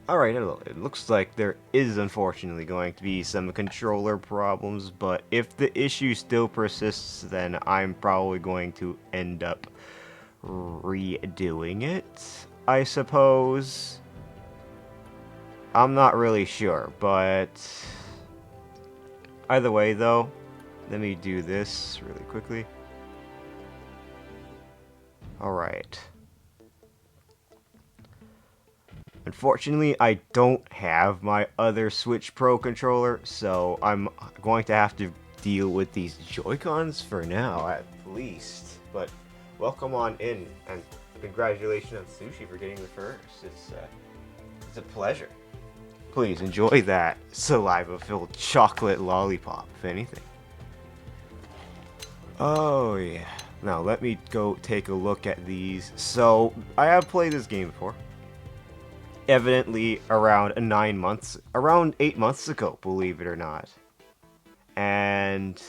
Alright, hello. It looks like there is unfortunately going to be some controller problems, but if the issue still persists, then I'm probably going to end up redoing it, I suppose. I'm not really sure, but either way though, let me do this really quickly. Alright. Unfortunately, I don't have my other Switch Pro controller, so I'm going to have to deal with these Joy-Cons for now, at least. But welcome on in, and congratulations on Sushi for getting the first. It's a pleasure. Please enjoy that saliva-filled chocolate lollipop, if anything. Oh yeah. Now let me go take a look at these. So I have played this game before. Evidently around 9 months, around 8 months ago, believe it or not. And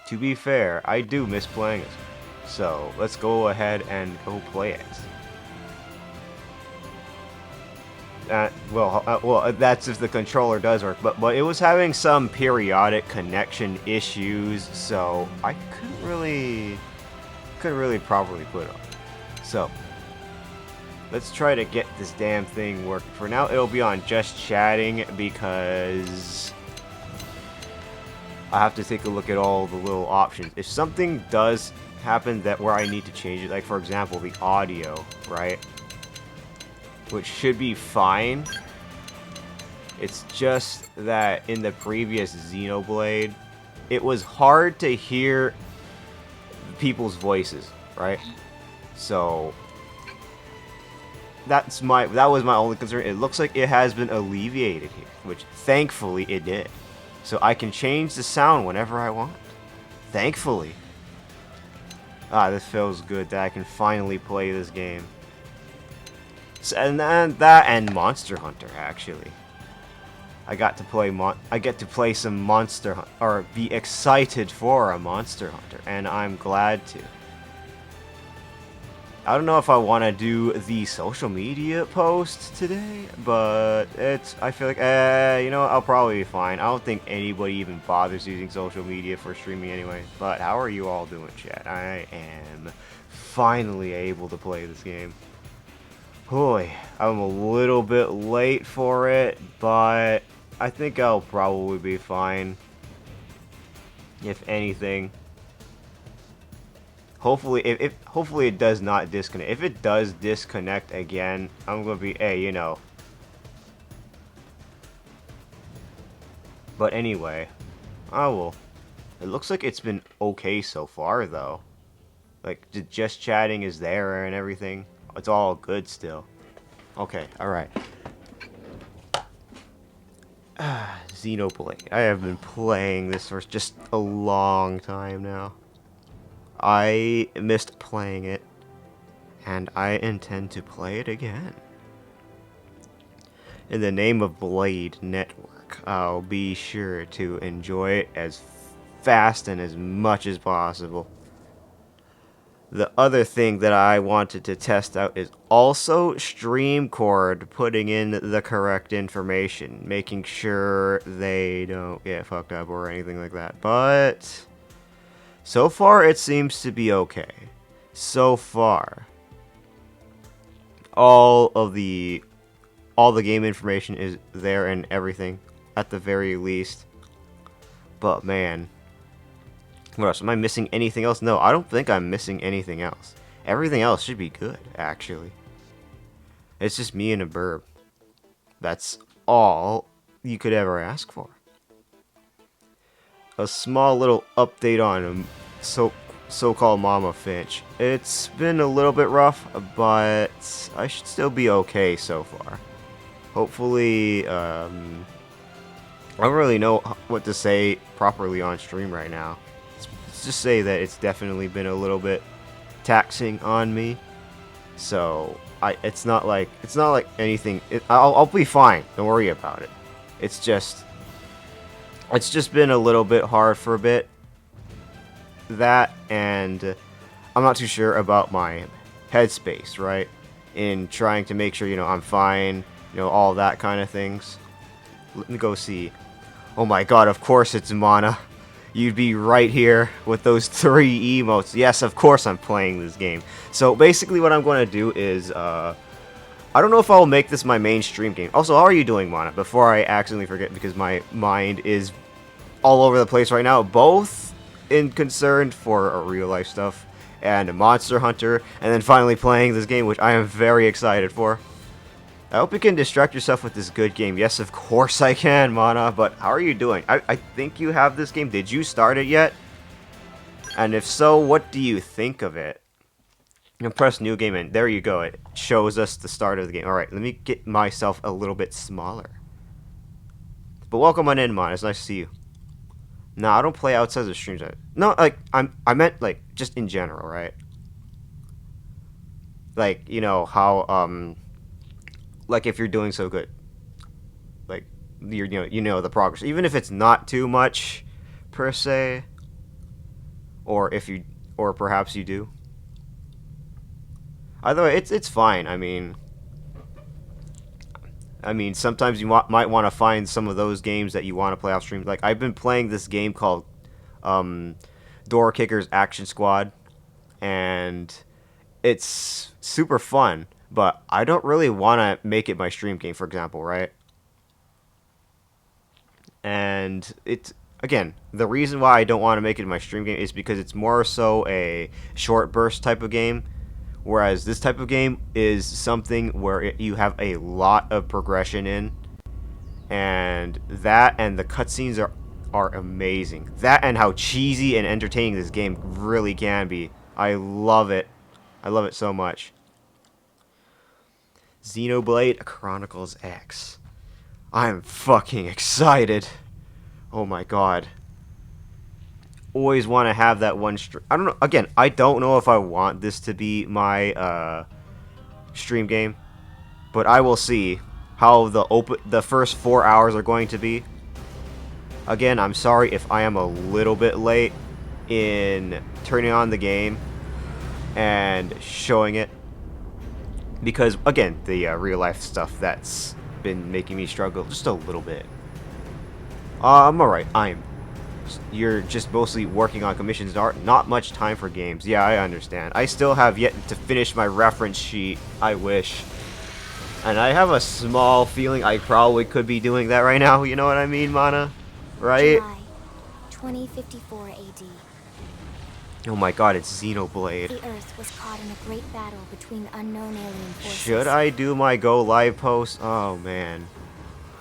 to be fair, I do miss playing it. So let's go ahead and go play it. Well, that's if the controller does work, but it was having some periodic connection issues, so I couldn't really properly put it on. So let's try to get this damn thing working. For now, it'll be on just chatting because I have to take a look at all the little options. If something does happen that where I need to change it, like for example the audio, right? Which should be fine. It's just that in the previous Xenoblade, it was hard to hear people's voices, right? So that was my only concern. It looks like it has been alleviated here, which thankfully it did. So I can change the sound whenever I want. Thankfully. This feels good that I can finally play this game. So, and that and Monster Hunter actually. I get to play some Monster Hunter, or be excited for a Monster Hunter, and I'm glad to. I don't know if I want to do the social media post today, but I feel like, you know what, I'll probably be fine. I don't think anybody even bothers using social media for streaming anyway. But how are you all doing, chat? I am finally able to play this game. Boy, I'm a little bit late for it, but I think I'll probably be fine. If anything. Hopefully, hopefully it does not disconnect. If it does disconnect again, I'm gonna be, hey, you know. But anyway, it looks like it's been okay so far, though. Like, just chatting is there and everything. It's all good still. Okay, alright. Xenoblade. I have been playing this for just a long time now. I missed playing it, and I intend to play it again. In the name of Blade Network, I'll be sure to enjoy it as fast and as much as possible. The other thing that I wanted to test out is also StreamCord putting in the correct information, making sure they don't get fucked up or anything like that. But so far it seems to be okay. So far, all the game information is there and everything at the very least. But man, what else? Am I missing anything else? No, I don't think I'm missing anything else. Everything else should be good, actually. It's just me and a burb. That's all you could ever ask for. A small little update on so-called Mama Finch. It's been a little bit rough, but I should still be okay so far. Hopefully, I don't really know what to say properly on stream right now. Let's just say that it's definitely been a little bit taxing on me. So it's not like anything. I'll be fine. Don't worry about it. It's just been a little bit hard for a bit. That, and I'm not too sure about my headspace, right? in trying to make sure, I'm fine, all that kind of things. Let me go see. Oh my god, of course it's Mana. You'd be right here with those 3 emotes. Yes, of course I'm playing this game. So basically what I'm going to do is, I don't know if I'll make this my main stream game. Also, how are you doing, Mana? Before I accidentally forget, because my mind is all over the place right now. Both in concern for real life stuff and Monster Hunter, and then finally playing this game, which I am very excited for. I hope you can distract yourself with this good game. Yes, of course I can, Mana, but how are you doing? I think you have this game. Did you start it yet? And if so, what do you think of it? You can press new game and there you go. It shows us the start of the game. Alright, let me get myself a little bit smaller. But welcome on in, Mana. It's nice to see you. No, I don't play outside of streams. No, like, I meant, like, just in general, right? Like, how, like if you're doing so good, like you know the progress, even if it's not too much per se, or perhaps you do. Either way, it's fine. I mean sometimes you might want to find some of those games that you want to play off stream. Like I've been playing this game called Door Kickers Action Squad, and it's super fun. But I don't really want to make it my stream game, for example, right? And it's, again, the reason why I don't want to make it my stream game is because it's more so a short burst type of game. Whereas this type of game is something where you have a lot of progression in. And that and the cutscenes are amazing. That and how cheesy and entertaining this game really can be. I love it. I love it so much. Xenoblade Chronicles X. I'm fucking excited. Oh my god. Always want to have that one I don't know. Again, I don't know if I want this to be my stream game, but I will see how the first 4 hours are going to be. Again, I'm sorry if I am a little bit late in turning on the game and showing it. Because, again, the real-life stuff that's been making me struggle just a little bit. I'm alright. You're just mostly working on commissions. Not much time for games. Yeah, I understand. I still have yet to finish my reference sheet. I wish. And I have a small feeling I probably could be doing that right now. You know what I mean, Mana? Right? July 2054 AD. Oh my god, it's Xenoblade. The Earth was caught in a great battle between unknown alien forces. Should I do my go live post? Oh man.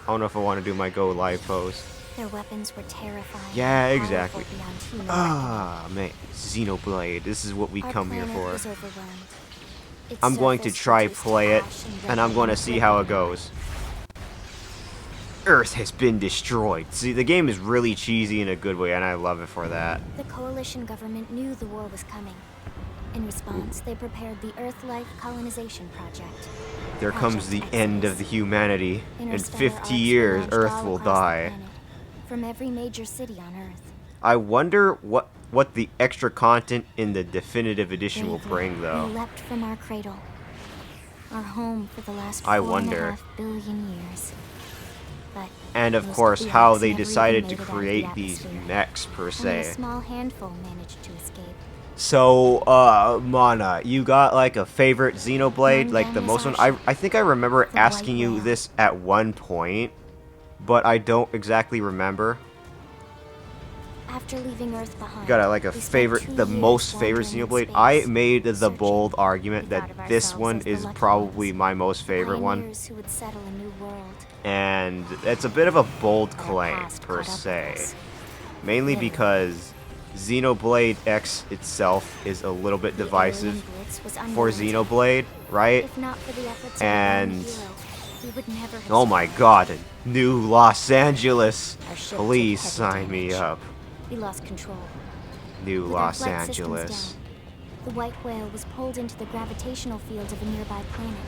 I don't know if I want to do my go live post. Their weapons were terrifying. Yeah, exactly. Ah, man. Xenoblade. This is what we come here for. I'm going to try play it, and I'm going to see how it goes. Earth has been destroyed. See, the game is really cheesy in a good way, and I love it for that. The coalition government knew the war was coming. In response, they prepared the Earth-Life Colonization Project. There comes the end of the humanity. In 50 years, Earth will die. From every major city on Earth. I wonder what the extra content in the definitive edition will bring, though. We leapt from our cradle, our home for the last 4.5 billion years. But and of course, how they decided to create these mechs per se. Only a small handful managed to escape. So, Mana, you got like a favorite Xenoblade, like the most one? I think I remember asking you this at one point, but I don't exactly remember. After leaving Earth behind, got like a favorite, the most favorite Xenoblade. I made the bold argument that this one is probably my most favorite one. And it's a bit of a bold claim, per se. Mainly because Xenoblade X itself is a little bit divisive for Xenoblade, right? And oh my god, new Los Angeles! Please sign me up. We lost control. New Los Angeles. The white whale was pulled into the gravitational field of a nearby planet.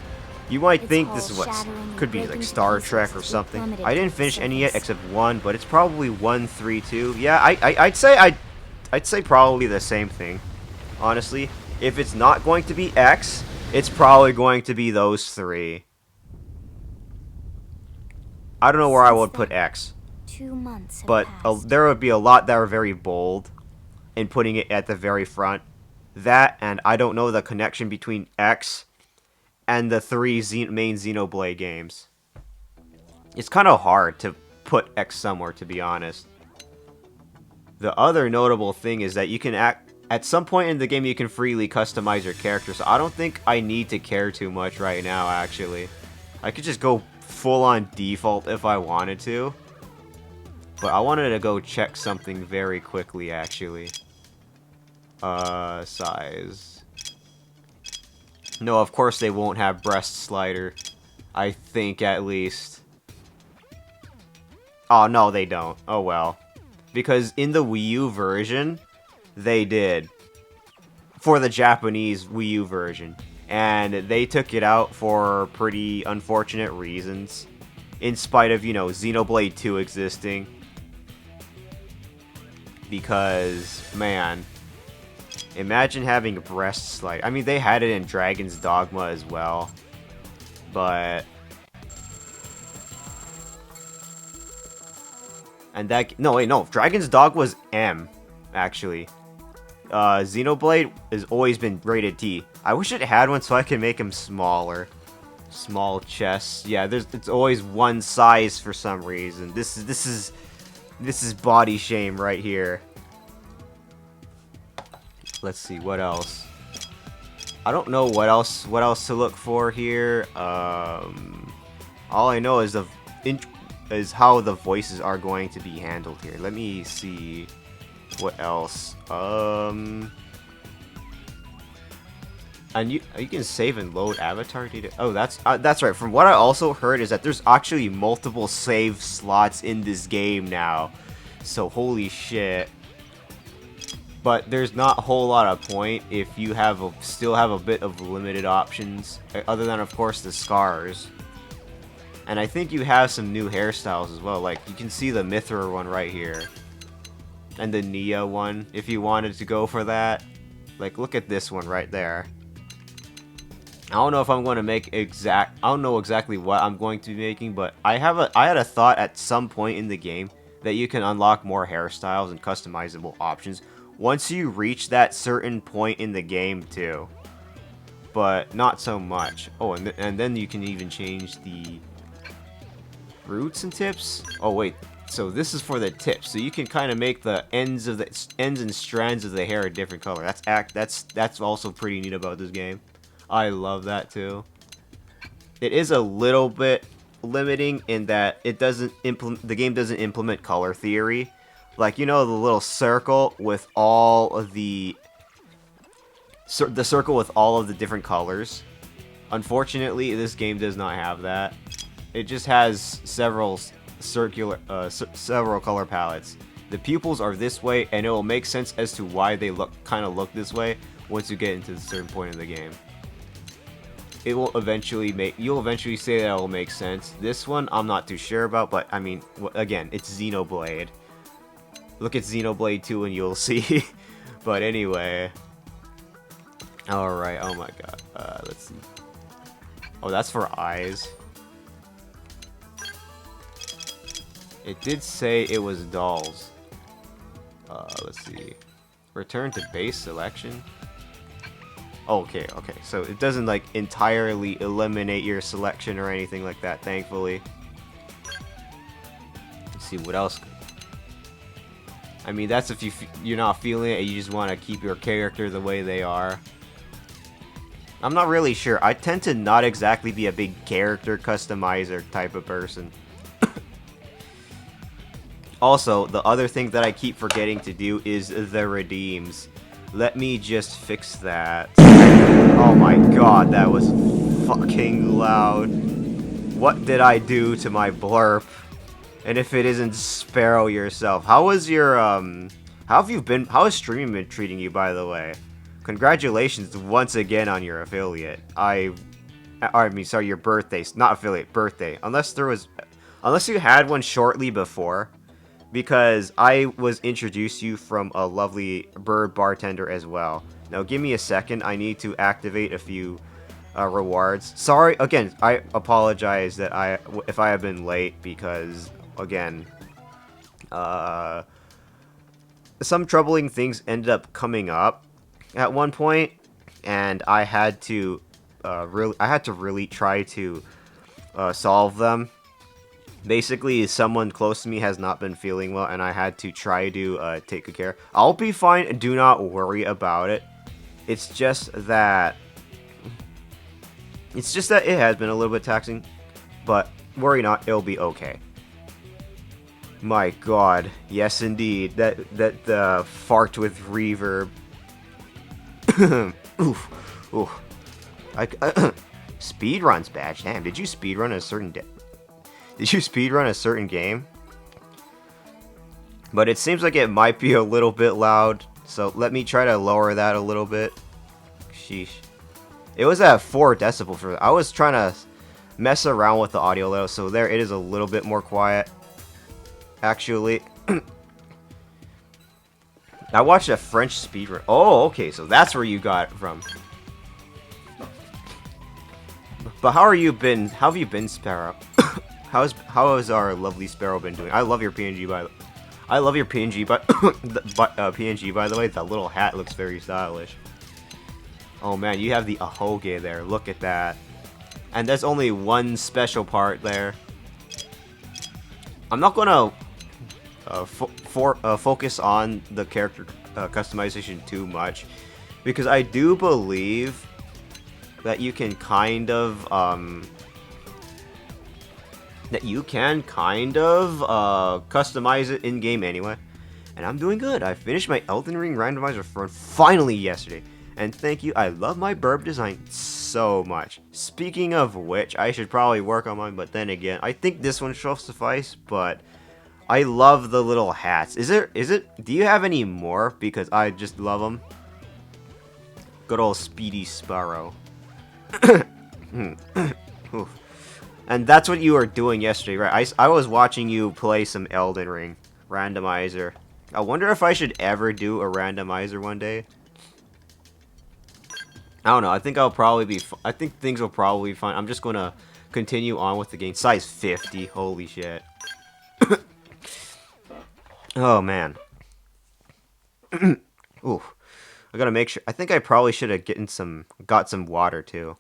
You might think this is what could be like Star Trek or something. I didn't finish any yet except one, but it's probably 132. Yeah, I'd say probably the same thing. Honestly, if it's not going to be X, It's probably going to be those three. I don't know where I would put X. 2 months have But passed. there would be a lot that are very bold in putting it at the very front. That, and I don't know the connection between X and the three main Xenoblade games. It's kind of hard to put X somewhere, to be honest. The other notable thing is that you can at some point in the game you can freely customize your character, so I don't think I need to care too much right now, actually. I could just go full on default if I wanted to. But I wanted to go check something very quickly, actually. Size. No, of course they won't have breast slider. I think, at least. Oh, no, they don't. Oh, well. Because in the Wii U version, they did. For the Japanese Wii U version. And they took it out for pretty unfortunate reasons. In spite of, you know, Xenoblade 2 existing. Because, man, imagine having a breast slider. I mean, they had it in Dragon's Dogma as well, but no, Dragon's Dogma was M, actually. Xenoblade has always been rated T. I wish it had one so I could make him smaller. Small chests. Yeah, it's always one size for some reason. This is body shame right here. Let's see, what else? I don't know what else to look for here. All I know is how the voices are going to be handled here. Let me see what else. And you can save and load avatar data. Oh, that's right. From what I also heard is that there's actually multiple save slots in this game now. So holy shit. But there's not a whole lot of point if you still have a bit of limited options, other than of course the scars. And I think you have some new hairstyles as well. Like you can see the Mithra one right here, and the Nia one if you wanted to go for that. Like look at this one right there. I don't know if I'm going to make I don't know exactly what I'm going to be making, but I had a thought at some point in the game that you can unlock more hairstyles and customizable options once you reach that certain point in the game too. But not so much. Oh, and then you can even change the roots and tips. Oh wait, so this is for the tips. So you can kind of make the ends and strands of the hair a different color. That's also pretty neat about this game. I love that too. It is a little bit limiting in that the game doesn't implement color theory. Like, you know, the little circle with all of the circle with all of the different colors. Unfortunately, this game does not have that. It just has several color palettes. The pupils are this way, and it will make sense as to why they kind of look this way once you get into a certain point in the game. It will eventually you'll eventually say that it will make sense. This one, I'm not too sure about, but I mean, again, it's Xenoblade. Look at Xenoblade 2 and you'll see. But anyway. Alright, oh my god. Let's see. Oh, that's for eyes. It did say it was dolls. Let's see. Return to base selection. Okay, so it doesn't like entirely eliminate your selection or anything like that, thankfully. Let's see what else. I mean, that's if you're not feeling it and you just want to keep your character the way they are. I'm not really sure. I tend to not exactly be a big character customizer type of person. Also, the other thing that I keep forgetting to do is the redeems. Let me just fix that. Oh my god, that was fucking loud. What did I do to my blurp? And if it isn't Sparrow yourself. How is streaming been treating you, by the way? Congratulations once again on your affiliate. I mean, sorry, your birthday. Not affiliate, birthday. Unless you had one shortly before. Because I was introduced to you from a lovely bird bartender as well. Now give me a second, I need to activate a few rewards. Sorry, again, I apologize that if I have been late because, again, some troubling things ended up coming up at one point, and I had to really try to solve them. Basically, someone close to me has not been feeling well, and I had to try to take good care. I'll be fine. Do not worry about it. It's just that it has been a little bit taxing, but worry not. It'll be okay. My God, yes indeed. That fart with reverb. Oof, oof. Speedruns badge. Damn, did you speedrun a certain game? But it seems like it might be a little bit loud, so let me try to lower that a little bit. Sheesh. It was at 4 decibel for. I was trying to mess around with the audio level, so there it is a little bit more quiet. Actually, I watched a French speedrun. Oh, okay, so that's where you got it from. But how have you been, Sparrow? how has our lovely Sparrow been doing? I love your PNG by PNG by the way. That little hat looks very stylish. Oh man, you have the ahoge there. Look at that. And there's only one special part there. I'm not gonna focus on the character customization too much, because I do believe that you can kind of customize it in game anyway. And I'm doing good. I finished my Elden Ring randomizer run finally yesterday, and thank you. I love my burb design so much. Speaking of which, I should probably work on mine, but then again, I think this one shall suffice. But I love the little hats. Do you have any more? Because I just love them. Good old Speedy Sparrow. And that's what you were doing yesterday, right? I was watching you play some Elden Ring randomizer. I wonder if I should ever do a randomizer one day. I don't know. I think I think things will probably be fine. I'm just gonna continue on with the game. Size 50. Holy shit. Oh man. Ooh. I gotta make sure. I think I probably should have got some water too.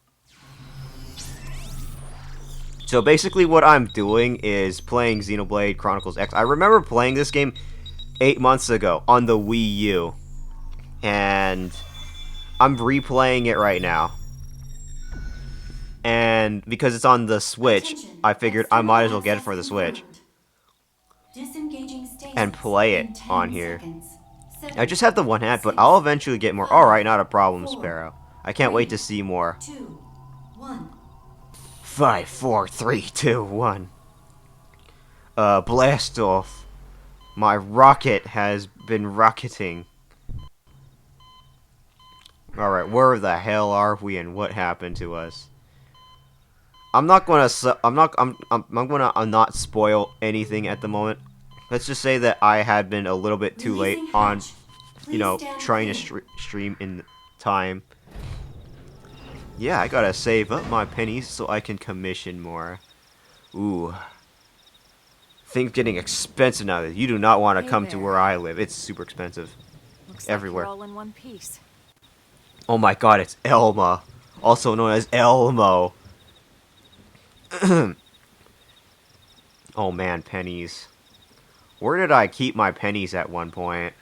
So basically what I'm doing is playing Xenoblade Chronicles X. I remember playing this game 8 months ago on the Wii U. And I'm replaying it right now. And because it's on the Switch, I figured I might as well get it for the Switch. And play it on here. I just have the one hat, but I'll eventually get more. Alright, not a problem, Sparrow. I can't wait to see more. 5, 4, 3, 2, 1. Blast off. My rocket has been rocketing. Alright, where the hell are we and what happened to us? I'm gonna not spoil anything at the moment. Let's just say that I had been a little bit too late on, trying to stream in time. Yeah, I gotta save up my pennies so I can commission more. Ooh. Things getting expensive now. You do not want to come to where I live. It's super expensive. Looks everywhere. Like you're all in one piece. Oh my god, it's Elma. Also known as Elmo. Oh man, pennies. Where did I keep my pennies at one point?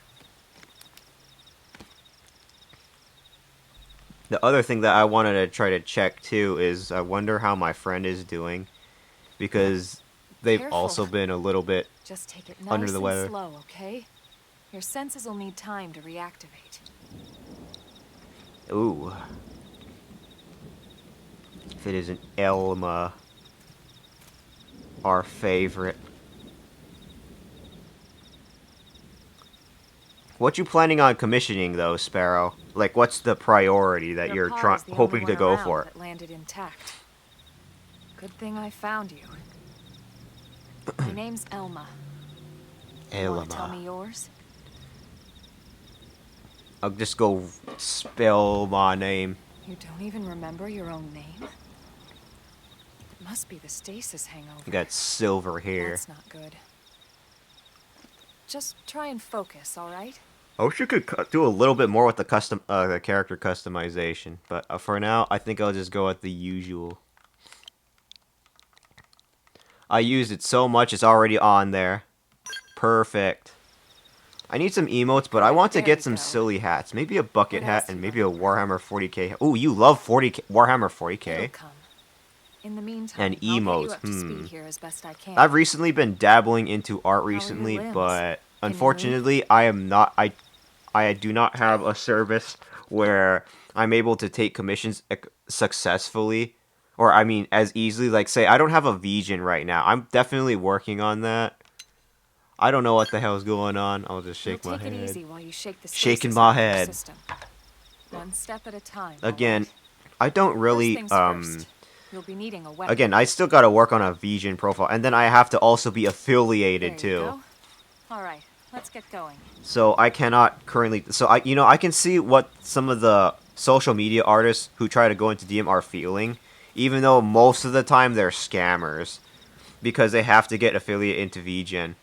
The other thing that I wanted to try to check too is I wonder how my friend is doing, because they've also been a little bit Just take it nice under the and weather. slow, okay? Your senses will need time to reactivate. Ooh. If it isn't Elma, our favorite. What you planning on commissioning though, Sparrow? Like, what's the priority that you're hoping to go for? That landed intact. Good thing I found you. Your name's Elma. Elma. Wanna tell me yours? I'll just go spell my name. You don't even remember your own name? It must be the stasis hangover. You got silver hair. That's not good. Just try and focus, all right? I wish you could do a little bit more with the the character customization, but for now, I think I'll just go with the usual. I used it so much, it's already on there. Perfect. I need some emotes, but I want to get some silly hats. Maybe a bucket hat and maybe a Warhammer 40k. Oh, you love Warhammer 40k? In the meantime, And emotes. I'll get you up to speed here as best I can. I've recently been dabbling into art recently, but unfortunately, I do not have a service where I'm able to take commissions successfully, or I mean, as easily. Like, say, I don't have a Vision right now. I'm definitely working on that. I don't know what the hell's going on. I'll just shake my head. Take it easy while you shake the Shaking my head. One step at a time. Again, I don't really You'll be needing a weapon. Again, I still got to work on a Vision profile, and then I have to also be affiliated too. All right, let's get going. So I cannot currently. So I can see what some of the social media artists who try to go into DM are feeling, even though most of the time they're scammers, because they have to get affiliate into VGen.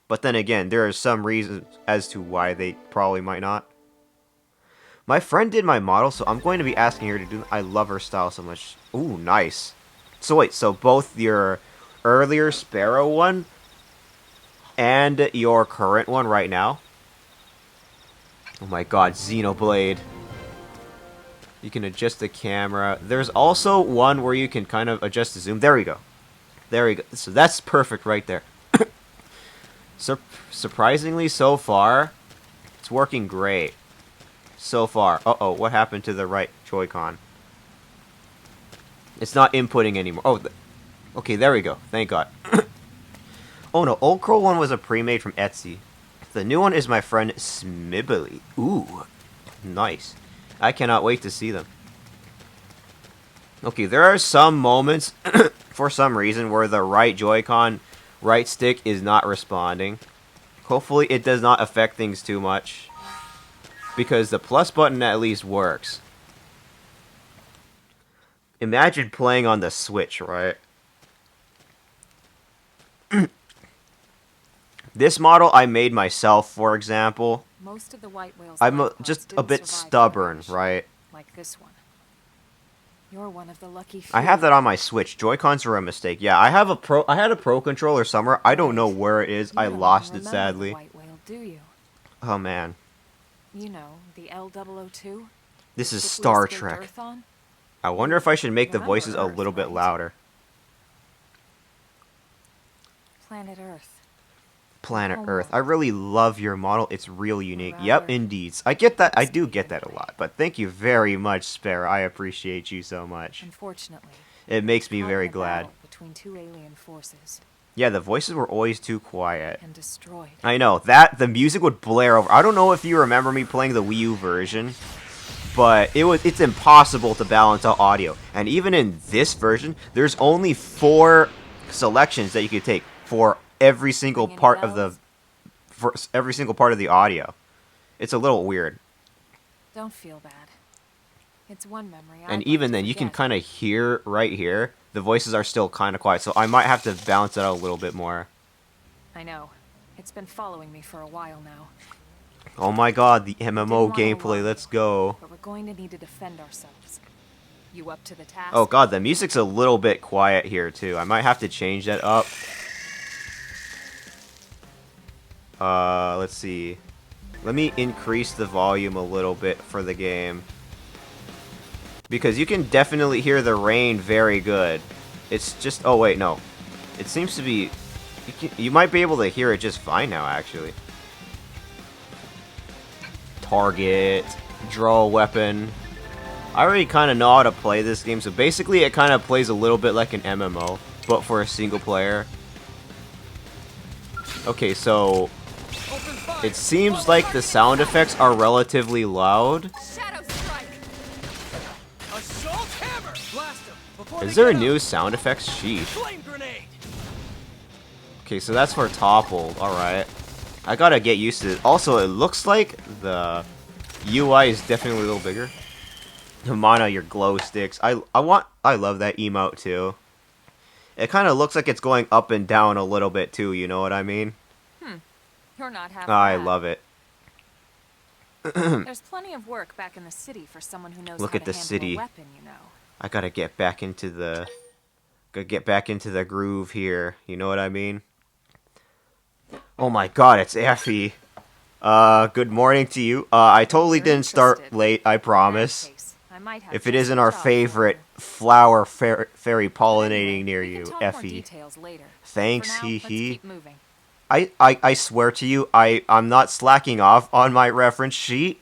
But then again, there are some reasons as to why they probably might not. My friend did my model, so I'm going to be asking her to do. I love her style so much. Ooh, nice. So wait, so both your earlier Sparrow one and your current one right now? Oh my god, Xenoblade. You can adjust the camera. There's also one where you can kind of adjust the zoom. There we go. There we go. So that's perfect right there. Surprisingly, so far, it's working great. So far. Uh-oh, what happened to the right Joy-Con? It's not inputting anymore. Oh, okay, there we go. Thank God. Oh no, Old Crow one was a pre-made from Etsy. The new one is my friend Smibbly. Ooh, nice. I cannot wait to see them. Okay, there are some moments, for some reason, where the right Joy-Con, right stick is not responding. Hopefully it does not affect things too much, because the plus button at least works. Imagine playing on the Switch, right? This model I made myself, for example. Most of the white whales I'm just a bit stubborn, right? Like this one. You're one of the lucky few. I have that on my Switch. Joy-Cons are a mistake. Yeah, I had a Pro controller somewhere. I don't know where it is. I lost it sadly. White whale, do you? Oh man. You know, the L002? This is Star Trek. I wonder if I should make the voices a little bit louder. Planet Earth. Planet Earth. I really love your model. It's real unique. Yep, indeed. I get that. I do get that a lot. But thank you very much, Sparrow. I appreciate you so much. Unfortunately, it makes me very glad. Between two alien forces. Yeah, the voices were always too quiet. And destroyed. I know. The music would blare over. I don't know if you remember me playing the Wii U version, but it's impossible to balance out audio. And even in this version, there's only 4 selections that you could take for every single part of the audio. It's a little weird. Don't feel bad. It's one memory. And even then, you can kind of hear right here, the voices are still kind of quiet, so I might have to balance it out a little bit more. I know. It's been following me for a while now. Oh my god, the MMO gameplay, let's go. But we're going to need to defend ourselves. You up to the task? Oh god, the music's a little bit quiet here too. I might have to change that up. Let's see. Let me increase the volume a little bit for the game. Because you can definitely hear the rain very good. It's just... Oh, wait, no. It seems to be... You might be able to hear it just fine now, actually. Target. Draw a weapon. I already kind of know how to play this game, so basically it kind of plays a little bit like an MMO, but for a single player. Okay, so... It seems like the sound effects are relatively loud. Is there a new sound effects sheet? Okay, so that's for toppled. Alright. I gotta get used to it. Also, it looks like the UI is definitely a little bigger. Mana, your glow sticks. I love that emote too. It kind of looks like it's going up and down a little bit too, you know what I mean? You're not half I bad. love it. There's plenty of work back in the city for someone who knows Look how at to the handle city. a weapon, you know. I gotta get back into the groove here, you know what I mean? Oh my god, it's Effie. Good morning to you. I totally didn't start late, I promise. If it isn't our favorite flower fairy pollinating near you, Effie. Thanks, hee. I swear to you, I'm not slacking off on my reference sheet.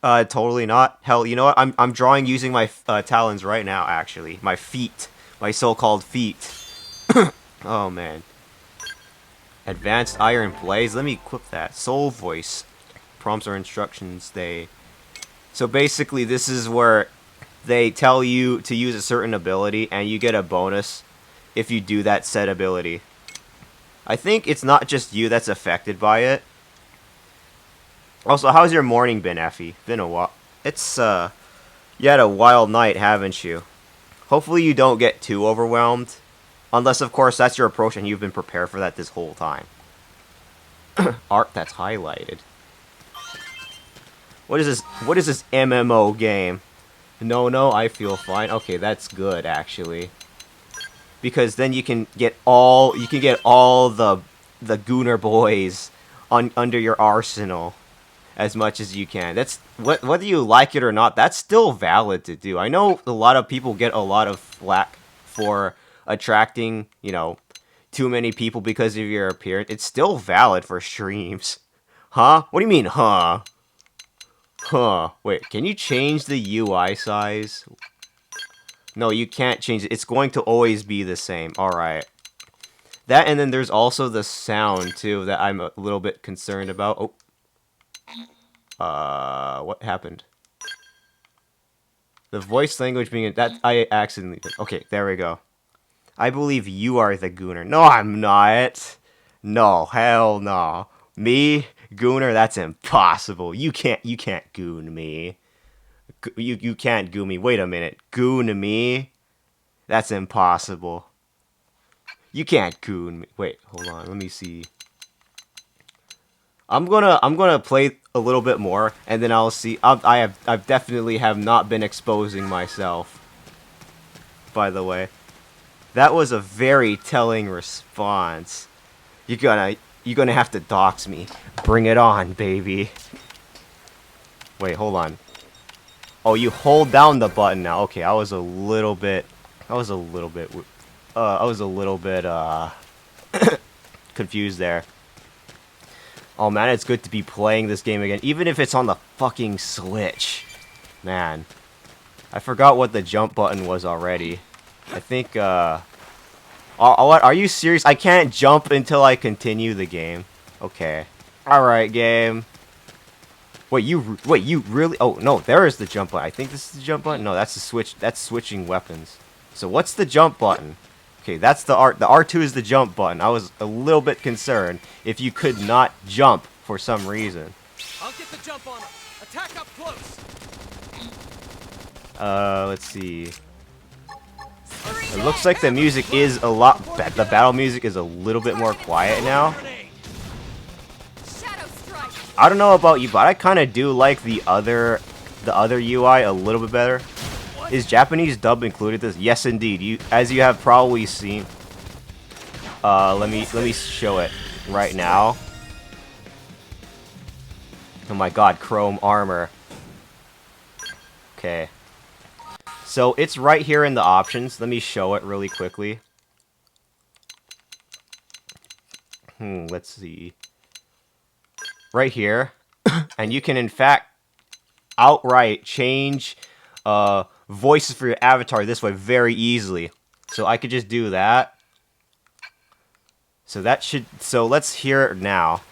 Totally not. Hell, you know what? I'm drawing using my talons right now, actually. My feet. My so-called feet. Oh, man. Advanced Iron Blaze. Let me equip that. Soul Voice. Prompts or instructions. So basically, this is where they tell you to use a certain ability, and you get a bonus if you do that said ability. I think it's not just you that's affected by it. Also, how's your morning been, Effie? Been a while. It's, you had a wild night, haven't you? Hopefully you don't get too overwhelmed. Unless, of course, that's your approach and you've been prepared for that this whole time. Art that's highlighted. What is this MMO game? No, I feel fine. Okay, that's good, actually. Because then you can get all the Gooner boys under your arsenal as much as you can. That's whether you like it or not, that's still valid to do. I know a lot of people get a lot of flack for attracting, you know, too many people because of your appearance. It's still valid for streams. Huh? What do you mean, huh? Huh. Wait, can you change the UI size? No, you can't change it. It's going to always be the same. Alright. That, and then there's also the sound, too, that I'm a little bit concerned about. Oh. What happened? The voice language being... That, I accidentally... Okay, there we go. I believe you are the Gooner. No, I'm not. No, hell no. Me? Gooner? That's impossible. You can't goon me. You can't goon me. Wait a minute. Goon me? That's impossible. You can't goon me. Wait, hold on. Let me see. I'm gonna play a little bit more, and then I'll see. I've definitely have not been exposing myself. By the way, that was a very telling response. You're gonna have to dox me. Bring it on, baby. Wait, hold on. Oh, you hold down the button now. Okay, I was a little bit confused there. Oh man, it's good to be playing this game again, even if it's on the fucking Switch. Man, I forgot what the jump button was already. I think, what, are you serious? I can't jump until I continue the game. Okay. Alright, game. Wait, you really? Oh, no, there is the jump button. I think this is the jump button. No, that's the switch. That's switching weapons. So what's the jump button? Okay, that's the R. The R2 is the jump button. I was a little bit concerned if you could not jump for some reason. I'll get the jump on him. Attack up close. Let's see. It looks like the music is a lot. The battle music is a little bit more quiet now. I don't know about you, but I kind of do like the other UI a little bit better. Is Japanese dub included this? Yes, indeed. As you have probably seen. Let me show it right now. Oh my God, chrome armor. Okay. So it's right here in the options. Let me show it really quickly. Let's see. Right here, and you can in fact outright change voices for your avatar this way very easily. So I could just do that. So let's hear it now.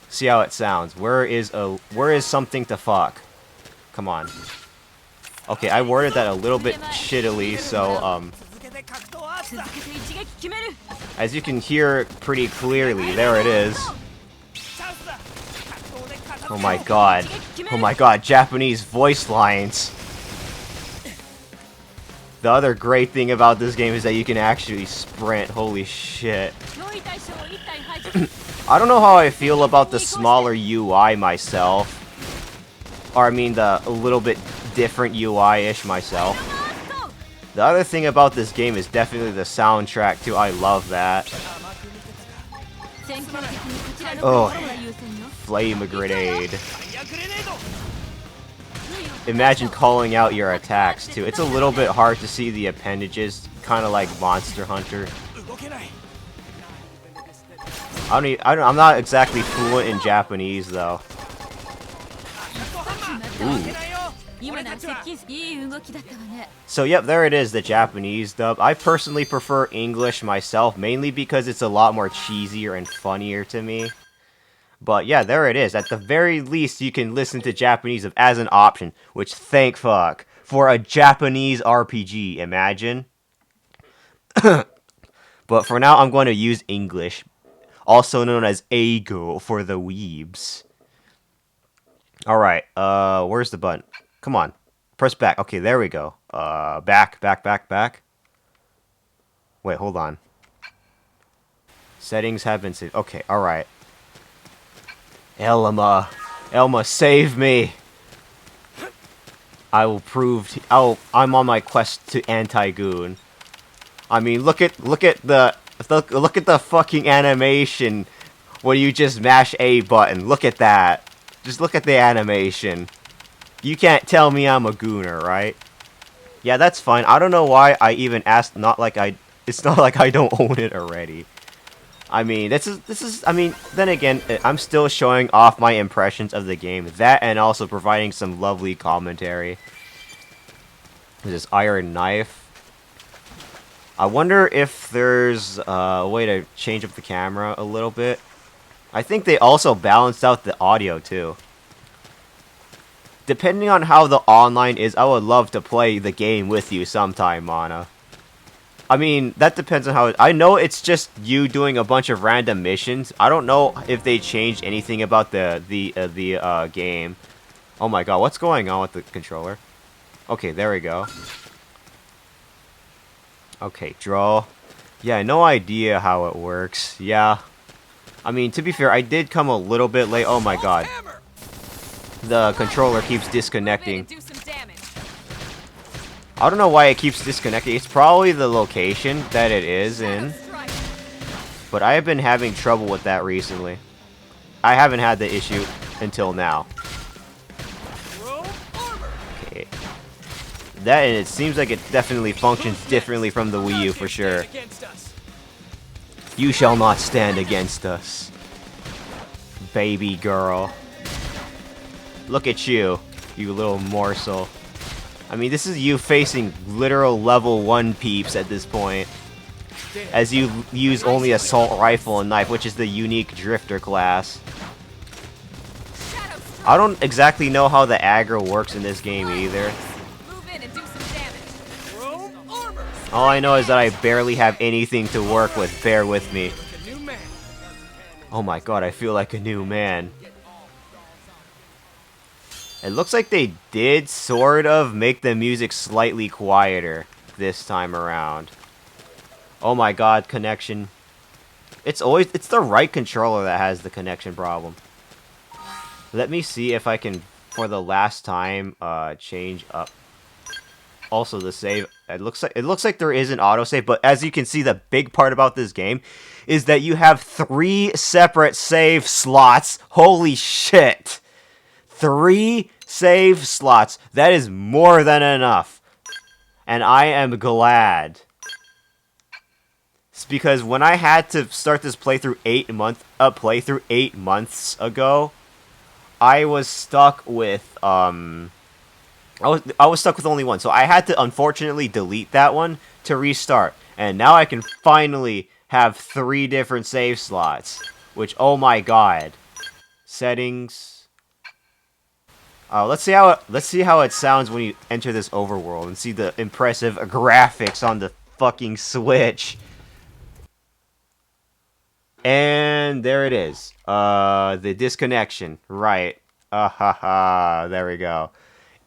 See how it sounds. Where is something to fuck? Come on. Okay, I worded that a little bit shittily, so as you can hear pretty clearly, there it is. Oh my god. Oh my god, Japanese voice lines. The other great thing about this game is that you can actually sprint. Holy shit. I don't know how I feel about the smaller UI myself. Or I mean the a little bit different UI-ish myself. The other thing about this game is definitely the soundtrack too. I love that. Oh, flame grenade. Imagine calling out your attacks too. It's a little bit hard to see the appendages, kind of like Monster Hunter. I'm not exactly fluent in Japanese though. Ooh. So yep, there it is, the Japanese dub. I personally prefer English myself, mainly because it's a lot more cheesier and funnier to me. But yeah, there it is. At the very least, you can listen to Japanese dub as an option, which thank fuck for a Japanese RPG, imagine. But for now, I'm going to use English, also known as Eigo for the weebs. Alright, where's the button? Come on. Press back. Okay, there we go. Back. Wait, hold on. Settings have been saved. Okay, alright. Elma, save me! I will prove... I'm on my quest to anti-goon. I mean, look at the fucking animation when you just mash A button. Look at that. Just look at the animation. You can't tell me I'm a gooner, right? Yeah, that's fine. I don't know why I even asked. It's not like I don't own it already. I mean, this is. I mean, then again, I'm still showing off my impressions of the game. That and also providing some lovely commentary. This iron knife. I wonder if there's a way to change up the camera a little bit. I think they also balanced out the audio too. Depending on how the online is, I would love to play the game with you sometime, Mana. I mean, that depends on how... I know it's just you doing a bunch of random missions. I don't know if they changed anything about the game. Oh my god, what's going on with the controller? Okay, there we go. Okay, draw. Yeah, no idea how it works. Yeah. I mean, to be fair, I did come a little bit late. Oh my god. The controller keeps disconnecting. I don't know why it keeps disconnecting. It's probably the location that it is in. But I have been having trouble with that recently. I haven't had the issue until now. Okay. That, and it seems like it definitely functions differently from the Wii U for sure. You shall not stand against us, baby girl. Look at you, you little morsel. I mean, this is you facing literal level 1 peeps at this point. As you use only assault rifle and knife, which is the unique drifter class. I don't exactly know how the aggro works in this game either. All I know is that I barely have anything to work with. Bear with me. Oh my god, I feel like a new man. It looks like they did sort of make the music slightly quieter this time around. Oh my god, connection. It's the right controller that has the connection problem. Let me see if I can, for the last time, change up. Also the save. It looks like there is an autosave, but as you can see, the big part about this game is that you have 3 separate save slots. Holy shit. 3 save slots. That is more than enough. And I am glad. It's because when I had to start this playthrough 8 months ago, I was stuck with I was stuck with only one. So I had to unfortunately delete that one to restart. And now I can finally have 3 different save slots, which, oh my god. Settings. Let's see how it sounds when you enter this overworld and see the impressive graphics on the fucking Switch. And there it is. The disconnection. Right. There we go.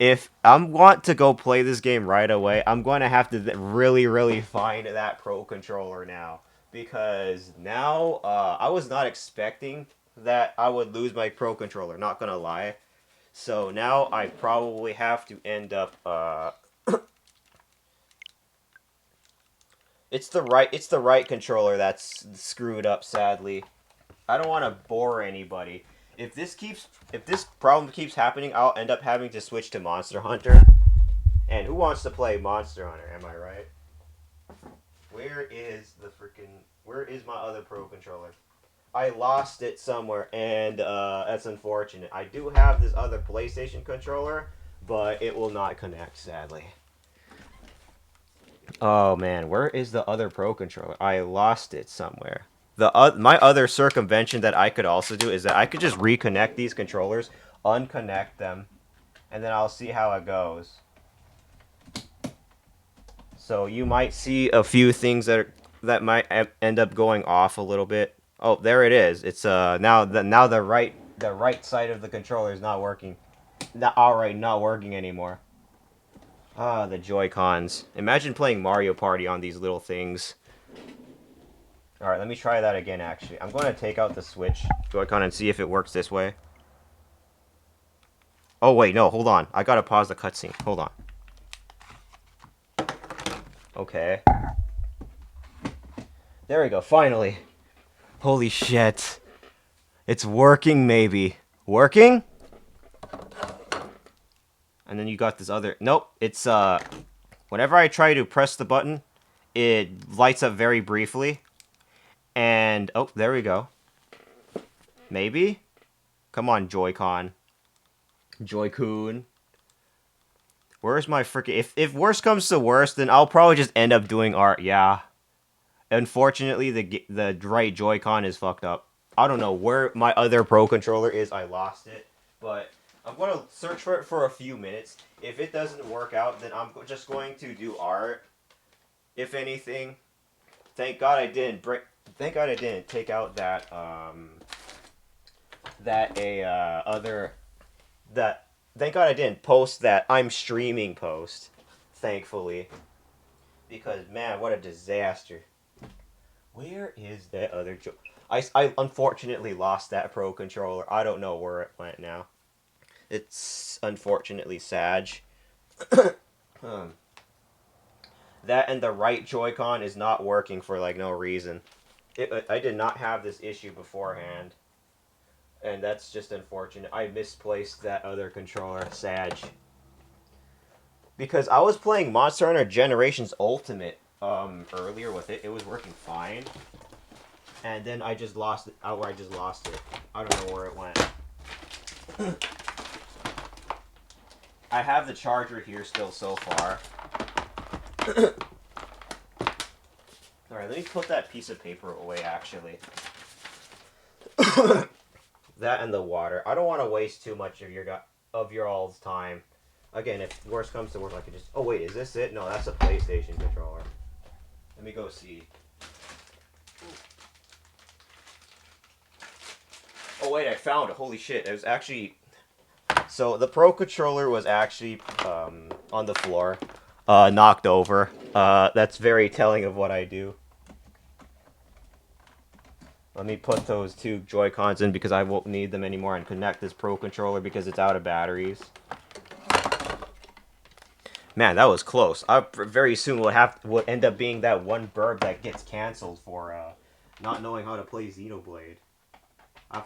if I'm want to go play this game right away, I'm going to have to really, really find that Pro Controller now. Because now, I was not expecting that I would lose my Pro Controller, not gonna lie. So now I probably have to end up, it's the right controller that's screwed up, sadly. I don't want to bore anybody. If this problem keeps happening, I'll end up having to switch to Monster Hunter. And who wants to play Monster Hunter, am I right? Where is my other Pro Controller? I lost it somewhere, and that's unfortunate. I do have this other PlayStation controller, but it will not connect, sadly. Oh man, where is the other Pro Controller? I lost it somewhere. My other circumvention that I could also do is that I could just reconnect these controllers, unconnect them, and then I'll see how it goes. So you might see a few things that might end up going off a little bit. Oh, there it is. It's now the right side of the controller is not working. Not working anymore. Ah, the Joy-Cons. Imagine playing Mario Party on these little things. Alright, let me try that again, actually. I'm going to take out the Switch Joy-Con and see if it works this way. Oh, wait, no, hold on. I gotta pause the cutscene. Hold on. Okay. There we go, finally. Holy shit. It's working, maybe. Working? And then you got this other... Nope, it's, whenever I try to press the button, it lights up very briefly. And, oh, there we go. Maybe? Come on, Joy-Con. Joy-Kun. Where's my freaking... If worst comes to worst, then I'll probably just end up doing art, yeah. Unfortunately, the right Joy-Con is fucked up. I don't know where my other Pro Controller is. I lost it. But I'm going to search for it for a few minutes. If it doesn't work out, then I'm just going to do art. If anything. Thank God I didn't take out thank God I didn't post that I'm streaming post. Thankfully. Because, man, what a disaster. Where is that other I unfortunately lost that Pro Controller. I don't know where it went now. It's unfortunately sad. That and the right Joy-Con is not working for, like, no reason. I did not have this issue beforehand. And that's just unfortunate. I misplaced that other controller. Sad. Because I was playing Monster Hunter Generations Ultimate earlier with it. It was working fine. And then I just lost it. I just lost it. I don't know where it went. I have the charger here still so far. Alright, let me put that piece of paper away, actually. That and the water. I don't want to waste too much of your all's time. Again, if worst comes to worst, I could just... Oh, wait, is this it? No, that's a PlayStation controller. Let me go see. Oh, wait, I found it. Holy shit. It was actually... So, the Pro Controller was actually on the floor. Knocked over. That's very telling of what I do. Let me put those two Joy-Cons in because I won't need them anymore and connect this Pro Controller because it's out of batteries. Man, that was close. I very soon would end up being that one burb that gets canceled for not knowing how to play Xenoblade.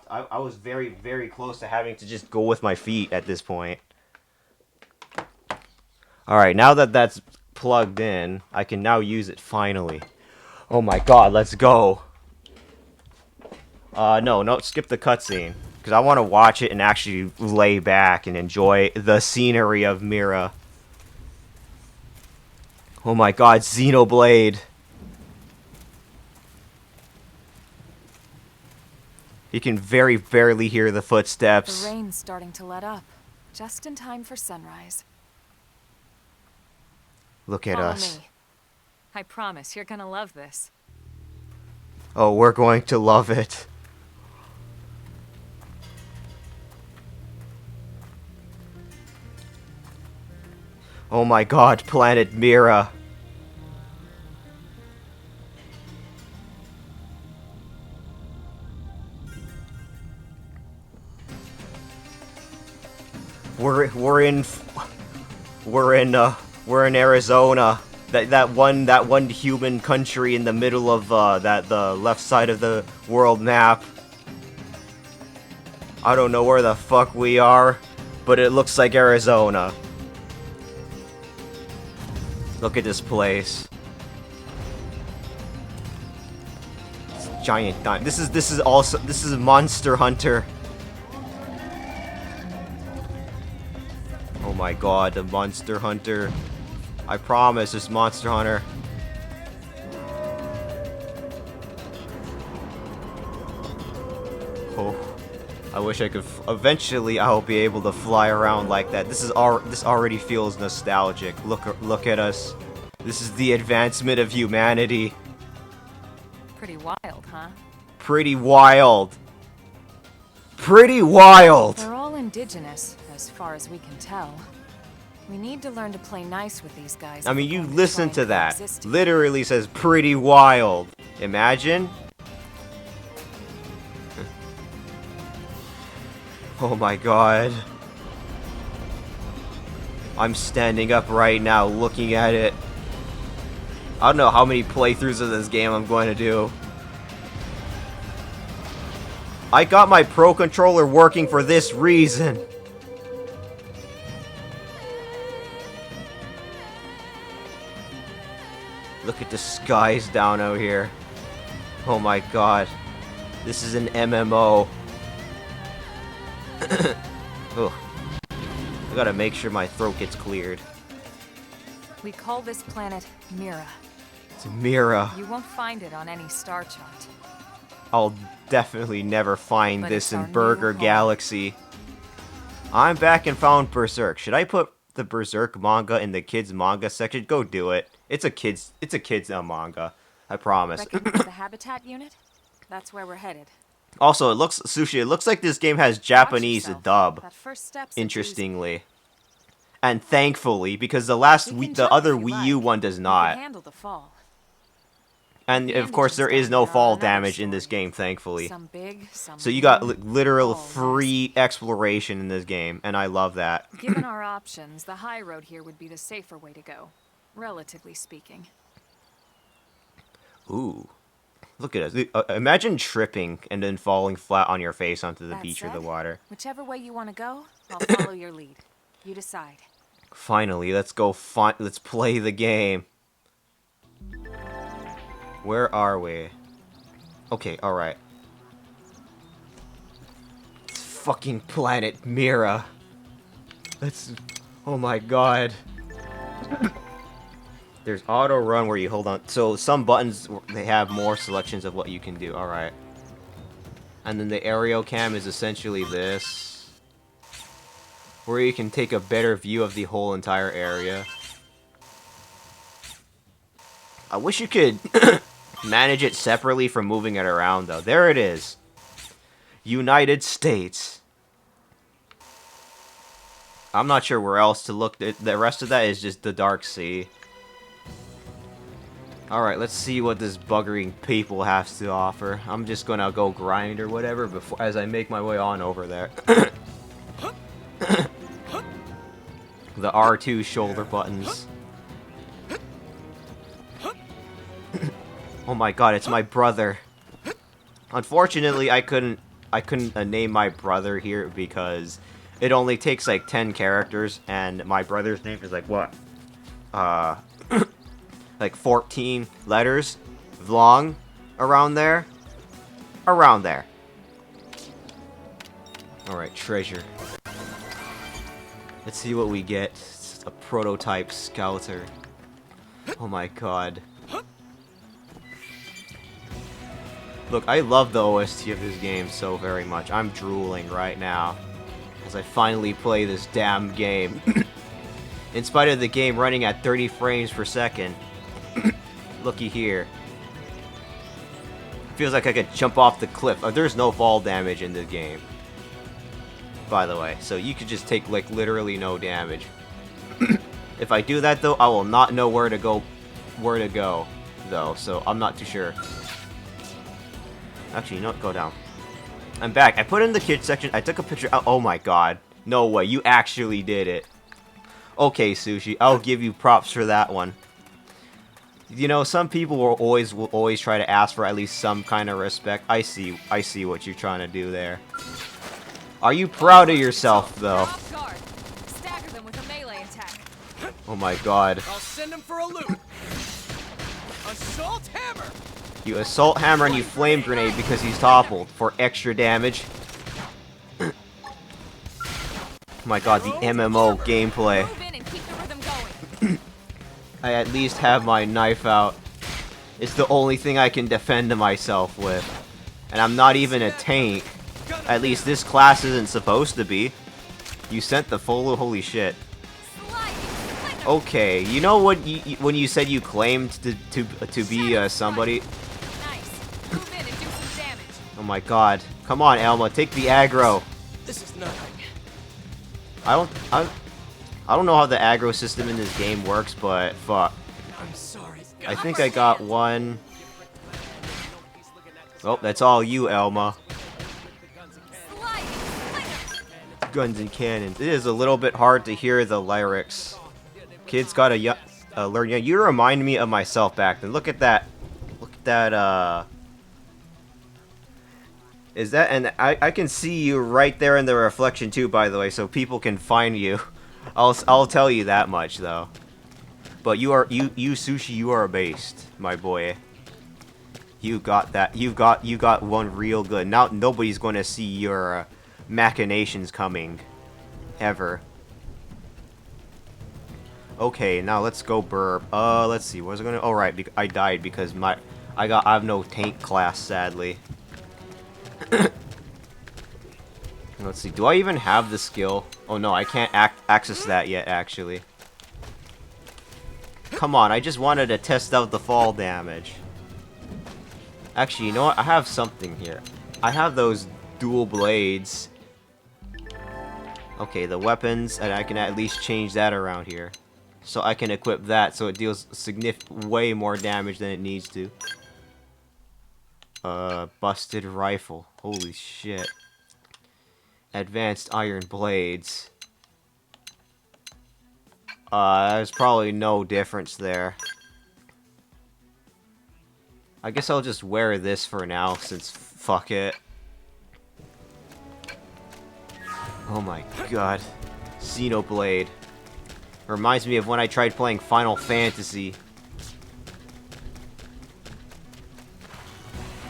I was very, very close to having to just go with my feet at this point. Alright, now that that's plugged in, I can now use it finally. Oh my god, let's go. No, skip the cutscene. Because I want to watch it and actually lay back and enjoy the scenery of Mira. Oh my god, Xenoblade. You can very barely hear the footsteps. The rain's starting to let up. Just in time for sunrise. Look at us. Me. I promise you're gonna love this. Oh, we're going to love it. Oh my god, planet Mira. We're in Arizona. That one human country in the middle of the left side of the world map. I don't know where the fuck we are, but it looks like Arizona. Look at this place. It's giant This is Monster Hunter. Oh my god, the Monster Hunter. I promise, it's Monster Hunter. Oh, I wish I could. Eventually, I'll be able to fly around like that. This already feels nostalgic. Look at us. This is the advancement of humanity. Pretty wild, huh? Pretty wild. Pretty wild. They're all indigenous, as far as we can tell. We need to learn to play nice with these guys. I mean, you listen to that. Literally says pretty wild. Imagine. Oh my god. I'm standing up right now looking at it. I don't know how many playthroughs of this game I'm going to do. I got my Pro Controller working for this reason. Look at the skies down out here. Oh my god. This is an MMO. Ugh. I gotta make sure my throat gets cleared. We call this planet Mira. It's Mira. You won't find it on any star chart. I'll definitely never find But this it's in our Burger new home. Galaxy. I'm back and found Berserk. Should I put the Berserk manga in the kids manga section? Go do it. It's a kids manga. I promise. Recognize the habitat unit? That's where we're headed. Also, it looks like this game has Japanese yourself. dub. That first step's a Interestingly. And thankfully, because the other Wii U one does doozy. We not. can handle the fall. And of course, there is no fall damage in this game, thankfully. Some big, some So you got little, literal all free exploration in this game, and I love that. Given our options, the high road here would be the safer way to go, relatively speaking. Ooh. Look at us. Imagine tripping and then falling flat on your face onto the That beach or the said, water. Whichever way you want to go, I'll follow your lead. You decide. Finally, let's go let's play the game. Where are we? Okay, alright. It's fucking planet Mira. That's... Oh my god. There's auto run where you hold on. So some buttons, they have more selections of what you can do. Alright. And then the aerial cam is essentially this. Where you can take a better view of the whole entire area. I wish you could manage it separately from moving it around, though. There it is. United States. I'm not sure where else to look. The rest of that is just the Dark Sea. Alright, let's see what this buggering people has to offer. I'm just gonna go grind or whatever before as I make my way on over there. The R2 shoulder buttons. Oh my god, it's my brother. Unfortunately, I couldn't name my brother here because it only takes like 10 characters, and my brother's name is like what? Like 14 letters long, around there. Around there. Alright, treasure. Let's see what we get. It's a prototype scouter. Oh my god. Look, I love the OST of this game so very much. I'm drooling right now as I finally play this damn game. In spite of the game running at 30 frames per second. Looky here. Feels like I could jump off the cliff. There's no fall damage in this game. By the way, so you could just take like literally no damage. If I do that, though, I will not know where to go, though, so I'm not too sure. Actually, you know what? Go down. I'm back. I put in the kids section. I took a picture. Oh my god. No way. You actually did it. Okay, Sushi. I'll give you props for that one. You know, some people will always try to ask for at least some kind of respect. I see what you're trying to do there. Are you proud of yourself, though? Stagger them with a melee attack. Oh my god. I'll send him for a loop. Assault hammer. You assault hammer and you flame grenade because he's toppled for extra damage. Oh my god, the MMO gameplay. Move in and keep the rhythm going. I at least have my knife out. It's the only thing I can defend myself with. And I'm not even a tank. At least this class isn't supposed to be. You sent the full holy shit. Okay, you know what? When you said you claimed to be somebody. Nice. Move in and do some damage. Oh my god! Come on, Elma, take the aggro. This is nothing. I don't know how the aggro system in this game works, but fuck. I'm sorry. I think I got one. Oh, that's all you, Elma. Guns and cannons. It is a little bit hard to hear the lyrics. Kids gotta learn. Yeah, you remind me of myself back then. Look at that. Look at that. Is that? And I can see you right there in the reflection too, by the way, so people can find you. I'll tell you that much though. But you Sushi, you are a beast, my boy. You got that. You got one real good. Now nobody's going to see your machinations coming, ever. Okay, now let's go burp. Let's see. What was I gonna? Oh right, I died because I have no tank class, sadly. Let's see. Do I even have the skill? Oh no, I can't access that yet. Actually. Come on, I just wanted to test out the fall damage. Actually, you know what? I have something here. I have those dual blades. Okay, the weapons, and I can at least change that around here. So I can equip that so it deals way more damage than it needs to. Busted rifle. Holy shit. Advanced iron blades. There's probably no difference there. I guess I'll just wear this for now, since fuck it. Oh my god. Xenoblade. Reminds me of when I tried playing Final Fantasy.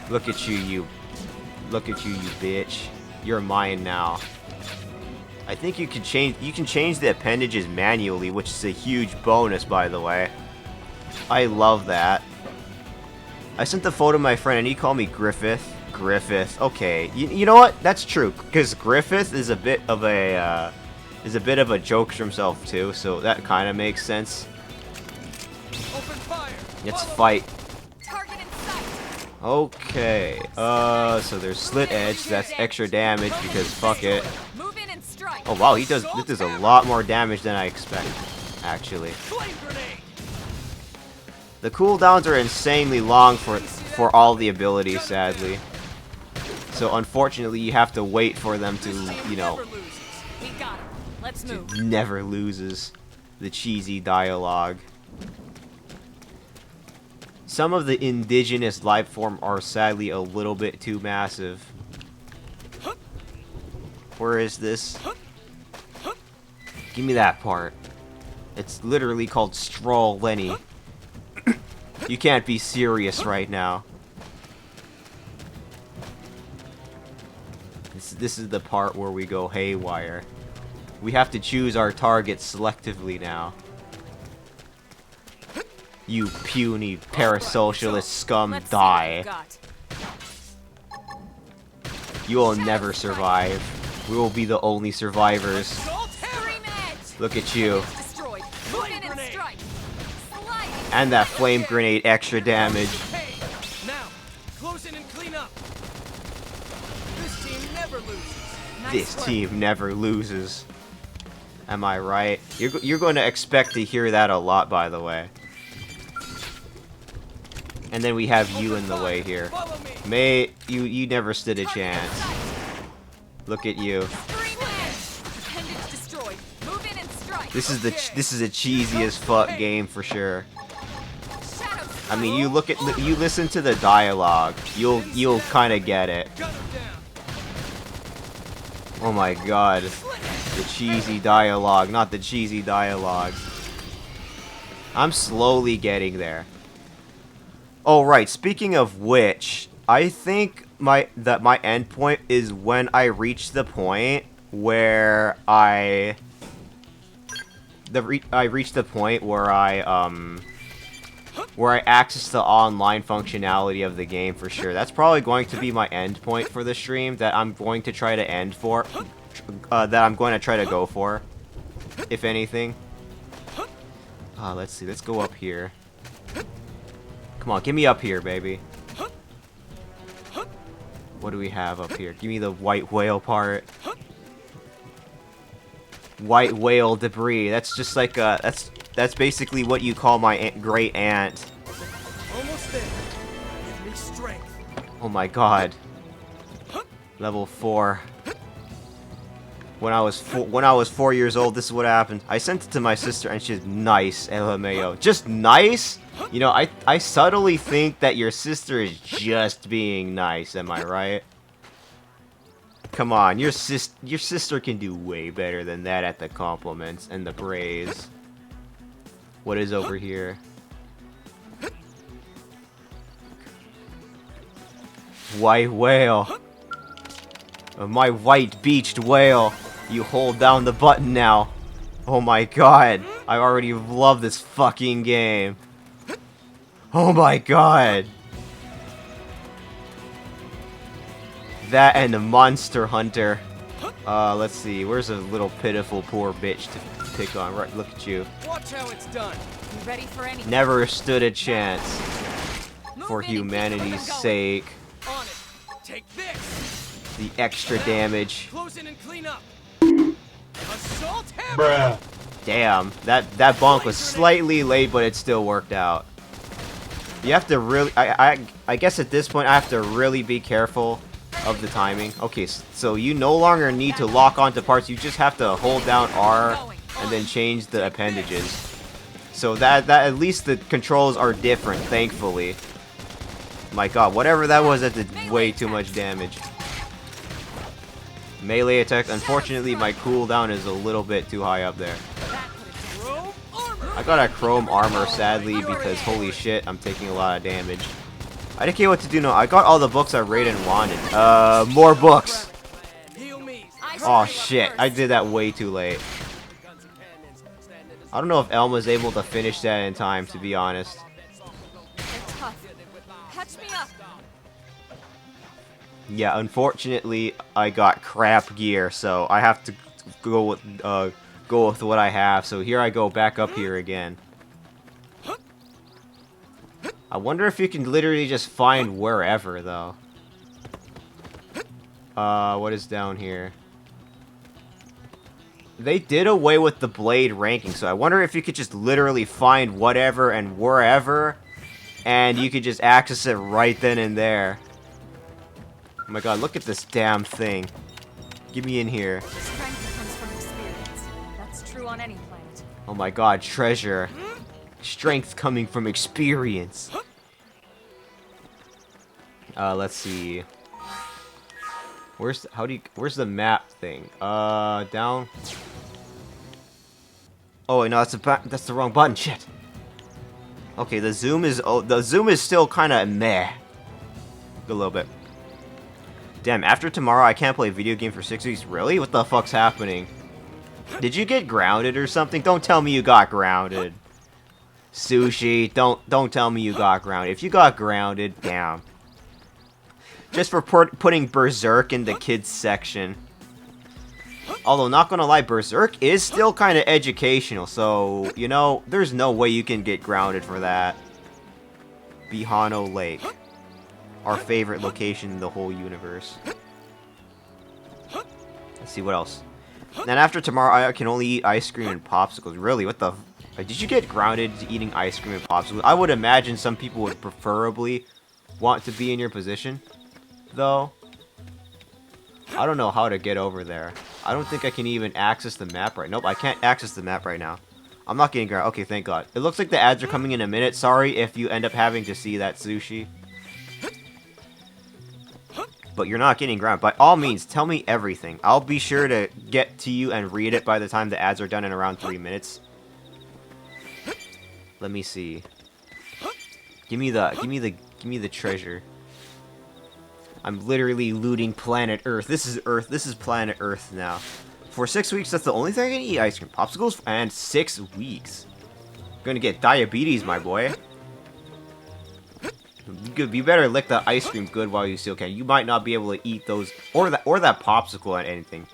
Look at you, Look at you, you bitch. You're mine now. I think you can change the appendages manually, which is a huge bonus, by the way. I love that. I sent the photo to my friend and he called me Griffith. Griffith. Okay. You know what? That's true, because Griffith is a bit of a joke to himself too, so that kind of makes sense. Open fire. Let's fight. Target in sight. Okay. So there's slit edge. That's extra damage because fuck it. Move in and strike. Oh wow, this does a lot more damage than I expected, actually. Flame grenade. The cooldowns are insanely long for all the abilities, sadly. So unfortunately, you have to wait for them to, you know, We got him. Let's move. never loses. The cheesy dialogue. Some of the indigenous life form are sadly a little bit too massive. Where is this? Give me that part. It's literally called Stroll Lenny. You can't be serious right now. This is the part where we go haywire. We have to choose our targets selectively now. You puny parasocialist scum, Let's see what die. you got. You will never survive. We will be the only survivors. Assault hammer. Scream edge. Look at you. Destroyed. Move in and strike. Slide. And that flame grenade extra damage. Hey, now, close in and clean up. This team never loses. Nice This work. team never loses. Am I right? You're going to expect to hear that a lot, by the way. And then we have you in the way here. Mate, you never stood a chance. Look at you. This is the cheesiest fuck game for sure. I mean, you listen to the dialogue, you'll kind of get it. Oh my god, the cheesy dialogue, not the cheesy dialogue. I'm slowly getting there. Oh right, speaking of which, I think that my endpoint is when I reach the point where I reach the point where I access the online functionality of the game for sure. That's probably going to be my end point for the stream that I'm going to try to go for, if anything. Let's see, let's go up here. Come on, get me up here, baby. What do we have up here? Give me the white whale part. White whale debris. That's just like that's basically what you call my great aunt. Almost there. Give me strength. Oh my god. Level 4. When I was 4 years old, this is what happened. I sent it to my sister and she's nice, LMAO. Just nice? You know, I subtly think that your sister is just being nice, am I right? Come on, your sister can do way better than that at the compliments and the praise. What is over here? White whale. My white beached whale. You hold down the button now. Oh my god. I already love this fucking game. Oh my god. That and the Monster Hunter. Let's see. Where's a little pitiful poor bitch to pick on? Right, look at you. Watch how it's done. You ready for anything? Never stood a chance. For humanity's sake. On it. Take this. The extra damage. Close in and clean up. Assault hammer. Bruh. Damn, that bonk was slightly late, but it still worked out. You have to really, I guess at this point I have to really be careful of the timing. Okay, so you no longer need to lock onto parts, you just have to hold down R and then change the appendages. So that at least the controls are different, thankfully. My god, whatever that was, that did way too much damage. Melee attack, unfortunately my cooldown is a little bit too high up there. I got a chrome armor, sadly, because holy shit, I'm taking a lot of damage. I didn't care what to do now. I got all the books I rated and wanted. More books! Oh shit, I did that way too late. I don't know if Elma's able to finish that in time, to be honest. Catch me up. Yeah, unfortunately, I got crap gear, so I have to go with what I have. So here I go, back up here again. I wonder if you can literally just find wherever, though. What is down here? They did away with the blade ranking, so I wonder if you could just literally find whatever and wherever, and you could just access it right then and there. Oh my god, look at this damn thing. Get me in here. Strength comes from experience. That's true on any planet. Oh my god, treasure. Strength coming from experience. Let's see. Where's the map thing? Down. Oh wait, no, that's the wrong button. Shit. Okay, the zoom is still kind of meh. A little bit. Damn, after tomorrow I can't play video game for 6 weeks. Really? What the fuck's happening? Did you get grounded or something? Don't tell me you got grounded. Sushi, don't tell me you got grounded. If you got grounded, damn. Just for putting Berserk in the kids section. Although, not gonna lie, Berserk is still kind of educational, so, you know, there's no way you can get grounded for that. Bihano Lake. Our favorite location in the whole universe. Let's see, what else? And after tomorrow, I can only eat ice cream and popsicles. Really? What the? Did you get grounded to eating ice cream and popsicles? I would imagine some people would preferably want to be in your position, though. I don't know how to get over there. I don't think I can even access the map right. Nope, I can't access the map right now. I'm not getting grounded. Okay, thank God. It looks like the ads are coming in a minute. Sorry if you end up having to see that, Sushi. But you're not getting grounded. By all means, tell me everything. I'll be sure to get to you and read it by the time the ads are done in around 3 minutes. Let me see. Give me the treasure. I'm literally looting planet Earth. This is Earth. This is planet Earth now. For 6 weeks, that's the only thing I can eat: ice cream, popsicles, and 6 weeks. I'm gonna get diabetes, my boy. You better lick the ice cream good while you still can. You might not be able to eat those or that popsicle and anything.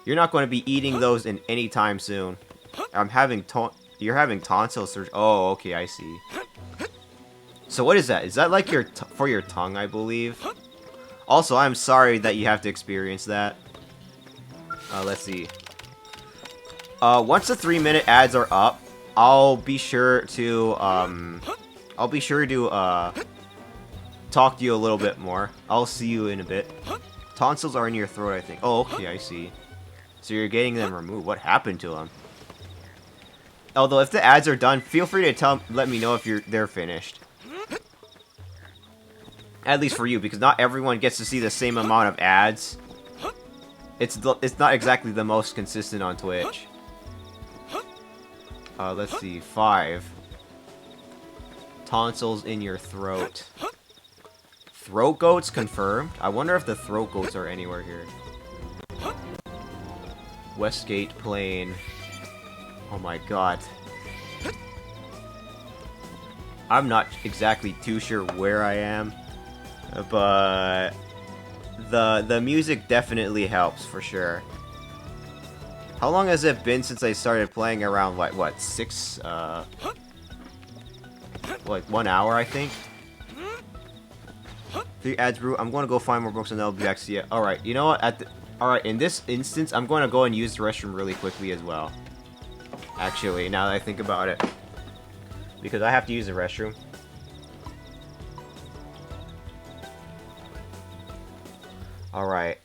You're not going to be eating those in any time soon. You're having tonsil surgery. Oh, okay, I see. So what is that? Is that like for your tongue, I believe? Also, I'm sorry that you have to experience that. Let's see. Once the 3-minute ads are up, I'll be sure to talk to you a little bit more. I'll see you in a bit. Tonsils are in your throat, I think. Oh, okay, I see. So you're getting them removed. What happened to them? Although, if the ads are done, feel free to let me know if they're finished. At least for you, because not everyone gets to see the same amount of ads. It's not exactly the most consistent on Twitch. Let's see. 5. Tonsils in your throat. Throat goats confirmed? I wonder if the throat goats are anywhere here. Westgate Plain. Oh my god. I'm not exactly too sure where I am, but the music definitely helps for sure. How long has it been since I started playing? Around like what, 1 hour, I think. 3 ads, brew. I'm going to go find more books and I'll be back to you. Alright, you know what? Alright, in this instance, I'm going to go and use the restroom really quickly as well. Actually, now that I think about it. Because I have to use the restroom. Alright.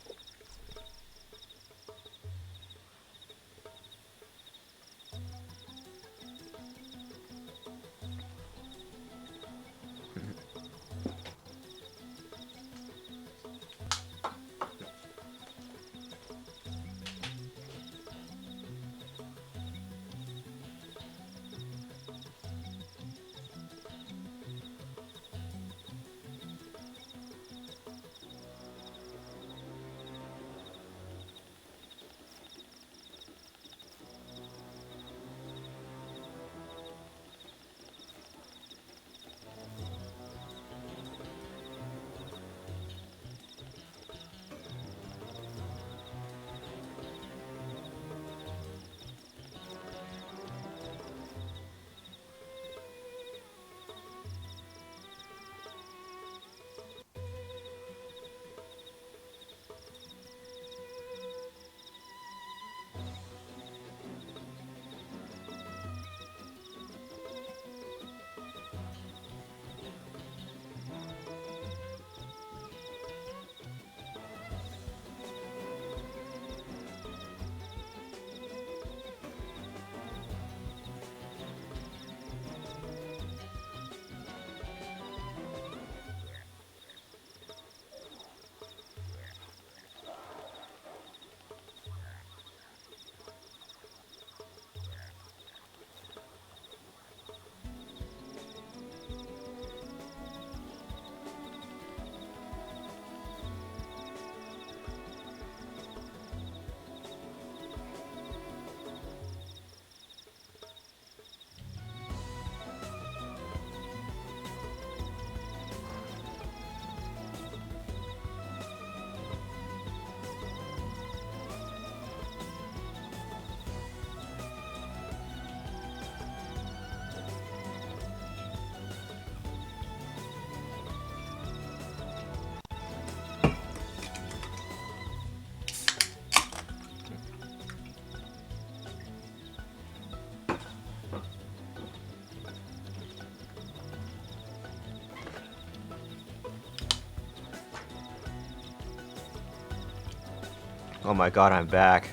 Oh my god, I'm back.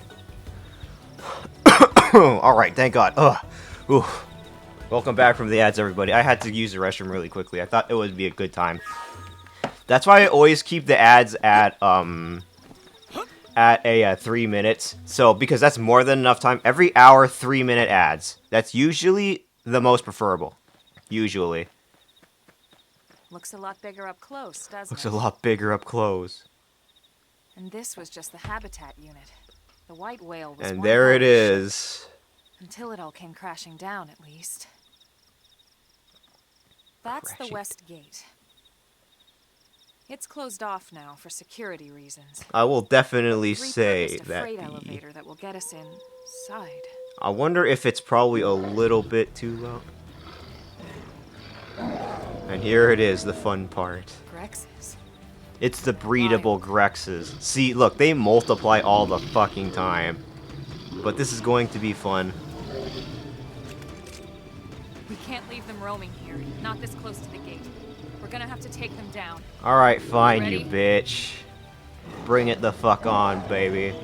Alright, thank god. Ugh. Ooh. Welcome back from the ads, everybody. I had to use the restroom really quickly. I thought it would be a good time. That's why I always keep the ads at a 3 minutes. So, because that's more than enough time. Every hour, 3-minute ads. That's usually the most preferable. Usually. Looks a lot bigger up close, doesn't it? Looks a lot bigger up close. And this was just the habitat unit. The white whale was And one there hell it of a ship. is. Until it all came crashing down, at least. That's the west gate. It's closed off now for security reasons. I will definitely say Repurposed a that freight elevator that will get us inside. I wonder if it's probably a little bit too low. And here it is, the fun part. Grexes. It's the breedable Grexes. See, look, they multiply all the fucking time. But this is going to be fun. We can't leave them roaming here, not this close to the gate. We're gonna have to take them down. Alright, fine, you Ready? bitch. Bring it the fuck on, baby.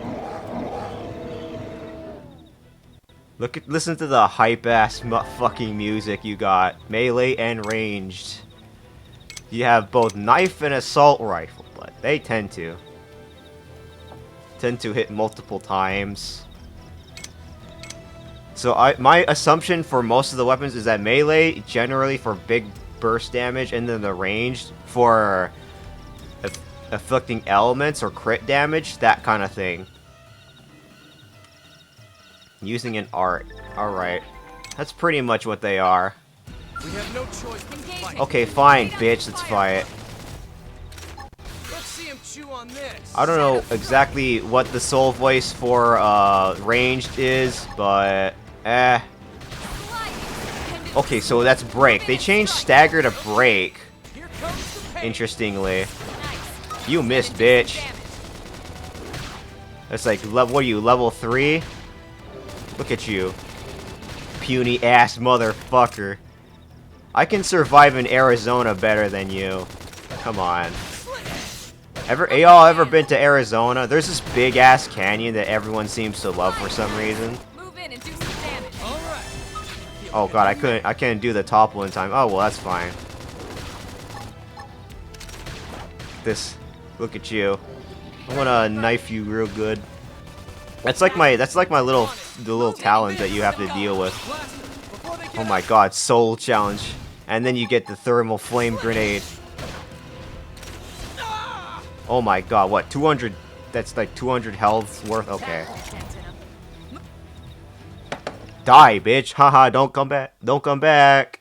Listen to the hype-ass fucking music you got. Melee and ranged. You have both knife and assault rifle, but they tend to hit multiple times. So my assumption for most of the weapons is that melee generally for big burst damage, and then the ranged for afflicting elements or crit damage, that kind of thing. Using an art. Alright. That's pretty much what they are. We have no choice but to fight. Okay, fine, bitch, let's fight. Let's see him chew on this. I don't know exactly what the soul voice for ranged is, but okay, so that's break. They changed stagger to break. Here comes the pain. Interestingly. You missed, bitch. That's like, what are you, level 3? Look at you. Puny ass motherfucker. I can survive in Arizona better than you. Come on. Y'all ever been to Arizona? There's this big ass canyon that everyone seems to love for some reason. Move in and do some damage. All right. Oh god, I couldn't do the top one time. Oh well, that's fine. Look at you. I wanna knife you real good. That's like my little talent that you have to deal with. Oh my god, soul challenge. And then you get the thermal flame grenade. Oh my god, what, 200, that's like 200 health worth? Okay. Die, bitch. Haha, don't come back. Don't come back.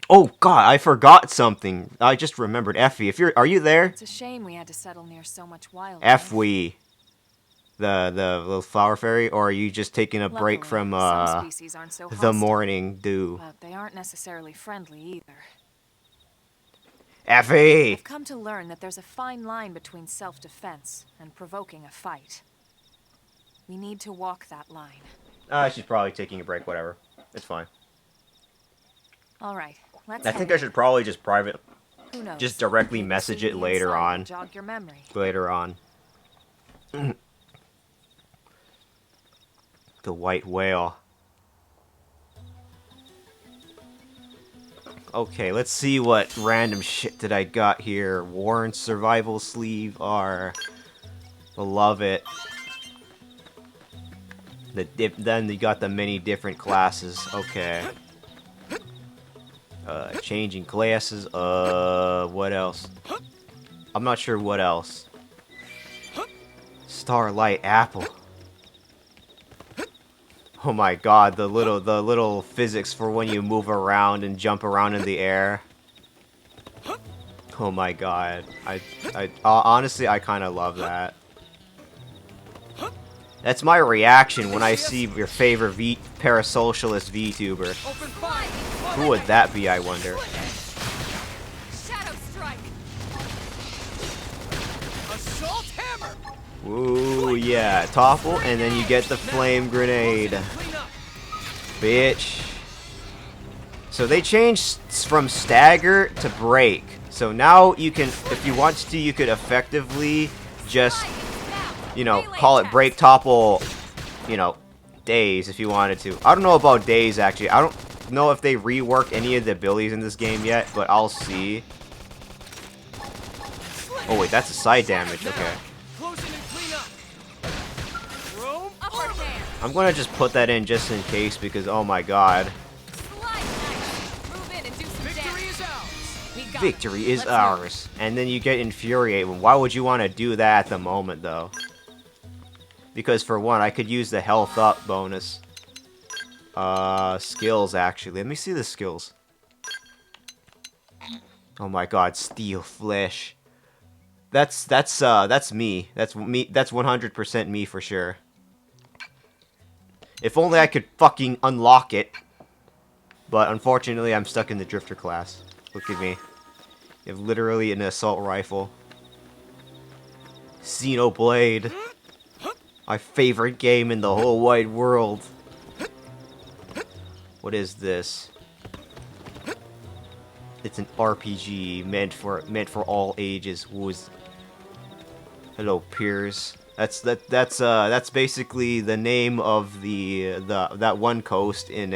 Oh god, I forgot something. I just remembered. Effie, are you there? It's a shame we had to settle near so much wildlife. Effie. The little flower fairy, or are you just taking a break from some species aren't so the hostile, morning dew? but they aren't necessarily friendly either. Effie! I've come to learn that there's a fine line between self-defense and provoking a fight. We need to walk that line. She's probably taking a break, whatever. It's fine. All right, let's I think I should probably just Who knows? just directly Maybe message seeing it the later inside will on. Jog your memory. Later on. The white whale. Okay, let's see what random shit that I got here. Warren survival sleeve R. Love it. Then you got the many different classes. Okay. Changing classes. What else? I'm not sure what else. Starlight apple. Oh my god, the little physics for when you move around and jump around in the air. Oh my god. Honestly, I kind of love that. That's my reaction when I see your favorite parasocialist VTuber. Who would that be, I wonder? Shadow strike. Assault hammer. Ooh, yeah. Topple, and then you get the flame grenade. Bitch. So they changed from stagger to break. So now you can, if you want to, you could effectively just you know, call it break topple, you know, days if you wanted to. I don't know about days actually. I don't know if they reworked any of the abilities in this game yet, but I'll see. Oh wait, that's a side damage. Okay. I'm gonna just put that in just in case because oh my god. Victory is ours. And then you get infuriated. Why would you want to do that at the moment though? Because for one, I could use the health up bonus. Skills actually. Let me see the skills. Oh my god, steel flesh. That's me. That's me. That's 100% me for sure. If only I could fucking unlock it. But unfortunately, I'm stuck in the drifter class. Look at me. You have literally an assault rifle. Xenoblade. My favorite game in the whole wide world. What is this? It's an RPG meant for all ages. Hello, Piers. That's basically the name of that one coast in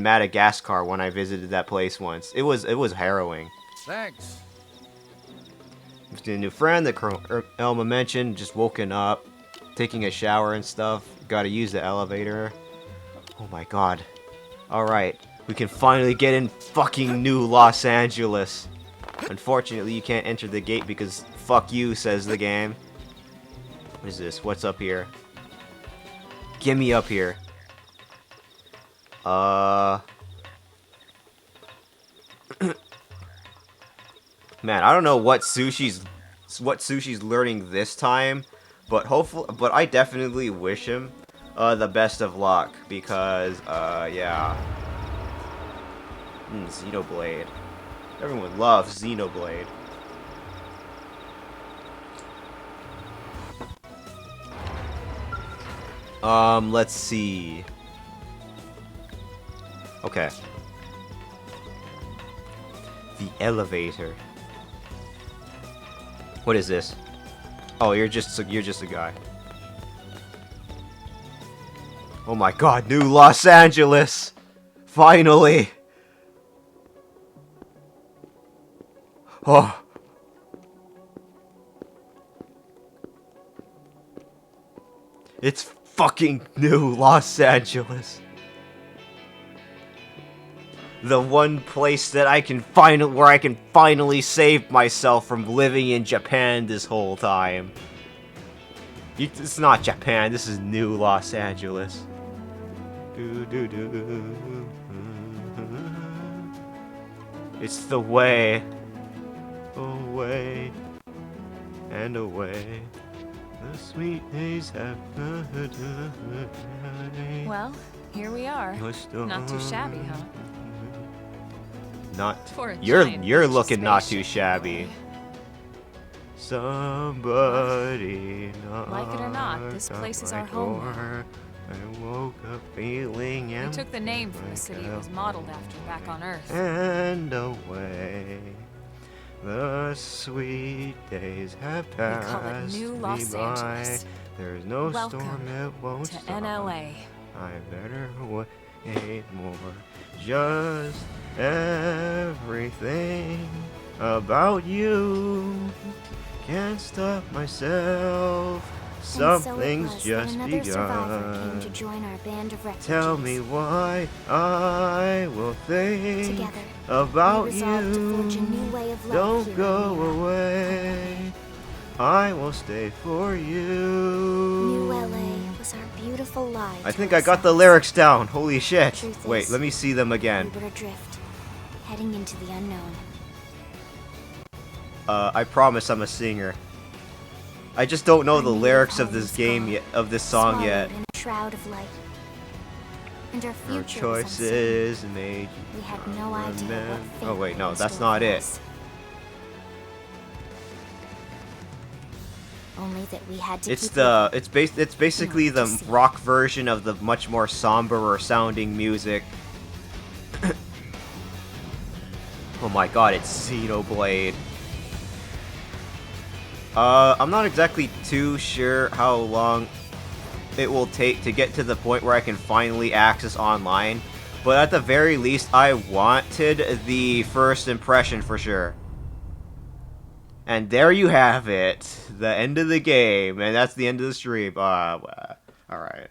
Madagascar when I visited that place once. It was harrowing. Thanks. A new friend that Elma mentioned, just woken up, taking a shower and stuff. Gotta use the elevator. Oh my god. Alright, we can finally get in fucking new Los Angeles. Unfortunately, you can't enter the gate because fuck you, says the game. What is this? What's up here? Get me up here. Man, I don't know what sushi's learning this time, but I definitely wish him the best of luck because yeah. Xenoblade. Everyone loves Xenoblade. Let's see. Okay. The elevator. What is this? Oh, you're just a guy. Oh my god, new Los Angeles! Finally! Oh. It's fucking new Los Angeles. The one place that where I can finally save myself from living in Japan this whole time. It's not Japan, this is new Los Angeles. It's the way. Away and away. The sweet days have Well, here we are. Not too shabby, huh? You're looking not too shabby. Somebody like it or not, this place is our home. I woke up feeling empty. We took the name from the city it was modeled after back on Earth. And away. The sweet days have passed. We call it New Los Angeles. There's no Welcome storm that won't to stop. NLA. I better wait more. Just everything about you can't stop myself. Something's just begun. To join our band of refugees. Tell me why I will think Together, about we resolved to forge a you. new way of life Don't here go on LA. away. I will stay for you. New LA was our beautiful life. I think I got the lyrics down. Holy shit. Truth Wait, is, let me see them again. We were adrift, heading into the unknown. I promise I'm a singer. I just don't know the lyrics of this game yet, of this song yet. In a shroud of light. And our Our future was choices made uncertain. We had no idea what fate Oh wait, lay no, in that's store not for it. us. Only that we had to It's keep living. it's basically No, the to see. rock version of the much more somber sounding music. Oh my god, it's Xenoblade. I'm not exactly too sure how long it will take to get to the point where I can finally access online, but at the very least, I wanted the first impression for sure. And there you have it, the end of the game, and that's the end of the stream. Alright.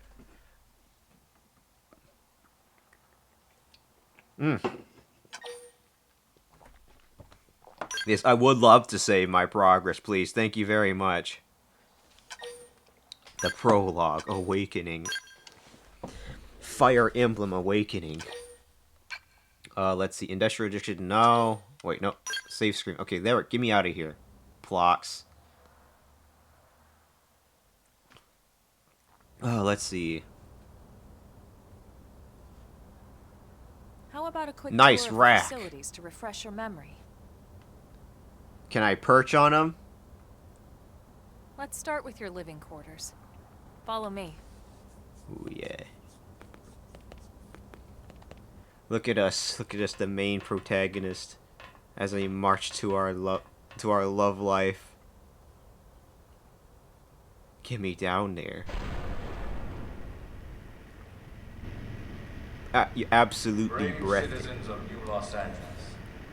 Yes, I would love to save my progress, please. Thank you very much. The prologue, Awakening. Fire Emblem Awakening. Let's see. Industrial District, no. Wait, no. Save screen. Okay, there. Get me out of here. Blocks. Let's see. How about a quick Nice tour of rack. the facilities to refresh your memory? Can I perch on him? Let's start with your living quarters. Follow me. Ooh, yeah. Look at us, the main protagonist, as we march to our love life. Get me down there. You absolutely breathtaking. Citizens of New Los Angeles,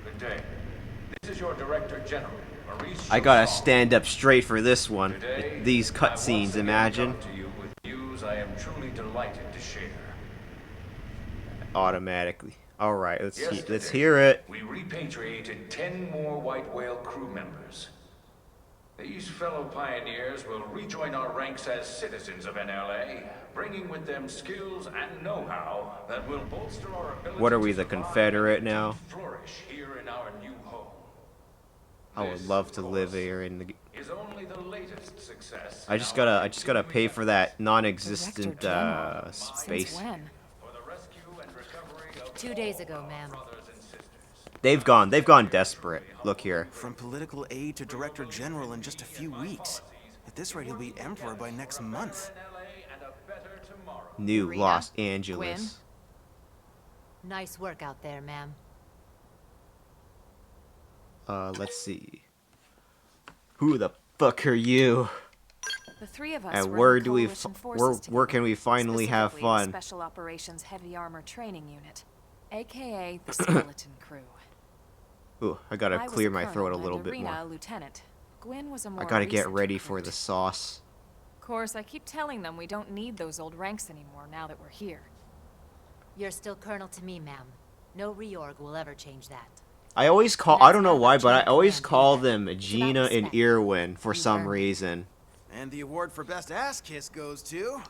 good day. This is your Director General, Maurice. I gotta stand up straight for this one. Today, These I once cutscenes, again imagine. come to you with news I am truly delighted to share. Automatically. Alright, let's Yesterday, hear it. We repatriated 10 more White Whale crew members. These fellow pioneers will rejoin our ranks as citizens of NLA, bringing with them skills and know-how that will bolster our ability What are we, to the survive Confederate and now? flourish here in our new home. I would This, love of to course, live here in the. is only the latest success. I just gotta pay for that non-existent Director General. space. Since when? For the rescue and recovery of 2 days ago, ma'am. brothers and sisters. They've gone desperate. Look here. From political aide to Director General in just a few weeks. At this rate, he'll be Emperor by next month. NLA and a better tomorrow. New Marina? Los Angeles. Gwen? Nice work out there, ma'am. Let's see. Who the fuck are you? The three of us And were where in do we coalition where forces where can together, we finally have specifically the fun? Special Operations Heavy Armor Training Unit, aka the Skeleton Crew. Ooh, I gotta I was clear a my throat a colonel little and bit Irina more. a lieutenant. Gwen was a more I gotta get recent ready for recruit. the sauce. Of course, I keep telling them we don't need those old ranks anymore now that we're here. You're still Colonel to me, ma'am. No reorg will ever change that. I always call. And I that's don't know not why, about but I chain always command call either. them It's Gina about and respect. Irwin for You've some earned it. reason. And the award for Best Ass Kiss goes to...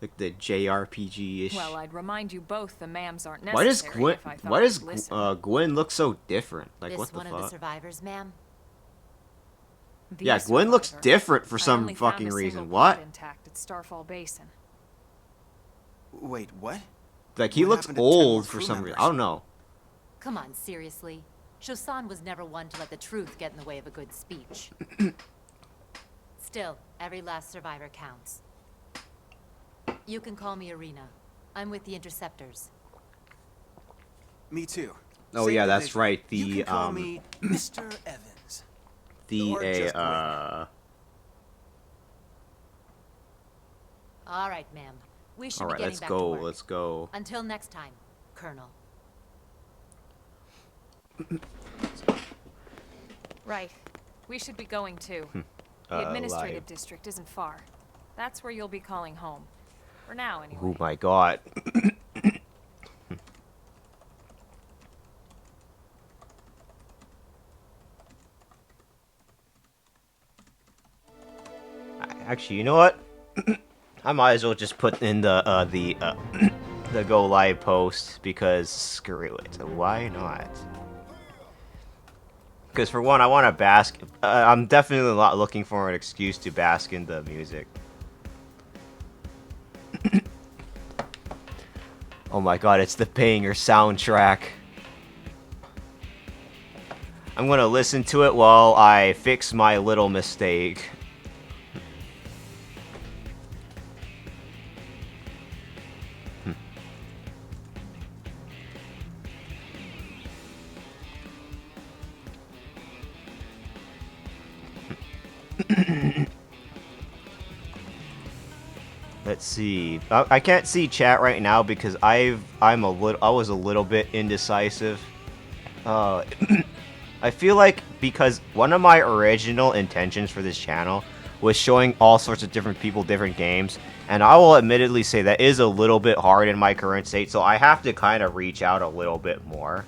Like the JRPG-ish. Well, I'd remind you both the ma'ams aren't Why does necessary Gwen? if I thought Why does you'd listen. Gwen look so different? Like This what the one of the fuck? survivors, ma'am? The Yeah, Gwen looks survivor. different for I some only found fucking a reason. single What? pod intact at Starfall Basin. Wait, what? Like he What looks happened to 10 more old for crew some reason. members? I don't know. Come on, seriously. Shosan was never one to let the truth get in the way of a good speech. Still, every last survivor counts. You can call me Irina. I'm with the Interceptors. Me too. Oh Same yeah, that's division. right. You The can call me Mr. Evans. the or just Gwen. All right, ma'am. We should All be right, getting let's back to go. work. Let's go. Until next time, Colonel. Right. We should be going too. The live. administrative district isn't far. That's where you'll be calling home. For now, anyway. Oh my god. Actually, you know what? I might as well just put in the the go live post because screw it. Why not? Because for one, I want to bask. I'm definitely not looking for an excuse to bask in the music. Oh my god, it's the banger soundtrack. I'm gonna listen to it while I fix my little mistake. Let's see. I can't see chat right now because I was a little bit indecisive. I feel like because one of my original intentions for this channel was showing all sorts of different people, different games, and I will admittedly say that is a little bit hard in my current state, so I have to kind of reach out a little bit more.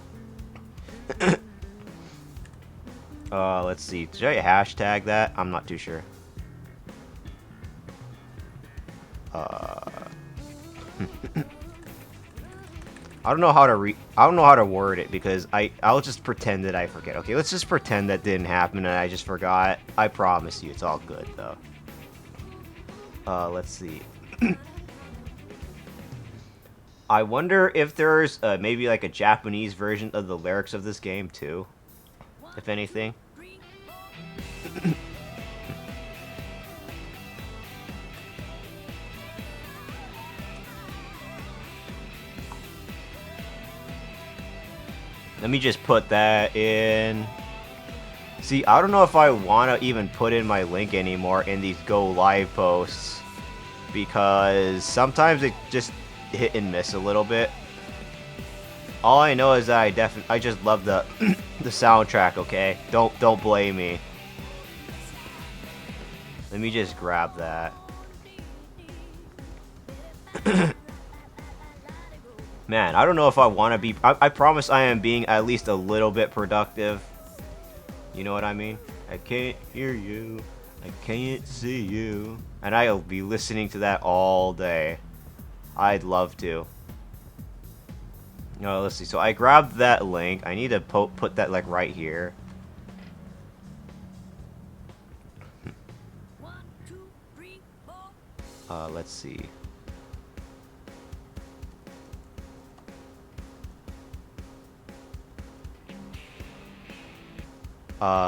Let's see. Should I hashtag that? I'm not too sure. I don't know how to word it because I'll just pretend that I forget. Okay, let's just pretend that didn't happen and I just forgot. I promise you, it's all good though. Let's see. I wonder if there's maybe like a Japanese version of the lyrics of this game too, if anything. Let me just put that in. See, I don't know if I want to even put in my link anymore in these go live posts because sometimes it just hit and miss a little bit. All I know is that I just love the the soundtrack, okay? Don't blame me. Let me just grab that. Man, I don't know if I want to be... I promise I am being at least a little bit productive. You know what I mean? I can't hear you. I can't see you. And I'll be listening to that all day. I'd love to. No, let's see. So I grabbed that link. I need to put that like right here. Let's see.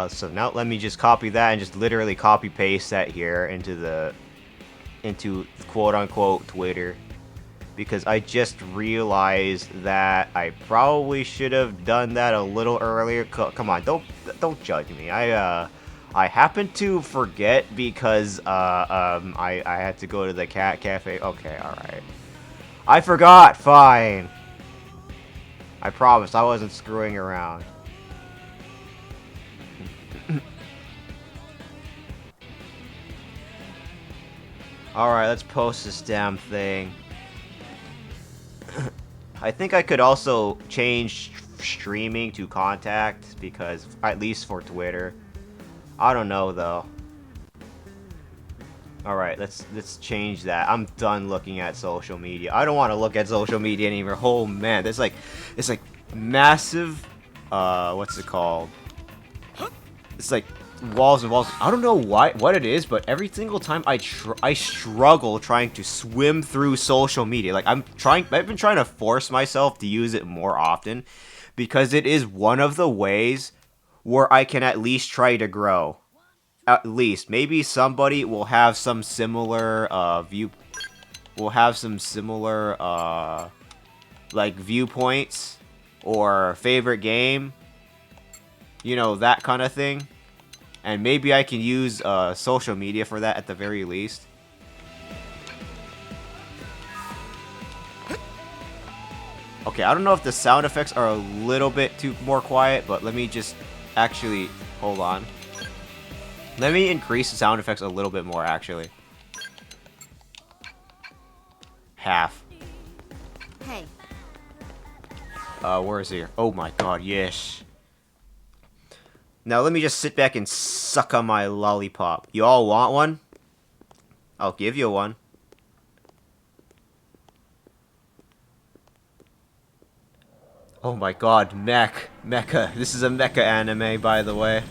So now let me just copy that and just literally copy paste that here into quote-unquote Twitter, because I just realized that I probably should have done that a little earlier. Come on, don't judge me. I happened to forget because I had to go to the cat cafe. Okay, all right. I forgot. Fine. I promise I wasn't screwing around. Alright, let's post this damn thing. I think I could also change streaming to contact, because at least for Twitter. I don't know though. Alright, let's change that. I'm done looking at social media. I don't want to look at social media anymore. Oh man, there's like it's like massive what's it called? It's like walls and walls. I don't know what it is, but every single time I struggle trying to swim through social media. Like I've been trying to force myself to use it more often because it is one of the ways where I can at least try to grow. At least maybe somebody will have some similar like viewpoints or favorite game, you know, that kind of thing. And maybe I can use social media for that at the very least. Okay, I don't know if the sound effects are a little bit too more quiet, but let me just actually hold on. Let me increase the sound effects a little bit more, actually. Half. Hey. Where is he? Oh my god, yes. Now let me just sit back and suck on my lollipop. You all want one? I'll give you one. Oh my god, Mecha. This is a mecha anime, by the way.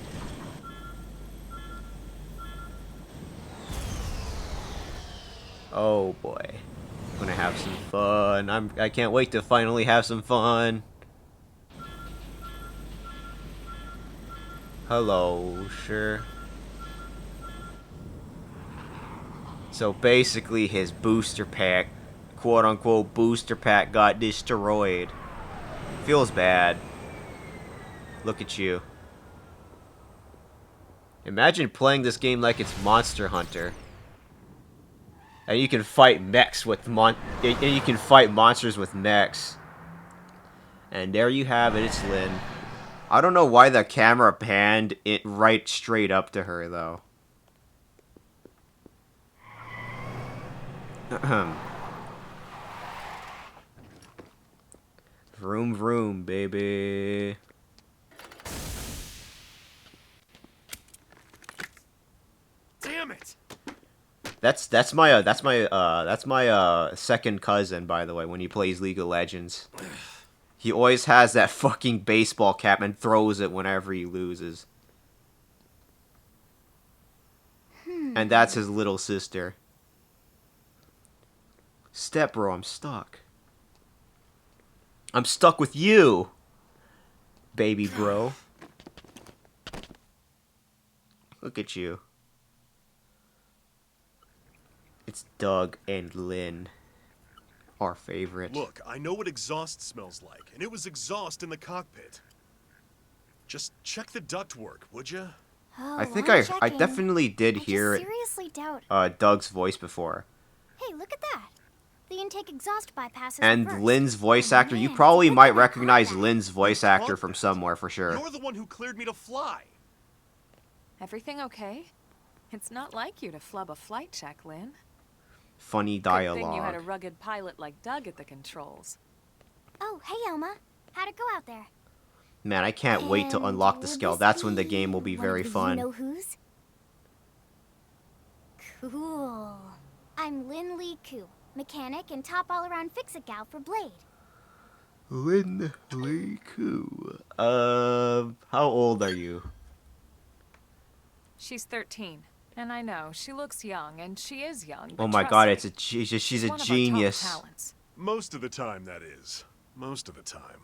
Oh boy. I'm gonna have some fun. I can't wait to finally have some fun. Hello, sure. So basically his booster pack, quote unquote booster pack, got destroyed. Feels bad. Look at you. Imagine playing this game like it's Monster Hunter. And you can fight mechs with and you can fight monsters with mechs. And there you have it, it's Lynn. I don't know why the camera panned it right straight up to her, though. Vroom vroom, baby. Damn it! That's my second cousin, by the way, when he plays League of Legends. He always has that fucking baseball cap and throws it whenever he loses. And that's his little sister. Step bro, I'm stuck. I'm stuck with you, baby bro. Look at you. It's Doug and Lynn, our favorite. Look, I know what exhaust smells like, and it was exhaust in the cockpit. Just check the ductwork, would you? Oh, I think I'm I checking. definitely did hear I just seriously doubt. Doug's voice before. Hey, look at that. The intake exhaust bypasses And reversed. Lynn's voice Oh, actor, you man, probably it's a good might thing I caught recognize that. Lynn's voice You actor caught from that? somewhere for sure. You're the one who cleared me to fly. Everything okay? It's not like you to flub a flight check, Lynn. Funny Good thing you had a dialogue. rugged pilot like Doug at the controls. Oh, hey, Elma. How'd it go out there? Man, I can't wait to And unlock the would skill. this That's when the game will be one very of the fun. You-know-who's? Cool. I'm Lynn Lee Koo, mechanic and top all-around fix-it gal for Blade. Lynn Lee Koo. How old are you? She's 13. And I know, she looks young, and she is young. Oh but my trust god, me, she's a one of our top genius. talents. Most of the time, that is. Most of the time.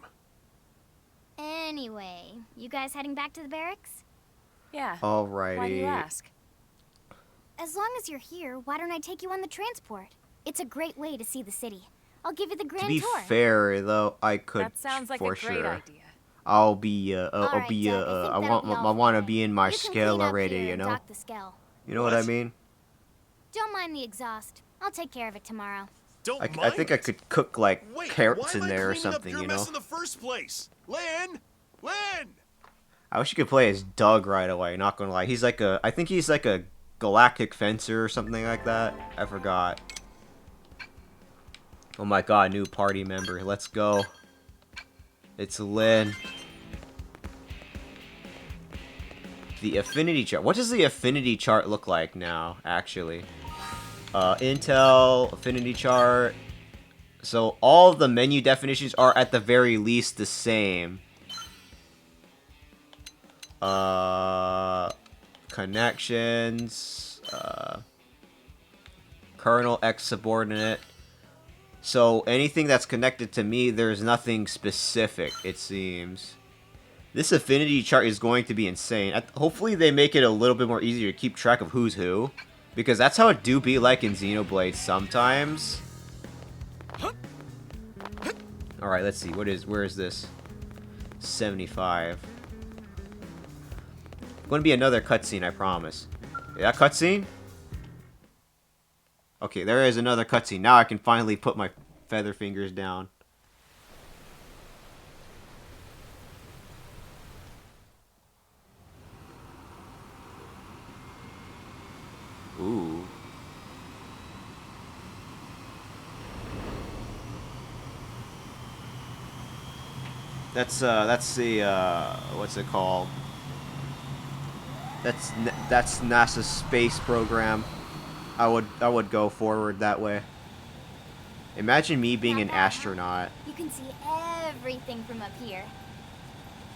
Anyway, you guys heading back to the barracks? Yeah. Alrighty. Why do you ask? As long as you're here, why don't I take you on the transport? It's a great way to see the city. I'll give you the grand To be tour. fair, though, I could That sounds like for a great sure. idea. I'll be Alright, Doug, I think I that'll be all for want to now. be in my You can scale clean up already, here you and know? dock the scale. You know what I What? mean? Don't mind the exhaust. I'll take care of it tomorrow. Don't I mind think I it. could cook like Wait, carrots why in am I there or cleaning up something, your you know? mess in the first place? Lynn! Lynn! I wish you could play as Doug right away, not gonna lie. He's like I think he's like a galactic fencer or something like that. I forgot. Oh my god, new party member. Let's go. It's Lynn. The affinity chart. What does the affinity chart look like now, actually? Intel, affinity chart. So all of the menu definitions are at the very least the same. Connections. Kernel X subordinate. So anything that's connected to me, there's nothing specific, it seems. This affinity chart is going to be insane. Hopefully they make it a little bit more easier to keep track of who's who. Because that's how it do be like in Xenoblade sometimes. Alright, let's see. Where is this? 75. Going to be another cutscene, I promise. Yeah, cutscene? Okay, there is another cutscene. Now I can finally put my feather fingers down. Ooh. That's the what's it called? That's NASA's space program. I would go forward that way. Imagine me being an astronaut. You can see everything from up here.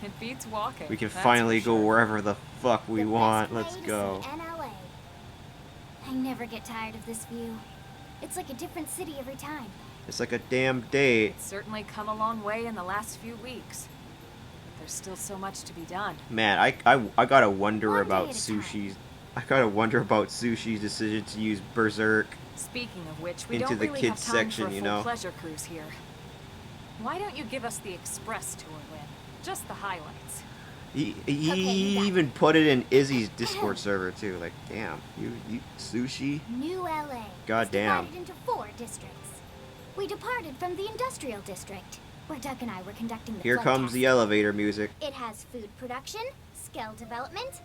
It beats walking. We can that's finally for go sure. wherever the fuck we The want. best way Let's to go. see NLA. I never get tired of this view. It's like a different city every time. It's like a damn date. It's certainly come a long way in the last few weeks. There's still so much to be done. Man, I gotta wonder One about day at a time. Sushi's. I gotta wonder about Sushi's decision to use Berserk. Speaking of which, we Into don't the really kids have time section, for a you full know? pleasure cruise here. Why don't you give us the express tour, Lynn? Just the highlights. He Okay, you got it. even put it in Izzy's Discord server too. Like, damn, you sushi. New LA God is damn. divided into 4 districts. We departed from the industrial district, where Duck and I were conducting the Here flood comes the test. elevator music. It has food production, skill development,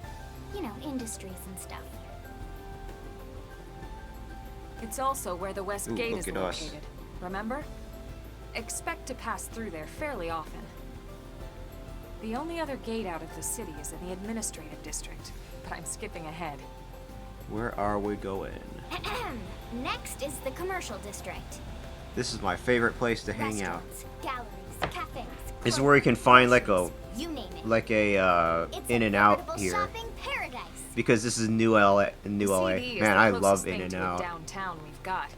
you know, industries and stuff. It's also where the West Ooh, Gate look is at us. located. Remember? Expect to pass through there fairly often. The only other gate out of the city is in the administrative district, but I'm skipping ahead. Where are we going? Next is the commercial district. This is my favorite place to hang out. Restaurants, galleries, cafes. This is where you can find like a You name it. In and It's a Out veritable here. shopping paradise. Because this is New LA. New The LA. CD is Man, the I closest love thing In and to a Out. downtown we've got.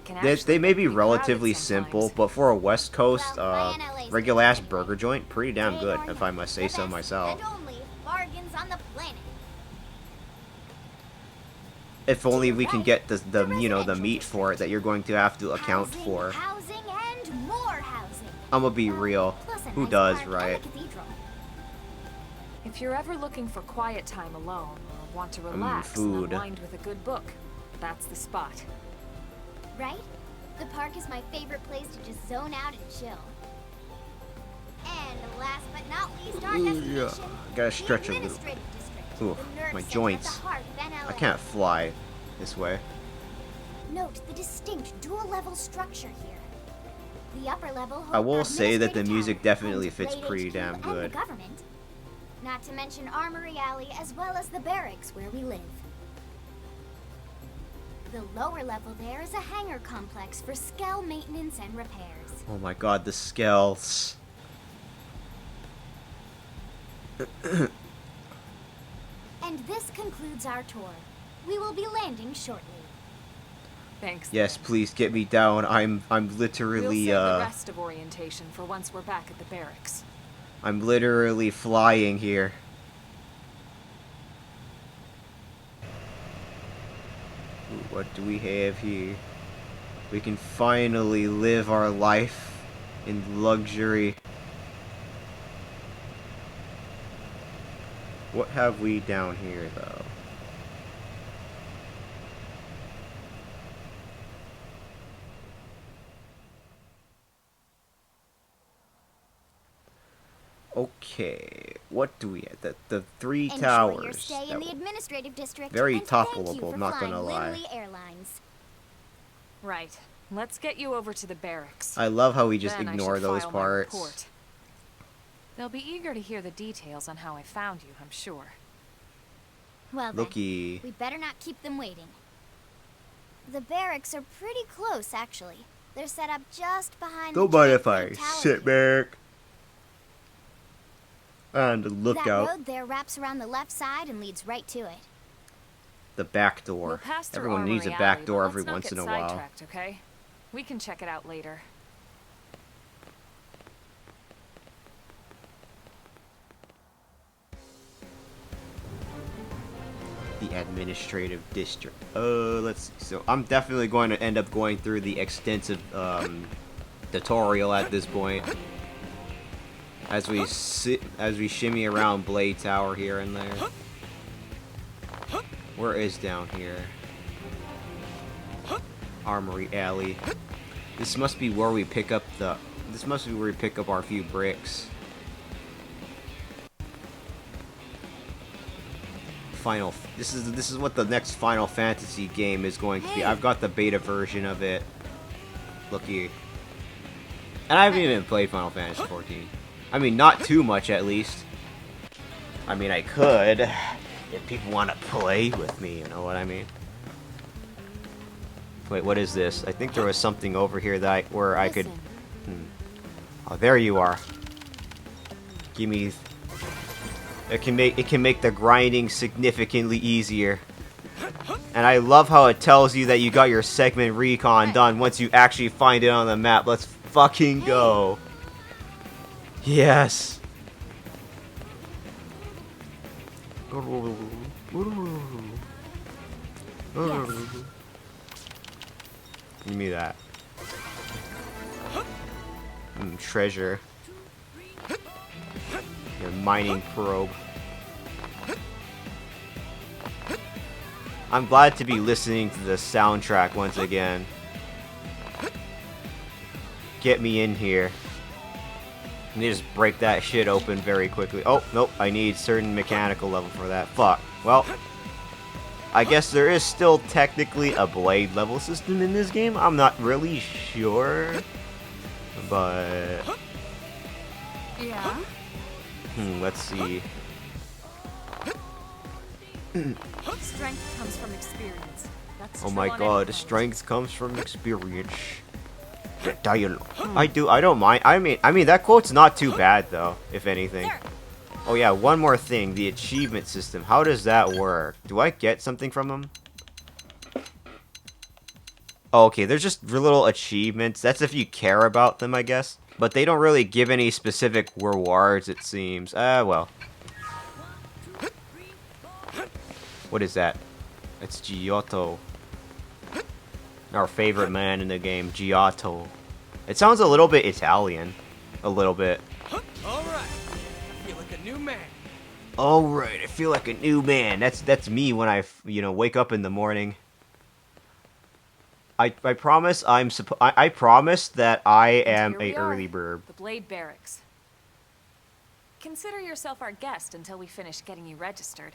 Can They actually may be be crowded relatively sometimes. simple, but for a West Coast, Well, LA's regular ass different. burger joint, pretty damn good, They if are I must say the so best myself. And only bargains on the planet. If only To we the can right, get the you know, the residential meat for it that you're going to have to account Housing, for. Housing and more housing. I'm gonna be real. Plus a Who nice does, park and right? a cathedral. If you're ever looking for quiet time alone or want to relax food. and unwind with a good book, that's the spot. Right? The park is my favorite place to just zone out and chill. And last but not least, our Ooh, yeah. destination, Gotta the stretch a little. administrative district, Ooh, the nerve my center joints. at the heart of NLA. I can't fly this way. Note the distinct dual-level structure here. The upper level I will say that the administrative music tower, definitely home to fits Blade pretty HQ damn and good. the government. Not to mention Armory Alley as well as the barracks where we live. The lower level there is a hangar complex for Skell maintenance and repairs. Oh my god, the skells. And this concludes our tour. We will be landing shortly. Thanks. Yes, then. please get me down. I'm We'll literally save the rest of orientation for once we're back at the barracks. I'm literally flying here. Ooh, what do we have here? We can finally live our life in luxury. What have we down here, though? Okay, what do we have? The 3 Enjoy towers. your stay that in the w- administrative district. Very and thank you toppleable, for not flying gonna lie. Lindley Airlines. Right. Let's get you over to the barracks. I love how we just Then I ignore should those file my parts. report. They'll be eager to hear the details on how I found you, I'm sure. Well then, Looky. we better not keep them waiting. The barracks are pretty close, actually. They're set up just behind Don't the mind giant if I blue tower sit here. back. And look That out road there wraps around the left side and leads right to it. the back We'll door. pass through Everyone needs a Armory back Alley, door but every let's not once get in a while. sidetracked, okay? We can check it out later. The administrative district. Let's see. So I'm definitely going to end up going through the extensive tutorial at this point. As we shimmy around Blade Tower here and there. Where is down here? Armory Alley. This must be where we pick up the. This must be where we pick up our few bricks. This is what the next Final Fantasy game is going to be. I've got the beta version of it. Looky. And I haven't even played Final Fantasy 14. I mean, not too much at least. I mean, I could if people want to play with me, you know what I mean? Wait, what is this? I think there was something over here that where I could. Oh, there you are. Give me. It can make the grinding significantly easier. And I love how it tells you that you got your segment recon done once you actually find it on the map. Let's fucking go. Yes. Give me that. Treasure. Your mining probe. I'm glad to be listening to the soundtrack once again. Get me in here. I need to just break that shit open very quickly. Oh, nope, I need certain mechanical level for that. Fuck. Well, I guess there is still technically a blade level system in this game. I'm not really sure. But... Yeah? let's see. Strength comes from experience. That's Oh true my on god, anything. strength comes from experience. Dialogue. I don't mind. I mean that quote's not too bad though, if anything. Oh yeah, one more thing, the achievement system. How does that work? Do I get something from them? Oh, okay, they're just little achievements. That's if you care about them, I guess. But they don't really give any specific rewards, it seems. Well. What is that? It's Giotto. Our favorite man in the game, Giotto. It sounds a little bit Italian. A little bit. Alright. I feel like a new man. Alright, I feel like a new man. That's me when I, wake up in the morning. I promise I promise that I am And a here we are, early bird. The Blade Barracks. Consider yourself our guest until we finish getting you registered.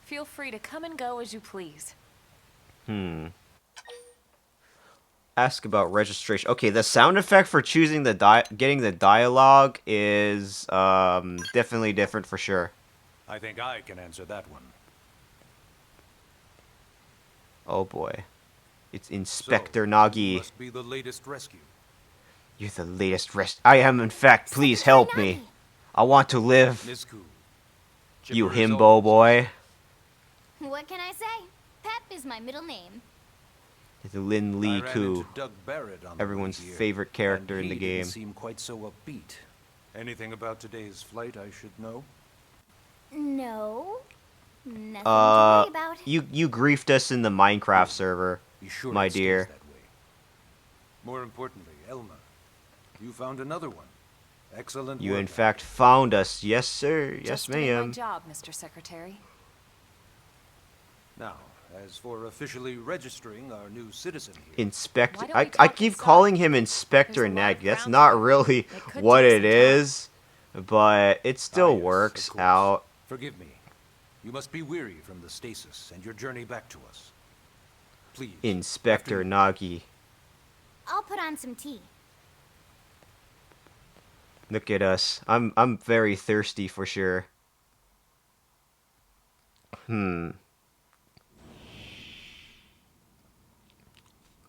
Feel free to come and go as you please. Ask about registration. Okay, the sound effect for choosing getting the dialogue is definitely different for sure. I think I can answer that one. Oh boy. It's Inspector You Nagi. must be the latest rescue. You're the latest I am, in fact. Please help me. I want to live. Nisku. You Chipper is himbo always- boy. What can I say? Pep is my middle name. The Lin I Li ran Ku. into Doug Barrett on the Everyone's way here, favorite character and in the he game. didn't seem quite so upbeat. Anything about today's flight I should know? No. Nothing to worry about. You griefed us in the Minecraft server, Be sure my it stays dear. that way. More importantly, Elma, you found another one. Excellent You work. in fact found us. Yes, sir. Yes, Just doing my ma'am. job, Mr. Secretary. Now, as for officially registering our new citizen here, Inspector. Why don't we I talk keep inside? calling him Inspector There's a lot of Nag. That's ground not to cover. really It could what take it some time. is, but it still yes, works of course. out. Forgive me. You must be weary from the stasis and your journey back to us. Please. Inspector after you. Nagi. I'll put on some tea. Look at us. I'm very thirsty for sure.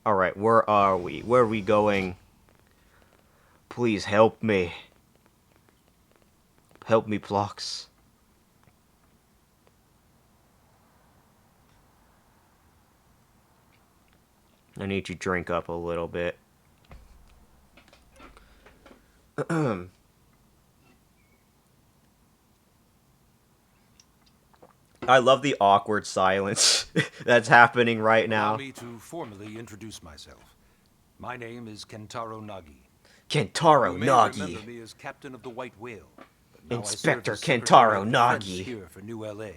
Alright, where are we? Where are we going? Please help me. Help me, Plox. I need to drink up a little bit. I love the awkward silence that's happening right Allow now. me to formally introduce myself. My name is Kentaro Nagi. Kentaro You may Nagi. remember me as captain of the White Whale. But now I serve Inspector as Secretary Kentaro of Defense Nagi. here for New LA.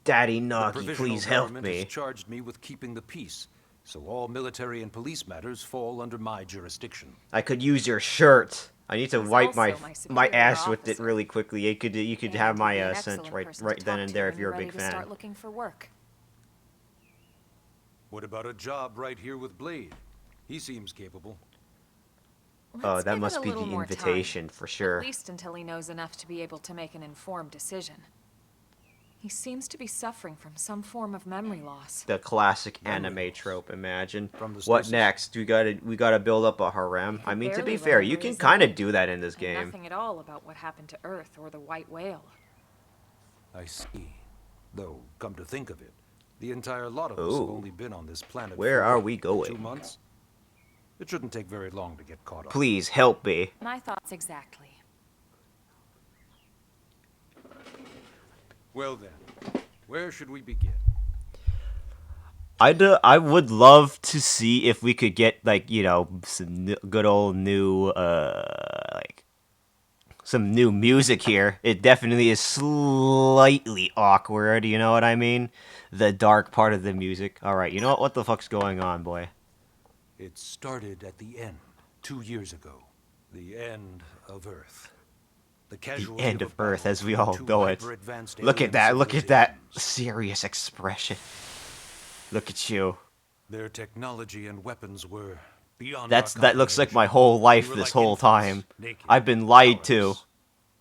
Daddy The Nagi, provisional please help government me. has charged me with keeping the peace, so all military and police matters fall under my jurisdiction. I could use your shirt. I need to He's wipe also my my my superior ass with it officer. really quickly. You could And have he'd my be an scent excellent right person to right then talk and to there when if you're a ready big to fan. Start looking for work. What about a job right here with Blade? He seems capable. Oh, Let's that give it must a be little the more time. invitation for sure. At least until he knows enough to be able to make an informed decision. He seems to be suffering from some form of memory loss. The classic Memory anime loss. trope. Imagine. From the What stasis. next? We gotta build up a harem. I mean, to barely be fair, you remember can his kind of name, do that in this And game. nothing at all about what happened to Earth or the White Whale. I see. Though, come to think of it, the entire lot of us have Ooh. only been on this planet Where for, are what, we 2 going? months? It shouldn't take very long to get caught up. Please help me. My thoughts exactly. Well then, where should we begin? I would love to see if we could get like some good old new like some new music here. It definitely is slightly awkward, you know what I mean? The dark part of the music. Alright, you know what? What the fuck's going on, boy? It started at the end, 2 years ago. The end of Earth. The end of Earth, as we all know it. Look at that serious expression. Look at you. Their technology and weapons were beyond That looks like my whole life this whole time. I've been lied to.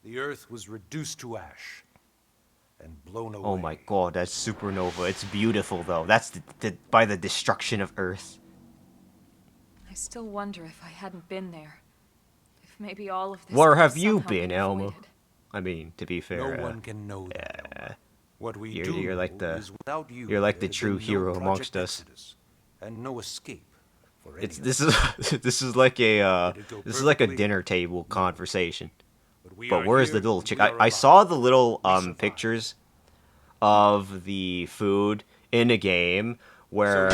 The Earth was reduced to ash and blown away. Oh my god, that's supernova. It's beautiful though. That's by the destruction of Earth. I still wonder if I hadn't been there. If maybe all of this Where could have you somehow been, Elma? avoided. I mean, to be fair, No one can know that. Elma. What we you're like know the is without you, you're like the there'd true been no hero Project amongst us. Exodus, and no escape for It's any of this us. is this is like a It'd go this is like a perfectly dinner table conversation. we But are where's the here, little chick? we are I alive. saw the little We survived. pictures of the food in a game where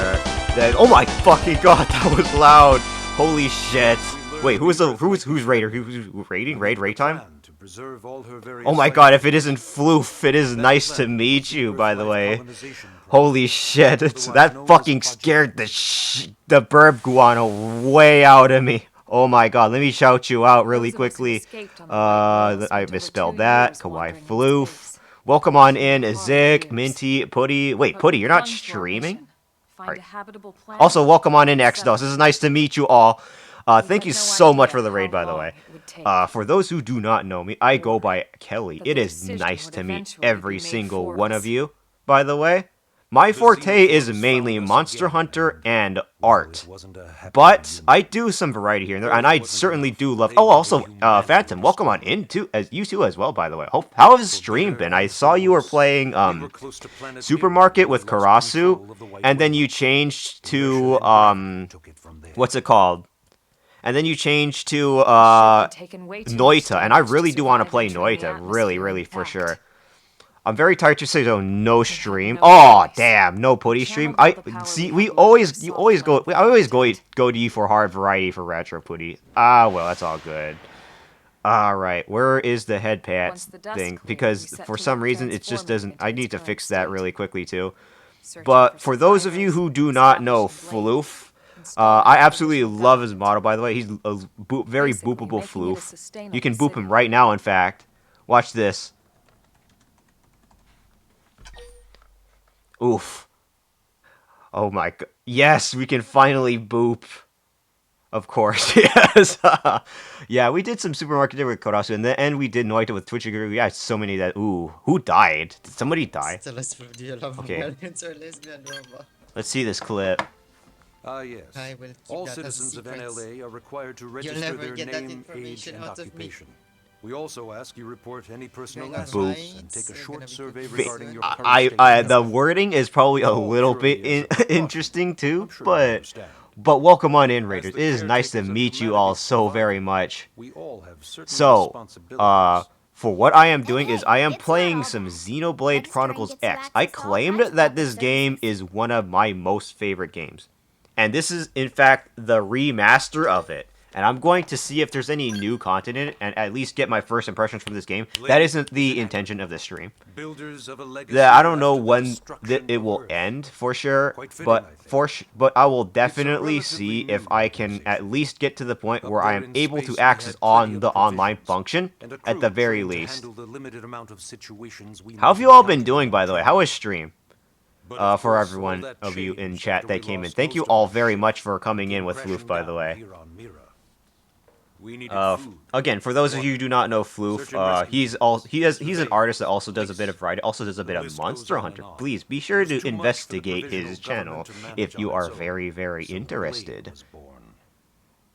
that. Oh my fucking god, that was loud! Holy shit! Wait, who's Raider? Who's raiding? Raid time? To preserve all her various Oh my life god, if it forms. isn't Floof, it is That nice to plan meet was the you, Earth by the life way. colonization project, Holy shit, otherwise that known as fucking Project scared Exodus. the burb guano way out of me. Oh my god, let me shout you out really Those of us who quickly. escaped on the White Whale I spent over misspelled 2 that. years Kawaii wandering in Floof. space. Welcome on Those were in, hard Zik, years. Minty, Putty. Wait, But Putty, we you're not clung to our streaming? mission. Find Alright. a habitable planet Also, welcome on in, and Exdos. This settle. is nice to meet you all. We Thank had you no so much idea for the how raid, by the long way. it would take. For those who do not know me, I go by Kelly. But It the is decision nice would to meet eventually every be made single for one us. of you, by the way. My forte is mainly found us Monster again, Hunter and well, art. it wasn't a happy But reunion. I do some variety here and there, and I Wasn't certainly enough. do love. They Oh, wanted also, humanity Phantom, welcome on restored. in too, as you too as well. By the way, how's the stream been? I saw you were playing We were close to Planet Supermarket Nero, with we lost Karasu, control of the White and then Whale. you changed to Progression and gravity took it from there. what's it called? And then you changed to It had taken way too much Noita, and I damage to really do want to survive play entering the Noita, really, atmosphere really for intact. sure. I'm very tired to say so. No had stream. no Oh choice. damn, no putty stream. channeled I all the power see. we We had left always, for you always go. soft-life I always content. go to you for hard variety for retro putty. Ah well, that's all good. All right, where is the head pat Once the dust thing? cleared, Because we set for to some work reason it just transforming it doesn't. into I its need to current fix that state. really quickly too. Searching But for for those of you survivors, who do not know establishing blame, Floof, installing I absolutely artificial love his government. model. By the way, he's a very Basically, boopable making it a Floof. sustainable You can boop city. him right now. In fact, watch this. Oof. Oh my god. Yes, we can finally boop. Of course, yes. Yeah, we did some supermarket there with Korasu, and then we did Noita with Twitch. We had so many that. Ooh, who died? Did somebody die? Do you love Okay. Americans or lesbian, Roma? Let's see this clip. Ah, yes. I will keep All that as a citizens of secret. NLA are required to register never their get that name, age, information and out of me. occupation. We also ask you report any personal Gonna assets write, and take a we're short gonna be survey cooking regarding soon. your current state of The health. wording is probably a All little purely bit as a precaution. interesting too, I'm sure you but understand. welcome on in, As Raiders. the It is nice to caretakers of meet you all humanity's so survival, very much. We all have certain So, responsibilities. for what I am doing is I am it's not playing all some bad. Xenoblade Registering Chronicles gets you X. I access to all claimed kinds of that this public game services. is one of my most favorite games. And this is, in fact, the remaster of it. And I'm going to see if there's any new content in it and at least get my first impressions from this game. That isn't the intention of the stream. Builders of a legacy I don't know after the when destruction it of will Earth. end for sure, Quite fitting, but I think. but I will definitely see relatively if new I can organization. at least get to the point Up where I there am in able space, to we access had plenty on of the online provisions, function and a at the crew very trained to least. handle the limited amount of situations we How have might you all been encounter doing, on by the way? Terra. How is stream? But of For course, everyone all that of you in changed chat after that we came in. lost Thank you most of all our very ship much for and coming in came with crashing Floof, by the down way. here on Mira. We needed food. Again, for those of you who do not know Search and Floof, rescue. he's an artist that also does a bit of variety, also does a bit of list goes Monster on and Hunter. on. Please be sure It was to too much for the investigate his provisional channel government to manage if you on are its own. very, very So Blade interested. was born.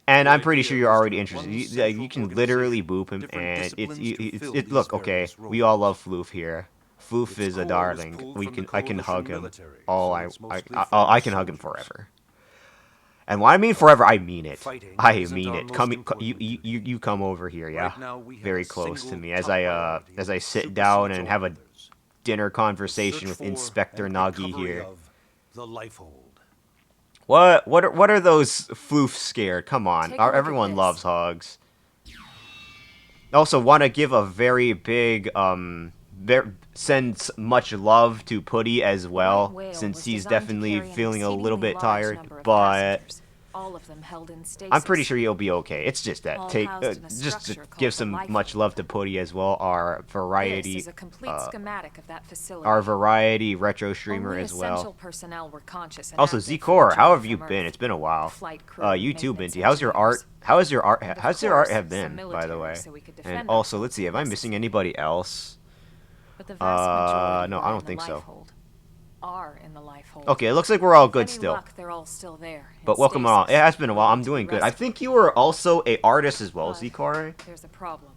And The I'm pretty idea sure you're was to already have interested. one You central can literally organization boop him, with different and it's disciplines to fill these look okay. various We all roles. love Floof here. Floof Its is a core was darling. pulled We from the I can coalition hug him. military, Oh, so I it's mostly I former can hug him soldiers. forever. And when I mean forever, I mean it. Fighting I isn't mean our it. most Come, important you come over here, yeah. Right now, we have Very a close to single me top as I priority sit that down supersedes and all have a others. dinner conversation Search with for Inspector and Nagi recovery here. of the Lifehold. What are those Floofs scared? Come on, Take a look at everyone this. loves hogs. Also, want to give a very big sends much love to Putty as The well, white whale since was he's designed to definitely carry an feeling a little exceedingly bit large tired, number of but passengers, all of them held in stasis. I'm pretty sure you'll be okay. It's just that All take housed in a just to structure called give the some life much loop. love to Putty as well. Our This variety, is a complete schematic of that facility. our variety retro streamer Only as essential well. personnel were conscious and Also, active for Zcor, the how journey have you from been? Earth. It's been a while. Flight crew, You too, maintenance Binty. How's your art? engineers. How is your art? And of How's your art course, have some been, by the military, way? so we could And defend also, ourselves let's see. if Am I missing necessary. anybody else? But the vast majority No, were I in don't the think so. life hold. Are in the life hold. Okay, it looks like we're all With good any still. luck, they're all still there. in But welcome on. It stasis, has been a while. I'm waiting to doing be good. I rescued. think you were also a artist as well, But Zcor. There's a problem.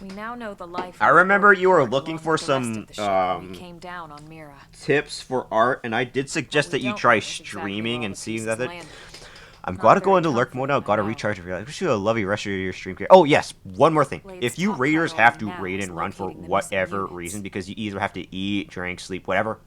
We now know the life. I hold remember broke you were apart looking along for with the rest some, of the ship when we came down on Mira. Tips for art, and I did suggest What we that you don't try know is exactly streaming where all and the seeing pieces that. landed. I'm Not gotta go very into lurk mode now. comfortable, Gotta I know. recharge. I wish you a lovely rest of your stream. Oh yes, one more thing. Blade's If you top raiders priority have to now raid is and run for locating the missing whatever units. reason, because you either have to eat, drink, sleep, whatever,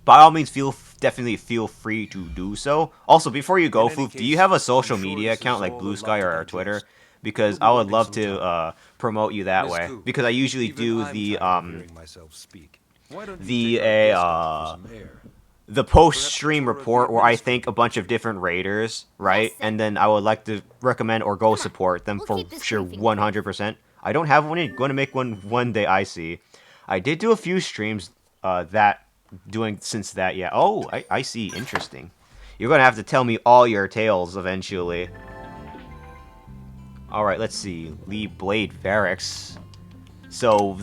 by all means, definitely feel free to do so. Also, before you go, In any Floof, do you case, have a I'm social sure media this is account like all Blue a Sky lot to or Twitter? digest. Because You'll be I would wanting love some to time. promote you that Miss way. Koo, Because I usually even do I'm the tired of hearing myself speak. Why don't you take our guest out for some air? the post-stream Perhaps a tour of the report where I thank a administrative bunch of different raiders, right? Yes, sir. And then I would like to recommend or go Come on, support them we'll for keep this sure, briefing quick. 100%. I don't have one yet. Going to make one day. I see. I did do a few streams since that. Yeah. Oh, I see. Interesting. You're gonna have to tell me all your tales eventually. All right. Let's see. Leave Blade Barracks. So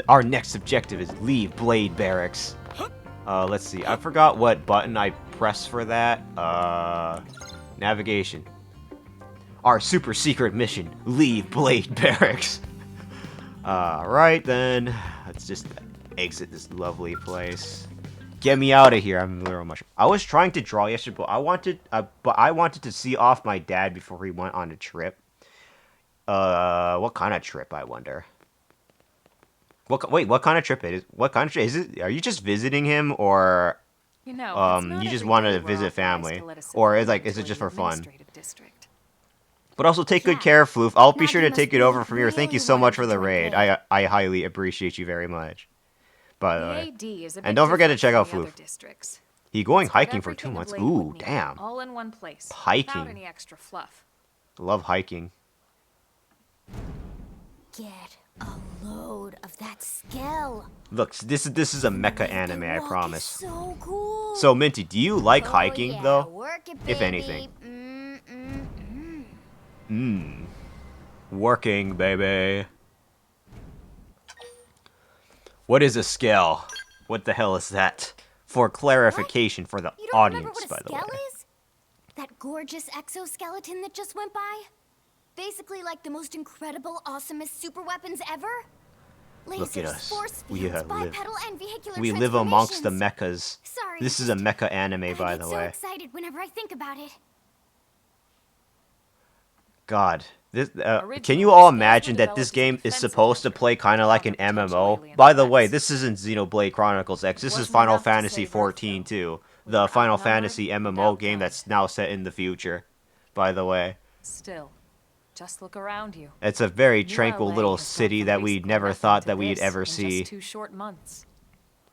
our next objective is leave Blade Barracks. Let's see. I forgot what button I pressed for that. Navigation. Our super secret mission: leave Blade Barracks. Right then. Let's just exit this lovely place. Get me out of here! I'm literal mushroom. I was trying to draw yesterday, but I wanted to see off my dad before he went on a trip. What kind of trip? I wonder. Wait, what kind of trip it is? What kind of trip is it? Are you just visiting him, or You know, it's not you just every wanted day to we're visit authorized family, to let a or is civilian is it into just an for fun? administrative district. But also take good Yeah. care, Floof. I'll be Now sure you to must take it really, over from here. Thank you really so want much to for the join raid. Blade. I highly appreciate you very much. By the The way, AD is a and bit don't forget to different check from out the other Floof. districts. He going It's got hiking for 2 everything a months. Blade would Ooh, need, damn. all in one place. Hiking. Without any extra fluff. Love hiking. Get a load of that skill. Look, this is a mecha The way anime, they I walk promise. is so cool. So, Minty, do you like Oh, hiking yeah, though? work it, If baby. anything. Mm. Working, baby. What is a scale? What the hell is that? For clarification for the You don't remember audience, what by a the way. skell is? That gorgeous exoskeleton that just went by? Basically like the most incredible, awesomest super weapons ever? Lasers, Look at us. force We fields, have bipedal and vehicular We live amongst the transformations. mechas. Sorry, This is a mecha anime, by I get the so way. excited whenever I think about it. God. This, can Originally, you all scales were imagine that this developed as a game is defensive supposed to measure play kind of like an counter potential MMO? alien By the way, threats. this isn't Xenoblade Chronicles X. This is Wasn't Final enough to Fantasy save Earth, XIV though. too. We The were Final outnumbered Fantasy and MMO game outgunned. that's now set in the future. By the way, Still, just look around you. it's a very New tranquil LA little has gone city from that we basically never nothing thought to that we'd this ever in see. Just 2 short months.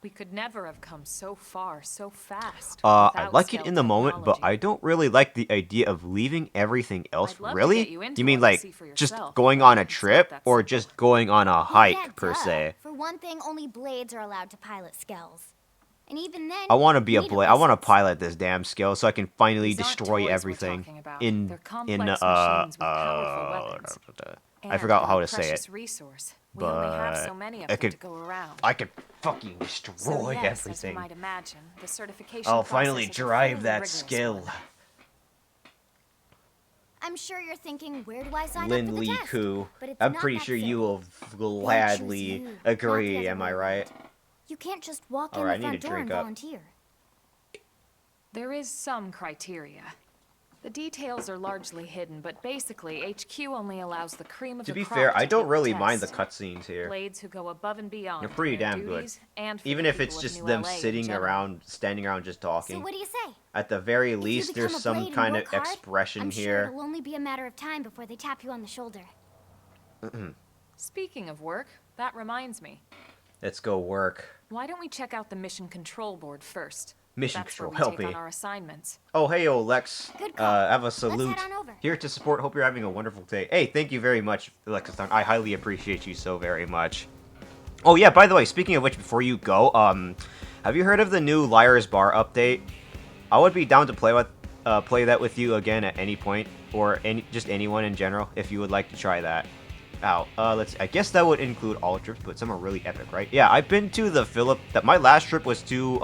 We could never have come so far, so fast. I without like it scale in the moment, but technology. I don't really like the idea of leaving everything else. I'd love to Really? get you into You mean one to like see for just yourself, going but on a it's not trip that or simple. just going on a Well, hike yeah, per duh. se? For one thing, only blades are allowed to pilot skells. And even then, I want to be you a need blade. I want to license. pilot this damn skill so I can finally These aren't destroy toys we're everything talking about. in They're in complex machines with powerful weapons. I And forgot they're how a to say precious it. resource. We only have so But many of I them could- to go around. I could fucking So destroy yes, as you everything. might imagine, the certification I'll process finally is a drive fairly that rigorous skill. one. I'm sure you're thinking, where do I sign up Lin for the Li test? Ku. But it's I'm not pretty that sure you simple. will They gladly choose you, not the agree. other Am way I right? around. You can't just walk Alright, I in the need front to door and drink up. volunteer. There is some criteria. The details are largely hidden, but basically, HQ only allows the cream of To the be crop fair, I take don't the really mind the test. cutscenes here. Blades who go above and beyond. They're pretty for their damn good. duties and for Even the if it's people of just New them LA in sitting general. around, standing around just So talking. what do you say? At the very If you least, become there's a some blade and kind of work hard, expression I'm sure here. it'll only be a matter of time before they tap you on the shoulder. Speaking of work, that reminds me. Let's go work. Why don't we check out the mission control board first? Mission That's control, where we help take me. on our assignments. Oh, hey, Lex. Good call. Have a Let's salute. head on over. Here to support. Hope you're having a wonderful day. Hey, thank you very much, Lexiston. I highly appreciate you so very much. Oh, yeah, by the way, speaking of which, before you go, have you heard of the new Liar's Bar update? I would be down to play that with you again at any point, or just anyone in general, if you would like to try that out. I guess that would include all trips, but some are really epic, right? Yeah, I've been to my last trip was to,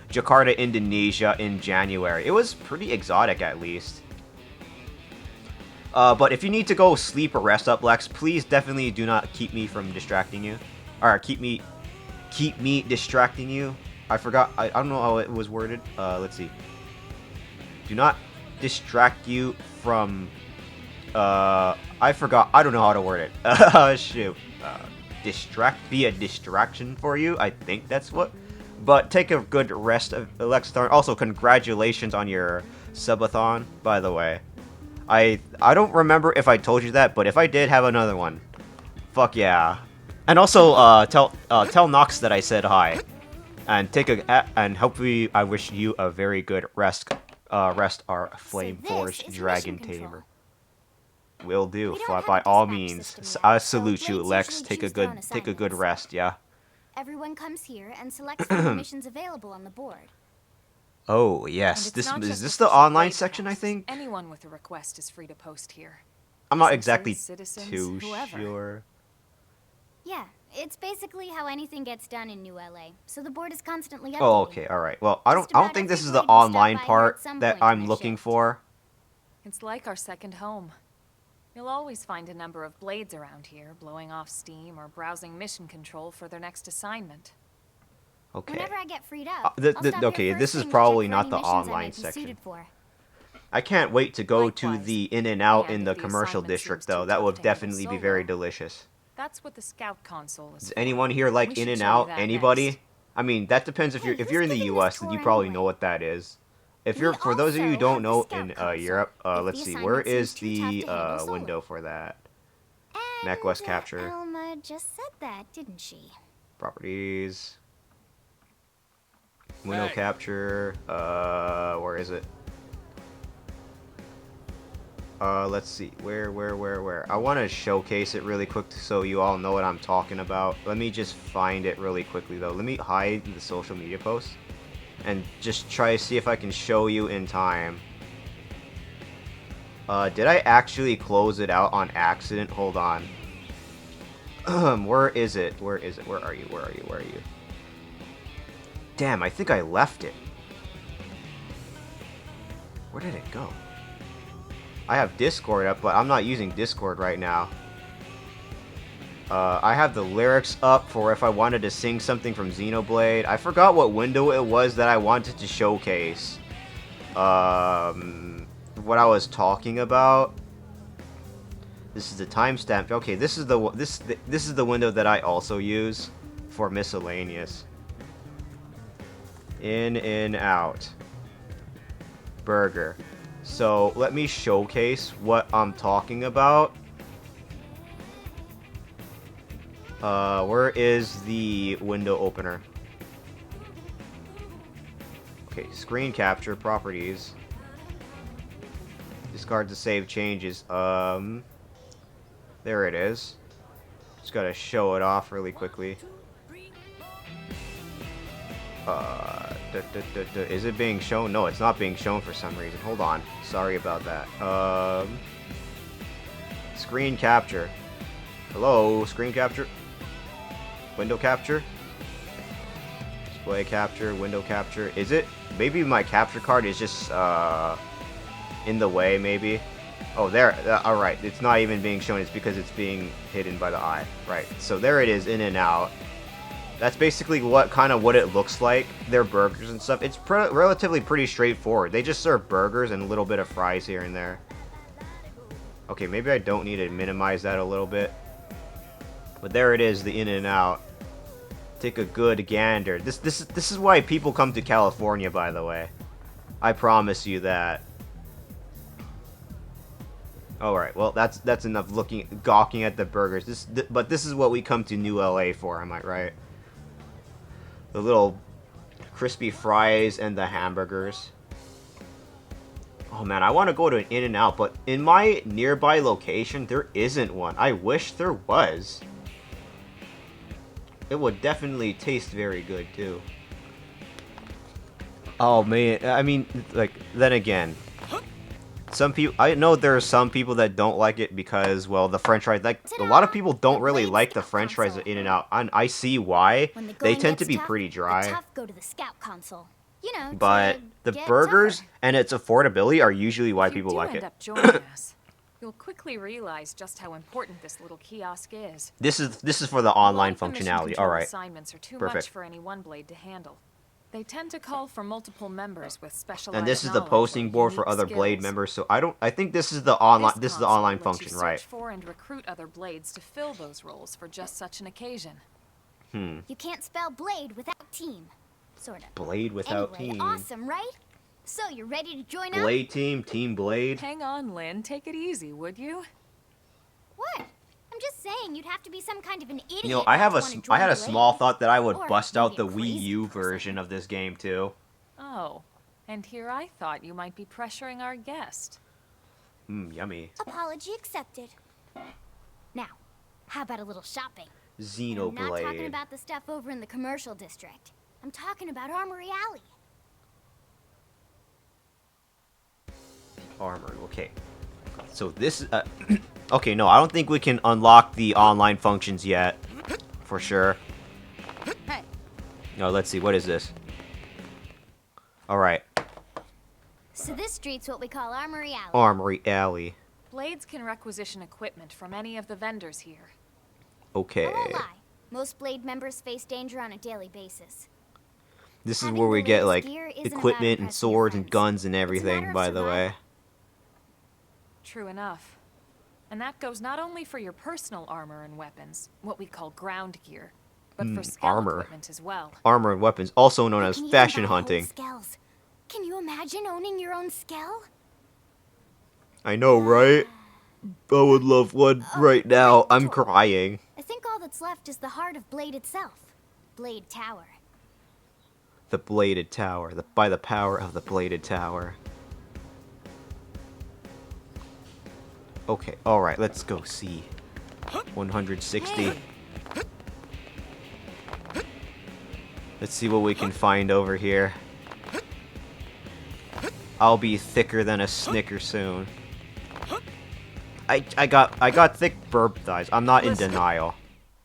Jakarta, Indonesia in January. It was pretty exotic, at least. But if you need to go sleep or rest up, Lex, please definitely do not keep me from distracting you. Or keep me distracting you. I forgot. I don't know how it was worded. Let's see. Do not distract you from. I forgot. I don't know how to word it. Shoot. Be a distraction for you. I think that's what. But take a good rest, Alexathon. Also, congratulations on your subathon, by the way. I don't remember if I told you that, but if I did, have another one. Fuck yeah. And also, tell Nox that I said hi. And and hopefully I wish you a very good rest our flame forged dragon tamer. Will do. By all means. I salute you, Lex. Take a good rest, yeah. Everyone comes here and selects the missions available on the board. Oh, yes. Is this the online section, I think? Anyone with a request is free to post here. I'm not exactly Citizens, too whoever. sure. Yeah, it's basically how anything gets done in New LA, so the board is constantly updating. Oh, okay, alright. Well, I Just don't about think this every is the blade will stop online by here part at some that point in I'm their looking shift. for. It's like our second home. You'll always find a number of blades around here, blowing off steam or browsing mission control for their next assignment. Okay. Whenever I get freed up, I'll stop Okay, here this first is thing to probably check for not any the missions I online might be section. suited for. I can't wait to go to Likewise. the In-N-Out And in if the the commercial assignment district, seems too though. That tough would to handle definitely be very solo, delicious. That's what the scout console is Does for. anyone here like We should show you In-N-Out? that Anybody? next. I mean, that depends if Hey, you're in the who's giving US, this then you tour probably anyway? know what that is. If We you're for those of you who also don't have the know scout in console, Europe, if let's the see, where assignment seems is too the tough to handle solo. window for that? And MacWest capture. Elma just said that, didn't she? Properties. Window Hey. capture. Where is it? Let's see. Where? I want to showcase it really quick so you all know what I'm talking about. Let me just find it really quickly, though. Let me hide the social media posts and just try to see if I can show you in time. Did I actually close it out on accident? Hold on. Where is it? Where is it? Where are you? Where are you? Where are you? Damn, I think I left it. Where did it go? I have Discord up, but I'm not using Discord right now. I have the lyrics up for if I wanted to sing something from Xenoblade. I forgot what window it was that I wanted to showcase. What I was talking about. This is the timestamp. Okay, this is the window that I also use for miscellaneous. In and out. Burger. So let me showcase what I'm talking about. Where is the window opener? Okay, screen capture, properties. Discard to save changes. There it is. Just gotta show it off really quickly. Is it being shown? No, it's not being shown for some reason. Hold on. Sorry about that. Screen capture. Hello, screen capture. Window capture. Display capture, window capture. Is it? Maybe my capture card is just in the way, maybe. Oh, there. Alright, it's not even being shown. It's because it's being hidden by the eye. Right. So there it is, in and out. That's basically what it looks like. Their burgers and stuff. It's relatively pretty straightforward. They just serve burgers and a little bit of fries here and there. Okay, maybe I don't need to minimize that a little bit. But there it is, the in and out. Take a good gander. This is why people come to California, by the way. I promise you that. Alright, well, that's enough gawking at the burgers. But this is what we come to New LA for, am I right? The little crispy fries and the hamburgers. Oh man, I want to go to an In-N-Out, but in my nearby location, there isn't one. I wish there was. It would definitely taste very good, too. Oh man, I mean, like, then again, some people, I know there are some people that don't like it because, well, the french fries, like, a lot of people don't really like the french fries at In-N-Out, and I see why. They tend to be pretty dry. Go to the scout console. You know, But the burgers and its affordability are usually why people like it. Up joining us, you'll quickly realize just how important this little kiosk is. This is for the online functionality. All right. Assignments are too Perfect. much for any one blade to handle. They tend to call for multiple members with specialized And this is the knowledge posting or board for unique other blade skills. members. So I think this is the online console lets you function, right? search for and recruit other blades to fill those roles for just such an occasion. You can't spell blade without team. Sort of. Blade without Anyway, team. awesome, right? So, you're ready to join up? Blade team, team blade. Hang on, Lynn. Take it easy, would you? What? I'm just saying you'd have to be some kind of an idiot. You know, I had a small thought that I would Or bust out the maybe a Wii U crazy person. version of this game too. Oh, and here I thought you might be pressuring our guest. Yummy. Apology accepted. Now, how about a little shopping? I'm not talking Xenoblade. about the stuff over in the commercial district. I'm talking about Armory Alley. Armor. Okay. So this. Okay, no, I don't think we can unlock the online functions yet, for sure. Hey. No, let's see. What is this? All right. So this street's what we call Armory Alley. Armory Alley. Blades can requisition equipment from any of the vendors here. Okay. I won't lie. Most Blade members face danger on a daily basis. This is Having where we the get latest like gear isn't about equipment and impressing your swords and friends. guns and It's a everything, matter of by the way. survival. True enough. And that goes not only for your personal armor and weapons, what we call ground gear, but for scale armor. equipment as well. Armor and weapons, also known You as can even fashion buy whole hunting. Skells. Can you imagine owning your own skell? I know, right? I would love one right now. I'm crying. I think all that's left is the heart of Blade itself. Blade Tower. The bladed tower. By the power of the bladed tower. Okay, alright, let's go see. 160. Let's see what we can find over here. I'll be thicker than a Snicker soon. I got thick burp thighs. I'm not in denial.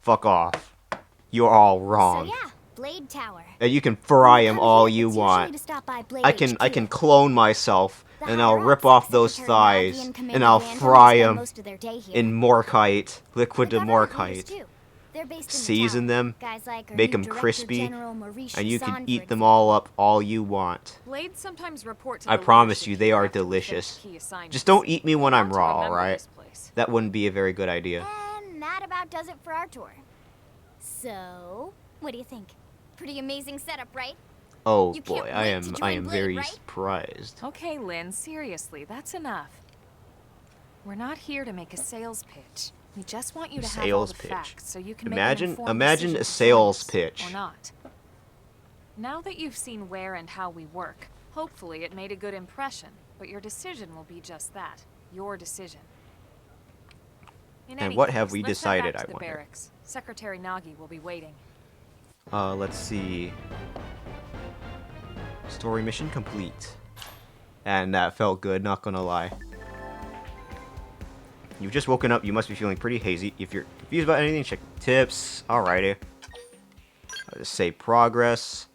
Fuck off. You're all wrong. So yeah, Blade Tower. And you can fry When them you all come here, you it's usually want. to stop by Blade I HQ. can clone myself, The and I'll higher-ups, rip off like those Secretary thighs, Nagi and Commander and I'll Van Dorn, fry spend them most of their day here. in Morkite, liquid The to government leaders, Morkite. too. They're based in the Season town. them, Guys like our make new them Director crispy, General Maurice and you can Hassan, eat for them example. all up all you want. Blades sometimes report to I the promise leadership you, they here are after we finish delicious. key assignments. Just don't eat me when You I'm want to raw, remember alright? this place. That wouldn't be a very good idea. And that about does it for our tour. So, what do you think? Pretty amazing setup, right? Oh You boy, can't I wait am to I join am Blade, very right? surprised. Okay, Lynn, seriously, that's enough. We're not here to make a sales pitch. We just want you to have all Sales the pitch. facts so you can Imagine- make an informed imagine decision a to sales join us pitch. Or not. Now that you've seen where and how we work, hopefully it made a good impression, but your decision will be just that, your decision. In And any what have case, we let's head decided, back to I the wonder? barracks. Secretary Nagi will be waiting. Let's see. Story mission complete. And that felt good, not gonna lie. You've just woken up, you must be feeling pretty hazy. If you're confused about anything, check tips. Alrighty. Just save progress.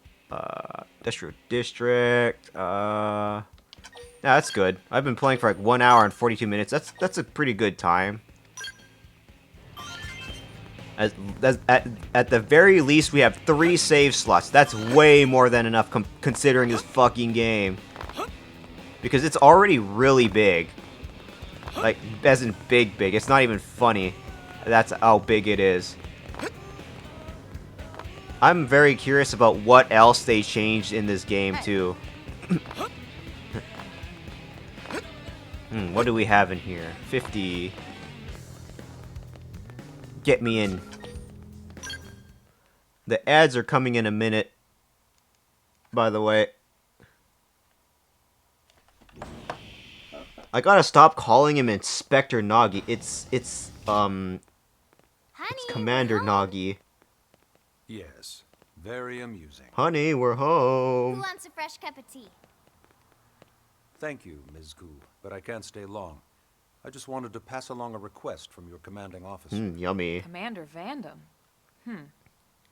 Industrial District. Yeah, that's good. I've been playing for like 1 hour and 42 minutes. That's a pretty good time. At the very least, we have 3 save slots. That's way more than enough considering this fucking game. Because it's already really big. Like, as in big. It's not even funny. That's how big it is. I'm very curious about what else they changed in this game, too. What do we have in here? 50. Get me in. The ads are coming in a minute, by the way. I gotta stop calling him Inspector Nagi. It's Honey, Commander we're home. Nagi. Yes, very amusing. Honey, we're Who home. wants a fresh cup of tea? Thank you, Ms. Gu, but I can't stay long. I just wanted to pass along a request from your commanding officer. Yummy. Commander Vandam.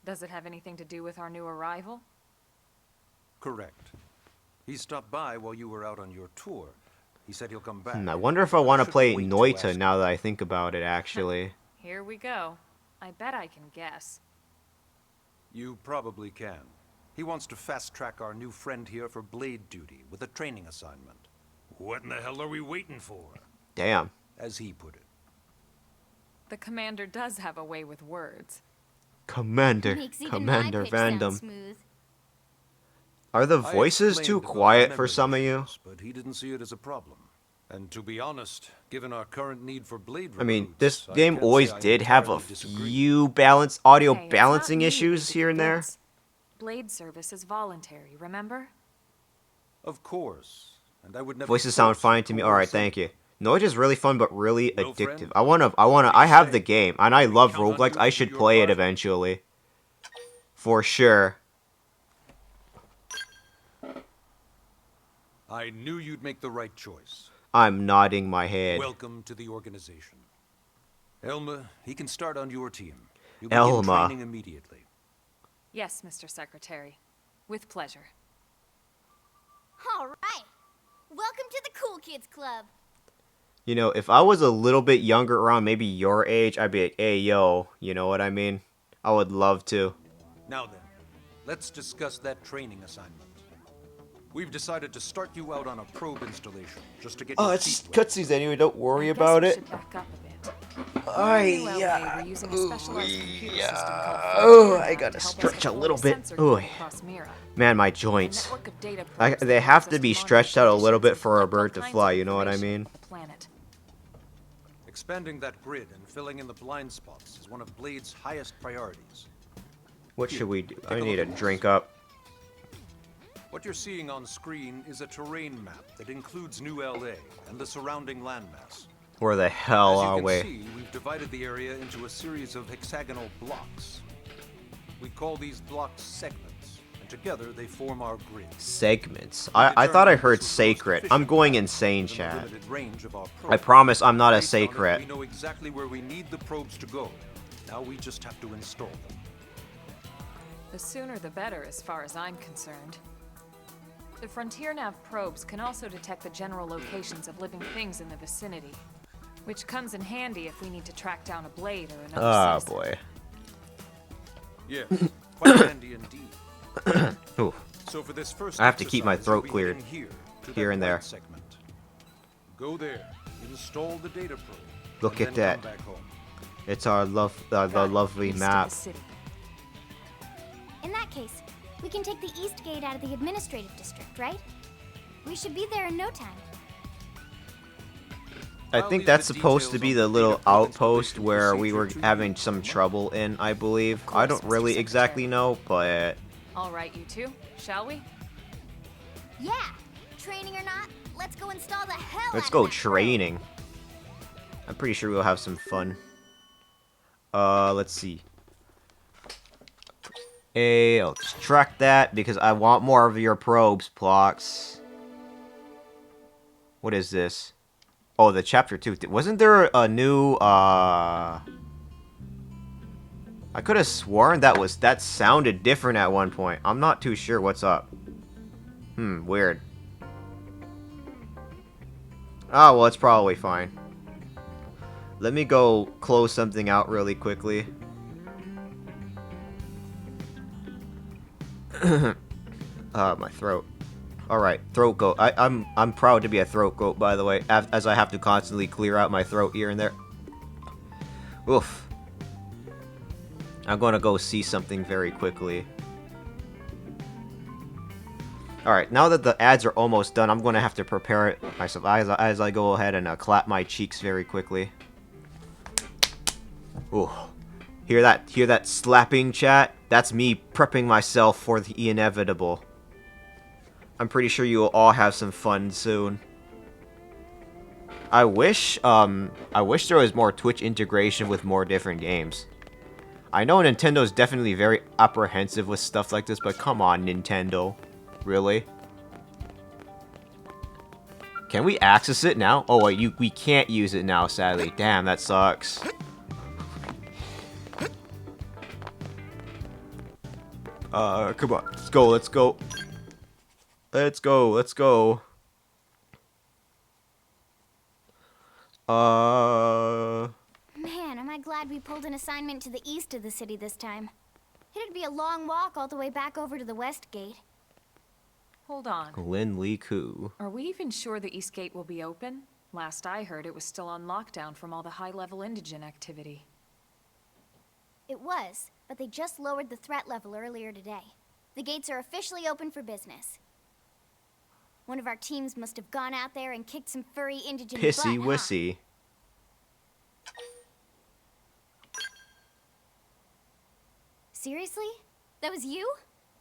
Does it have anything to do with our new arrival? Correct. He stopped by while you were out on your tour. He said he'll come back. I wonder if I but want to shouldn't play wait to Noita ask. now that I think about it, actually. Here we go. I bet I can guess. You probably can. He wants to fast-track our new friend here for blade duty with a training assignment. What in the hell are we waiting for? Damn. As he put it. The commander does have a way with words. Commander Makes even Commander my pitch sound Vandam. smooth. Are the I voices explained too about quiet for memory some of you? issues, but he didn't see it as a problem. And to be honest, given our current need for blade I mean, recruits, this I game can't always say I did have a entirely disagree. few audio Hey, it's balancing not me issues who's here and there. against. Blade service is voluntary, remember? Of course. And I would never Voices sound force or fine to me. All right, coerce thank you. Noid is really fun, but really No, addictive. friend? I have the game, and I love count on roguelikes. you I to should do your play it part. eventually. For sure. I knew you'd make the right choice. I'm nodding my head. Welcome to the organization. Elma, he can start on your team. You'll begin Elma. training immediately. Yes, Mr. Secretary. With pleasure. All right. Welcome to the Cool Kids Club. You know, if I was a little bit younger, around maybe your age, I'd be like, hey, yo, you know what I mean? I would love to. Now then, let's discuss that training assignment. We've decided to start you out on a probe installation, just to get your feet wet. cutscenes anyway, don't worry I guess we should back up a bit. Here in New LA, we're using a specialized computer system called Oh, Frontier I to gotta help us stretch a deploy little bit. sensor Ooh. grid across Mira. Man, my A joints. network of data probes They that have allows to us be monitor stretched out a little bit conditions for a and collect all bird to kinds fly, of you know what I information mean? about the planet. Expanding that grid and filling in the blind spots is one of Blade's highest priorities. What should we do? I Take a need a look at this. drink up. What you're seeing on screen is a terrain map that includes New LA and the surrounding landmass. Where the hell As you are can we? see, we've divided the area into a series of hexagonal blocks. We call these blocks segments, and together they form our grid. Segments. I thought I heard sacred. I'm going insane, Within the chat. limited range of our I probes. promise I'm not a Based on it, sacred. We know exactly where we need the probes to go. Now we just have to install them. The sooner the better, as far as I'm concerned. The Frontier Nav probes can also detect the general locations of living things in the vicinity, which comes in handy if we need to track down a blade or another Oh citizen. boy. Yes, quite handy indeed. Ooh. So for this first I have to keep my exercise, throat you'll be cleared. heading here, to Here that and there. white segment. Go there, install the data probe. Look and at then that. come back home. It's our the Got it. lovely East of map. the city. In that case, we can take the East Gate out of the administrative district, right? We should be there in no time. I I'll think leave that's the supposed to details be on the the little data probe outpost installation where we procedure were to having you. some trouble in, I believe. I course, don't Mr. really Secretary. exactly know, but All right, you two, shall we? Yeah. Training or not, let's go install the hell let's out go of that training. I'm pretty sure we'll have some fun. Let's see. I'll extract that because I want more of your probes, Plox. What is this? Oh, the chapter 2. Wasn't there a new, I could have sworn that sounded different at one point. I'm not too sure what's up. Weird. Oh, well, it's probably fine. Let me go close something out really quickly. My throat. Alright, throat goat. I'm proud to be a throat goat, by the way, as I have to constantly clear out my throat here and there. Oof. I'm gonna go see something very quickly. Alright, now that the ads are almost done, I'm gonna have to prepare it myself as I go ahead and clap my cheeks very quickly. Ooh. Hear that slapping, chat? That's me prepping myself for the inevitable. I'm pretty sure you will all have some fun soon. I wish there was more Twitch integration with more different games. I know Nintendo's definitely very apprehensive with stuff like this, but come on, Nintendo. Really? Can we access it now? Oh wait, we can't use it now, sadly. Damn, that sucks. Come on. Let's go, let's go. Let's go, let's go. Man, am I glad we pulled an assignment to the east of the city this time. It'd be a long walk all the way back over to the west gate. Hold on. Lin Li Ku. Are we even sure the East Gate will be open? Last I heard, it was still on lockdown from all the high-level indigent activity. It was, but they just lowered the threat level earlier today. The gates are officially open for business. One of our teams must have gone out there and kicked some furry indigent Pissy butt, wissy. Huh? Seriously? That was you?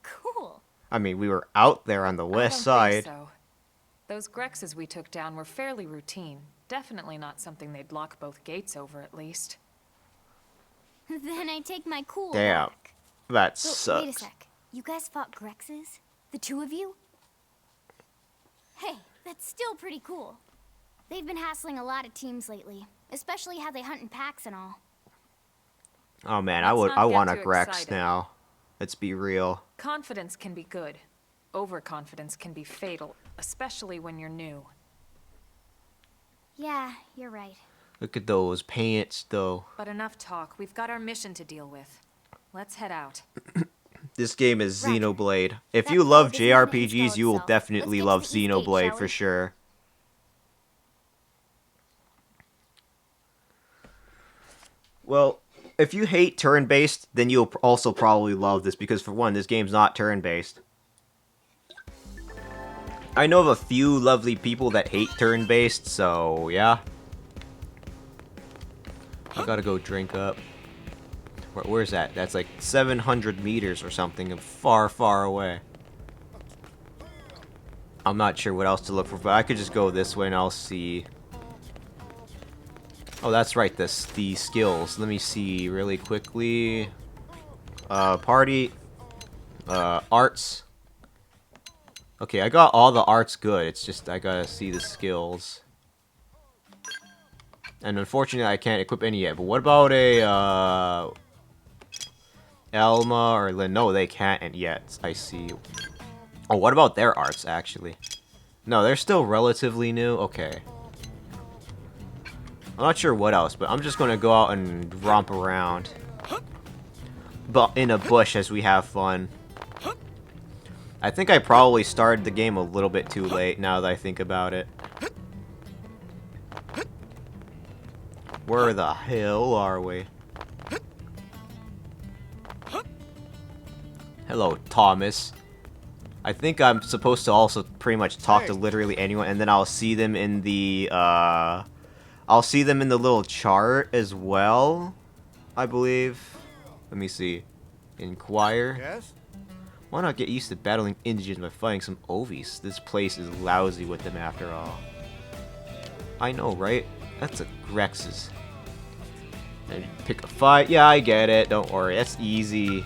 Cool. I mean, we were out there on the west side. So. Those Grexes we took down were fairly routine. Definitely not something they'd lock both gates over, at least. Then I take my cool Damn. back. That So, sucks. wait a sec. You guys fought Grexes? The two of you? Hey, that's still pretty cool. They've been hassling a lot of teams lately, especially how they hunt in packs and all. Oh man, Let's I not want a get too Grex excited. now. Let's be real. Confidence can be good. Overconfidence can be fatal, especially when you're new. Yeah, you're right. Look at those pants, though. But enough talk. We've got our mission to deal with. Let's head out. This game is Roger. Xenoblade. If That you love probe isn't gonna JRPGs, install you will itself. definitely Let's get love to the East Gate, Xenoblade shall for we? sure. Well, if you hate turn-based, then you'll also probably love this, because for one, this game's not turn-based. I know of a few lovely people that hate turn-based, so yeah. I gotta go drink up. Where's that? That's like 700 meters or something, and far, far away. I'm not sure what else to look for, but I could just go this way and I'll see. Oh, that's right, the skills. Let me see really quickly. Party. Arts. Okay, I got all the arts good. It's just I gotta see the skills. And unfortunately, I can't equip any yet. But what about a, Elma or Lynn? No, they can't yet. I see. Oh, what about their arts, actually? No, they're still relatively new. Okay. I'm not sure what else, but I'm just gonna go out and romp around. But in a bush as we have fun. I think I probably started the game a little bit too late, now that I think about it. Where the hell are we? Hello, Thomas. I think I'm supposed to also pretty much talk to literally anyone, and then I'll see them in the, I'll see them in the little chart as well, I believe. Let me see. Inquire. Yes? Why not get used to battling indigents by fighting some Ovies? This place is lousy with them after all. I know, right? That's a Grex's. And pick a fight. Yeah, I get it. Don't worry. That's easy.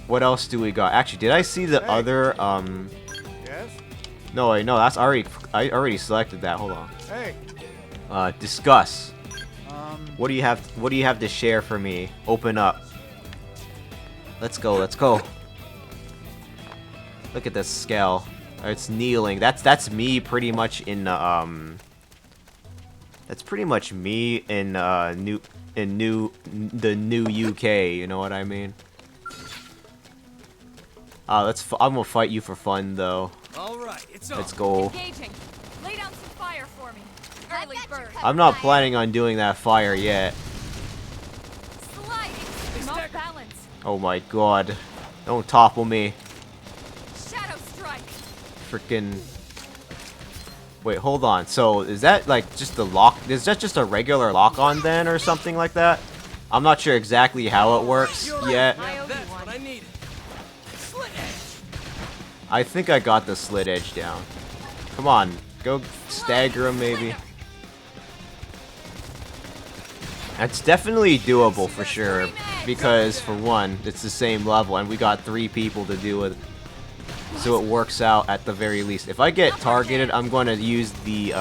What else do we got? Actually, did I see the other, Yes? No, wait, no, that's already... I already selected that. Hold on. Hey. Discuss. What do you have to share for me? Open up. Let's go, let's go. Look at this scale. It's kneeling. That's me pretty much in that's pretty much me in the new UK, you know what I mean? I'm gonna fight you for fun though. All right, it's Let's go. Engaging. Lay down some fire for me. Early bird. I'm not planning on doing that fire yet. Sliding. I'm off balance. Oh my god. Don't topple me. Shadow strike. freaking... Wait, hold on. So, is that, like, just the lock? Is that just a regular lock-on, then, or something like that? I'm not sure exactly how it works yet. That's what I needed. Slit edge. I think I got the slit edge down. Come on. Go stagger him, maybe. That's definitely doable, for sure. Because, for one, it's the same level, and we got 3 people to do it. So it works out at the very least. If I get targeted, I'm going to use the,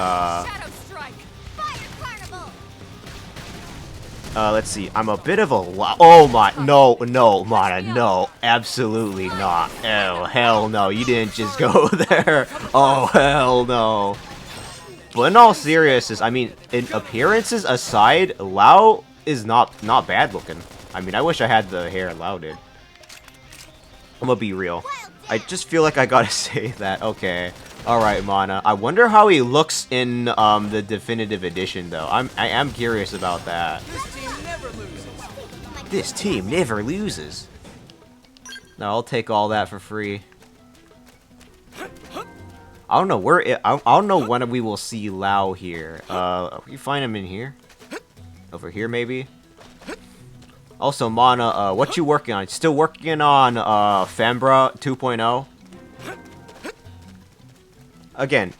let's see. I'm a bit of a oh my, no, Mana, no. Absolutely not. Oh, hell no. You didn't just go there. Oh, hell no. But in all seriousness, I mean, in appearances aside, Lao is not bad looking. I mean, I wish I had the hair Lao did. I'm gonna be real. I just feel like I gotta say that. Okay. Alright, Mana. I wonder how he looks in the definitive edition, though. I am curious about that. This team never loses. No, I'll take all that for free. I don't know where I don't know when we will see Lao here. You find him in here? Over here, maybe? Also, Mana, what you working on? Still working on, Fembra 2.0? Again,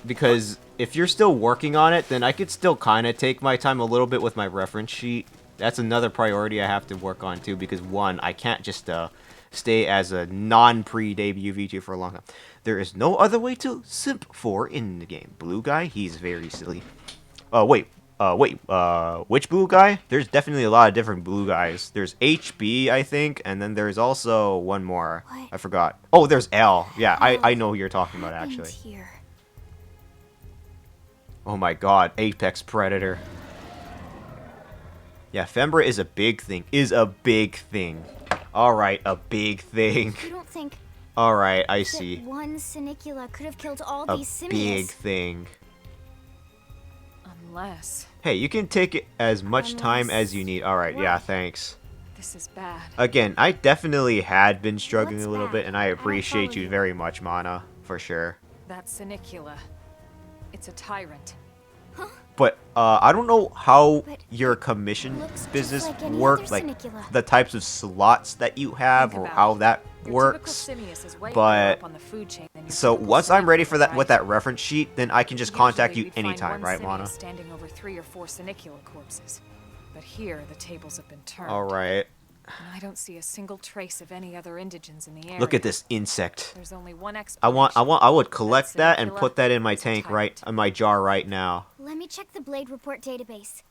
because if you're still working on it, then I could still kind of take my time a little bit with my reference sheet. That's another priority I have to work on, too, because, one, I can't just, stay as a non-pre-debut VTuber for a long time. There is no other way to simp for in the game. Blue guy, he's very silly. Wait, which blue guy? There's definitely a lot of different blue guys. There's HB, I think, and then there's also one more. What? I forgot. Oh, there's L. Yeah, I know who you're talking about, actually. Here. Oh my god, Apex Predator. Yeah, Fembra is a big thing. Alright, a big thing. You don't think Alright, I see. one Sinicula could have killed all A these simians? big thing. Unless... Hey, you can take it as much time as you need. Alright, yeah, thanks. This is bad. Again, I definitely had been struggling What's a little bad? bit, and I I don't appreciate follow you you. very much, Mana, for sure. That's Sinicula. It's a tyrant. But, I don't know how But your it commission looks just business like any works, other like Sinicula. the types of slots that you have, Think or about how it. that Your works. typical Simius is way higher But up on the food chain than your so typical once I'm ready Sinicula, for that with right? that reference sheet, then I can just contact you Usually we'd find anytime, one right, Simius Mana? standing over 3 or 4 Sinicula corpses. But here, the tables have been turned. Alright. And I don't see a single trace of any other indigents in the area. Look at this insect. There's only one I would collect that and Sinicula put that in my is a tank tyrant. in my jar right now. Let me check the Blade Report database.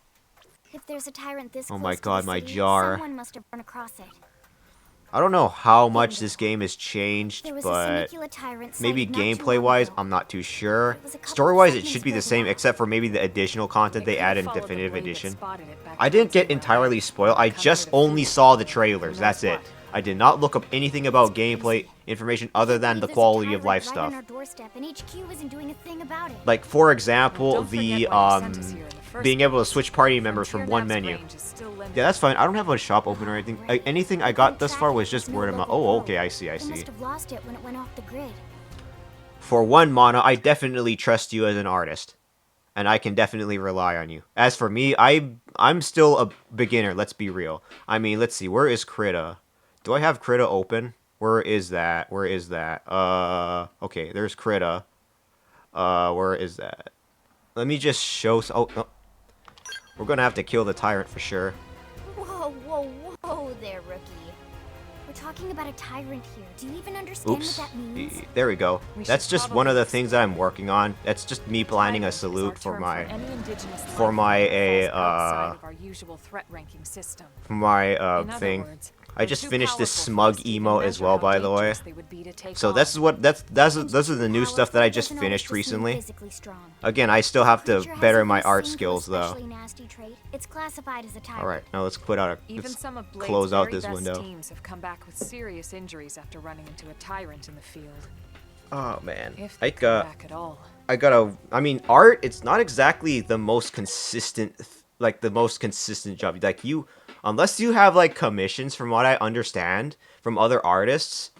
If there's a tyrant this Oh close my to god, the my city, jar. someone must have run across it. I don't know how much this game has changed, There was but a Sinicula tyrant maybe sighted not too long gameplay-wise, ago. I'm not too sure. It was a couple Story-wise, it seconds should be the worth same, of except for maybe the additional content they add in followed the Definitive blade that Edition. spotted it back I didn't get towards entirely spoiled, I Come just near the only food. saw the Who trailers, knows that's it. what? I did not look up anything about gameplay information other than the There's a quality of tyrant life right stuff. on our doorstep, and HQ isn't doing a thing about it. Like, for example, Don't forget the, why you sent us here in the first being able to place. switch party members from Frontier one Nav's menu. range is still limited. Yeah, that's fine. I don't have a shop open or anything. Anything I got thus far was just word of mouth. Oh, okay, I see, I They see. must have lost it when it went off the grid. For one, Mana, I definitely trust you as an artist. And I can definitely rely on you. As for me, I'm still a beginner, let's be real. I mean, let's see, where is Krita? Do I have Krita open? Where is that? Where is that? Okay, there's Krita. Where is that? Let me just show... Oh, no. We're gonna have to kill the tyrant for sure. Whoa, whoa, whoa there, rookie. We're talking about a tyrant here. Do you even understand Oops. what that means? There we go. We That's should just one of probably the things that I'm working on. That's just me planning a Tyrant is salute our for term my... any indigenous for life my, that falls outside of our usual threat ranking system. for my, In other thing. words, I they're just too finished this powerful for smug us to even emote as measure well, how by the way. dangerous they would be to take So on. this is what those are the new stuff that I just Doesn't always finished just mean recently. physically strong. Again, I still have to Creature has better even my art single skills though. especially nasty trait. It's classified as a tyrant. All right, now let's quit out. Even Let's some of Blade's close out very this best window. teams have come back with serious injuries after running into a tyrant in the field. Oh man, If they come back at all. I mean, art. It's not exactly the most consistent, like the most consistent job. Like unless you have like commissions, from what I understand from other artists,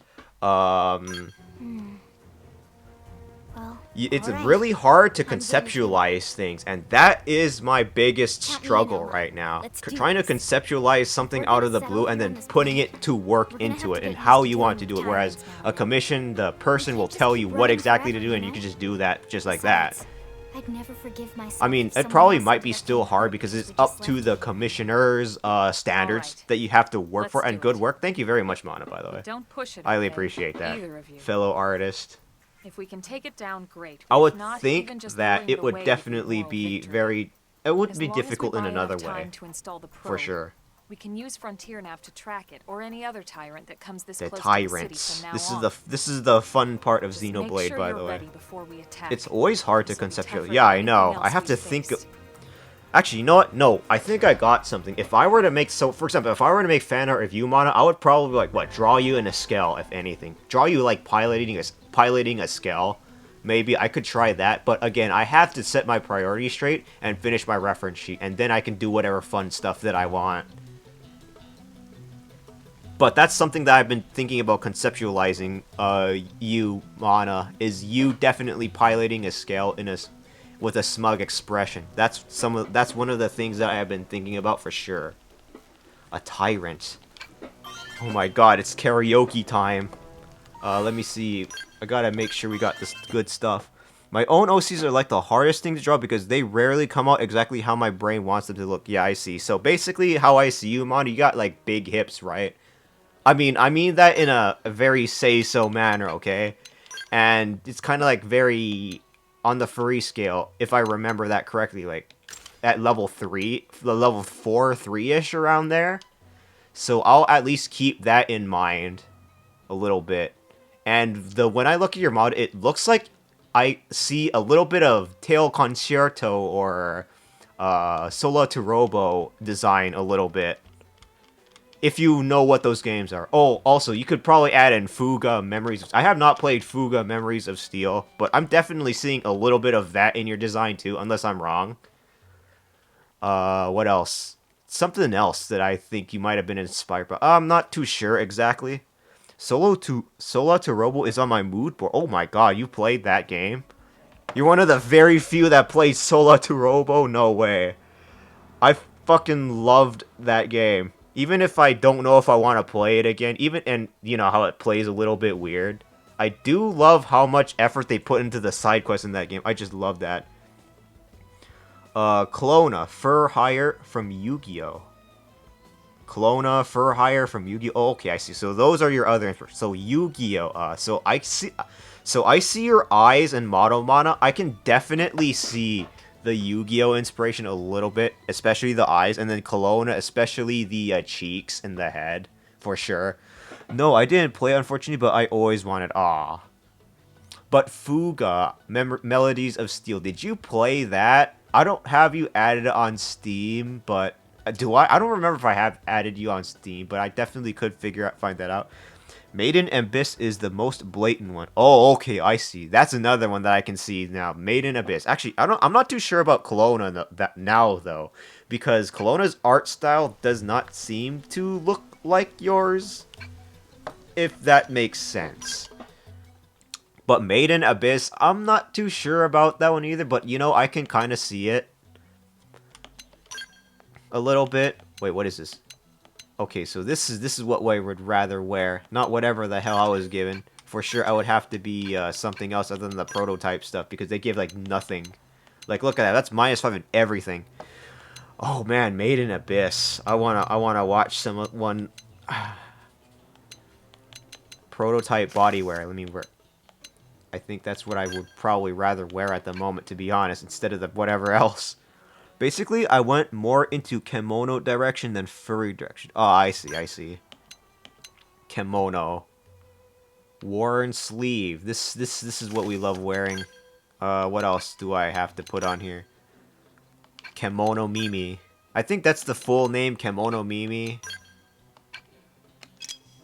It's Alright. really hard to I'm ready. conceptualize things, and that is my biggest Count me in, struggle Elma. right now. Let's do Trying to this. conceptualize something We're out gonna of the settle blue here and on then this putting planet. it to work We're gonna into have it to and get how used to you want to dealing do with it. Whereas tyrants a around here. commission, the person can't will just tell keep you what running exactly to forever, do, you and you know? can just do that just like that. Besides, I'd never forgive myself. I mean, if it someone probably else might ended be up still getting hard hurt because it's we just up to left the here. commissioner's standards Alright. that you have to work for, Let's and do good it. work. Thank you very much, Mana, by the way. Don't push it. Highly okay? appreciate that, Either of you. fellow artist. If we can take it down, great. I But would if not, think even just that luring it would away definitely moral be victory. very... It would As be long as we difficult in buy another enough way, time to install the for probe, sure. we can use Frontier Nav to track it, or any other tyrant that comes this The close to the city tyrants. from now This is on. this is the fun part of Just make Xenoblade, sure by you're the way. ready before we attack. It's always hard to This'll be conceptualize. tougher Yeah, than I know. anything I else have to we've think. faced. Actually, you know what? No, I think I got something. If I were to make for example, if I were to make fan art of you, Mana, I would probably like what draw you in a scale, if anything. Draw you like piloting a scale. Maybe I could try that, but again, I have to set my priorities straight and finish my reference sheet, and then I can do whatever fun stuff that I want. But that's something that I've been thinking about conceptualizing. You, Mana, is you definitely piloting a scale with a smug expression. That's one of the things that I have been thinking about for sure. A tyrant. Oh my god, it's karaoke time. Let me see. I gotta make sure we got this good stuff. My own OCs are like the hardest thing to draw because they rarely come out exactly how my brain wants them to look. Yeah, I see. So basically, how I see you, Mana, you got like big hips, right? I mean that in a very say-so manner, okay? And it's kind of like very on the furry scale, if I remember that correctly, like at level 3, the level 4, 3-ish around there. So I'll at least keep that in mind a little bit. And when I look at your mod, it looks like I see a little bit of Tail Concerto or Sola to Robo design a little bit. If you know what those games are. Oh, also, you could probably add in Fuga Memories. I have not played Fuga Memories of Steel, but I'm definitely seeing a little bit of that in your design too, unless I'm wrong. What else? Something else that I think you might have been inspired by. I'm not too sure exactly. Sola to Robo is on my mood board. Oh my god, you played that game? You're one of the very few that played Sola to Robo? No way. I fucking loved that game. Even if I don't know if I want to play it again, and you know how it plays a little bit weird, I do love how much effort they put into the side quests in that game. I just love that. Kelowna, Fur Hire from Yu-Gi-Oh! Kelowna, Fur Hire from Yu-Gi-Oh! Oh, okay, I see. So those are your other so Yu-Gi-Oh! So I see your eyes and Model Mana. I can definitely see the Yu-Gi-Oh! Inspiration a little bit, especially the eyes, and then Kelowna, especially the cheeks and the head, for sure. No, I didn't play, unfortunately, but I always wanted. But Fuga, Melodies of Steel, did you play that? I don't have you added on Steam, but do I? I don't remember if I have added you on Steam, but I definitely could find that out. Maiden Abyss is the most blatant one. Oh, okay, I see. That's another one that I can see now. Maiden Abyss. Actually, I'm not too sure about Kelowna now though, because Kelowna's art style does not seem to look like yours, if that makes sense. But Maiden Abyss, I'm not too sure about that one either, but you know, I can kind of see it a little bit. Wait, what is this? Okay, so this is what I would rather wear, not whatever the hell I was given. For sure, I would have to be something else other than the prototype stuff, because they give, like, nothing. Like, look at that, that's -5 in everything. Oh, man, Maiden Abyss. I wanna watch one... prototype bodywear, let me wear... I think that's what I would probably rather wear at the moment, to be honest, instead of the whatever else. Basically, I went more into kimono direction than furry direction. Oh, I see. Kimono. Worn sleeve. This is what we love wearing. What else do I have to put on here? Kimono Mimi. I think that's the full name, Kimono Mimi.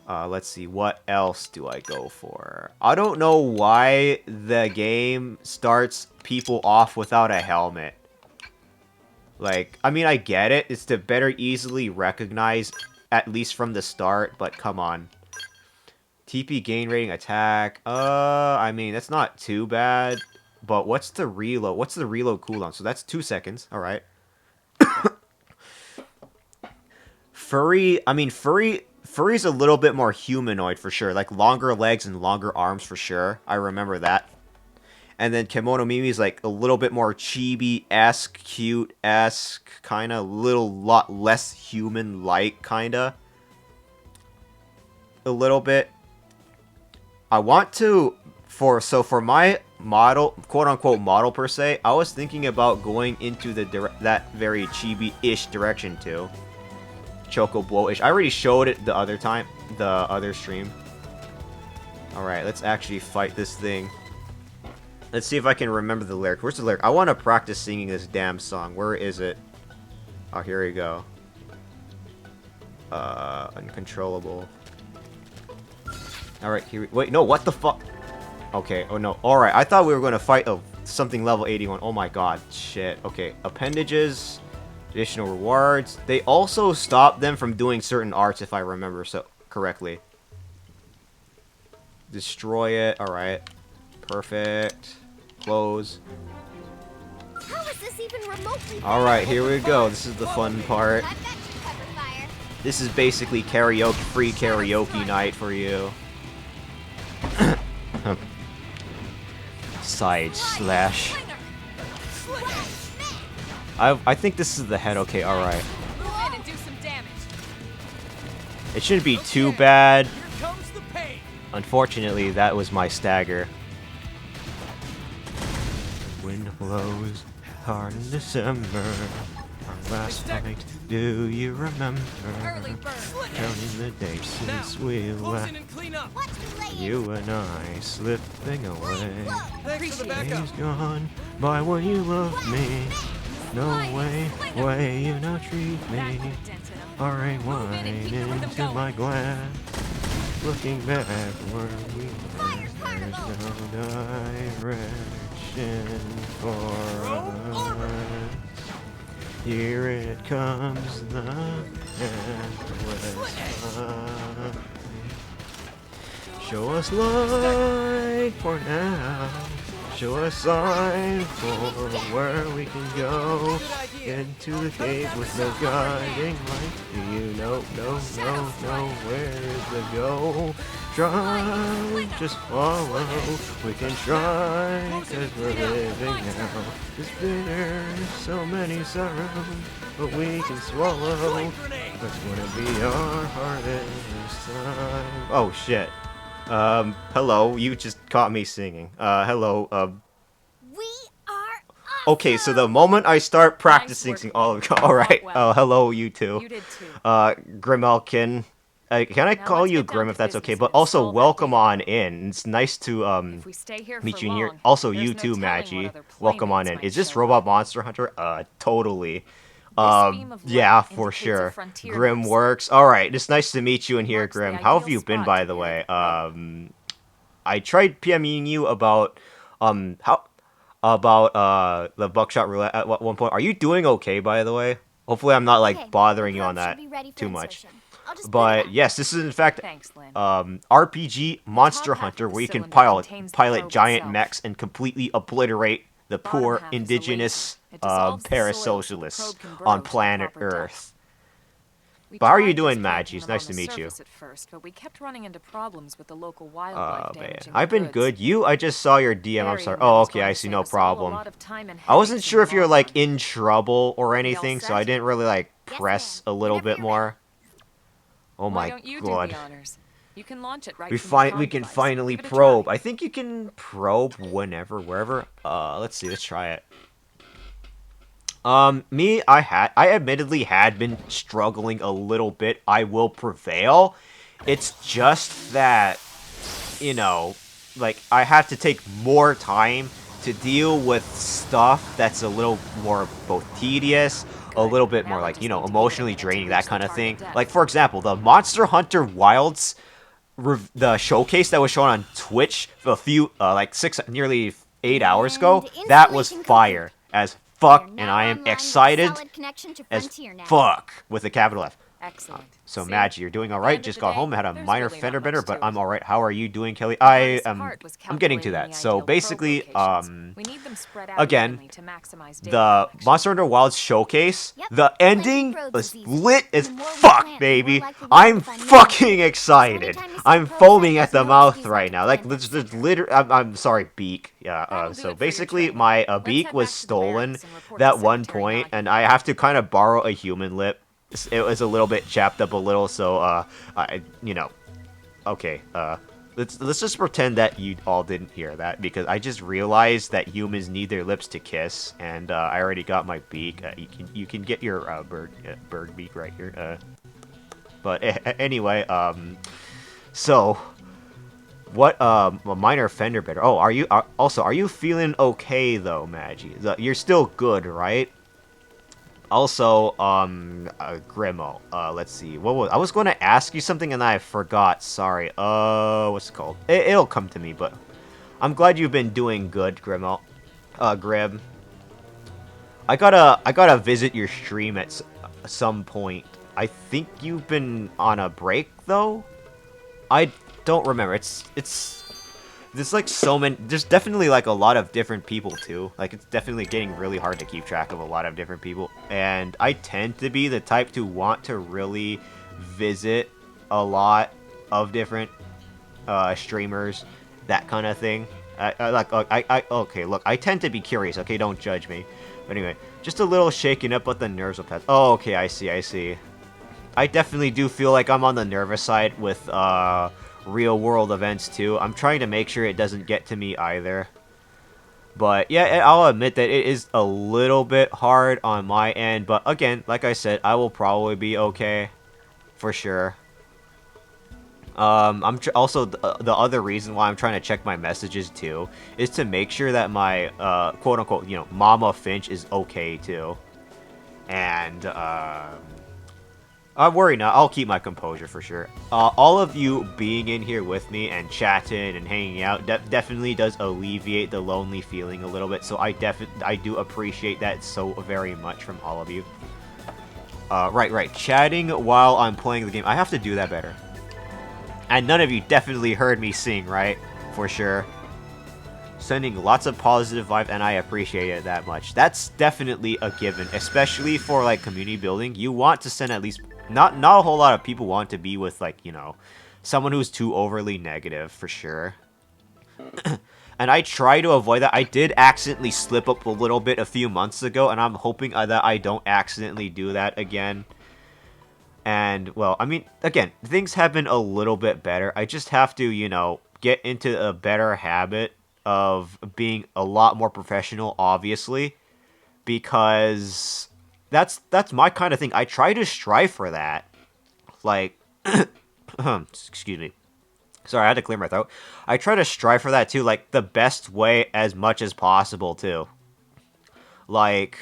Let's see, what else do I go for? I don't know why the game starts people off without a helmet. Like, I mean, I get it. It's to better easily recognize, at least from the start, but come on. TP gain rating attack. I mean, that's not too bad. but what's the reload? What's the reload cooldown? So that's 2 seconds. All right. Furry's a little bit more humanoid for sure. Like longer legs and longer arms for sure. I remember that. And then Kemono Mimi is like a little bit more chibi-esque, cute-esque, kind of lot less human-like, kind of. A little bit. I want to, for my model, quote-unquote model per se, I was thinking about going into that very chibi-ish direction too. Chocobo-ish. I already showed it the other time, the other stream. Alright, let's actually fight this thing. Let's see if I can remember the lyric. Where's the lyric? I want to practice singing this damn song. Where is it? Oh, here we go. Uncontrollable. Alright, here we... Wait, no, what the fuck? Okay, oh no. Alright, I thought we were going to fight something level 81. Oh my god, shit. Okay, appendages, additional rewards. They also stopped them from doing certain arts, if I remember so correctly. Destroy it. Alright. Perfect. Close. How is this even remotely? Alright, here we go. This is the fun part. I've got you covered, Fire. This is basically karaoke, free karaoke night for you. Side slash. I think this is the head. Okay, alright. It shouldn't be too bad. Unfortunately, that was my stagger. Wind blows hard in December. Our last night, do you remember? Counting the days since we left. You and I slipping away. Days gone by when you loved me. No way you now treat me. Alright, wine into my glass. Looking back where we were, there's no direction for us. Here it comes, the endless line. Show us light for now. Show us sign for where we can go. Into the cave with no guiding light. Do you know, where is the goal? Try, just follow. We can try, cause we're living now. It's bitter, so many sorrows, but we can swallow. That's gonna be our hardest time. Oh shit. Hello, you just caught me singing. Hello, We are Okay, so the moment I start practicing singing, alright, hello, you two. You did too. Grimelkin. Can I call you Grim if that's okay? But also, welcome on in. It's nice to, meet you in here. Also, you too, Maggie. Welcome on in. Is this Robot Monster Hunter? Totally. Yeah, for sure. Grim works. Alright, it's nice to meet you in here, Grim. How have you been, by the way? I tried PMing you about, the buckshot roulette at one point. Are you doing okay, by the way? Hopefully I'm not, like, bothering you on that too much. But, yes, this is, in fact, RPG Monster Hunter, where you can pilot giant mechs and completely obliterate the poor indigenous parasocialists on planet Earth. But how are you doing, Maggie? It's nice to meet you. But we kept running into problems with the local wildlife Man. I've been good. I just saw your DM. I'm sorry. Oh, okay, I see. No problem. I wasn't sure if you're, like, in trouble or anything, so I didn't really, like, press a little bit more. Oh my god. You can launch it right we can finally probe. I think you can probe whenever, wherever. Let's see. Let's try it. I admittedly had been struggling a little bit. I will prevail. It's just that, like, I have to take more time to deal with stuff that's a little more both tedious, a little bit more, like, emotionally draining, that kind of thing. Like, for example, the Monster Hunter Wilds, the showcase that was shown on Twitch a few, nearly 8 hours ago, that was fire as fuck, and I am excited as fuck with a capital F. Excellent. So, See? Maggie, you're doing At the alright. end of Just the got day, home, had a there's minor really not fender much bender, to but it. I'm alright. How are you doing, Kelly? The hardest part was I'm getting to calculating that. the So, ideal basically, probe locations. We need them spread out again, evenly to maximize data the collection. Monster Hunter Wilds showcase, Yep. the Planting ending probes was is easy. lit as And the more we fuck, plant, the more baby. likely we are I'm to find new fucking ones. So excited. anytime you see I'm a probe foaming site, at the there's no mouth excuse right not to now. Like, plant that there's sucker. literally, I'm sorry, Beak. Yeah, That'll do so it for your basically, training. my Let's Beak head was back to the stolen barracks and report that to one Secretary point, Nagi. and I have to kind of borrow a human lip. It was a little bit chapped up a little, so, okay, let's just pretend that you all didn't hear that, because I just realized that humans need their lips to kiss, and I already got my beak. You can get your bird beak right here. But anyway, so what? A minor fender bender. Oh, are you feeling okay though, Maggie? You're still good, right? Also, Grimo, let's see, I was going to ask you something and I forgot, sorry, what's it called? It'll come to me, but I'm glad you've been doing good, Grimo, Grim. I gotta visit your stream at some point. I think you've been on a break, though? I don't remember, there's like so many, there's definitely like a lot of different people too. Like it's definitely getting really hard to keep track of a lot of different people. And I tend to be the type to want to really visit a lot of different streamers, that kind of thing. Okay, look, I tend to be curious, okay, don't judge me. But anyway, just a little shaken up, but the nerves will pass. Oh, okay, I see. I definitely do feel like I'm on the nervous side with, real world events too. I'm trying to make sure it doesn't get to me either. But yeah, I'll admit that it is a little bit hard on my end, but again, like I said, I will probably be okay for sure. Also the other reason why I'm trying to check my messages too is to make sure that my quote unquote, Mama Finch is okay too. And I'm worried now. I'll keep my composure for sure. All of you being in here with me and chatting and hanging out definitely does alleviate the lonely feeling a little bit. So I do appreciate that so very much from all of you. Right. Chatting while I'm playing the game. I have to do that better. And none of you definitely heard me sing, right? For sure. Sending lots of positive vibes, and I appreciate it that much. That's definitely a given, especially for like community building. You want to send at least not a whole lot of people want to be with like, someone who's too overly negative for sure. And I try to avoid that. I did accidentally slip up a little bit a few months ago, and I'm hoping that I don't accidentally do that again. And, well, I mean, again, things have been a little bit better. I just have to, get into a better habit of being a lot more professional, obviously. Because that's my kind of thing. I try to strive for that. Like, excuse me. Sorry, I had to clear my throat. I try to strive for that, too. Like, the best way as much as possible, too. Like,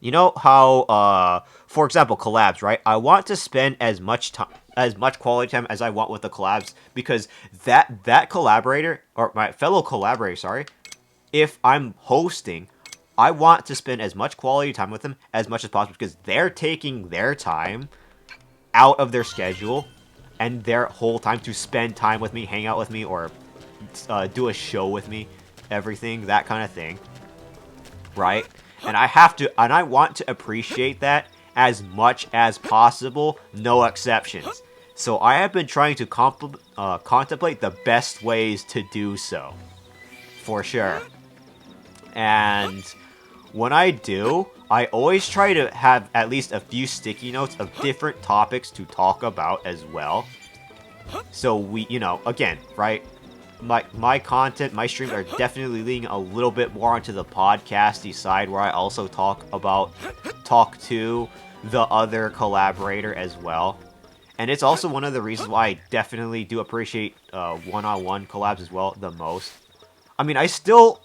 you know how, for example, collabs, right? I want to spend as much quality time as I want with the collabs, because that collaborator, or my fellow collaborator, sorry, if I'm hosting, I want to spend as much quality time with them as much as possible, because they're taking their time out of their schedule and their whole time to spend time with me, hang out with me, or do a show with me, everything, that kind of thing, right? And I want to appreciate that as much as possible, no exceptions. So I have been trying to contemplate the best ways to do so, for sure. And when I do, I always try to have at least a few sticky notes of different topics to talk about as well. So we, again, right? My content, my streams are definitely leaning a little bit more onto the podcasty side, where I also talk to the other collaborator as well. And it's also one of the reasons why I definitely do appreciate one-on-one collabs as well the most. I mean, I still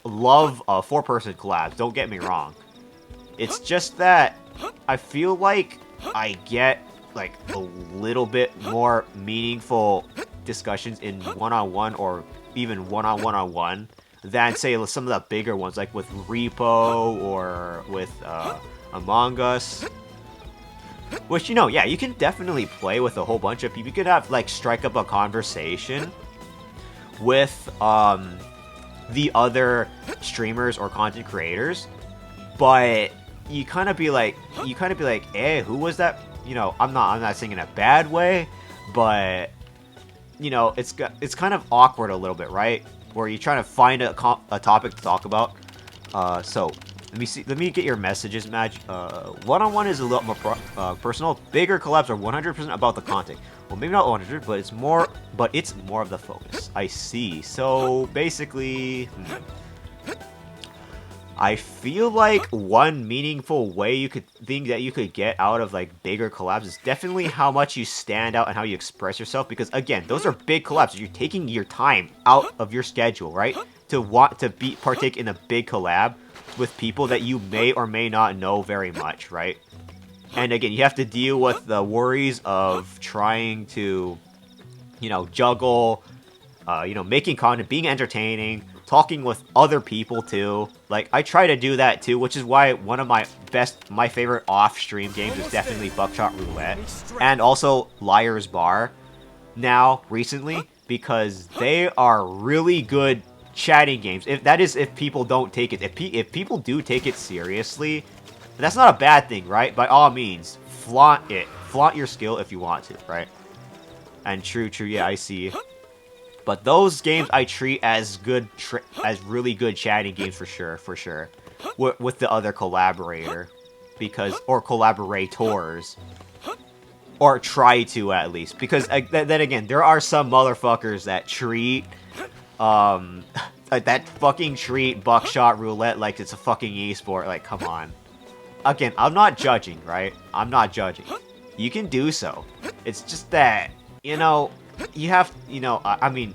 love four-person collabs. Don't get me wrong. It's just that I feel like I get like a little bit more meaningful discussions in one-on-one, or even one-on-one-on-one, than say some of the bigger ones, like with Repo or with Among Us. Which, you know, yeah, you can definitely play with a whole bunch of people. You could have, like, strike up a conversation with, the other streamers or content creators. But you kind of be like, who was that? You know, I'm not saying in a bad way, but, you know, it's kind of awkward a little bit, right? Where you're trying to find a topic to talk about. So, let me get your messages, Madge. One-on-one is a little more personal. Bigger collabs are 100% about the content. Well, maybe not 100, but it's more of the focus. I see. So, basically, I feel like one meaningful way you could get out of like bigger collabs is definitely how much you stand out and how you express yourself. Because again, those are big collabs. You're taking your time out of your schedule, right? To partake in a big collab with people that you may or may not know very much, right? And again, you have to deal with the worries of trying to, you know, juggle, you know, making content, being entertaining, talking with other people too. Like, I try to do that too, which is why one of my favorite off-stream games is definitely Buckshot Roulette, and also Liar's Bar now, recently, because they are really good chatting games. If people don't take it, if people do take it seriously, that's not a bad thing, right? By all means, flaunt your skill if you want to, right? And true, yeah, I see. But those games I treat as really good chatting games for sure, with the other collaborator, or collaborators, or try to at least, because then again, there are some motherfuckers that treat that fucking treat Buckshot Roulette like it's a fucking esport. Like, come on. Again, I'm not judging, right? I'm not judging. You can do so. It's just that, you know, you have, you know, I mean,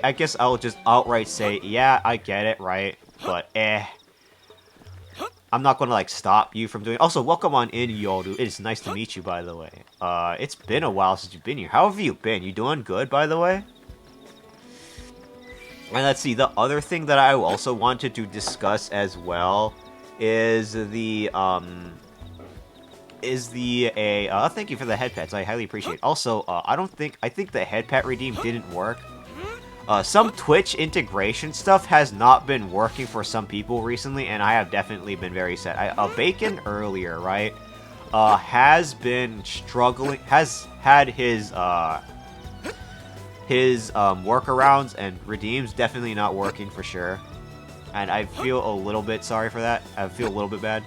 I guess I'll just outright say, yeah, I get it, right? But, I'm not gonna, like, stop you from doing it. Also, welcome on in, Yoru. It is nice to meet you, by the way. It's been a while since you've been here. How have you been? You doing good, by the way? And let's see, the other thing that I also wanted to discuss as well is thank you for the head pets. I highly appreciate it. Also, I think the head pet redeem didn't work. Some Twitch integration stuff has not been working for some people recently, and I have definitely been very sad. Bacon earlier, right, has been struggling, has had his workarounds and redeems definitely not working for sure. And I feel a little bit sorry for that. I feel a little bit bad.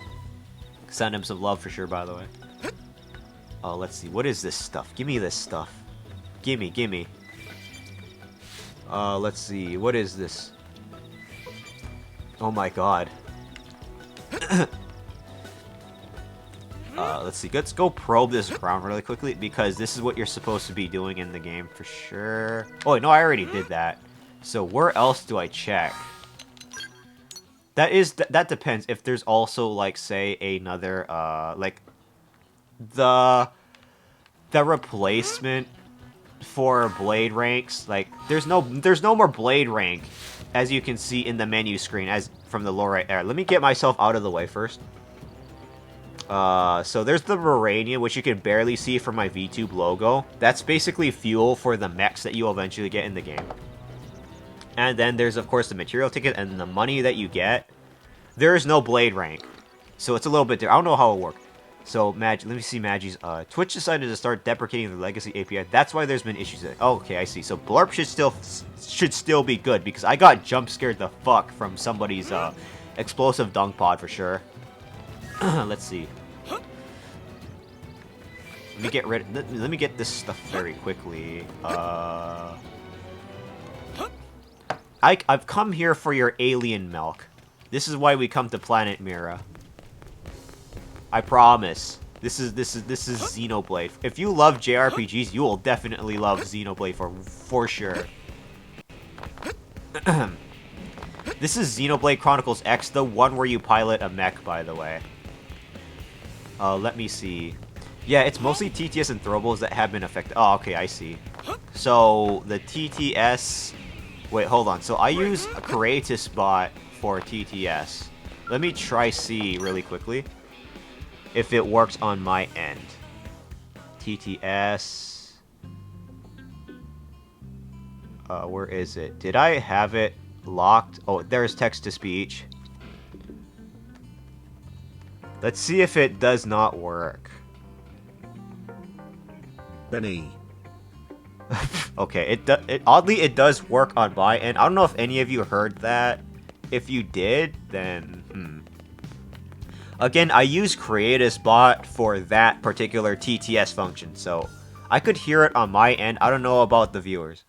Send him some love for sure, by the way. Let's see. What is this stuff? Give me this stuff. Gimme. Let's see. What is this? Oh my god. Let's see. Let's go probe this ground really quickly, because this is what you're supposed to be doing in the game for sure. Oh, no, I already did that. So where else do I check? That depends. If there's also, like, say, another, like, the replacement for blade ranks. Like, there's no more blade rank, as you can see in the menu screen, as from the lower right there. Let me get myself out of the way first. So there's the Morania, which you can barely see from my VTube logo. That's basically fuel for the mechs that you'll eventually get in the game. And then there's, of course, the material ticket and the money that you get. There is no blade rank, so it's a little bit different. I don't know how it works. So, let me see Maggie's. Twitch decided to start deprecating the legacy API. That's why there's been issues with it. Oh, okay, I see. So Blurp should still be good, because I got jump scared the fuck from somebody's explosive dunk pod for sure. Let's see. Let me get this stuff very quickly. I've come here for your alien milk. This is why we come to Planet Mira. I promise. This is Xenoblade. If you love JRPGs, you will definitely love Xenoblade for sure. This is Xenoblade Chronicles X, the one where you pilot a mech, by the way. Let me see. Yeah, it's mostly TTS and throwables that have been affected. Oh, okay, I see. So, the TTS... Wait, hold on. So, I use a Creatus bot for TTS. Let me try C really quickly. if it works on my end. TTS. Where is it? Did I have it locked? Oh, there's text-to-speech. Let's see if it does not work. Benny. Okay, oddly it does work on my end. I don't know if any of you heard that. If you did, then Again, I use CreateSbot for that particular TTS function, so I could hear it on my end. I don't know about the viewers.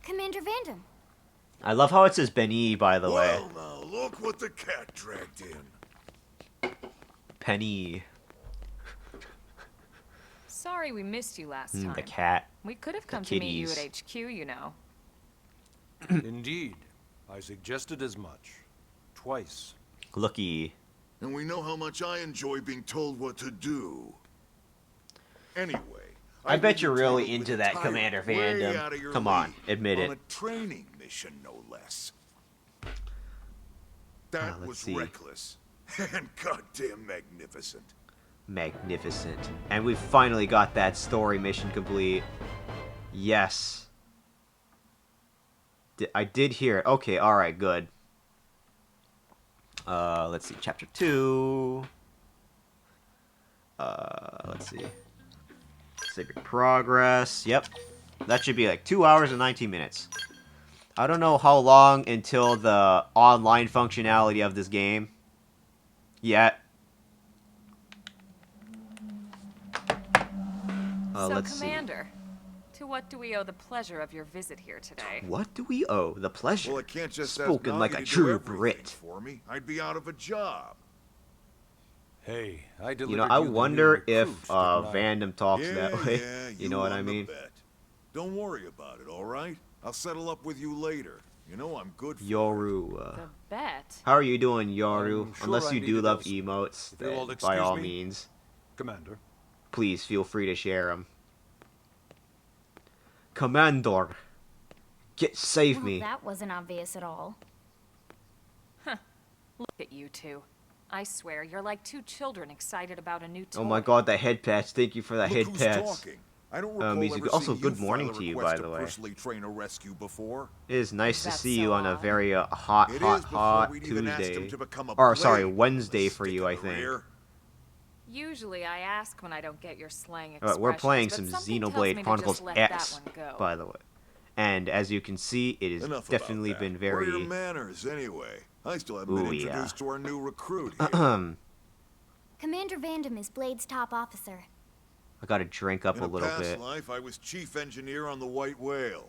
Commander Vandam. I love how it says Benny, by the way. Well, now look what the cat dragged in. Penny. Sorry we missed you last time. The cat. We could have come to meet you at HQ, you know. Indeed. I suggested as much. Twice. Looky. And we know how much I enjoy being told what to do. Anyway, I bet you're really into that, Commander Vandam. Come on, admit it. On a training mission, no less. That was reckless and goddamn magnificent. Magnificent. And we finally got that story mission complete. Yes. I did hear it. Okay, alright, good. Let's see, chapter 2. Let's see. Sacred Progress. Yep. That should be like 2 hours and 19 minutes. I don't know how long until the online functionality of this game yet. So, let's Commander, to what do we owe the pleasure of your visit here today? What do we owe the pleasure? Well, I can't just spoken like a true Brit. For me, I'd be out of a job. Hey, I delivered you know, I wonder if Vandam talks yeah, that way. Yeah, you know what I mean? Don't worry about it, all right? I'll settle up with you later. You know I'm good for Yoru. The bet. How are you doing, Yoru? Sure Unless you do love those. emotes, If you'll all then by all excuse me. means, Commander. please feel free to share them. Commander, save me. That wasn't obvious at all. Look at you two. I swear, you're like two children excited about a new toy. Oh my god, the head patch. Thank you for the head who's patch. talking. I don't recall music. ever Also, seeing good you morning file a to you, request by the way. personally train a rescue before. It is nice to That's see so you on a odd. very hot It is before hot we'd even asked him Tuesday. to become a Or, sorry, blade. Wednesday for Stick you, in I the think. rear. Usually I ask when I don't get your slang Alright, expressions, we're playing but some something tells Xenoblade me to Chronicles just let X, that one go. by the way. And as you can see, it has Enough definitely about that. been very... What are your manners, anyway? I still haven't been Ooh, yeah. introduced to our new recruit here. Commander Vandam is Blade's top officer. I gotta drink up In a little past bit. life, I was chief engineer on the White Whale.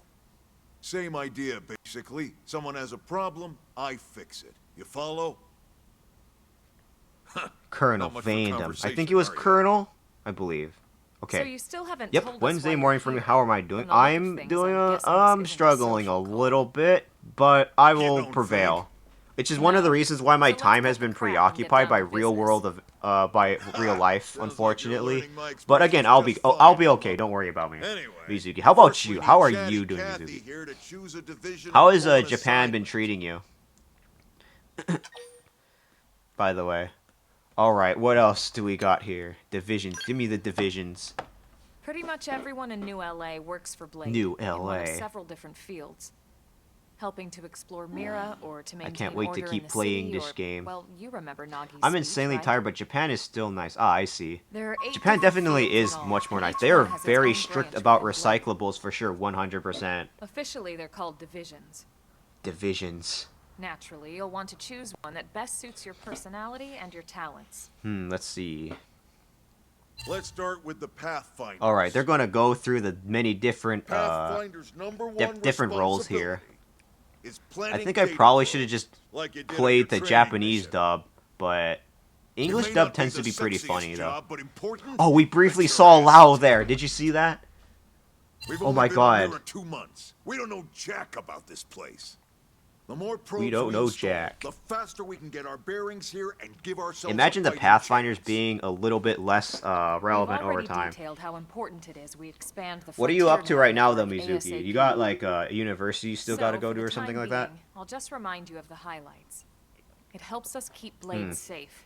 Same idea, basically. Someone has a problem, I fix it. You follow? Colonel Not much for Vandam. I conversation, think he was are you? Colonel, I believe. Okay. So you still haven't Yep, told us Wednesday why you're morning for me. here. How am I doing? From the look of I'm things, doing I'm a, guessing this isn't a struggling a social call. little bit, but I You will don't prevail. think? Which is one of the No. reasons why my So let's time cut has the been crap and get preoccupied down by to real business. world by real life, Sounds like you're unfortunately. learning my But again, expressions I'll be just fine, I'll be Mama. okay. Don't worry about me. Anyway, Mizuki, how about first we you? need How are Chatty you doing, Cathy Mizuki? here to choose a division How has on Japan been assignment. treating you? By the way. Alright, what else do we got here? Divisions. Give me the divisions. Pretty much everyone in New LA works for Blade. New In one of LA. several different fields. Helping to explore Mira or to maintain can't wait to order in keep the playing city, this or, game. Well, you remember Nagi's I'm speech, insanely right? tired, but Japan is still nice. Ah, I see. There are 8 Japan different definitely fields is in all, much more and nice. each They are one has its very own strict branch about within Blade. recyclables for sure, 100%. Officially, they're called divisions. Divisions. Naturally, you'll want to choose one that best suits your personality and your talents. Let's see. Let's start with the Pathfinder. Alright, they're gonna go through the many different, Pathfinder's number one different roles here. is I planning think I probably data should have just like you did on played your the training Japanese mission. dub, but It English may dub not tends to the be pretty sexiest funny, though. job, but important. Oh, we briefly Bet your saw ass Lao it's there. Did you see that? We've Oh only my been on God. Mira 2 months. We don't know jack about this place. The more probes We don't know install, jack. the faster we can get our bearings here and give ourselves Imagine a the fighting Pathfinders chance. being a little bit less relevant We've over already time. detailed how important it is we expand the What are you up to frontier right now, though, network Mizuki? ASAP. You got, like, a university you still So, gotta go for to the or something time like that? being, I'll just remind you of the highlights. It helps us keep Blade safe.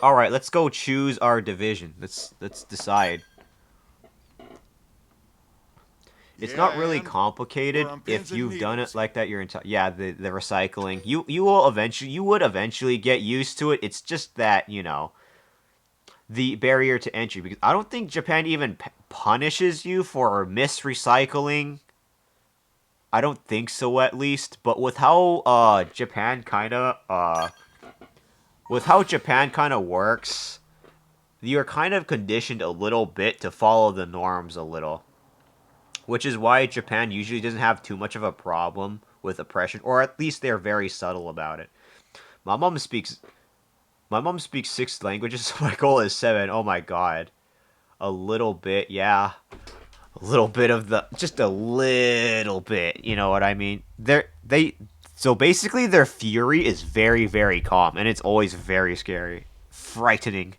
All right, let's go choose our division. Let's decide. It's Yeah, not really and complicated we're on if pins and you've done needles. it like that your entire. Yeah, the recycling. You would eventually get used to it. It's just that, you know, the barrier to entry, because I don't think Japan even punishes you for misrecycling. I don't think so, at least. But with how Japan kind of works, you're kind of conditioned a little bit to follow the norms a little, which is why Japan usually doesn't have too much of a problem with oppression, or at least they're very subtle about it. My mom speaks my mom speaks 6 languages, so my goal is 7. Oh my god. A little bit, yeah. A little bit of just a little bit, you know what I mean? So basically their fury is very, very calm, and it's always very scary. Frightening.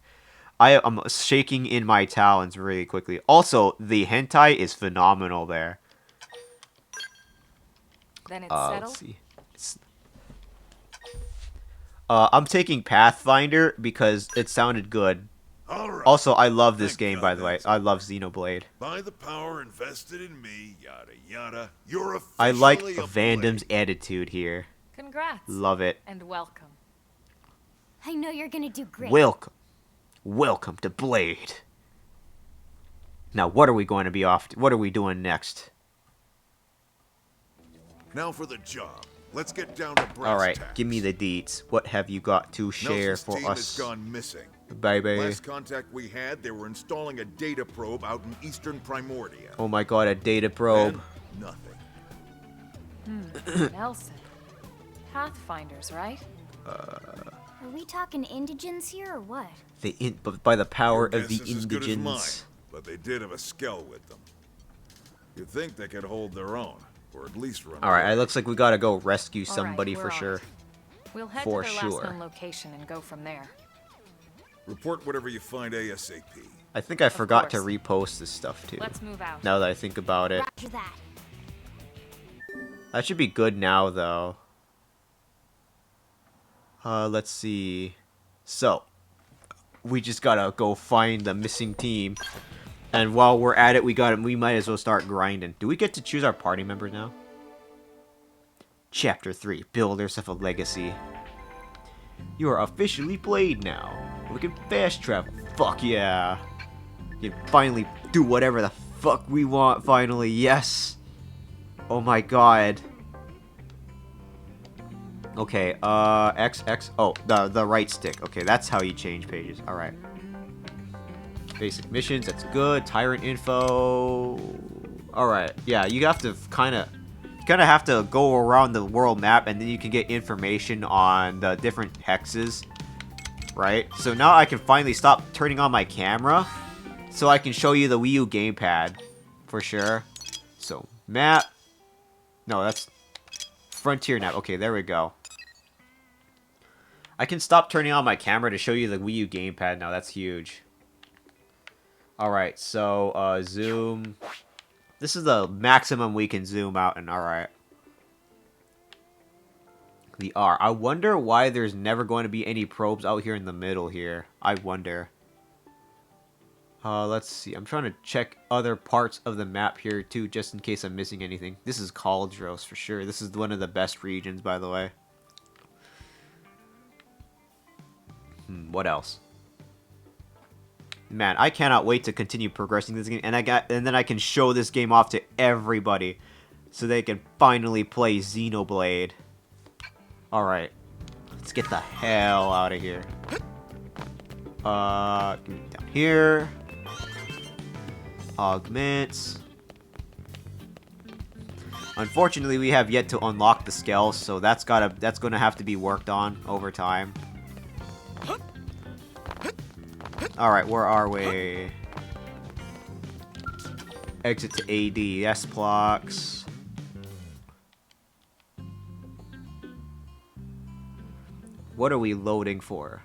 I am shaking in my talons really quickly. Also, the hentai is phenomenal there. Then it's settled? Let's see. I'm taking Pathfinder because it sounded good. All right. Also, I love this Thank game, God by the way. that's I love Xenoblade. By the power invested in me, yada yada, you're officially I like a Vandam's blade. attitude here. Congrats. Love it. And welcome. I know you're gonna do great. Welcome. Welcome to Blade. Now, what are we going to be off to? What are we doing next? Now for the job. Let's get down to brass Alright, tacks. give me the deets. What have you got to share Nelson's for team has us? gone missing. Baby. Last contact we had, they were installing a data probe out in eastern Primordia. Oh my god, a data probe. And nothing. Nelson. Pathfinders, right? Are we talking indigents here or what? But by the power Your of the guess is as good as mine, indigents. but they did have a skell with them. You'd think they could hold their own, or at least run Alright, away. it looks like we gotta go rescue All somebody right, for we're on sure. it. We'll head For to their sure. last known location and go from there. Report whatever you find ASAP. I think I forgot to course. repost this stuff too. Let's move out. Now that I think about it. Roger that. That should be good now, though. Let's see. So, we just gotta go find the missing team. And while we're at it, we might as well start grinding. Do we get to choose our party members now? Chapter 3, Builders of a Legacy. You are officially Blade now. We can fast travel. Fuck yeah. We can finally do whatever the fuck we want, finally. Yes. Oh my god. Okay, X, oh, the right stick. Okay, that's how you change pages. Alright. Basic missions, that's good. Tyrant info. Alright, yeah, you have to kind of have to go around the world map, and then you can get information on the different hexes. Right? So now I can finally stop turning on my camera, so I can show you the Wii U gamepad. For sure. So, map. No, that's Frontier Nav. Okay, there we go. I can stop turning on my camera to show you the Wii U gamepad now. That's huge. Alright, so, zoom. This is the maximum we can zoom out, and alright. The R. I wonder why there's never going to be any probes out here in the middle here. I wonder. Let's see. I'm trying to check other parts of the map here, too, just in case I'm missing anything. This is Cauldros, for sure. This is one of the best regions, by the way. What else? Man, I cannot wait to continue progressing this game, and then I can show this game off to everybody, so they can finally play Xenoblade. Alright. Let's get the hell out of here. Down here. Augments. Unfortunately, we have yet to unlock the scales, so that's gonna have to be worked on over time. Alright, where are we? Exit to ADS blocks. What are we loading for?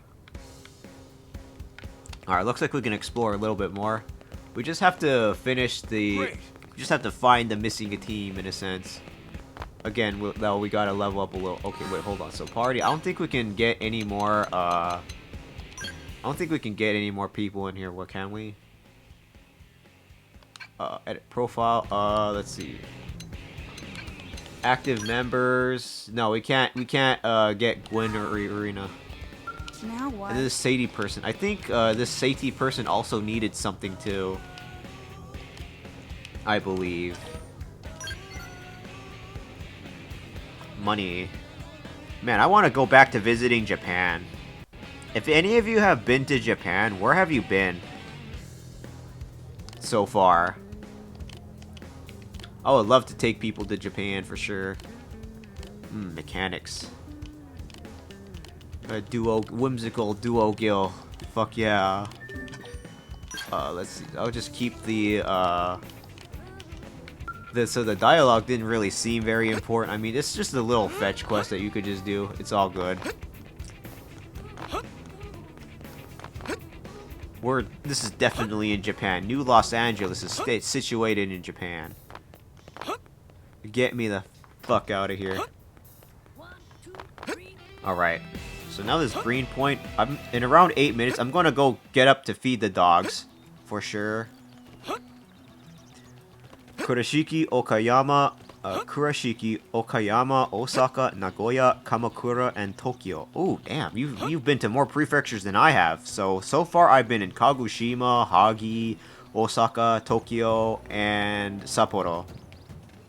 Alright, looks like we can explore a little bit more. We just have to finish the... We just have to find the missing team, in a sense. Again, we gotta level up a little... Okay, wait, hold on. So, party. I don't think we can get any more, I don't think we can get any more people in here. What can we? Edit profile. Let's see. Active members. No, we can't get Gwen or Irina. Now what? And this Sadie person. I think this Sadie person also needed something too. I believe. Money. Man, I want to go back to visiting Japan. If any of you have been to Japan, where have you been so far? I would love to take people to Japan for sure. Mechanics. A whimsical duo gill. Fuck yeah. Let's see. I'll just keep the so the dialogue didn't really seem very important. I mean, it's just a little fetch quest that you could just do. It's all good. This is definitely in Japan. New Los Angeles is situated in Japan. Get me the fuck out of here. Alright. So now this green point, in around 8 minutes, I'm gonna go get up to feed the dogs. For sure. Kurashiki, Okayama, Osaka, Nagoya, Kamakura, and Tokyo. Oh, damn, you've been to more prefectures than I have. So far I've been in Kagoshima, Hagi, Osaka, Tokyo, and Sapporo.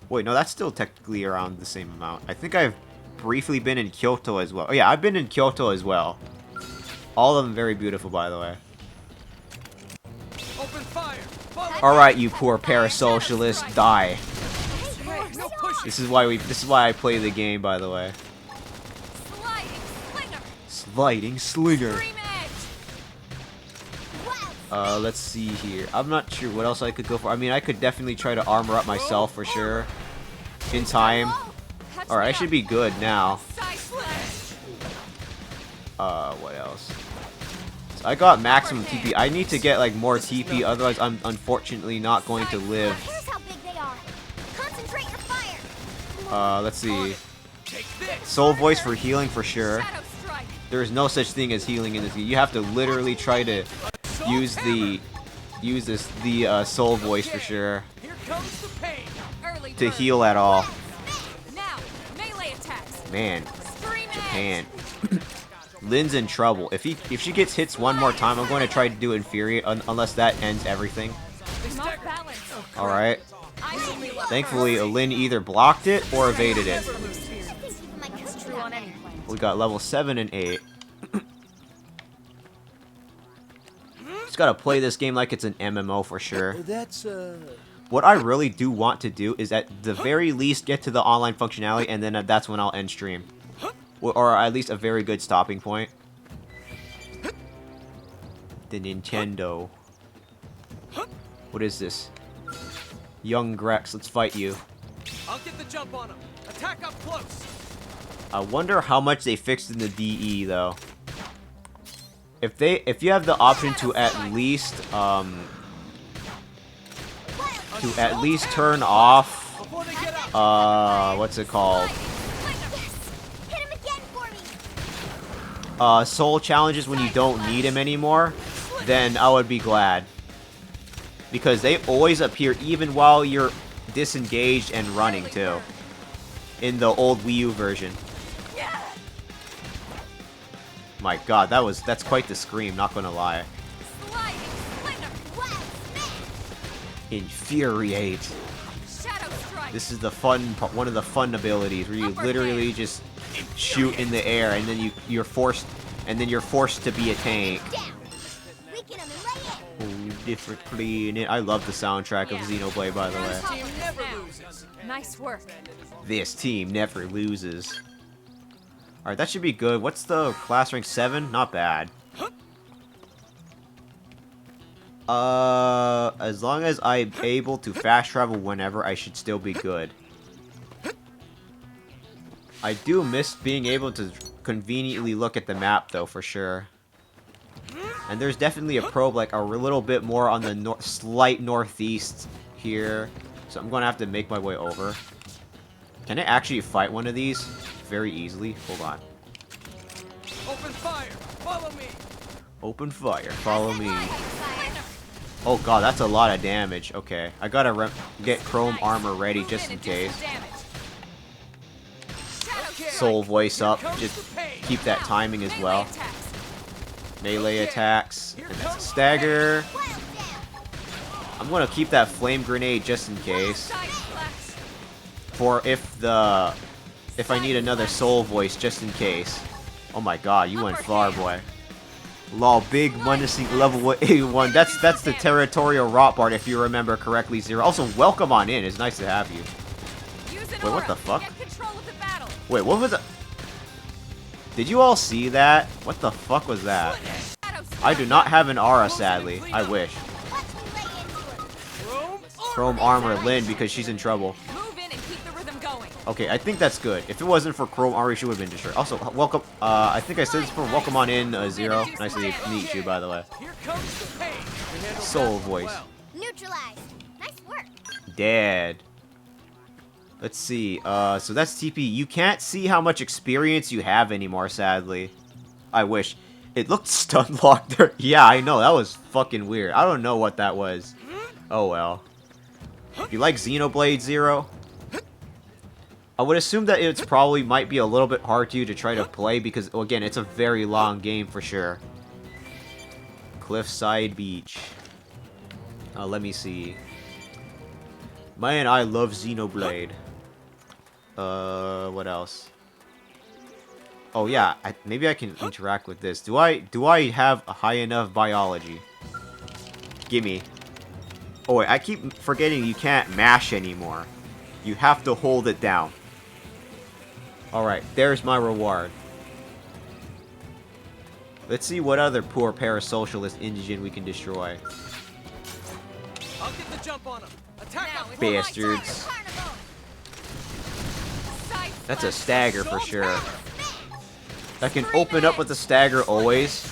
Wait, no, that's still technically around the same amount. I think I've briefly been in Kyoto as well. Oh yeah, I've been in Kyoto as well. All of them very beautiful, by the way. Open fire. Alright, you poor parasocialist, die. This is why I play the game, by the way. Sliding slinger. Let's see here. I'm not sure what else I could go for. I mean, I could definitely try to armor up myself for sure. In time. Alright, I should be good now. What else? So I got maximum TP. I need to get like more TP, otherwise I'm unfortunately not going to live. Let's see. Soul voice for healing for sure. There is no such thing as healing in this game. You have to literally try to use the soul voice for sure to heal at all. Man, Japan. Lynn's in trouble. If she gets hits one more time, I'm going to try to do Infuriate unless that ends everything. Alright. Thankfully, Lynn either blocked it or evaded it. We got level 7 and 8. Just gotta play this game like it's an MMO for sure. What I really do want to do is at the very least get to the online functionality, and then that's when I'll end stream. Or at least a very good stopping point. The Nintendo. What is this? Young Grex, let's fight you. I'll get the jump on him. Attack up close. I wonder how much they fixed in the DE though. If you have the option to at least turn off what's it called? Soul challenges when you don't need him anymore, then I would be glad. Because they always appear even while you're disengaged and running too. In the old Wii U version. My god, that's quite the scream, not gonna lie. Infuriate. This is the one of the fun abilities where you literally just shoot in the air and then you're forced to be a tank. Differently. I love the soundtrack of Xenoblade, by the way. Nice work. This team never loses. Alright, that should be good. What's the class rank? 7? Not bad. As long as I'm able to fast travel whenever, I should still be good. I do miss being able to conveniently look at the map, though, for sure. And there's definitely a probe, like, a little bit more on the slight northeast here. So I'm gonna have to make my way over. Can I actually fight one of these very easily? Hold on. Open fire! Follow me! Open fire, follow me. Oh god, that's a lot of damage. Okay, I gotta get chrome armor ready just in case. Soul voice up, just keep that timing as well. Melee attacks, and that's a stagger. I'm gonna keep that flame grenade just in case. For if I need another soul voice just in case. Oh my god, you went far, boy. Lol, big menacing level 81. That's the territorial rot bard if you remember correctly, Zero. Also, welcome on in. It's nice to have you. Wait, what the fuck? Wait, what was that? Did you all see that? What the fuck was that? I do not have an aura, sadly. I wish. Chrome armor Lynn because she's in trouble. Okay, I think that's good. If it wasn't for chrome armor, she would have been destroyed. Also, welcome. I think I said this before. Welcome on in, Zero. Nice to meet you, by the way. Soul voice. Neutralized. Nice work. Dead. Let's see. So that's TP. You can't see how much experience you have anymore, sadly. I wish. It looked stun locked there. Yeah, I know. That was fucking weird. I don't know what that was. Oh well. You like Xenoblade, Zero? I would assume that it's probably might be a little bit hard to try to play because, again, it's a very long game for sure. Cliffside Beach. Let me see. Man, I love Xenoblade. What else? Oh yeah, maybe I can interact with this. Do I have a high enough biology? Gimme. Oh wait, I keep forgetting you can't mash anymore. You have to hold it down. Alright, there's my reward. Let's see what other poor parasocialist indigent we can destroy. I'll get the jump on him. Attack now, bastards. That's a stagger for sure. I can open up with a stagger always.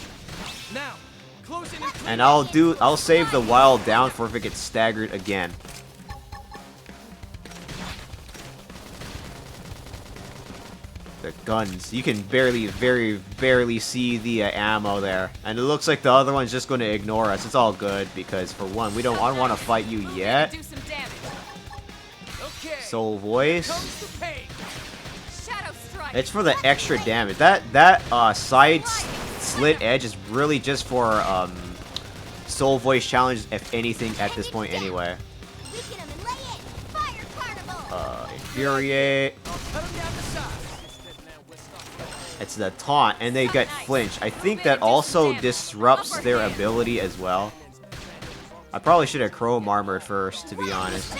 And I'll save the wild down for if it gets staggered again. The guns. You can very barely see the ammo there. And it looks like the other one's just going to ignore us. It's all good because for one, I don't want to fight you yet. Soul voice. It's for the extra damage. That side slit edge is really just for soul voice challenges, if anything, at this point anyway. Infuriate. It's the taunt, and they get flinch. I think that also disrupts their ability as well. I probably should have chrome armored first, to be honest.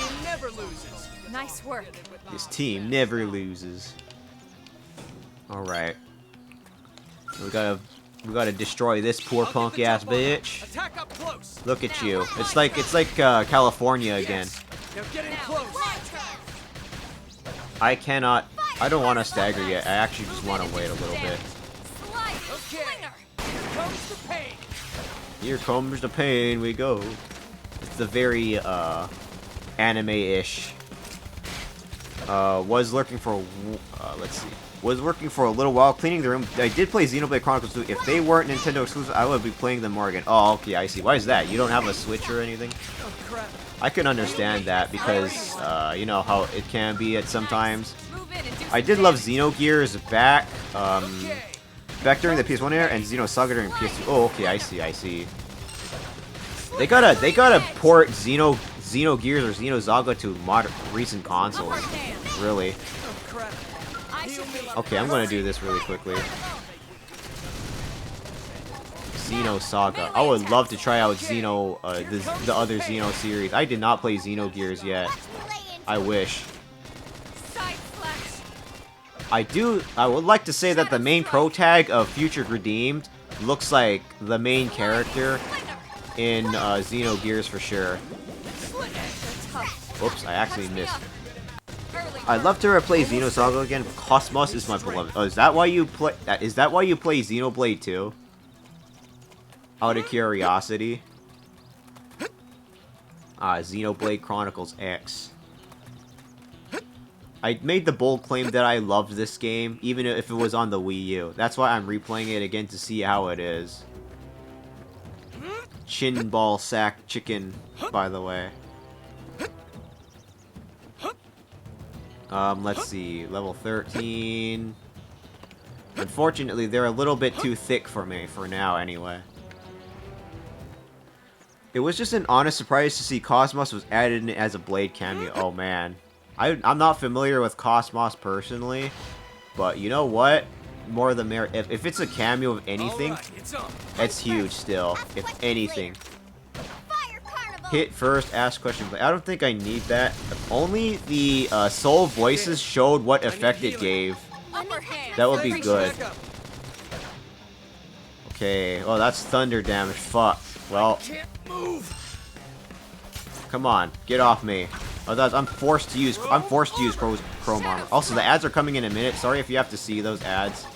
Nice work. This team never loses. Alright. We gotta destroy this poor punk ass bitch. Look at you. It's like California again. I don't want to stagger yet. I actually just want to wait a little bit. Here comes the pain, we go. It's the very anime-ish. Was lurking for let's see. Was working for a little while, cleaning the room. I did play Xenoblade Chronicles 2. If they weren't Nintendo exclusive, I would be playing them more again. Oh, okay, I see. Why is that? You don't have a Switch or anything? I can understand that because, you know how it can be at sometimes. I did love Xenogears back during the PS1 era and Xenosaga during PS2. Oh, okay, I see. They gotta port Xenogears or Xenosaga to recent consoles. Really. Okay, I'm gonna do this really quickly. Xenosaga. I would love to try out Xeno, the other Xeno series. I did not play Xenogears yet. I wish. I would like to say that the main pro tag of Future Redeemed looks like the main character in Xenogears for sure. Whoops, I actually missed. I'd love to replay Xenosaga again. Cosmos is my beloved. Oh, is that why you play? Is that why you play Xenoblade 2? Out of curiosity. Xenoblade Chronicles X. I made the bold claim that I loved this game, even if it was on the Wii U. That's why I'm replaying it again to see how it is. chin ball sack chicken, by the way. Let's see. Level 13. Unfortunately, they're a little bit too thick for me, for now, anyway. It was just an honest surprise to see Cosmos was added in as a Blade cameo. Oh, man. I'm not familiar with Cosmos personally, but you know what? More the merrier. If it's a cameo of anything, it's huge still. If anything. Hit first, ask question. But I don't think I need that. If only the soul voices showed what effect it gave. That would be good. Okay. Oh, that's thunder damage. Fuck. Well. Come on, get off me. Oh, I'm forced to use. Chrome armor. Also, the ads are coming in a minute. Sorry if you have to see those ads.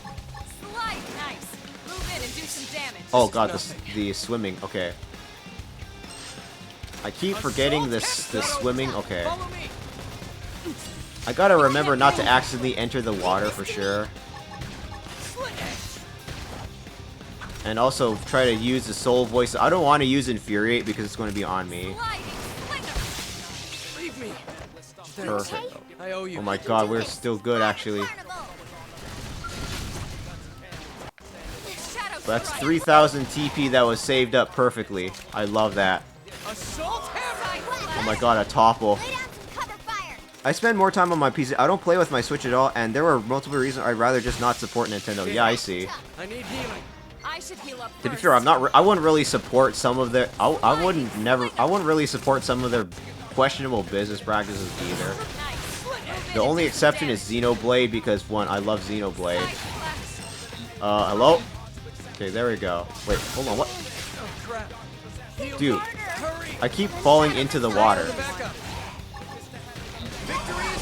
Oh god, the swimming. Okay. I keep forgetting this swimming. Okay. I gotta remember not to accidentally enter the water for sure. And also try to use the soul voice. I don't want to use Infuriate because it's going to be on me. Perfect. Oh my god, we're still good actually. That's 3,000 TP that was saved up perfectly. I love that. Oh my god, a topple. I spend more time on my PC. I don't play with my Switch at all, and there were multiple reasons I'd rather just not support Nintendo. Yeah, I see. To be fair, I wouldn't really support some of their. I wouldn't really support some of their questionable business practices either. The only exception is Xenoblade because one, I love Xenoblade. Hello? Okay, there we go. Wait, hold on. What? Dude, I keep falling into the water.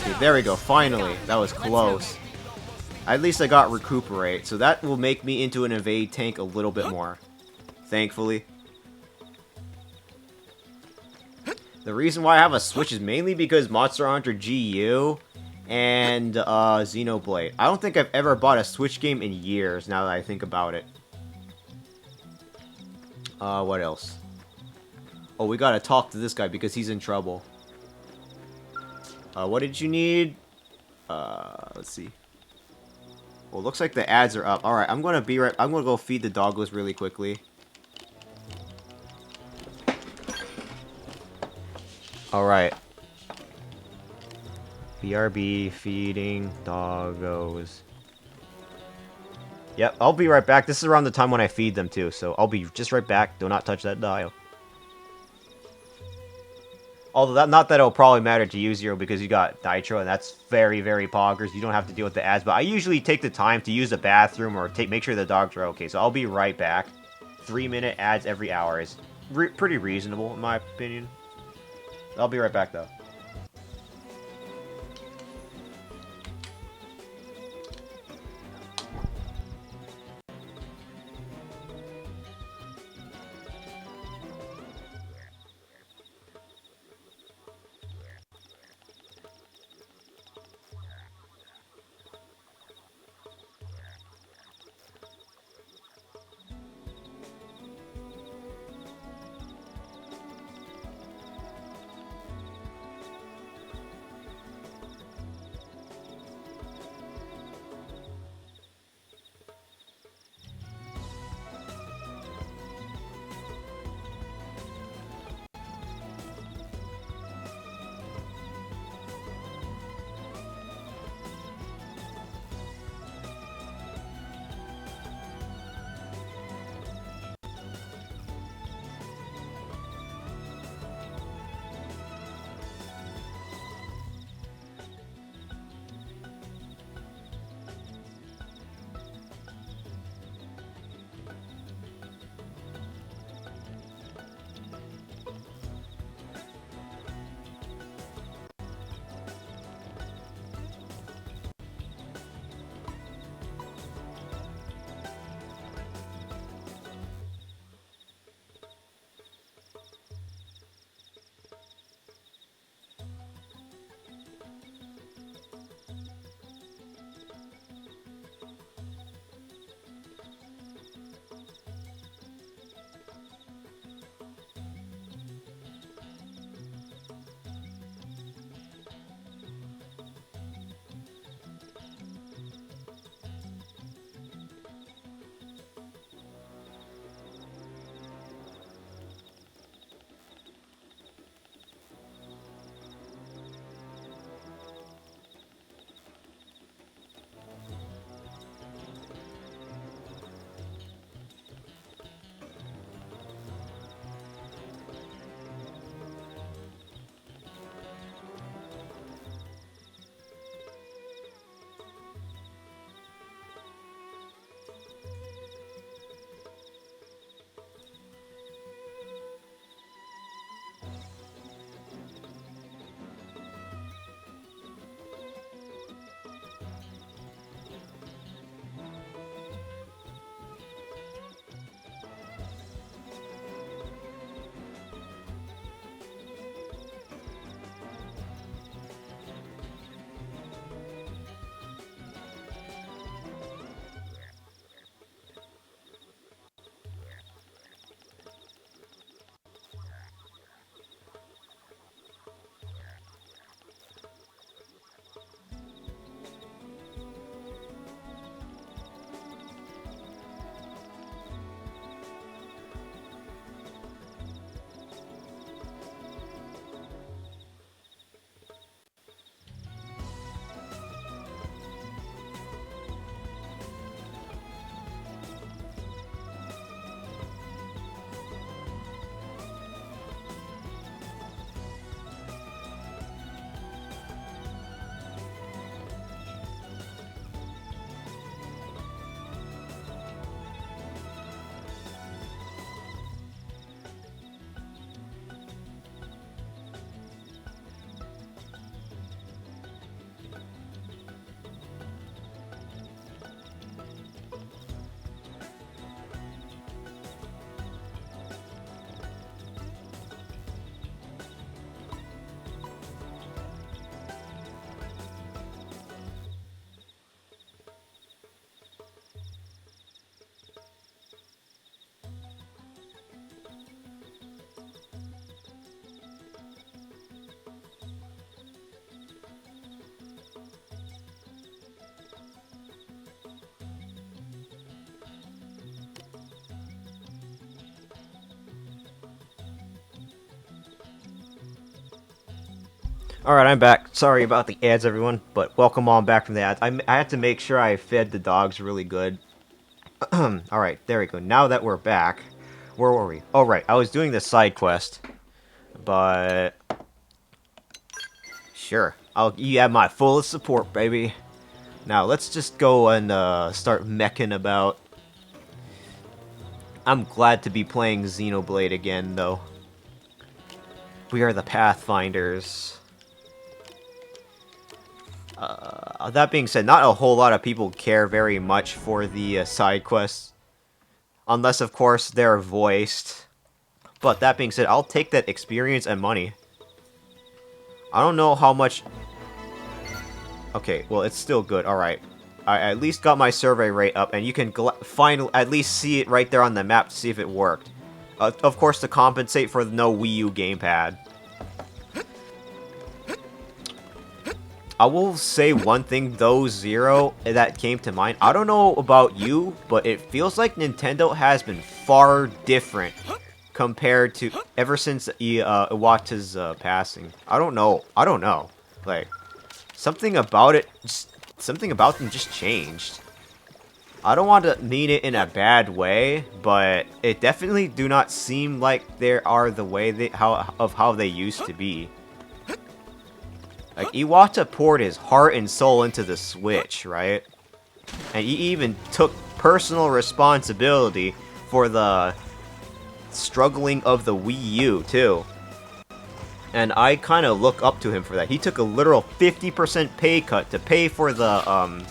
Okay, there we go. Finally, that was close. At least I got Recuperate, so that will make me into an Evade tank a little bit more. Thankfully. The reason why I have a Switch is mainly because Monster Hunter GU and Xenoblade. I don't think I've ever bought a Switch game in years, now that I think about it. What else? Oh, we gotta talk to this guy because he's in trouble. What did you need? Let's see. Well, looks like the ads are up. Alright, I'm gonna go feed the doggos really quickly. Alright. BRB feeding doggos. Yep, I'll be right back. This is around the time when I feed them too, so I'll be just right back. Do not touch that dial. Although, not that it'll probably matter to you, Zero, because you got Nitro, and that's very, very poggers. You don't have to deal with the ads, but I usually take the time to use the bathroom or make sure the dogs are okay, so I'll be right back. 3-minute ads every hour is pretty reasonable, in my opinion. I'll be right back, though. Alright, I'm back. Sorry about the ads, everyone, but welcome on back from the ads. I had to make sure I fed the dogs really good. Alright, there we go. Now that we're back, where were we? Oh, right, I was doing this side quest, but... Sure, you have my fullest support, baby. Now, let's just go and start meching about. I'm glad to be playing Xenoblade again, though. We are the Pathfinders. That being said, not a whole lot of people care very much for the side quests. Unless, of course, they're voiced. But that being said, I'll take that experience and money. I don't know how much... Okay, well, it's still good. Alright. I at least got my survey rate up, and you can at least see it right there on the map to see if it worked. Of course, to compensate for no Wii U gamepad. I will say one thing, though, Zero, that came to mind. I don't know about you, but it feels like Nintendo has been far different compared to ever since Iwata's passing. I don't know. Like, something about them just changed. I don't want to mean it in a bad way, but it definitely do not seem like they are the way how they used to be. Like, Iwata poured his heart and soul into the Switch, right? And he even took personal responsibility for the struggling of the Wii U, too. And I kind of look up to him for that. He took a literal 50% pay cut to pay for the,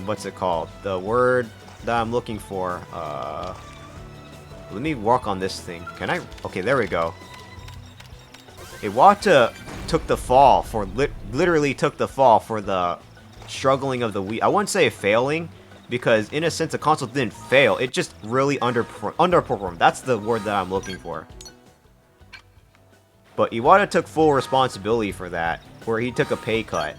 what's it called? The word that I'm looking for. Let me work on this thing. Can I? Okay, there we go. Iwata took the fall for literally took the fall for the struggling of the Wii. I wouldn't say failing, because in a sense the console didn't fail. It just really underperformed. That's the word that I'm looking for. But Iwata took full responsibility for that, where he took a pay cut.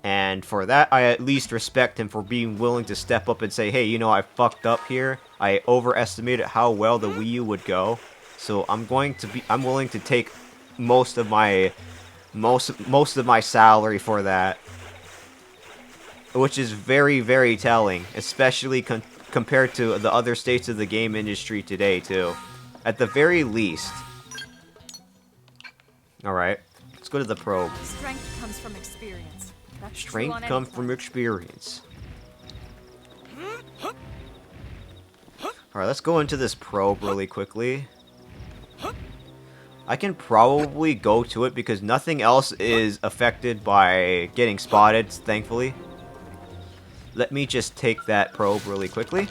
And for that, I at least respect him for being willing to step up and say, hey, you know, I fucked up here. I overestimated how well the Wii U would go. So I'm willing to take most of my salary for that, which is very, very telling, especially compared to the other states of the game industry today too. At the very least. Alright, let's go to the probe. Strength comes from experience. That's Strength comes from experience. Alright, let's go into this probe really quickly. I can probably go to it because nothing else is affected by getting spotted, thankfully. Let me just take that probe really quickly.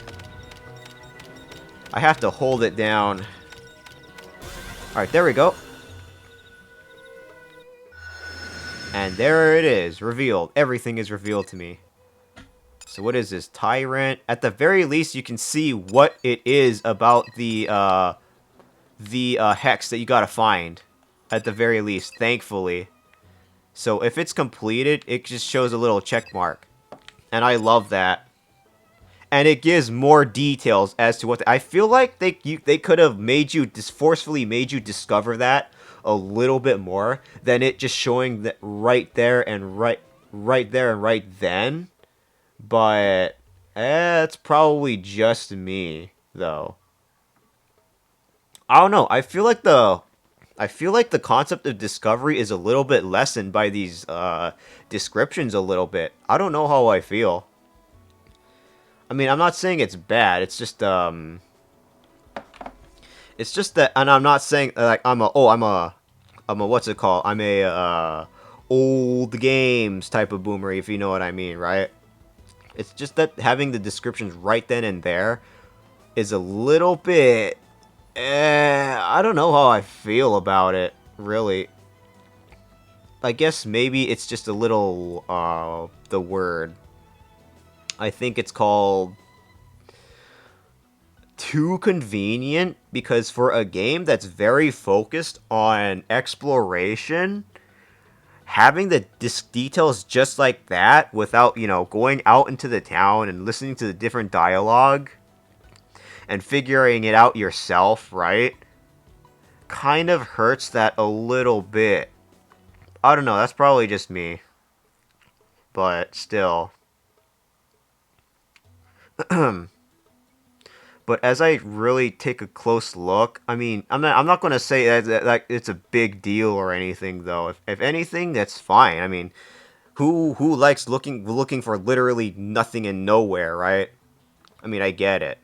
I have to hold it down. Alright, there we go. And there it is, revealed. Everything is revealed to me. So what is this? Tyrant? At the very least, you can see what it is about the hex that you gotta find. At the very least, thankfully. So if it's completed, it just shows a little check mark. And I love that. And it gives more details as to what... I feel like they could have forcefully made you discover that a little bit more than it just showing that right there and right then. But it's probably just me, though. I don't know. I feel like the concept of discovery is a little bit lessened by these descriptions a little bit. I don't know how I feel. I mean, I'm not saying it's bad. It's just that, and I'm not saying like I'm a what's it called? I'm a old games type of boomer, if you know what I mean, right? It's just that having the descriptions right then and there is a little bit. I don't know how I feel about it, really. I guess maybe it's just a little, the word. I think it's called too convenient, because for a game that's very focused on exploration, having the details just like that without, you know, going out into the town and listening to the different dialogue and figuring it out yourself, right? kind of hurts that a little bit. I don't know, that's probably just me. But still. But as I really take a close look, I mean, I'm not going to say that it's a big deal or anything though. If anything, that's fine. I mean, who likes looking for literally nothing and nowhere, right? I mean, I get it.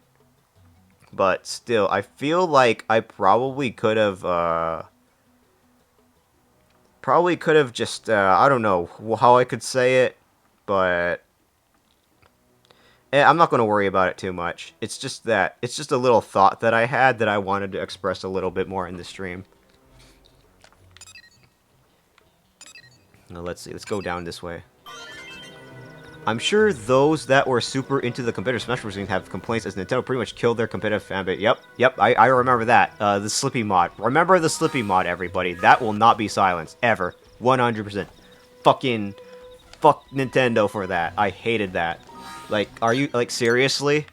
But still, I feel like I probably could have just I don't know how I could say it, but I'm not going to worry about it too much. It's just a little thought that I had that I wanted to express a little bit more in the stream. Now let's see. Let's go down this way. I'm sure those that were super into the competitive Smash Bros. Have complaints as Nintendo pretty much killed their competitive fanbase. Yep, I remember that. The Slippy mod. Remember the Slippy mod, everybody. That will not be silenced, ever. 100%. Fuck Nintendo for that. I hated that. Like, are you, like, seriously?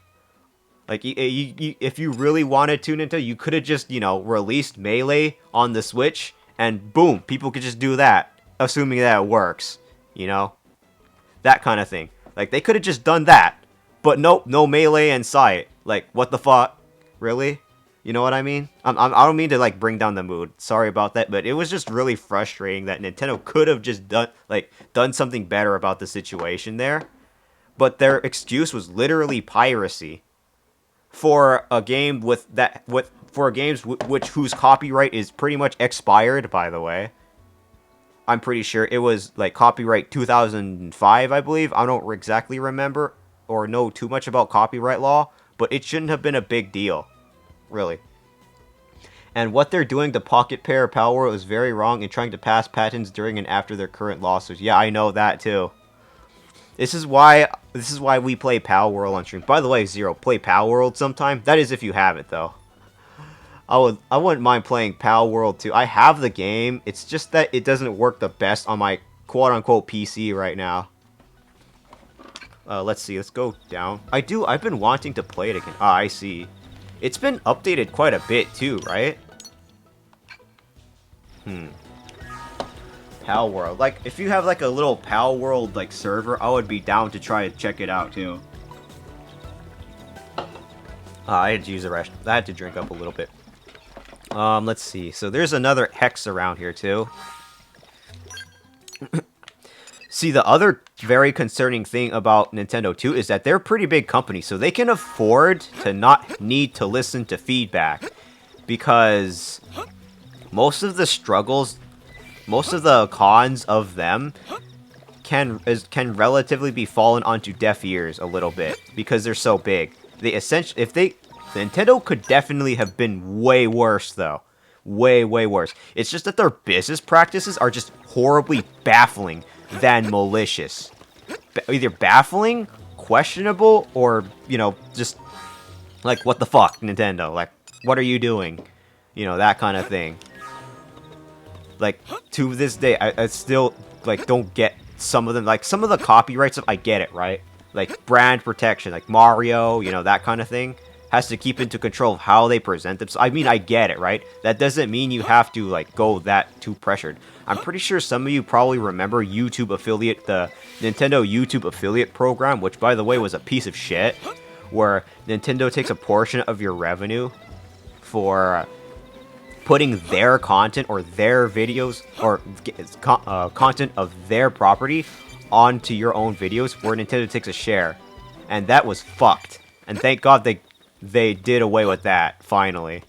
Like, if you really wanted to, Nintendo, you could have just, you know, released Melee on the Switch, and boom, people could just do that, assuming that it works, you know? That kind of thing. Like, they could have just done that, but nope, no Melee in sight. Like, what the fuck? Really? You know what I mean? I don't mean to, like, bring down the mood. Sorry about that, but it was just really frustrating that Nintendo could have just done something better about the situation there. But their excuse was literally piracy for a game whose copyright is pretty much expired, by the way. I'm pretty sure it was like copyright 2005, I believe. I don't exactly remember or know too much about copyright law, but it shouldn't have been a big deal, really. And what they're doing to Pocket Pair Power World is very wrong in trying to pass patents during and after their current lawsuits. Yeah, I know that too. This is why we play Power World on stream. By the way, Zero, play Power World sometime. That is if you have it though. I wouldn't mind playing Power World too. I have the game. It's just that it doesn't work the best on my quote-unquote PC right now. Let's see. Let's go down. I've been wanting to play it again. Ah, I see. It's been updated quite a bit too, right? Power World. Like, if you have like a little Power World like server, I would be down to try to check it out too. I had to use the rest. I had to drink up a little bit. Let's see. So there's another hex around here too. See, the other very concerning thing about Nintendo too is that they're a pretty big company, so they can afford to not need to listen to feedback, because most of the struggles, most of the cons of them can relatively be fallen onto deaf ears a little bit because they're so big. Nintendo could definitely have been way worse though. Way worse. It's just that their business practices are just horribly baffling than malicious. Either baffling, questionable, or, you know, just like, what the fuck, Nintendo? Like, what are you doing? You know, that kind of thing. Like, to this day, I still, like, don't get some of them. Like, some of the copyright stuff, I get it, right? Like, brand protection, like Mario, you know, that kind of thing. Has to keep into control of how they present themselves. I mean, I get it, right? That doesn't mean you have to, like, go that too pressured. I'm pretty sure some of you probably remember YouTube affiliate, the Nintendo YouTube affiliate program, which, by the way, was a piece of shit, where Nintendo takes a portion of your revenue for putting their content or their videos or content of their property onto your own videos, where Nintendo takes a share. And that was fucked. And thank God they did away with that, finally.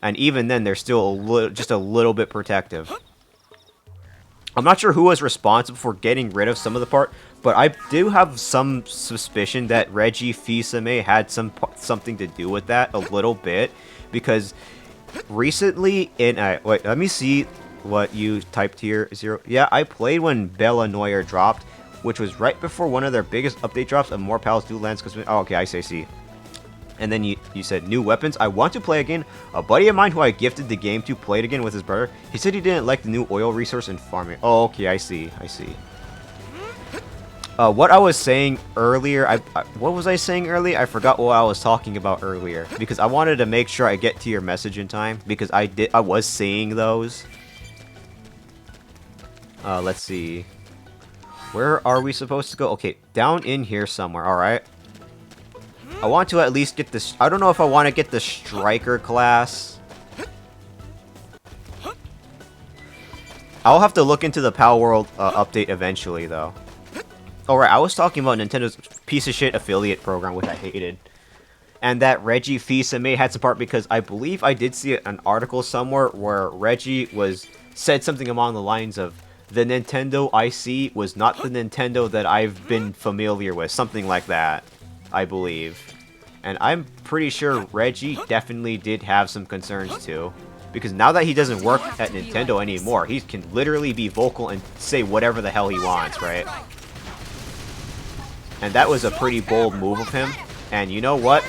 And even then, they're still just a little bit protective. I'm not sure who was responsible for getting rid of some of the part, but I do have some suspicion that Reggie Fils-Aimé had something to do with that a little bit, because recently wait, let me see what you typed here, Zero. Yeah, I played when Bella Noire dropped, which was right before one of their biggest update drops of More Pals Do Lands. Oh, okay, I see. And then you said, new weapons. I want to play again. A buddy of mine who I gifted the game to played again with his brother. He said he didn't like the new oil resource in farming. Oh, okay, I see. what I was saying earlier, what was I saying earlier? I forgot what I was talking about earlier because I wanted to make sure I get to your message in time because I was seeing those. Let's see. Where are we supposed to go? Okay, down in here somewhere, alright. I want to at least get this. I don't know if I want to get the Striker class. I'll have to look into the Pal World update eventually, though. Alright, I was talking about Nintendo's piece of shit affiliate program, which I hated. And that Reggie Fils-Aimé had some part because I believe I did see an article somewhere where Reggie said something along the lines of, the Nintendo I see was not the Nintendo that I've been familiar with. Something like that, I believe. And I'm pretty sure Reggie definitely did have some concerns too. Because now that he doesn't work at Nintendo anymore, he can literally be vocal and say whatever the hell he wants, right? And that was a pretty bold move of him. And you know what?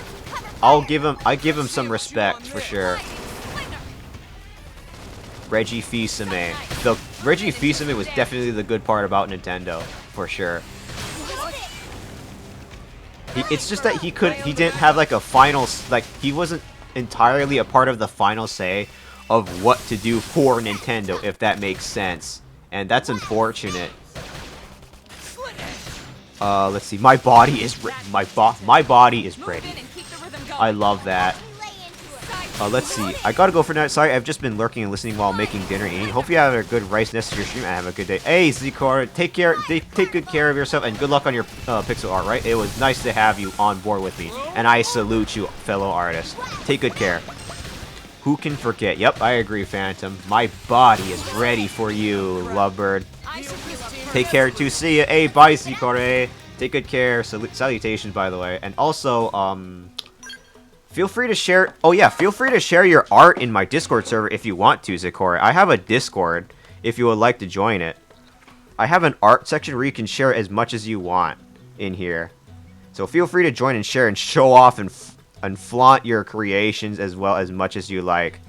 I give him some respect for sure. Reggie Fils-Aimé. Reggie Fils-Aimé was definitely the good part about Nintendo, for sure. It's just that he didn't have like a final, like he wasn't entirely a part of the final say of what to do for Nintendo, if that makes sense. And that's unfortunate. Let's see. My body is ready. My body is ready. I love that. Let's see. I gotta go for now. Sorry, I've just been lurking and listening while making dinner and eating. Hope you have a good rice nest to your stream and have a good day. Hey, Zcor, take good care of yourself and good luck on your pixel art, right? It was nice to have you on board with me. And I salute you, fellow artist. Take good care. Who can forget? Yep, I agree, Phantom. My body is ready for you, Lovebird. Take care too. See ya. Hey, bye, Zcor. Take good care. Salutations, by the way. And also, feel free to share. Oh yeah, feel free to share your art in my Discord server if you want to, Zikora. I have a Discord if you would like to join it. I have an art section where you can share as much as you want in here. So feel free to join and share and show off and flaunt your creations as well as much as you like.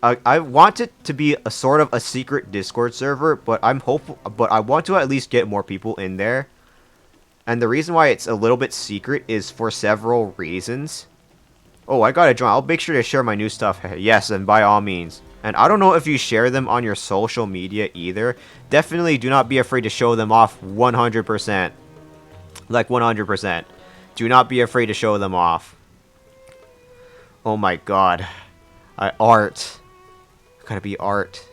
I want it to be a sort of a secret Discord server, but I want to at least get more people in there. And the reason why it's a little bit secret is for several reasons. Oh, I gotta join. I'll make sure to share my new stuff. Yes, and by all means. And I don't know if you share them on your social media either. Definitely do not be afraid to show them off 100%. Like 100%. Do not be afraid to show them off. Oh my god. Art. Gotta be art.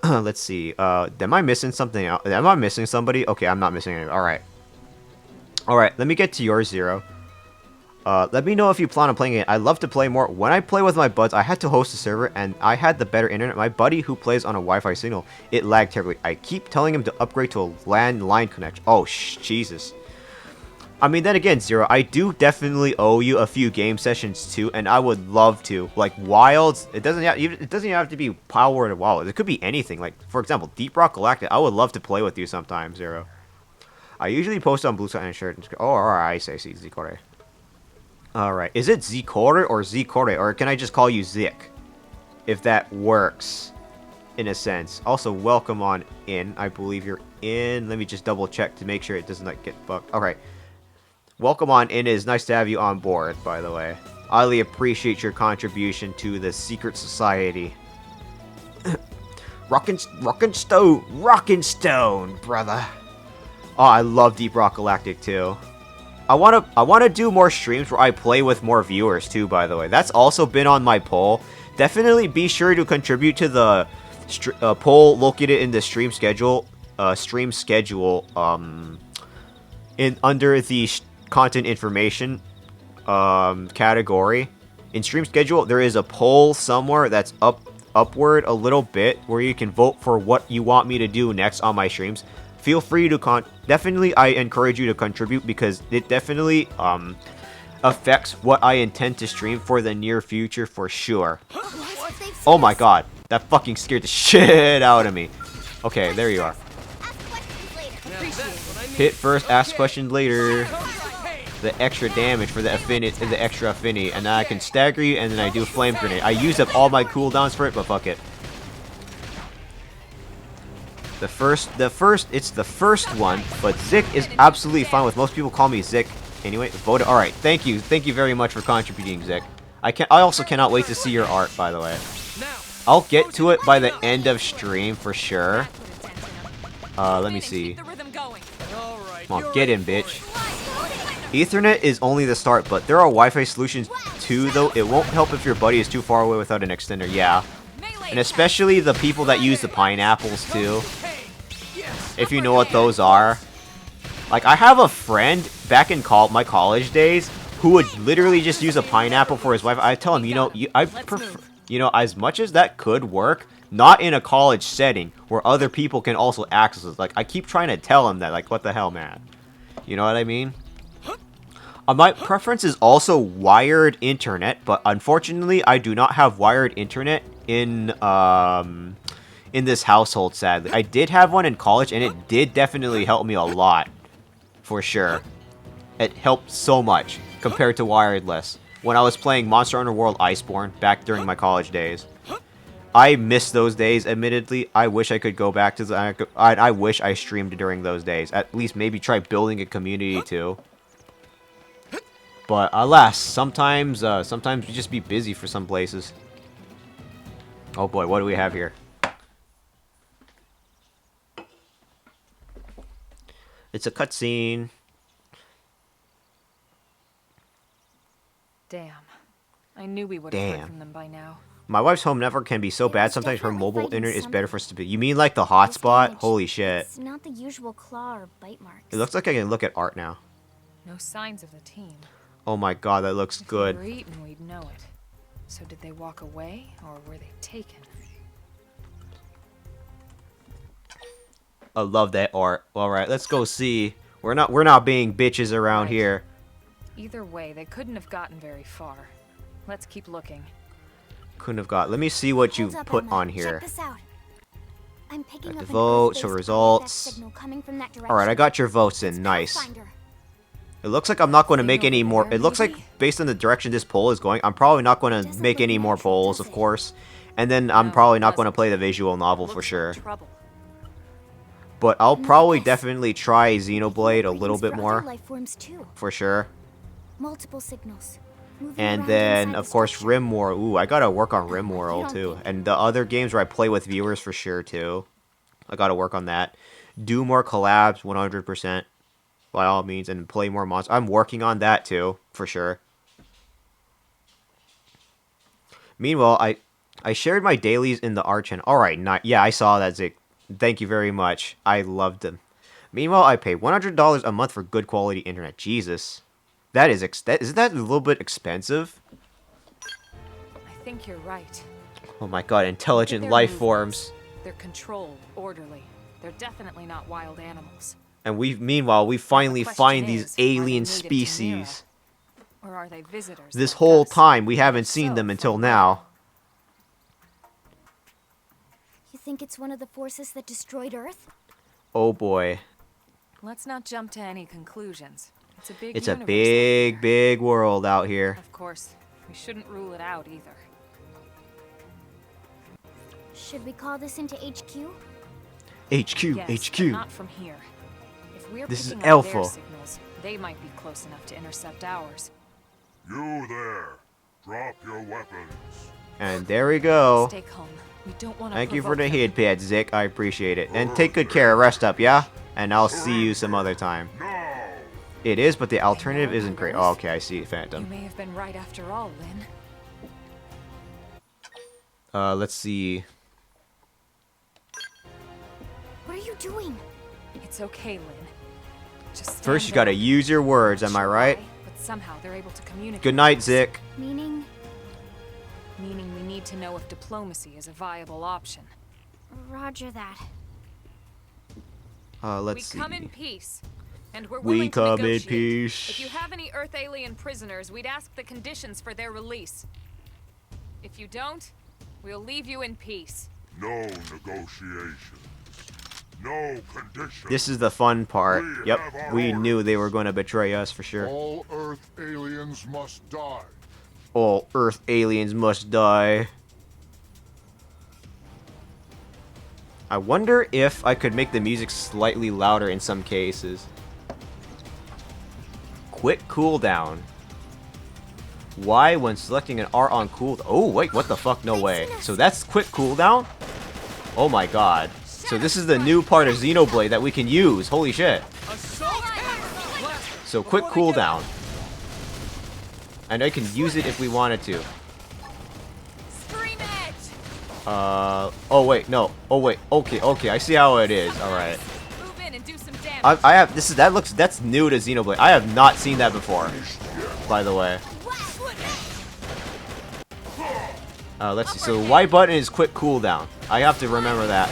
Let's see. Am I missing something else? Am I missing somebody? Okay, I'm not missing anything. Alright. Alright, let me get to yours, Zero. Let me know if you plan on playing it. I love to play more. When I play with my buds, I had to host a server, and I had the better internet. My buddy who plays on a Wi-Fi signal, it lagged terribly. I keep telling him to upgrade to a landline connection. Oh, Jesus. I mean, then again, Zero, I do definitely owe you a few game sessions too, and I would love to. Like Wilds, it doesn't even have to be Power to Wilds. It could be anything. Like, for example, Deep Rock Galactic. I would love to play with you sometime, Zero. I usually post on Blue Sky and shirt. Oh, alright, I see, Zikore. Alright, is it Zikore or Zikore, or can I just call you Zik? If that works, in a sense. Also, welcome on in. I believe you're in. Let me just double check to make sure it doesn't like get bugged. Alright. Welcome on in. It is nice to have you on board, by the way. I highly appreciate your contribution to the secret society. Rockin' Stone, brother. Oh, I love Deep Rock Galactic too. I wanna do more streams where I play with more viewers too, by the way. That's also been on my poll. Definitely be sure to contribute to the poll located in the stream schedule under the content information category. In stream schedule, there is a poll somewhere that's upward a little bit where you can vote for what you want me to do next on my streams. Feel free to definitely I encourage you to contribute because it definitely affects what I intend to stream for the near future for sure. Oh my god, that fucking scared the shit out of me. Okay, there you are. Hit first, ask questions later. The extra damage for the affinity, the extra affinity, and then I can stagger you, and then I do flame grenade. I use up all my cooldowns for it, but fuck it. It's the first one, but Zik is absolutely fine with most people call me Zik. Anyway, vote. All right, thank you very much for contributing, Zik. I also cannot wait to see your art, by the way. I'll get to it by the end of stream for sure. Let me see. Come on, get in, bitch. Ethernet is only the start, but there are Wi-Fi solutions too, though. It won't help if your buddy is too far away without an extender. Yeah. And especially the people that use the pineapples too. If you know what those are. Like, I have a friend back in my college days who would literally just use a pineapple for his Wi-Fi. I tell him, I prefer, as much as that could work, not in a college setting where other people can also access it. Like, I keep trying to tell him that, like, what the hell, man? You know what I mean? My preference is also wired internet, but unfortunately, I do not have wired internet in this household, sadly. I did have one in college, and it did definitely help me a lot, for sure. It helped so much compared to wireless. When I was playing Monster Hunter World Iceborne back during my college days. I miss those days, admittedly. I wish I could go back to I wish I streamed during those days. At least maybe try building a community too. But alas, sometimes we just be busy for some places. Oh boy, what do we have here? It's a cutscene. Damn. I knew we would have heard from them by now. My wife's home network can be so bad sometimes her mobile internet is better for stability. You mean like the hotspot? Holy shit. It's not the usual claw or bite marks. It looks like I can look at art now. No signs of the team. Oh my god, that looks good. If they were eaten, we'd know it. So did they walk away, or were they taken? I love that art. Alright, let's go see. We're not being bitches around here. Either way, they couldn't have gotten very far. Let's keep looking. Couldn't have got. Let me see what you've put on here. Check this out. I'm picking up votes, so results. Alright, I got your votes in. Nice. It looks like I'm not going to make any more. It looks like, based on the direction this poll is going, I'm probably not going to make any more polls, of course. And then I'm probably not going to play the visual novel for sure. But I'll probably definitely try Xenoblade a little bit more. For sure. Multiple signals. And then, of course, RimWorld. Ooh, I gotta work on RimWorld, too. And the other games where I play with viewers for sure, too. I gotta work on that. Do more collabs, 100%. By all means, and play more monsters. I'm working on that, too, for sure. Meanwhile, I shared my dailies in the art channel. Alright, yeah, I saw that, Zik. Thank you very much. I loved them. Meanwhile, I pay $100 a month for good quality internet. Jesus. That is, isn't that a little bit expensive? I think you're right. Oh my god, intelligent life forms. They're controlled, orderly. They're definitely not wild animals. And meanwhile, we finally find these alien species. Or are they visitors? This whole time, we haven't seen them until now. You think it's one of the forces that destroyed Earth? Oh boy. Let's not jump to any conclusions. It's a big It's a big world out here. Of course, we shouldn't rule it out either. Should we call this into HQ? HQ, yes, HQ. But not from here. If we're This is picking up Alpha. their signals, they might be close enough to intercept ours. You there. Drop your weapons. And there we go. Stay calm. We don't want to Thank you for the provoke them. hit pad, Zik. I appreciate it. And take good care. Rest up, yeah? And I'll see you some other time. It is, but the alternative isn't great. Oh, okay, I see Phantom. You may have been right after all, Lynn. Let's see. What are you doing? It's okay, Lynn. Just First, you gotta use your words, am I right? But somehow they're able to communicate. Good night, Zik. Meaning We need to know if diplomacy is a viable option. Roger that. Let's see. We come in peace, and we're We willing to come in negotiate. peace. If you have any Earth alien prisoners, we'd ask the conditions for their release. If you don't, we'll leave you in peace. No negotiation. No condition. This is the fun part. Yep, we knew they were going to betray us for sure. All Earth aliens must die. All Earth aliens must die. I wonder if I could make the music slightly louder in some cases. Quick cooldown. Why when selecting an R on cooldown? Oh, wait, what the fuck? No way. So that's quick cooldown? Oh my god. So this is the new part of Xenoblade that we can use. Holy shit. So quick cooldown. And I can use it if we wanted to. Oh wait, no. Oh wait, okay, I see how it is. Alright. I have, that's new to Xenoblade. I have not seen that before, by the way. Let's see, so Y button is quick cooldown. I have to remember that.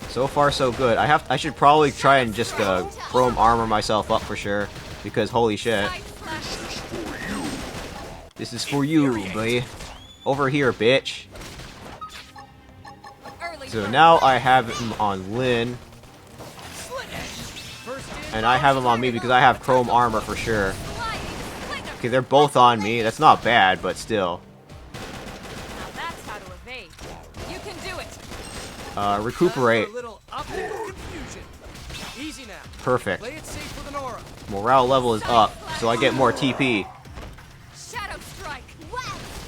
So far so good. I should probably try and just chrome armor myself up for sure, because holy shit. This is for you, buddy. Over here, bitch. So now I have him on Lyn. And I have him on me because I have chrome armor for sure. Okay, they're both on me. That's not bad, but still. Recuperate. Perfect. Morale level is up, so I get more TP.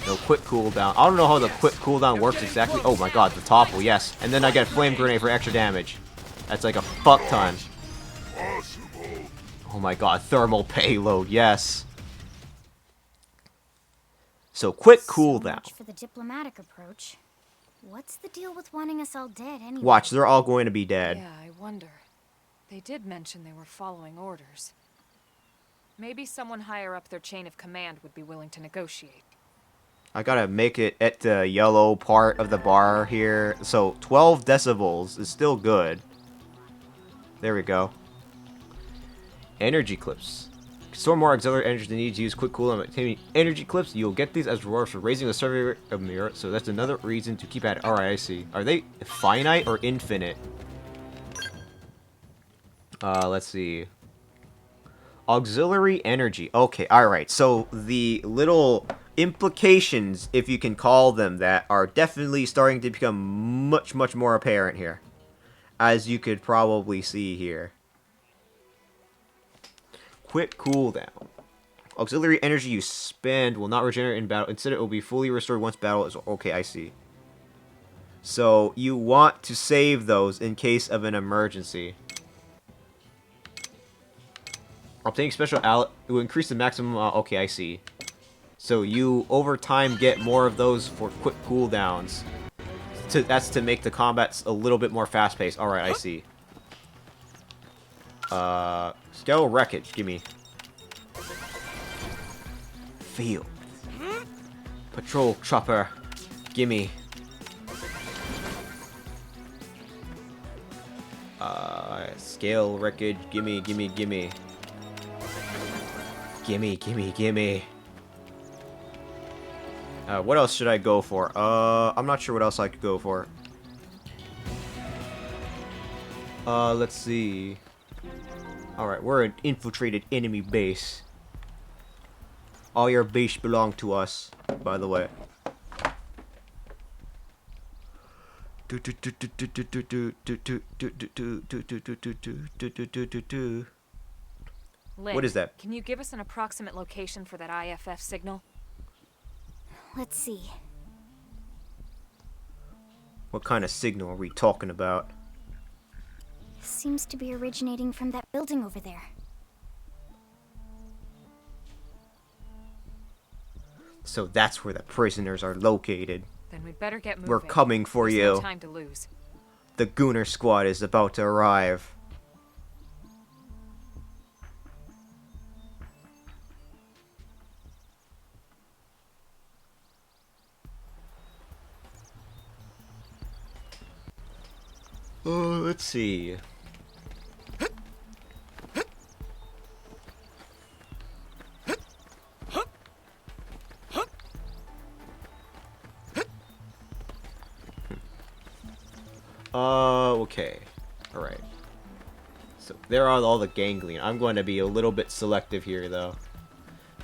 No, quick cooldown. I don't know how the quick cooldown works exactly. Oh my god, the topple, yes. And then I get flame grenade for extra damage. That's like a fuck ton. Oh my god, thermal payload, yes. So quick cooldown. So much for the diplomatic approach. What's the deal with wanting us all dead anyway? Watch, they're all going to be dead. Yeah, I wonder. They did mention they were following orders. Maybe someone higher up their chain of command would be willing to negotiate. I gotta make it at the yellow part of the bar here. So 12 decibels is still good. There we go. Energy clips. Store more auxiliary energy than needs to use quick cooldown. Obtaining energy clips, you'll get these as rewards for raising the survey rate of mirror. So that's another reason to keep at it. Alright, I see. Are they finite or infinite? Let's see. Auxiliary energy. Okay, alright. So the little implications, if you can call them that, are definitely starting to become much more apparent here. As you could probably see here. Quick cooldown. Auxiliary energy you spend will not regenerate in battle. Instead, it will be fully restored once battle is... Okay, I see. So, you want to save those in case of an emergency. Obtaining special it will increase the maximum... okay, I see. So, you, over time, get more of those for quick cooldowns. That's to make the combats a little bit more fast-paced. Alright, I see. Scale wreckage, gimme. Field. Patrol chopper, gimme. Scale wreckage, gimme. Gimme. What else should I go for? I'm not sure what else I could go for. Let's see. Alright, we're an infiltrated enemy base. All your base belong to us, by the way. Lyn, what is that? Can you give us an approximate location for that IFF signal? Let's see. What kind of signal are we talking about? Seems to be originating from that building over there. So that's where the prisoners are located. Then we'd better get moving. We're coming for There's you. No time to lose. The Gooner squad is about to arrive. Let's see. Okay. Alright. So, there are all the ganglion. I'm going to be a little bit selective here, though.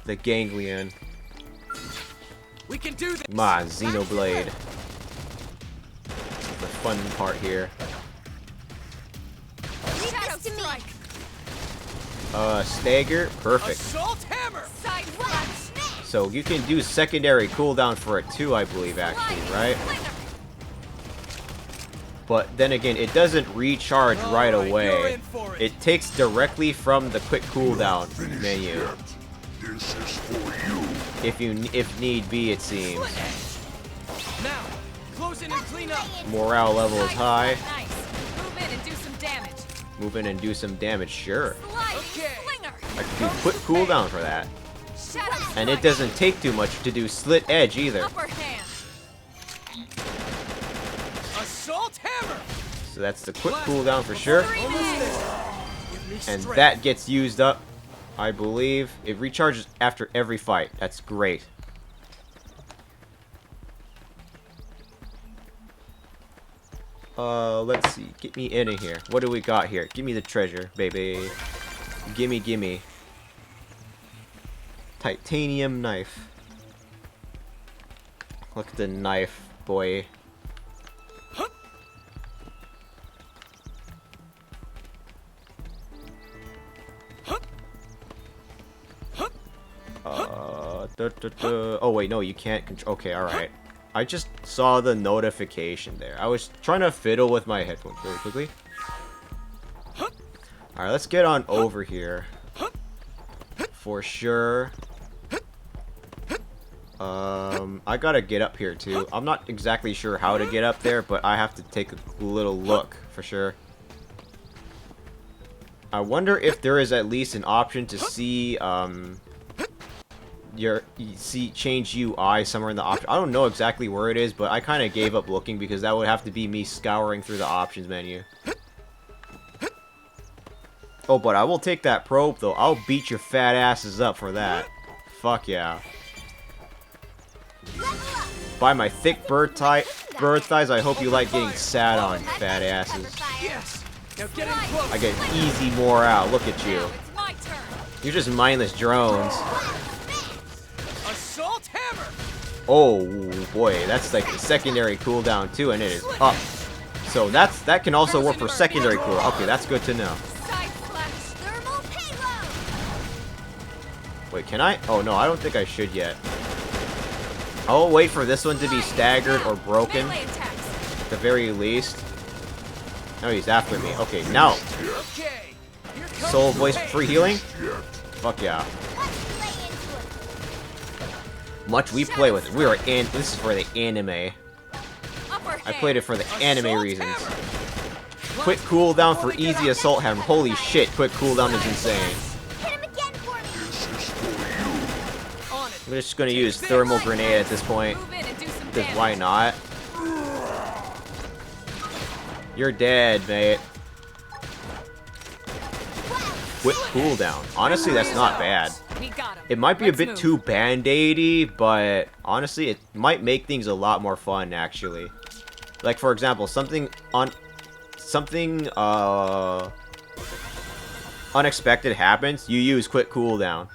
The ganglion. We can do this. Come on, Xenoblade. fun part here. Leave this to me. Stagger, perfect. Assault hammer. Side slash. So you can do secondary cooldown for it too, I believe, actually, right? But then again, it doesn't recharge right Alright, you're away. in for it. It takes directly from the quick cooldown menu. This is for you. If need be, it seems. Now, close in and clean up. Morale level is high. Nice. Move in and do some damage. Move in and do some damage, sure. Sliding Okay. slinger. I can do quick cooldown for that. Shadow And it strike. doesn't take too much to do slit edge either. Upper hand. Assault hammer. So that's the quick cooldown for sure. Almost there. Give me And strength. that gets used up, I believe. It recharges after every fight. That's great. Let's see. Get me in here. What do we got here? Give me the treasure, baby. Gimme, gimme. Titanium knife. Look at the knife, boy. Oh wait, no, you can't control. Okay, alright. I just saw the notification there. I was trying to fiddle with my headphones really quickly. Alright, let's get on over here. For sure. I gotta get up here too. I'm not exactly sure how to get up there, but I have to take a little look for sure. I wonder if there is at least an option to see, change UI somewhere in the option. I don't know exactly where it is, but I kind of gave up looking because that would have to be me scouring through the options menu. Oh, but I will take that probe though. I'll beat your fat asses up for that. Fuck yeah. By my thick bird thighs, I hope you like getting sat on, fat asses. Yes. Now get in close. I get easy morale. Look at you. Now it's my turn. You're just mindless drones. Assault hammer. Oh boy, that's like the secondary cooldown too, and it is up. So that can also work for secondary cooldown. Okay, that's good to know. Side slash. Thermal payload. Wait, can I? Oh no, I don't think I should yet. I'll wait for this one to be staggered or broken, Melee attacks. at the very least. No, he's after me. Okay, now. Okay. Here comes Soul the voice pain. free healing? Fuck yeah. Let's lay into it. Much we play with it. We are in. This is for the anime. Upper hand. I played it for the anime Assault reasons. hammer. Quick cooldown for easy assault hammer. Holy shit, quick cooldown is insane. Hit him again for me. On it. I'm just gonna use thermal grenade at this point. Move in and do some Because damage. why not? You're dead, mate. Quick cooldown. Honestly, that's not bad. We got him. It might be a Let's bit move. too band-aidy, but honestly, it might make things a lot more fun, actually. Like, for example, something unexpected happens, you use quick cooldown.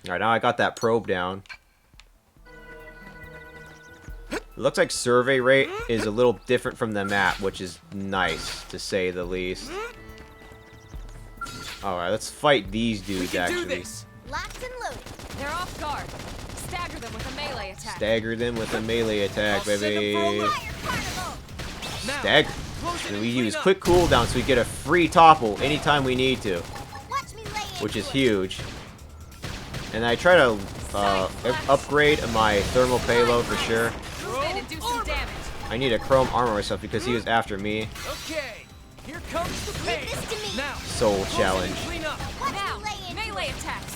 Alright, now I got that probe down. It looks like survey rate is a little different from the map, which is nice, to say the least. Alright, let's fight these We dudes, can do actually. this. Locked and loaded. They're off guard. Stagger them with a melee attack. Stagger them with a melee attack, I'll send 'em for a baby. loop. Fire carnival. Now, Stagger. close it And and we clean use up. quick cooldown so we get a free topple anytime we need to, Watch me lay into which is it. huge. And I try to upgrade my thermal payload for sure. Move in and do some damage. I need a chrome armor myself because he was after me. Okay. Here comes the pain. Leave this to me. Now, Soul close it and challenge. clean up. Watch Now, me lay into melee it. attacks.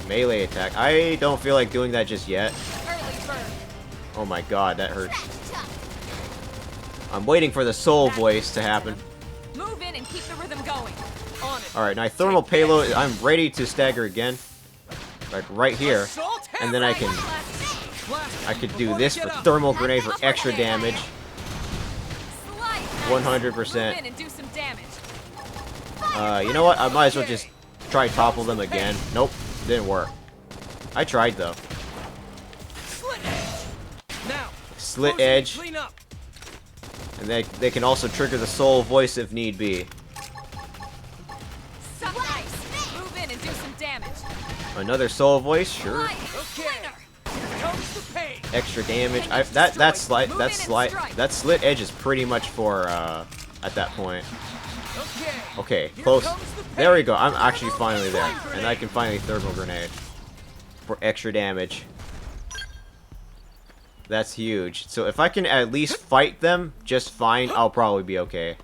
Melee attack. I don't feel like doing that just yet. Early bird. Oh my god, that hurts. Scratch tough. I'm waiting for the soul voice to happen. Move in and keep the rhythm going. On it. Alright, now thermal payload, I'm ready to stagger again. Like right here. Assault hammer. And then I can Blast I could before do they this get for up. thermal grenade for extra damage. Slide. 100%. Move in and do some damage. You know what? I might as well just try topple them again. Nope, didn't work. I tried though. Slit edge. Now, Slit close it and edge. Clean up. And they can also trigger the soul voice if need be. Suck nice. Move in and do some damage. Another soul voice, sure. Okay. Here comes the pain. Extra damage. That slit edge is pretty much for at that point. Okay, close. There we go. I'm actually finally there, and I can finally thermal grenade for extra damage. That's huge. So if I can at least fight them just fine, I'll probably be okay.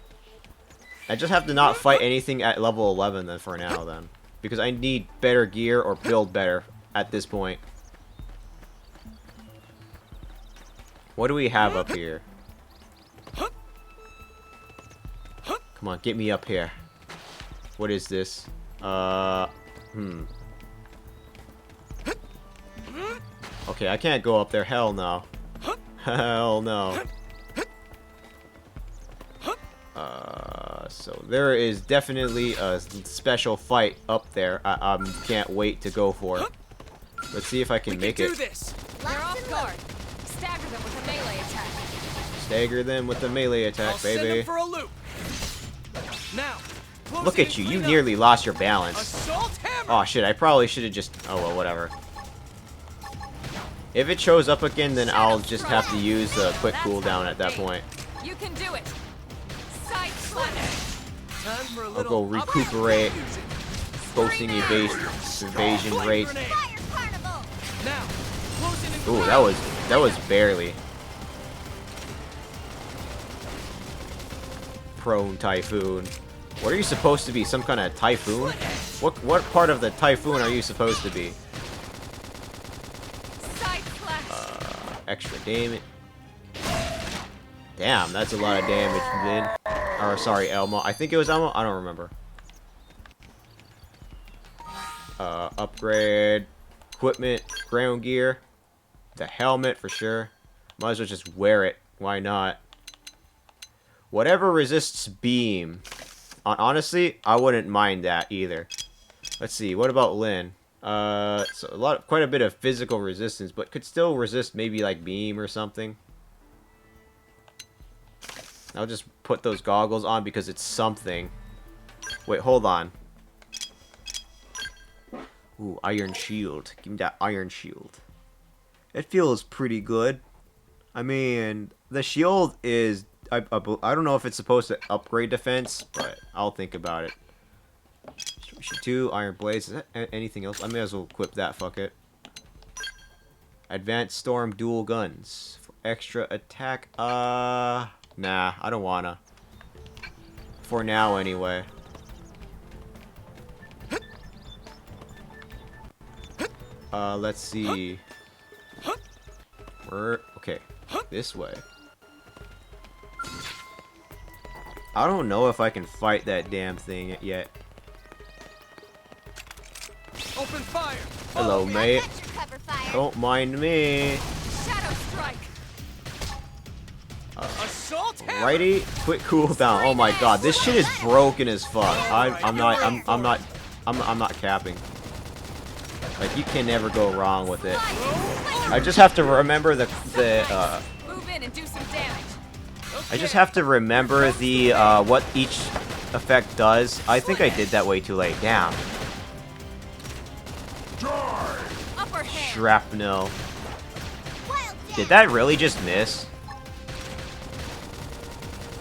I just have to not fight anything at level 11 then for now then. Because I need better gear or build better at this point. What do we have up here? Come on, get me up here. What is this? Okay, I can't go up there. Hell no. Hell no. So there is definitely a special fight up there. I can't wait to go for. Let's see if I can make it. They're off guard. Stagger them with a melee attack. Stagger them with the melee attack, baby. Send them for a loop. Now, look at you. You nearly lost your balance. Oh shit, I probably should have just... Oh well, whatever. If it shows up again, then I'll just have to use a quick cooldown at that point. You can do it. Side slash. I'll go recuperate. Boasting evasion rate. Ooh, that was barely. Prone typhoon. What are you supposed to be? Some kind of typhoon? What part of the typhoon are you supposed to be? Extra damage. Damn, that's a lot of damage, Vin. Or sorry, Elmo. I think it was Elmo. I don't remember. Upgrade. Equipment. Ground gear. The helmet for sure. Might as well just wear it. Why not? Whatever resists beam. Honestly, I wouldn't mind that either. Let's see. What about Lynn? So quite a bit of physical resistance, but could still resist maybe like beam or something. I'll just put those goggles on because it's something. Wait, hold on. Ooh, iron shield. Give me that iron shield. It feels pretty good. I mean, the shield is... I don't know if it's supposed to upgrade defense, but I'll think about it. 2 iron blades. Is that anything else? I may as well equip that. Fuck it. Advanced storm dual guns for extra attack. Nah, I don't wanna. For now, anyway. Let's see. Okay. This way. I don't know if I can fight that damn thing yet. Open fire. Hello, mate. Don't mind me. Shadow strike. Assault hammer. Righty, quick cooldown. Oh my god, this shit is broken as fuck. I'm not capping. Like, you can never go wrong with it. I just have to remember Move in and do some damage. I just have to remember the what each effect does. I think I did that way too late. Damn. Shrapnel. Did that really just miss?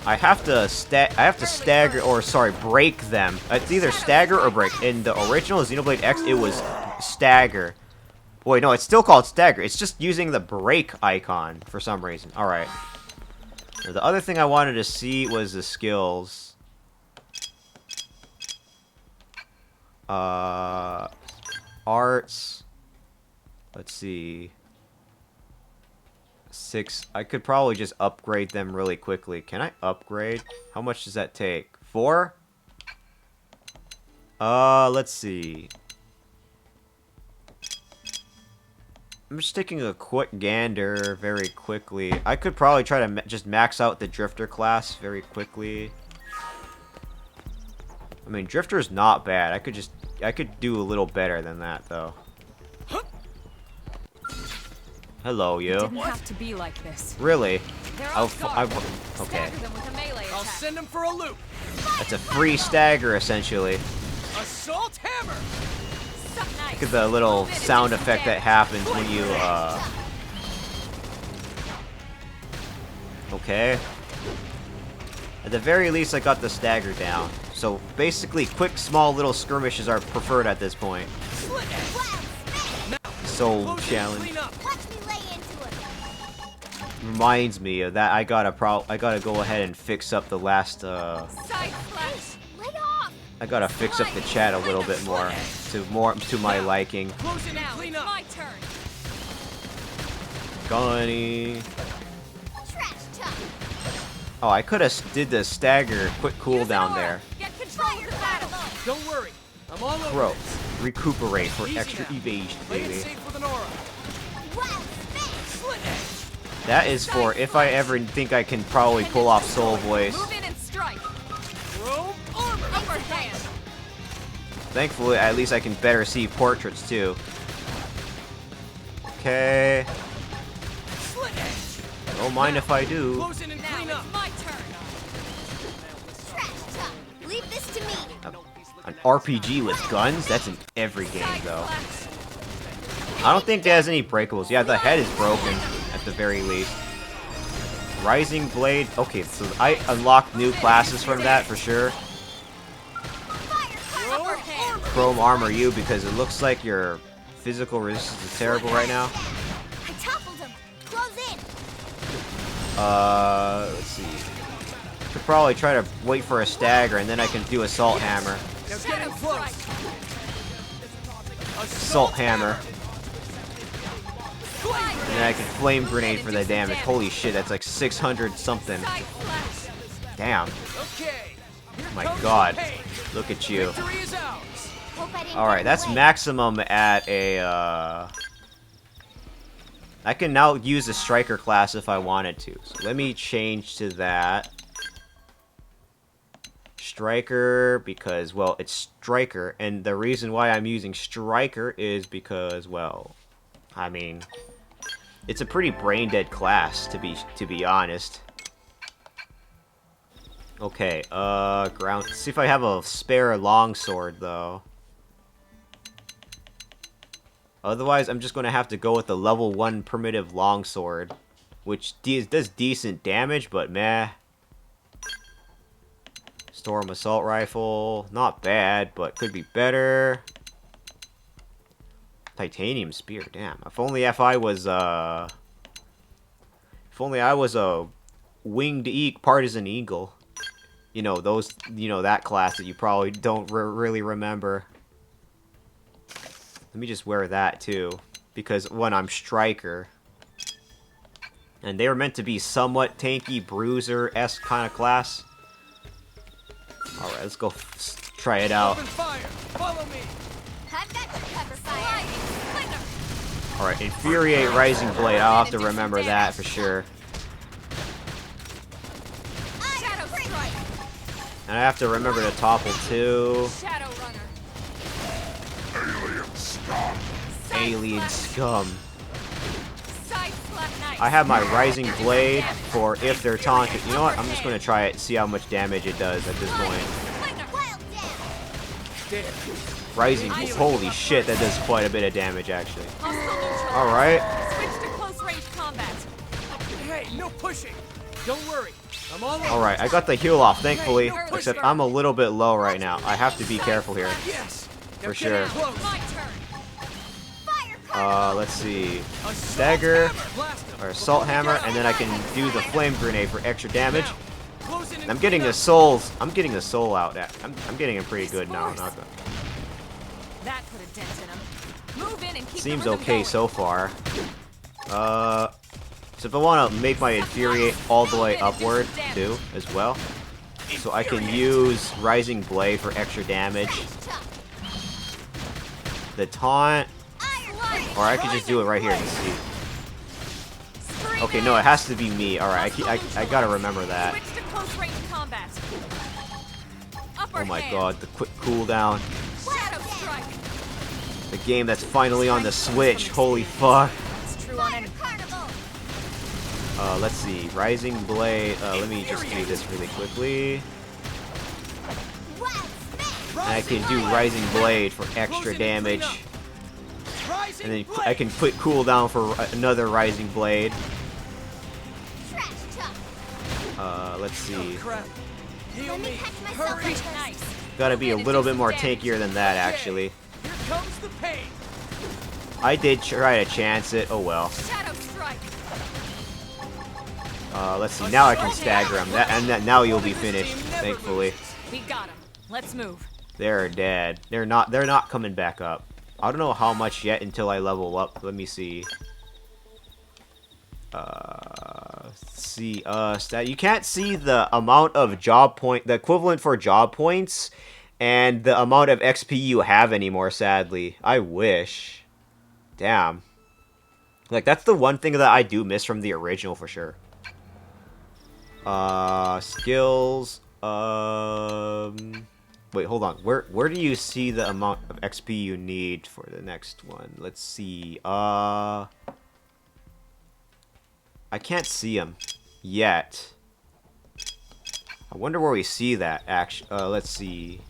I have to stagger, or sorry, break them. It's either stagger or break. In the original Xenoblade X, it was stagger. Wait, no, it's still called stagger. It's just using the break icon for some reason. Alright. The other thing I wanted to see was the skills. Arts. Let's see. 6. I could probably just upgrade them really quickly. Can I upgrade? How much does that take? 4? Let's see. I'm just taking a quick gander very quickly. I could probably try to just max out the Drifter class very quickly. I mean, Drifter's not bad. I could do a little better than that, though. Hello, It you. didn't have to be like this. Really? They're I'll off f- I guard. w- okay. Stagger them with a melee I'll attack. send him for a loop. That's a free stagger, essentially. Assault hammer. Nice. Look at the little Move in and sound do some effect that damage. happens when you, Okay. At the very least, I got the stagger down. So, basically, quick, small, little skirmishes are preferred at this point. Slit edge. Soul Close in, challenge. clean up. Watch me lay into him. Reminds me of that. I gotta go ahead and fix up the last, Side slash. Lay off. I gotta fix up the chat a little bit more to my liking. Close in and Now clean it's up. my turn. Gunny. Trash talk. Oh, I could have did the stagger quick cooldown there. Get control of the battle. Don't worry. I'm all over Bro, this. recuperate for Easy extra now. evasion, Play it baby. safe with an aura. Wild spin. Slit edge. That is for if I ever think I can probably pull off Soul Voice. Move in and strike. Robe armor. Upper hand. Thankfully, at least I can better see portraits too. Okay. Slit edge. Don't mind if I do. Close in and Now clean up. it's my turn. Trash talk. Leave this to me. An RPG with guns? That's in every game, Side though. slash. I don't think it has any breakables. Yeah, the head is broken, at the very least. Rising Blade. Okay, so I unlocked new classes from that, for sure. Upper hand. Chrome Armor you, because it looks like your physical resistance is terrible right now. I toppled him. Close in. Let's see. Could probably try to wait for a stagger, and then I can do Assault Hammer. Now get in close. Assault Hammer. And then I can Flame Grenade for the damage. Holy shit, that's like 600 something. Side slash. Damn. Okay. Here My comes god. the pain. Look at you. Victory is ours. Hope I didn't Alright, get that's away. maximum at a, I can now use the Striker class if I wanted to. So let me change to that. Striker, because, well, it's Striker, and the reason why I'm using Striker is because, well, I mean, it's a pretty brain-dead class, to be honest. Okay, ground. See if I have a spare longsword, though. Otherwise, I'm just gonna have to go with the level 1 primitive longsword, which does decent damage, but meh. Storm assault rifle, not bad, but could be better. Titanium spear, damn. If I was a winged partisan eagle. You know, that class that you probably don't really remember. Let me just wear that too, because when I'm Striker. And they were meant to be somewhat tanky, bruiser-esque kind of class. Alright, let's go try it out. Open fire. Follow me. I've got your cover fire. Alright, Infuriate Rising Blade. I'll have to remember that for sure. Shadow strike. And I have to remember to topple too. Shadow runner. Alien scum. Side slash. Nice. I have my Rising Blade for if they're taunted. You know what? I'm just going to try it and see how much damage it does at this point. Wild down. Rising, holy shit, that does quite a bit of damage actually. Hostile neutral. Alright. Switch to close range combat. Hey, no pushing. Don't worry. I'm all over. Alright, I got the heal off, thankfully. Except I'm a little bit low right now. I have to be careful here. Yes. Now For get sure. in close. My turn. Fire. Let's see. Assault Stagger, hammer. Blast him. or Assault Hammer, and then I can do the Flame Grenade for extra damage. Close in and I'm getting clean the up. souls. I'm getting the soul out. I'm getting him pretty good now. Not gonna, That put a dent in him. Move in and keep seems the rhythm okay going. so far. So if I want to make my Infuriate all the way upward too, as well, so I can use Rising Blade for extra damage. The taunt, or I could just do it right here and see. Okay, no, it has to be me. Alright, I gotta remember that. Switch to close range combat. Upper Oh my hand. god, the quick cooldown. Shadow strike. The game that's finally on the Switch. Holy fuck. It's true on any. Let's see. Rising Blade. Let me just do this really quickly. And I can do Rising Blade for extra damage. And then I can put cooldown for another Rising Blade. Let's see. Gotta be a little bit more tankier than that, actually. I did try to chance it. Oh well. Let's see. Now I can stagger him. Now you'll be finished, thankfully. We got him. Let's move. They're dead. They're not coming back up. I don't know how much yet until I level up. Let me see. Stat. You can't see the amount of the equivalent for job points, and the amount of XP you have anymore. Sadly, I wish. Damn. Like that's the one thing that I do miss from the original for sure. Skills. Wait, hold on. Where do you see the amount of XP you need for the next one? Let's see. I can't see them yet. I wonder where we see that. Actually, let's see.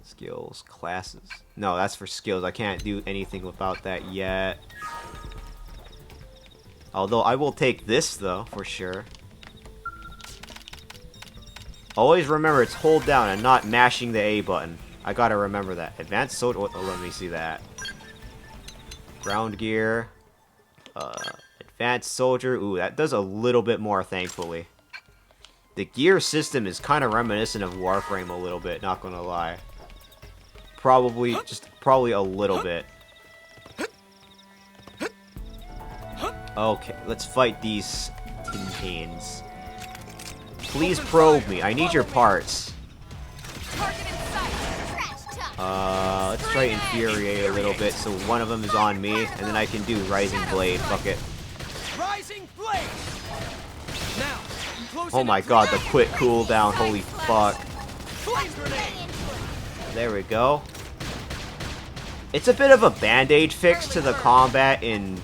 Skills, classes. No, that's for skills. I can't do anything without that yet. Although I will take this though, for sure. Always remember it's hold down and not mashing the A button. I gotta remember that. Advanced soldier. Oh, let me see that. Ground gear. Advanced soldier. Ooh, that does a little bit more, thankfully. The gear system is kind of reminiscent of Warframe a little bit, not gonna lie. Probably a little bit. Okay, let's fight these tin cans. Please probe me. I need your parts. Let's try Infuriate a little bit so one of them is on me, and then I can do Rising Blade. Fuck it. Oh my god, the quick cooldown. Holy fuck. There we go. It's a bit of a band-aid fix to the combat in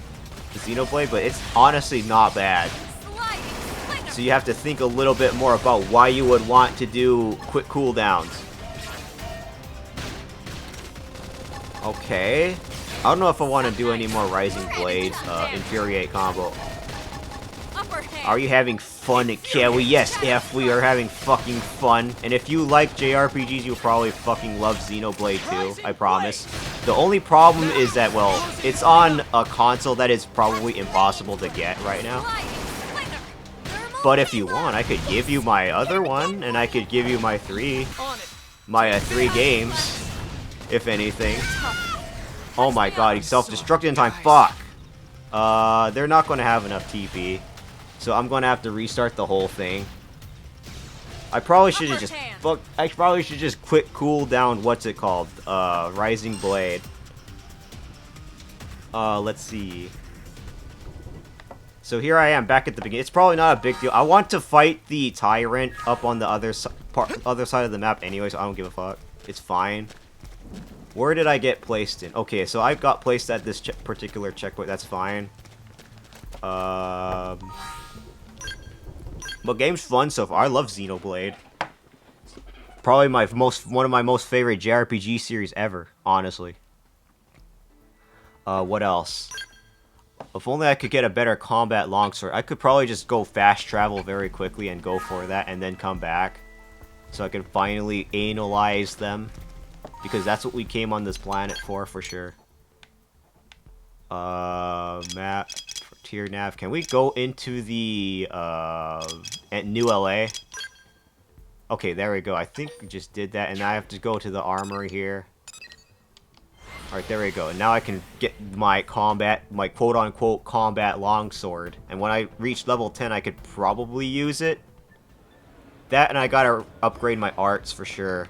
Xenoblade, but it's honestly not bad. So you have to think a little bit more about why you would want to do quick cooldowns. Okay. I don't know if I want to do any more Rising Blades, Infuriate combo. Are you having fun at Kawi? Yes, F, we are having fucking fun. And if you like JRPGs, you'll probably fucking love Xenoblade too, I promise. The only problem is that, well, it's on a console that is probably impossible to get right now. But if you want, I could give you my other one, and I could give you my three games, if anything. Oh my god, he self-destructed in time. Fuck. They're not going to have enough TP, so I'm going to have to restart the whole thing. I probably should have just quick cool down. What's it called? Rising Blade. Let's see. So here I am back at the beginning. It's probably not a big deal. I want to fight the tyrant up on the other side of the map anyway, so I don't give a fuck. It's fine. Where did I get placed in? Okay, so I got placed at this particular checkpoint. That's fine. But game's fun so far. I love Xenoblade. Probably one of my most favorite JRPG series ever, honestly. What else? If only I could get a better combat longsword. I could probably just go fast travel very quickly and go for that and then come back. So I can finally analyze them. Because that's what we came on this planet for sure. Map. Frontier nav. Can we go into the, New LA? Okay, there we go. I think we just did that. And now I have to go to the armory here. Alright, there we go. And now I can get my quote-unquote combat longsword. And when I reach level 10, I could probably use it. That, and I gotta upgrade my arts for sure.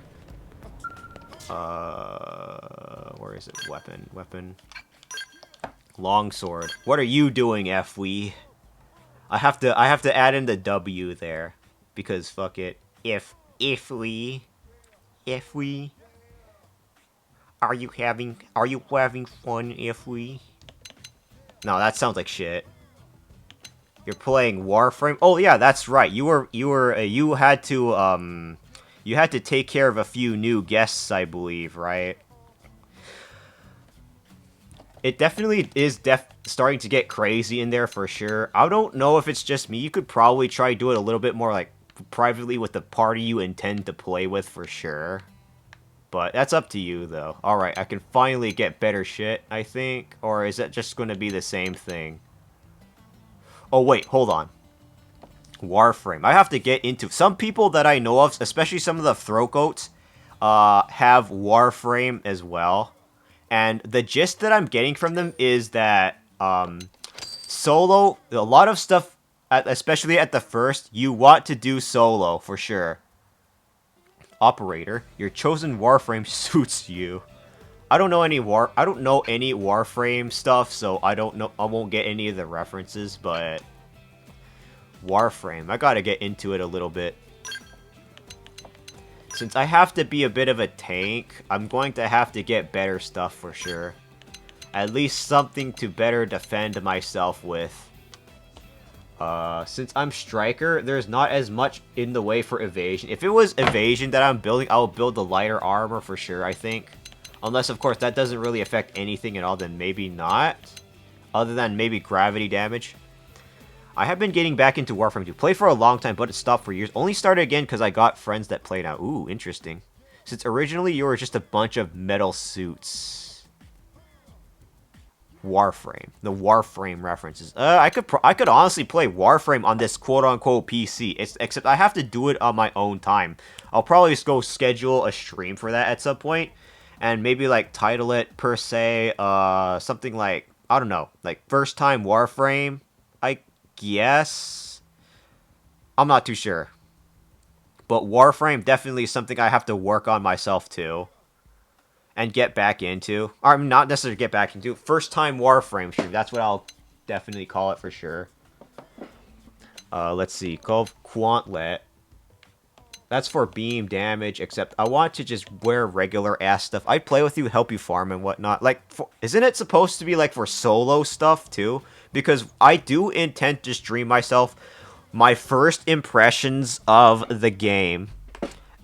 Where is it? Weapon. Longsword. What are you doing, FW? I have to add in the W there. Because fuck it. If we... Are you having fun, if we? No, that sounds like shit. You're playing Warframe. Oh yeah, that's right. You had to take care of a few new guests, I believe, right? It definitely is starting to get crazy in there for sure. I don't know if it's just me. You could probably try to do it a little bit more like privately with the party you intend to play with for sure. But that's up to you though. Alright, I can finally get better shit, I think. Or is that just going to be the same thing? Oh wait, hold on. Warframe. I have to get into... Some people that I know of, especially some of the throatgoats, have Warframe as well. And the gist that I'm getting from them is that solo, a lot of stuff, especially at the first, you want to do solo for sure. Operator, your chosen Warframe suits you. I don't know any Warframe stuff, so I won't get any of the references, but Warframe, I gotta get into it a little bit. Since I have to be a bit of a tank, I'm going to have to get better stuff for sure. At least something to better defend myself with. Since I'm striker, there's not as much in the way for evasion. If it was evasion that I'm building, I will build the lighter armor for sure, I think. Unless, of course, that doesn't really affect anything at all, then maybe not. Other than maybe gravity damage. I have been getting back into Warframe 2. Played for a long time, but it stopped for years. Only started again because I got friends that play now. Ooh, interesting. Since originally you were just a bunch of metal suits. Warframe. The Warframe references. I could honestly play Warframe on this quote-unquote PC. Except I have to do it on my own time. I'll probably just go schedule a stream for that at some point. And maybe, like, title it, per se, something like, I don't know, like, First Time Warframe, I guess? I'm not too sure. But Warframe definitely is something I have to work on myself, too. And get back into. Or, not necessarily get back into. First Time Warframe stream, that's what I'll definitely call it for sure. Let's see, Call of Quantlet. That's for beam damage, except I want to just wear regular ass stuff. I'd play with you, help you farm and whatnot. Like, isn't it supposed to be like for solo stuff too? Because I do intend to stream myself my first impressions of the game.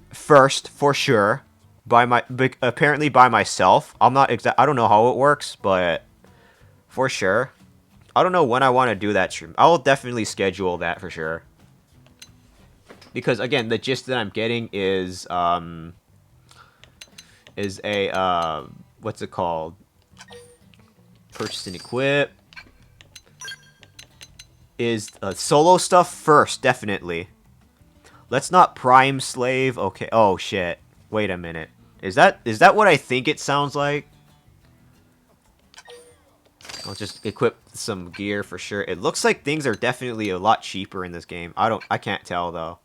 First, for sure, apparently by myself. I don't know how it works, but for sure. I don't know when I want to do that stream. I'll definitely schedule that for sure. Because, again, the gist that I'm getting is a, what's it called? Purchase and equip. Is solo stuff first, definitely. Let's not prime slave. Okay, oh, shit. Wait a minute. Is that what I think it sounds like? I'll just equip some gear for sure. It looks like things are definitely a lot cheaper in this game. I can't tell, though.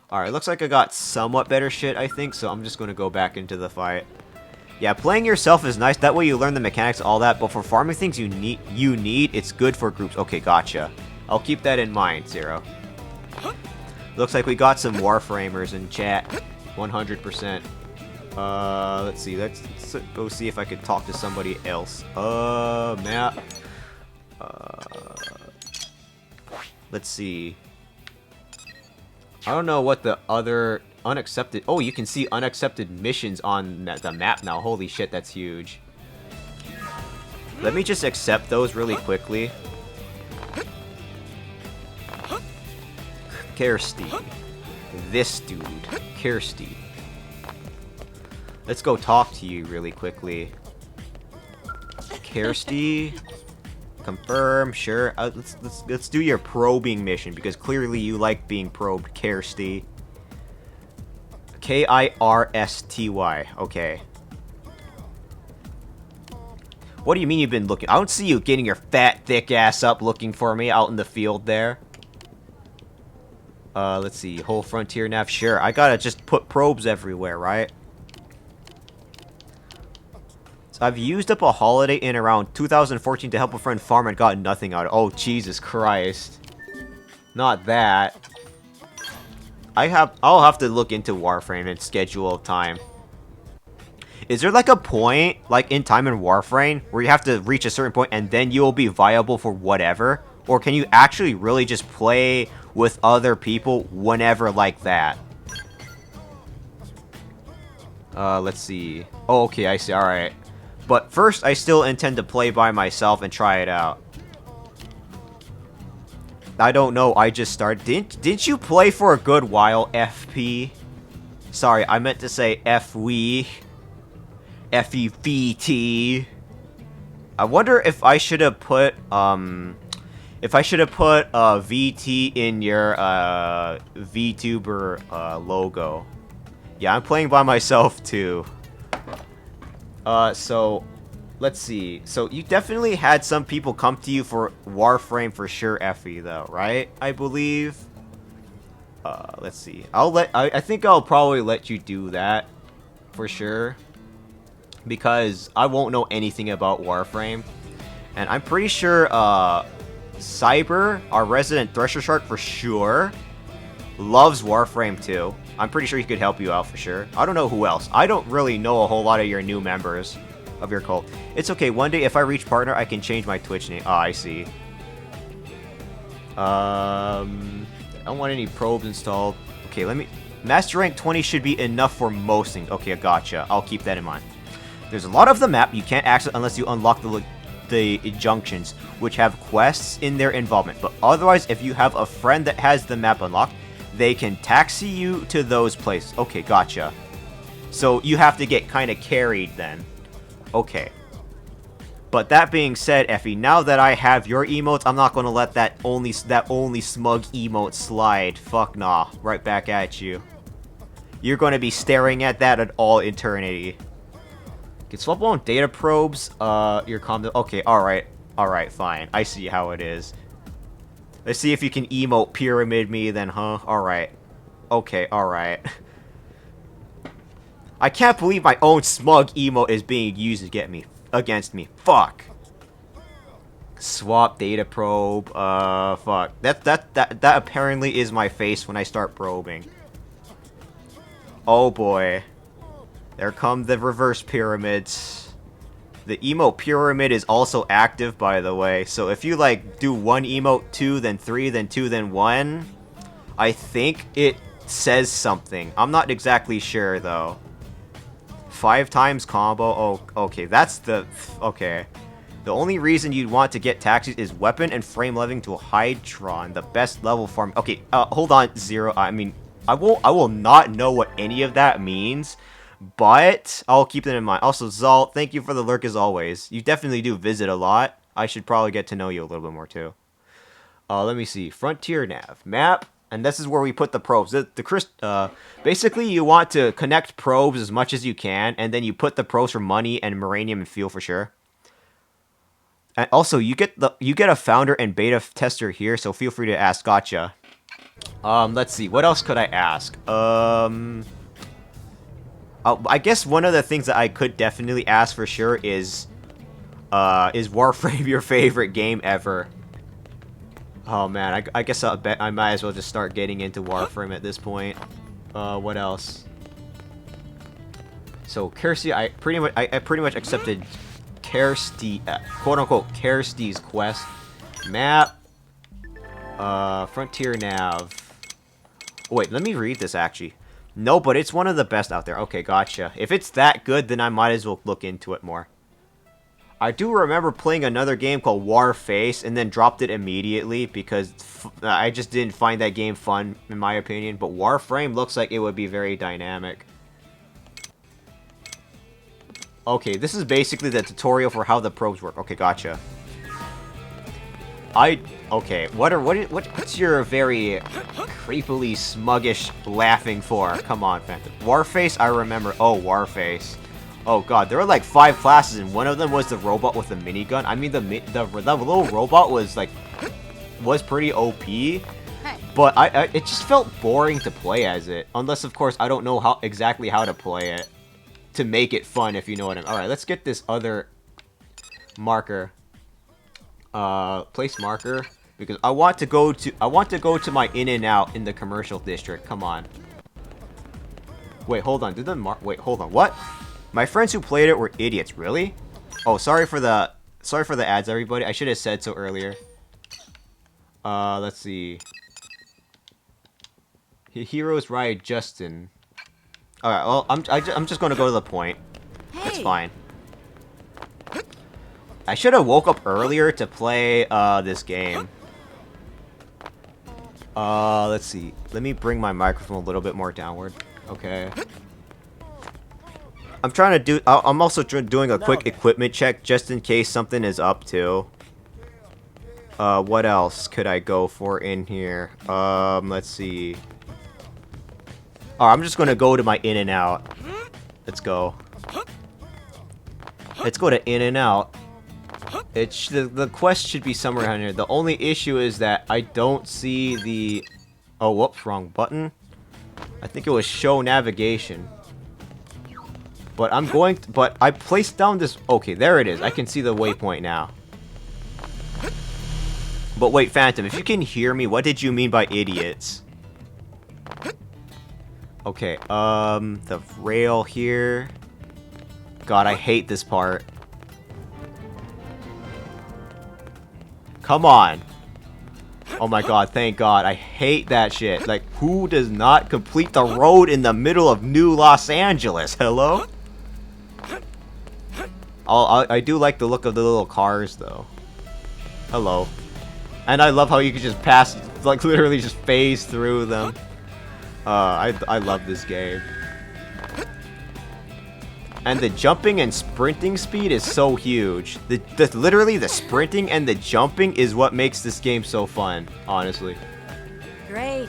Alright, looks like I got somewhat better shit, I think, so I'm just going to go back into the fight. Yeah, playing yourself is nice, that way you learn the mechanics, all that, but for farming things you need, it's good for groups. Okay, gotcha. I'll keep that in mind, Zero. Looks like we got some Warframers in chat. 100%. Let's see, let's go see if I could talk to somebody else. Map. Let's see. I don't know what the other unaccepted... Oh, you can see unaccepted missions on the map now. Holy shit, that's huge. Let me just accept those really quickly. Kirsty. This dude. Kirsty. Let's go talk to you really quickly. Kirsty. Confirm, sure. Let's do your probing mission because clearly you like being probed, Kirsty. Kirsty. Okay. What do you mean you've been looking? I don't see you getting your fat, thick ass up looking for me out in the field there. Let's see. Whole frontier nav. Sure. I gotta just put probes everywhere, right? I've used up a holiday in around 2014 to help a friend farm and got nothing out of it. Oh, Jesus Christ. Not that. I'll have to look into Warframe and schedule a time. Is there like a point, like in time in Warframe, where you have to reach a certain point and then you'll be viable for whatever? Or can you actually really just play with other people whenever like that? Let's see. Oh, okay, I see. Alright. But first, I still intend to play by myself and try it out. I don't know, I just started. Didn't you play for a good while, FP? Sorry, I meant to say FWE. FEVT. I wonder if I should have put, VT in your, VTuber, logo. Yeah, I'm playing by myself, too. So, let's see. So, you definitely had some people come to you for Warframe for sure, Effie, though, right? I believe. Let's see. I think I'll probably let you do that. For sure. Because I won't know anything about Warframe. And I'm pretty sure, Cyber, our resident Thresher Shark for sure, loves Warframe too. I'm pretty sure he could help you out for sure. I don't know who else. I don't really know a whole lot of your new members of your cult. It's okay. One day, if I reach partner, I can change my Twitch name. Ah, I see. I don't want any probes installed. Okay, let me... Master rank 20 should be enough for most things. Okay, gotcha. I'll keep that in mind. There's a lot of the map you can't access unless you unlock the junctions, which have quests in their involvement. But otherwise, if you have a friend that has the map unlocked, they can taxi you to those places. Okay, gotcha. So you have to get kind of carried then. Okay. But that being said, Effie, now that I have your emotes, I'm not gonna let that only smug emote slide. Fuck nah. Right back at you. You're gonna be staring at that at all eternity. Can swap on data probes. Your comment. Okay, alright. Alright, fine. I see how it is. Let's see if you can emote pyramid me then, huh? Alright. Okay, alright. I can't believe my own smug emote is being used to get me against me. Fuck. Swap data probe. Fuck. That apparently is my face when I start probing. Oh boy. There come the reverse pyramids. The emote pyramid is also active, by the way. So if you, like, do one emote, 2, then 3, then 2, then 1, I think it says something. I'm not exactly sure, though. 5 times combo. Oh, okay. That's the... Okay. The only reason you'd want to get taxis is weapon and frame leveling to a Hydron. The best level farm... Okay, hold on, Zero. I mean, I will not know what any of that means. But I'll keep that in mind. Also, Zal, thank you for the lurk as always. You definitely do visit a lot. I should probably get to know you a little bit more too. Let me see. Frontier nav map, and this is where we put the probes. Basically, you want to connect probes as much as you can, and then you put the probes for money and uranium and fuel for sure. And also, you get a founder and beta tester here, so feel free to ask. Gotcha. Let's see. What else could I ask? I guess one of the things that I could definitely ask for sure is Warframe your favorite game ever? Oh man, I guess I might as well just start getting into Warframe at this point. What else? So Kirsty, I pretty much accepted Kirsty, quote unquote Kirsty's quest. Map. Frontier nav. Oh, wait, let me read this actually. No, but it's one of the best out there. Okay, gotcha. If it's that good, then I might as well look into it more. I do remember playing another game called Warface and then dropped it immediately because I just didn't find that game fun, in my opinion. But Warframe looks like it would be very dynamic. Okay, this is basically the tutorial for how the probes work. Okay, gotcha. Okay, what's your very creepily smuggish laughing for? Come on, Phantom. Warface, I remember. Oh, Warface. Oh god, there were like 5 classes, and one of them was the robot with the minigun. I mean, the little robot was pretty OP, but it just felt boring to play as it. Unless, of course, I don't know exactly how to play it to make it fun, if you know what I mean. All right, let's get this other marker. Place marker, because I want to go to my in and out in the commercial district. Come on. Wait, hold on. Wait, hold on. What? My friends who played it were idiots. Really? Oh, sorry for the ads, everybody. I should have said so earlier. Let's see. Heroes ride Justin. Alright, well, I'm just gonna go to the point. That's fine. I should have woke up earlier to play, this game. Let's see. Let me bring my microphone a little bit more downward. Okay. I'm trying to do... I'm also doing a quick equipment check just in case something is up, too. What else could I go for in here? Let's see. Oh, I'm just gonna go to my in and out. Let's go. Let's go to in and out. The quest should be somewhere around here. The only issue is that I don't see the... Oh, whoops, wrong button. I think it was show navigation. But I'm going to... But I placed down this... Okay, there it is. I can see the waypoint now. But wait, Phantom, if you can hear me, what did you mean by idiots? Okay, the rail here. God, I hate this part. Come on. Oh my god, thank god. I hate that shit. Like, who does not complete the road in the middle of New Los Angeles? Hello? I do like the look of the little cars, though. Hello. And I love how you can just pass, like, literally just phase through them. I love this game. And the jumping and sprinting speed is so huge. Literally, the sprinting and the jumping is what makes this game so fun, honestly. Great.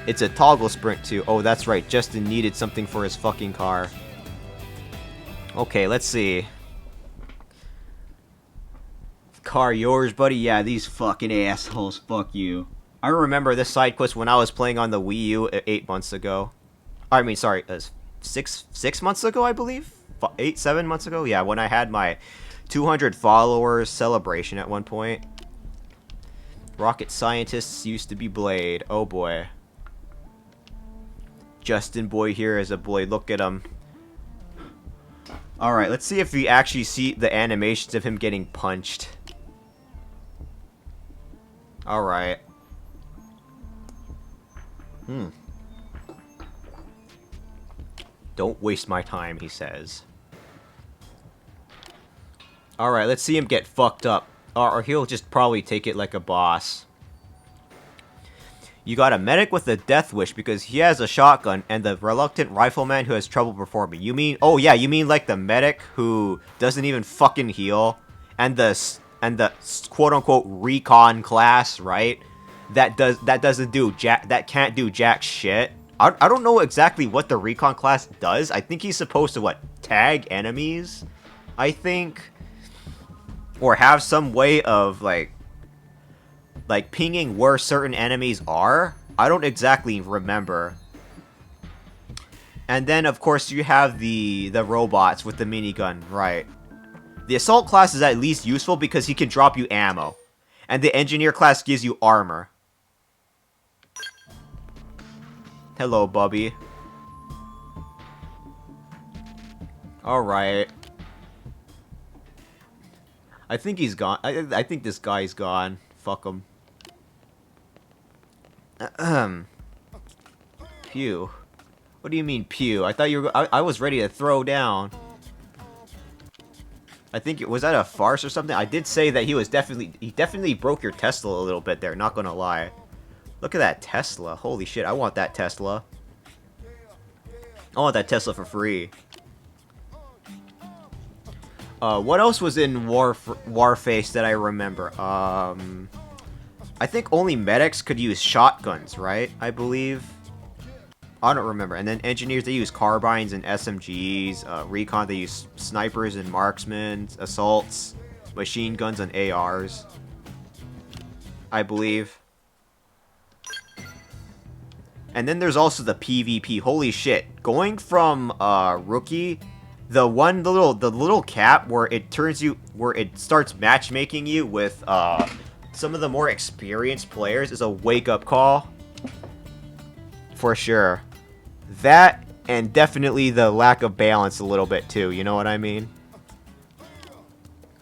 It's a toggle sprint, too. Oh, that's right. Justin needed something for his fucking car. Okay, let's see. Car yours, buddy? Yeah, these fucking assholes. Fuck you. I remember this side quest when I was playing on the Wii U 8 months ago. I mean, sorry, 6 months ago, I believe? 7 months ago? Yeah, when I had my 200 followers celebration at one point. Rocket scientists used to be Blade. Oh boy. Justin boy here is a boy. Look at him. Alright, let's see if we actually see the animations of him getting punched. Alright. Don't waste my time, he says. Alright, let's see him get fucked up. Or he'll just probably take it like a boss. You got a medic with a death wish because he has a shotgun and the reluctant rifleman who has trouble performing. You mean... Oh yeah, you mean like the medic who doesn't even fucking heal? And the quote-unquote recon class, right? That can't do jack shit. I don't know exactly what the recon class does. I think he's supposed to, what, tag enemies? I think. Or have some way of, like pinging where certain enemies are. I don't exactly remember. And then, of course, you have the robots with the minigun, right? The assault class is at least useful because he can drop you ammo. And the engineer class gives you armor. Hello, Bubby. Alright. I think he's gone. I think this guy's gone. Fuck him. Pew. What do you mean, pew? I thought you were... I was ready to throw down. I think... Was that a farce or something? I did say that he was definitely... He definitely broke your Tesla a little bit there, not gonna lie. Look at that Tesla. Holy shit, I want that Tesla. I want that Tesla for free. What else was in Warface that I remember? I think only medics could use shotguns, right? I believe. I don't remember. And then engineers, they use carbines and SMGs. Recon, they use snipers and marksmen. Assaults, machine guns and ARs. I believe. And then there's also the PvP. Holy shit. Going from rookie, the little cap where it starts matchmaking you with some of the more experienced players is a wake-up call. For sure. That, and definitely the lack of balance a little bit too, you know what I mean?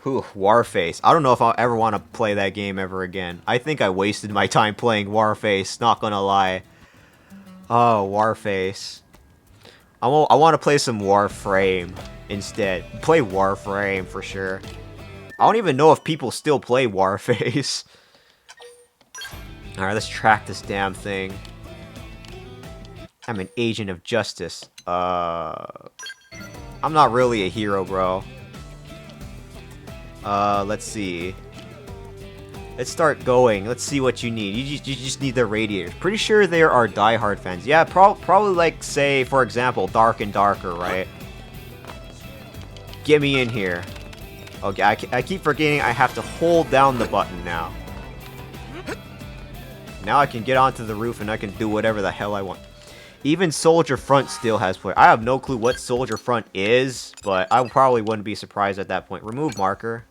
Whew, Warface. I don't know if I'll ever want to play that game ever again. I think I wasted my time playing Warface, not gonna lie. Oh, Warface. I want to play some Warframe instead. Play Warframe for sure. I don't even know if people still play Warface. Alright, let's track this damn thing. I'm an agent of justice. I'm not really a hero, bro. Let's see. Let's start going. Let's see what you need. You just need the radiators. Pretty sure there are diehard fans. Yeah, probably like, say, for example, Dark and Darker, right? Get me in here. Okay, I keep forgetting I have to hold down the button now. Now I can get onto the roof and I can do whatever the hell I want. Even Soldier Front still has play. I have no clue what Soldier Front is, but I probably wouldn't be surprised at that point. Remove marker.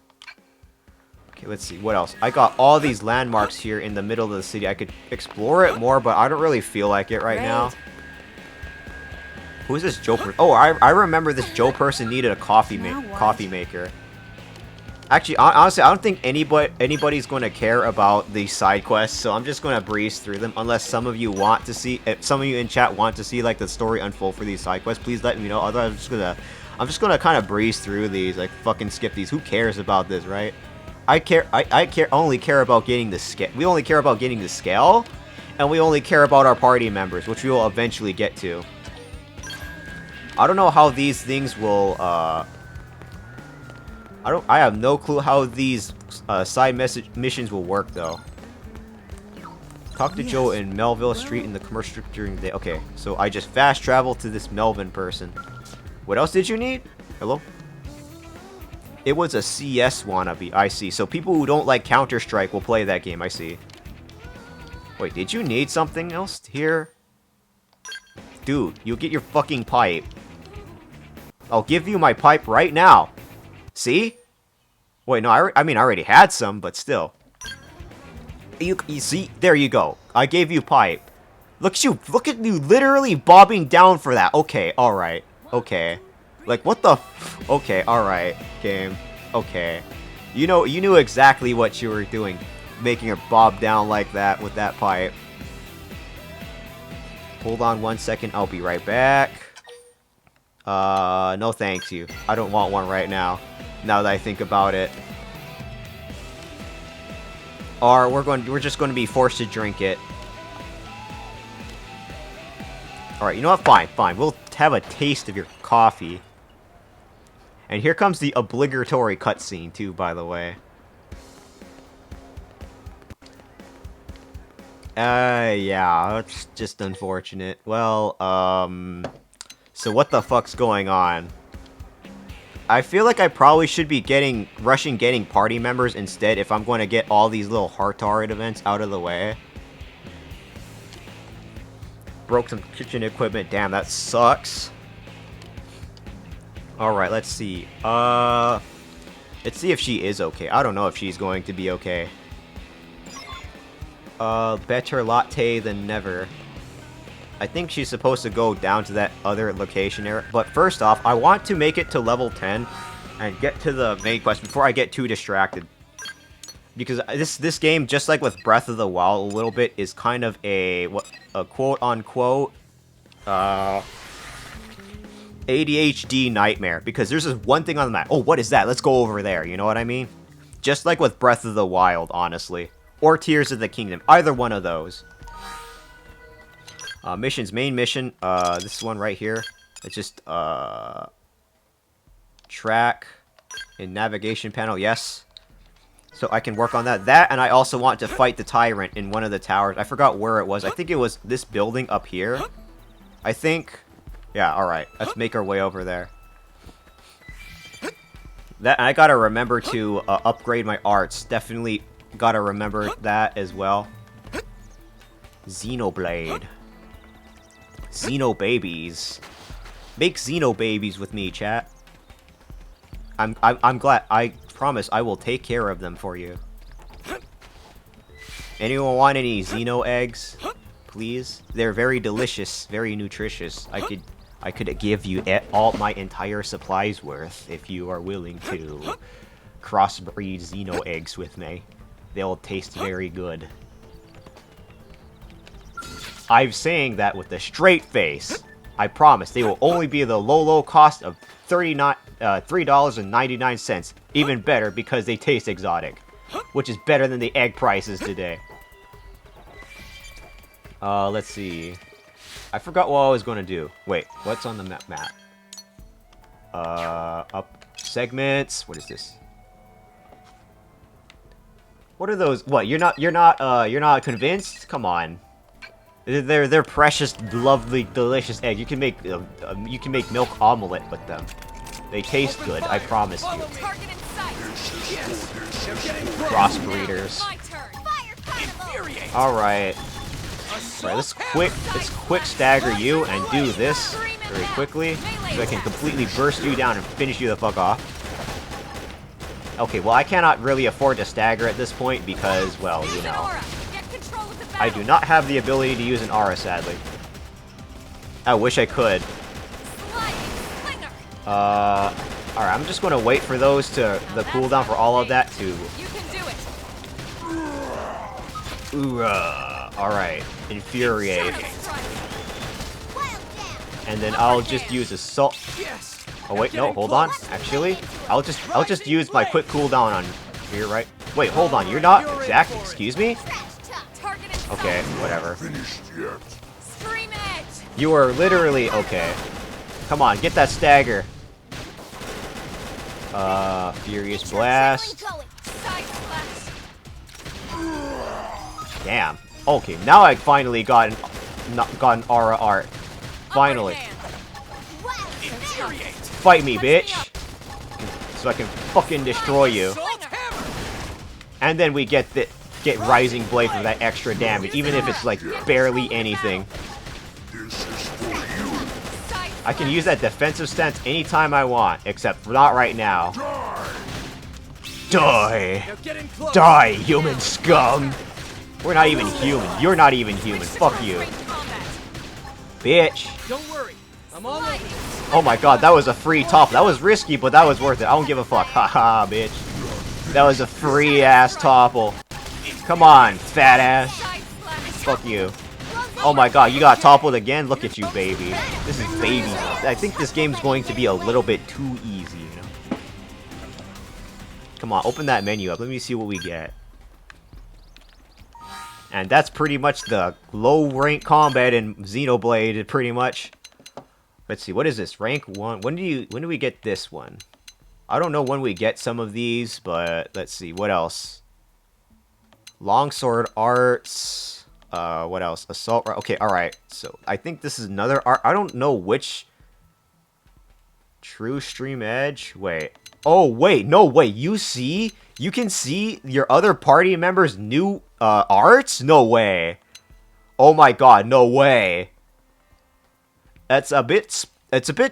Okay, let's see. What else? I got all these landmarks here in the middle of the city. I could explore it more, but I don't really feel like it right now. Who is this Joe person? Oh, I remember this Joe person needed a coffee maker. Actually, honestly, I don't think anybody's going to care about these side quests, so I'm just going to breeze through them. Unless some of you want to see, if some of you in chat want to see like the story unfold for these side quests, please let me know. Otherwise, I'm just gonna kind of breeze through these, like fucking skip these. Who cares about this, right? I only care about getting the scale. We only care about getting the scale, and we only care about our party members, which we will eventually get to. I don't know how these things will. I have no clue how these side missions will work though. Talk to Joe in Melville Street in the commercial strip during the day. Okay, so I just fast travel to this Melvin person. What else did you need? Hello? It was a CS wannabe. I see. So people who don't like Counter-Strike will play that game. I see. Wait, did you need something else here? Dude, you'll get your fucking pipe. I'll give you my pipe right now. See? Wait, no, I mean, I already had some, but still. You see? There you go. I gave you pipe. Look at you. Look at you literally bobbing down for that. Okay, alright. Okay. Like, what the okay, alright, game. Okay. You knew exactly what you were doing. Making her bob down like that with that pipe. Hold on 1 second. I'll be right back. No thanks you. I don't want one right now. Now that I think about it. Or we're just going to be forced to drink it. Alright, you know what? Fine. We'll have a taste of your coffee. And here comes the obligatory cutscene, too, by the way. Yeah, that's just unfortunate. Well, so what the fuck's going on? I feel like I probably should be rushing getting party members instead if I'm going to get all these little heart-torrid events out of the way. Broke some kitchen equipment. Damn, that sucks. Alright, let's see. Let's see if she is okay. I don't know if she's going to be okay. Better latte than never. I think she's supposed to go down to that other location area. But first off, I want to make it to level 10 and get to the main quest before I get too distracted. Because this game, just like with Breath of the Wild a little bit, is kind of a quote-unquote ADHD nightmare. Because there's this one thing on the map. Oh, what is that? Let's go over there. You know what I mean? Just like with Breath of the Wild, honestly. Or Tears of the Kingdom. Either one of those. Missions. Main mission. This one right here. It's just, track and navigation panel. Yes. So I can work on that. That, and I also want to fight the tyrant in one of the towers. I forgot where it was. I think it was this building up here. I think. Yeah, alright. Let's make our way over there. That, I gotta remember to upgrade my arts. Definitely gotta remember that as well. Xenoblade. Xenobabies. Make Xenobabies with me, chat. I'm glad. I promise I will take care of them for you. Anyone want any Xeno eggs? Please? They're very delicious, very nutritious. I could give you all my entire supplies worth if you are willing to crossbreed Xeno eggs with me. They'll taste very good. I'm saying that with a straight face. I promise they will only be the low cost of $3.99. Even better because they taste exotic, which is better than the egg prices today. Let's see. I forgot what I was going to do. Wait, what's on the map? Up segments. What is this? What are those? What, you're not convinced? Come on. They're precious, lovely, delicious eggs. You can make milk omelet with them. They taste good, I promise you. Crossbreeders. Alright. Alright, let's quick stagger you and do this very quickly, so I can completely burst you down and finish you the fuck off. Okay, well I cannot really afford to stagger at this point because, well, you know, I do not have the ability to use an aura, sadly. I wish I could. Alright, I'm just gonna wait for those the cooldown for all of that to... Alright, infuriate. And then I'll just use assault. Oh wait, no, hold on. Actually, I'll just use my quick cooldown on here, right? Wait, hold on, you're not exact. Excuse me? Okay, whatever. You are literally okay. Come on, get that stagger. Furious blast. Damn. Okay, now I finally got an aura art. Finally. Fight me, bitch. So I can fucking destroy you. And then we get Rising Blade for that extra damage, even if it's like barely anything. I can use that defensive stance anytime I want, except not right now. Die! Die, human scum! We're not even human. You're not even human. Fuck you. Bitch. Don't worry. I'm all over. Oh my god, that was a free top. That was risky, but that was worth it. I don't give a fuck. Haha, bitch. That was a free ass topple. Come on, fat ass. Fuck you. Oh my god, you got toppled again? Look at you, baby. This is baby. I think this game's going to be a little bit too easy, you know? Come on, open that menu up. Let me see what we get. And that's pretty much the low rank combat in Xenoblade, pretty much. Let's see, what is this? Rank 1. When do we get this one? I don't know when we get some of these, but let's see, what else? Longsword arts. What else? Assault. Okay, alright. So, I think this is another art. I don't know which. True Stream Edge? Wait. Oh, wait. No, wait. You see? You can see your other party members' new arts? No way. Oh my god, no way. It's a bit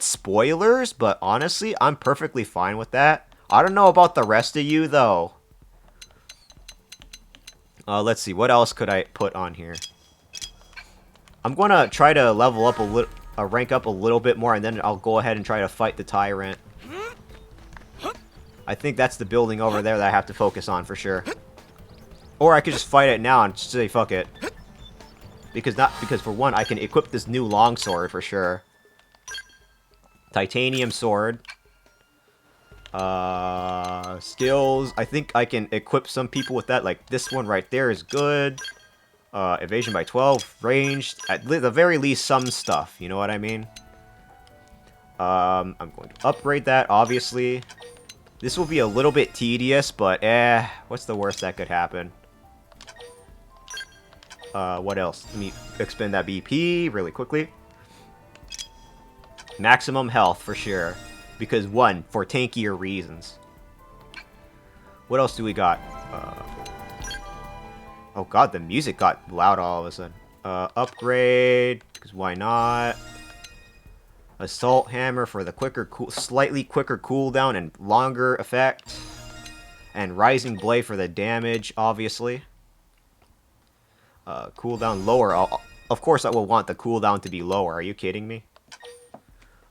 spoilers, but honestly, I'm perfectly fine with that. I don't know about the rest of you, though. Let's see, what else could I put on here? I'm gonna try to level up rank up a little bit more, and then I'll go ahead and try to fight the Tyrant. I think that's the building over there that I have to focus on for sure. Or I could just fight it now and just say fuck it. Because for one, I can equip this new longsword for sure. Titanium sword. Skills. I think I can equip some people with that. Like this one right there is good. Evasion by 12. Ranged. At the very least, some stuff. You know what I mean? I'm going to upgrade that, obviously. This will be a little bit tedious, but what's the worst that could happen? What else? Let me expend that BP really quickly. Maximum health for sure. Because one, for tankier reasons. What else do we got? Oh god, the music got loud all of a sudden. Upgrade, because why not? Assault hammer for the slightly quicker cooldown and longer effect. And Rising Blade for the damage, obviously. Cooldown lower. Of course I will want the cooldown to be lower. Are you kidding me?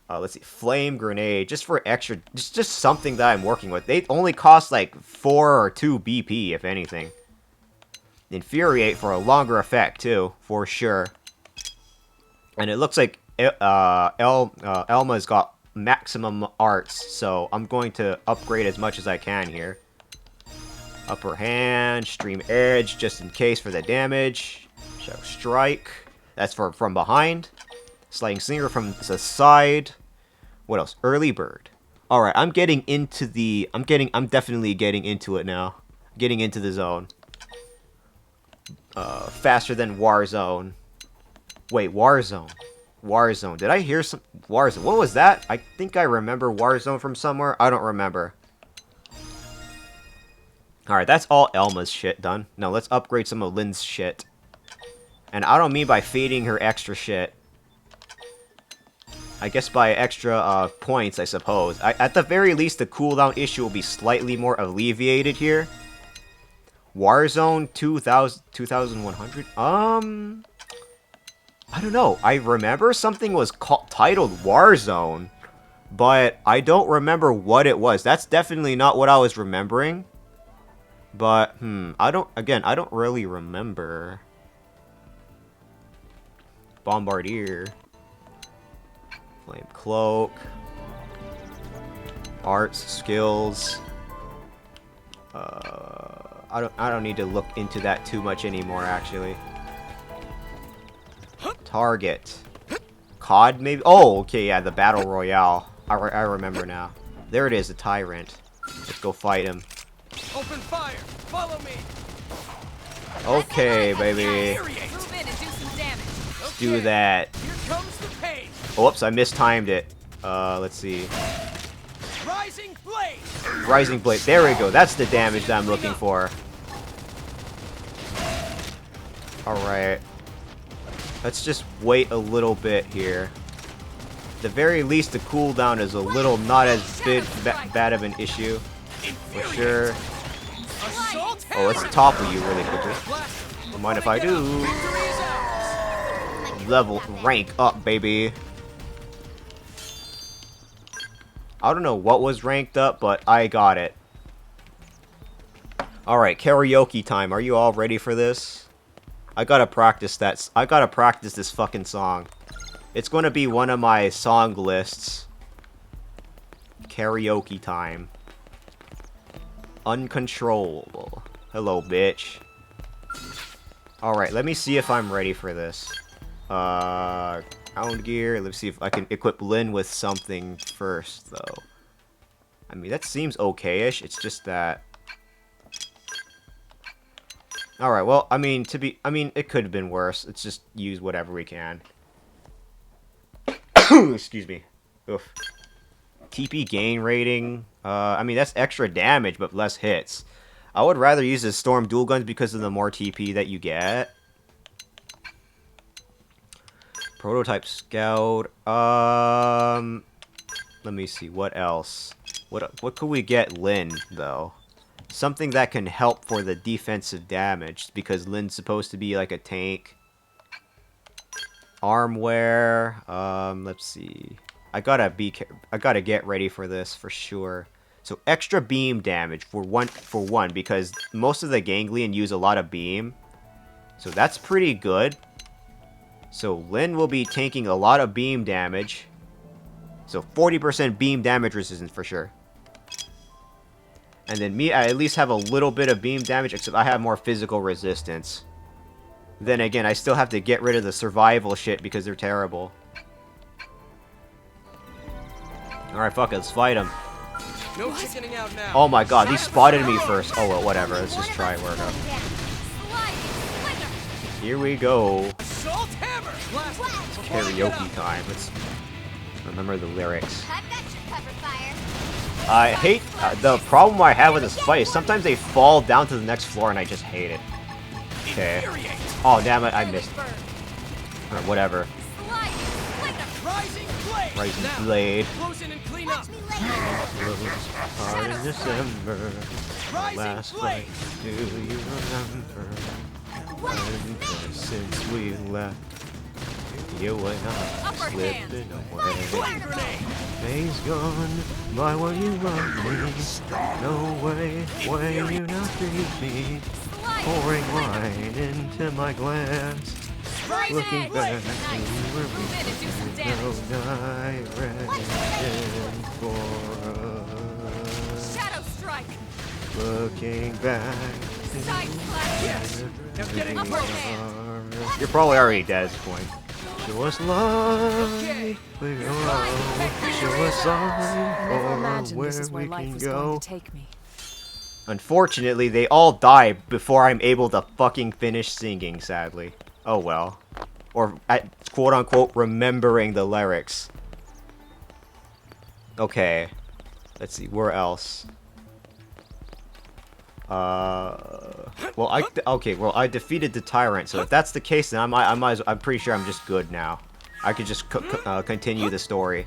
let's see, flame grenade, just for extra, just something that I'm working with. They only cost like 4 or 2 BP, if anything. Infuriate for a longer effect too, for sure. And it looks like Elma's got maximum arts, so I'm going to upgrade as much as I can here. Upper hand, stream edge, just in case for the damage. Shadow strike, that's for from behind. Sliding slinger from the side. What else? Early bird. All right, I'm getting into the. I'm definitely getting into it now. Getting into the zone. Faster than Warzone. Wait, Warzone. Warzone. Did I hear some Warzone? What was that? I think I remember Warzone from somewhere. I don't remember. All right, that's all Elma's shit done. Now let's upgrade some of Lynn's shit. And I don't mean by fading her extra shit. I guess by extra points, I suppose. At the very least, the cooldown issue will be slightly more alleviated here. Warzone 2100? I don't know. I remember something was titled Warzone, but I don't remember what it was. That's definitely not what I was remembering. But, I don't really remember. Bombardier. Flame cloak. Arts, skills. I don't need to look into that too much anymore, actually. Target. COD, maybe? Oh, okay, yeah, the Battle Royale. I remember now. There it is, the Tyrant. Let's go fight him. Open fire! Follow me! Okay, baby. Move in and do some damage. Let's do that. Here comes the pain! Oops, I mistimed it. Let's see. Rising blade! Rising Blade. There we go. That's the damage that I'm looking for. Alright. Let's just wait a little bit here. At the very least, the cooldown is a little not as bad of an issue. For sure. Oh, let's topple you really quickly. Don't mind if I do. Level, rank up, baby. I don't know what was ranked up, but I got it. Alright, karaoke time. Are you all ready for this? I gotta practice that. I gotta practice this fucking song. It's gonna be one of my song lists. Karaoke time. Uncontrollable. Hello, bitch. Alright, let me see if I'm ready for this. Ground gear. Let's see if I can equip Lynn with something first, though. I mean, that seems okay-ish. It's just that... Alright, well, I mean, it could have been worse. Let's just use whatever we can. Excuse me. Oof. TP gain rating. I mean, that's extra damage, but less hits. I would rather use the Storm Dual Guns because of the more TP that you get. Prototype Scout. Let me see. What else? What could we get Lynn, though? Something that can help for the defensive damage, because Lynn's supposed to be like a tank. Armware. Let's see. I gotta get ready for this for sure. So extra beam damage for one, because most of the ganglion use a lot of beam. So that's pretty good. So Lynn will be taking a lot of beam damage. So 40% beam damage resistance for sure. And then me, I at least have a little bit of beam damage, except I have more physical resistance. Then again, I still have to get rid of the survival shit because they're terrible. Alright, fuck it, let's fight them. No chickening out now. Oh my god, he spotted me first. Oh well, whatever, let's just try it, work out. Here we go. Assault hammer. It's karaoke time. Let's remember the lyrics. I hate the problem I have with this fight is sometimes they fall down to the next floor and I just hate it. Okay. Oh damn it, I missed. Or whatever. Rising blade. Close in and clean up. Hard in December. Last night, do you remember? Since we left. You were not Upper hand. slipping away. Flame grenade. Days gone by when you love me. No way, when you not treat me. Pouring wine into my glass. Right Looking hand. back, Nice. we were Move in and do some damage. no direction for us. Shadow strike. Looking back. Side slash. Yes. Now get it. Upper hand. You're probably already dead at this point. Show us light, we go. Show us I never all imagined where this is where we life can was going go. to take me. Unfortunately, they all die before I'm able to fucking finish singing, sadly. Oh well. Or, quote-unquote, remembering the lyrics. Okay. Let's see, where else? Well, I defeated the tyrant, so if that's the case, then I'm pretty sure I'm just good now. I could just continue the story.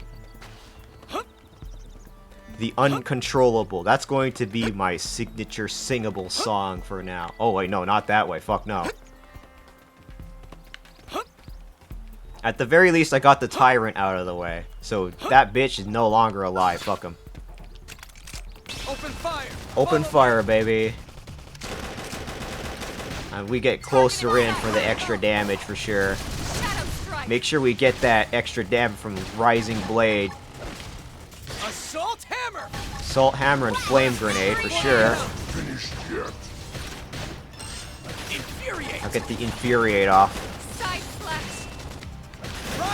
The Uncontrollable. That's going to be my signature singable song for now. Oh, wait, no, not that way. Fuck no. At the very least, I got the tyrant out of the way. So that bitch is no longer alive. Fuck him. Open fire. Open fire, baby. And we get closer in for the extra damage for sure. Shadow strike. Make sure we get that extra damage from Rising Blade. Assault hammer. Salt Hammer and Flame Grenade for sure. Finished yet. Infuriate. I'll get the Infuriate off. Side slash.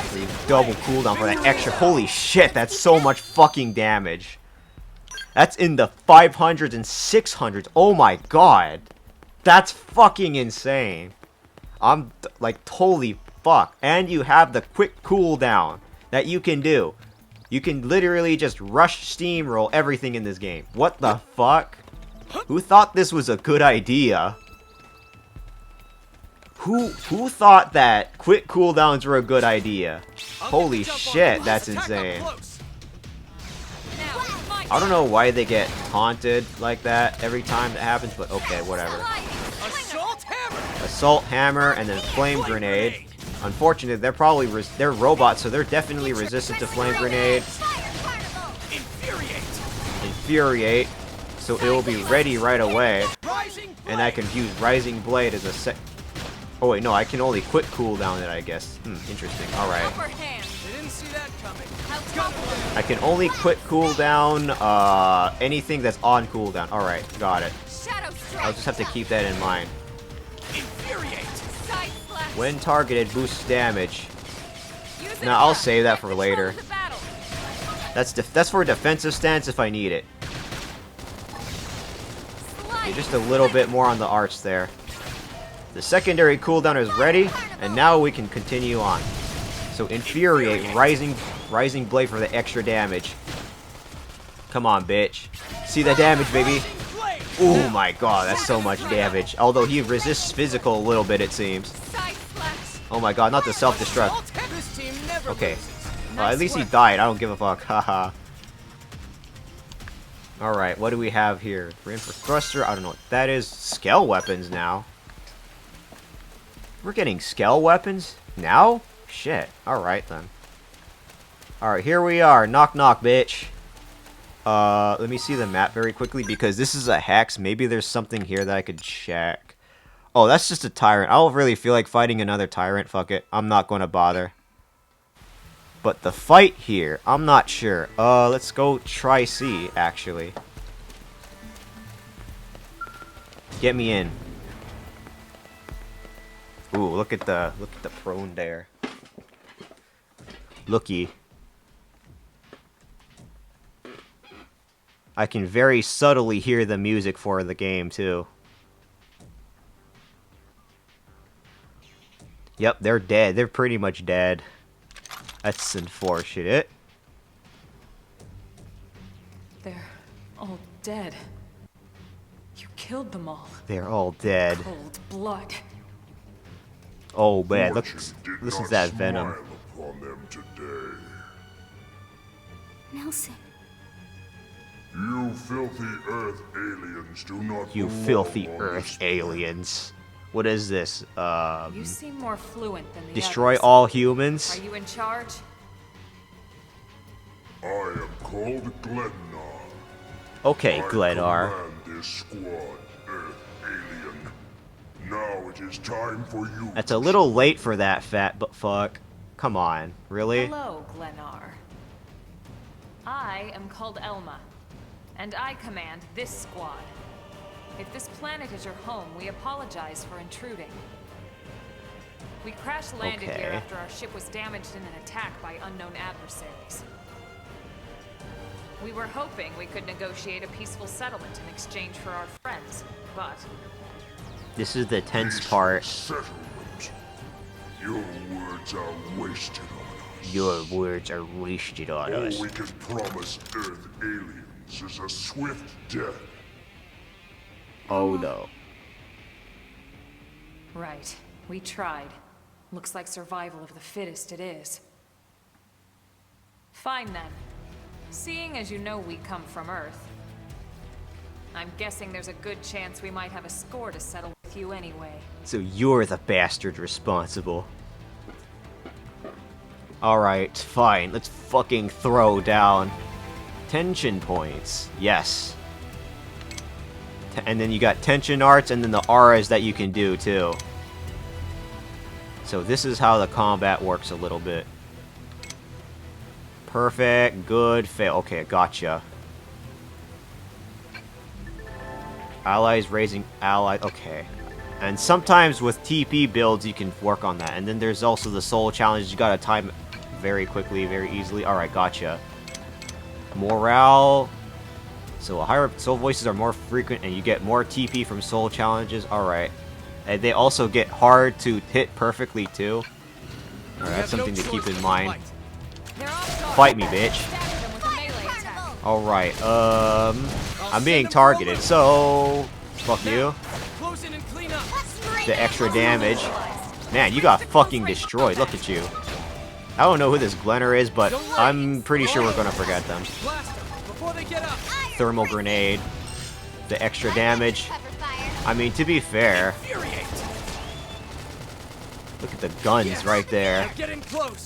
So you Rising double blade. cooldown for that extra. Holy shit, that's so much fucking damage. That's in the 500s and 600s. Oh my god. That's fucking insane. I'm like totally fucked. And you have the quick cooldown that you can do. You can literally just rush steamroll everything in this game. What the fuck? Who thought this was a good idea? Who thought that quick cooldowns were a good idea? Holy shit, that's insane. I don't know why they get taunted like that every time that happens, but okay, whatever. Assault hammer. Assault Hammer and then Flame Grenade. Unfortunately, they're probably they're robots, so they're definitely resistant to Flame Grenade. Infuriate. So it will be ready right away. And I can use Rising Blade as a sec. Oh wait, no, I can only quick cooldown it, I guess. Interesting. Alright. Upper hand. They didn't see that coming. I can only quick cooldown anything that's on cooldown. Alright, got it. I'll just have to keep that in mind. When targeted, boosts damage. Now I'll save that for later. That's for a defensive stance if I need it. Okay, just a little bit more on the arch there. The secondary cooldown is ready, and now we can continue on. So Infuriate, Rising Blade for the extra damage. Come on, bitch. See that damage, baby? Oh my god, that's so much damage. Although he resists physical a little bit, it seems. Oh my god, not the self-destruct. Okay. Well, at least he died. I don't give a fuck. Haha. Alright, what do we have here? We're in for Thruster. I don't know what that is. Scale weapons now. We're getting scale weapons? Now? Shit. Alright then. Alright, here we are. Knock knock, bitch. Let me see the map very quickly because this is a hex. Maybe there's something here that I could check. Oh, that's just a tyrant. I don't really feel like fighting another tyrant. Fuck it. I'm not going to bother. But the fight here, I'm not sure. Let's go try C, actually. Get me in. Ooh, look at the prone there. Looky. I can very subtly hear the music for the game, too. Yep, they're dead. They're pretty much dead. That's unfortunate. They're all dead. You killed them all. They're all dead. Cold blood. Oh man, look, listen to that venom. Upon them today. Nelson. You filthy Earth aliens do not You belong filthy on Earth this planet. aliens. What is this? You seem more fluent than the Destroy others. all humans? Are you in charge? I am called Glennar. Okay, I Glennar. command this squad, Earth alien. Now it is time for you. That's a little late for that, fat but fuck. Come on, really? Hello, Glennar. I am called Elma, and I command this squad. If this planet is your home, we apologize for intruding. We crash-landed here Okay. after our ship was damaged in an attack by unknown adversaries. We were hoping we could negotiate a peaceful settlement in exchange for our friends, but This is the tense part. Settlement. Your words are wasted on us. Your words are wasted on All us. we can promise Earth aliens is a swift death. Oh no. right, we tried. Looks like survival of the fittest it is. Fine then. Seeing as you know we come from Earth, I'm guessing there's a good chance we might have a score to settle with you anyway. So you're the bastard responsible. Alright, fine. Let's fucking throw down. Tension points. Yes. And then you got tension arts and then the auras that you can do too. So this is how the combat works a little bit. Perfect, good, fail. Okay, gotcha. Allies raising ally. Okay. And sometimes with TP builds you can work on that. And then there's also the soul challenge. You gotta time it very quickly, very easily. Alright, gotcha. Morale. So higher soul voices are more frequent and you get more TP from soul challenges. Alright. And they also get hard to hit perfectly too. Alright, that's something to keep in mind. Fight me, bitch. Alright, I'm being targeted, so fuck you. The extra damage. Man, you got fucking destroyed. Look at you. I don't know who this Glennar is, but I'm pretty sure we're gonna forget them. Thermal grenade. The extra damage. I mean, to be fair, look at the guns right there.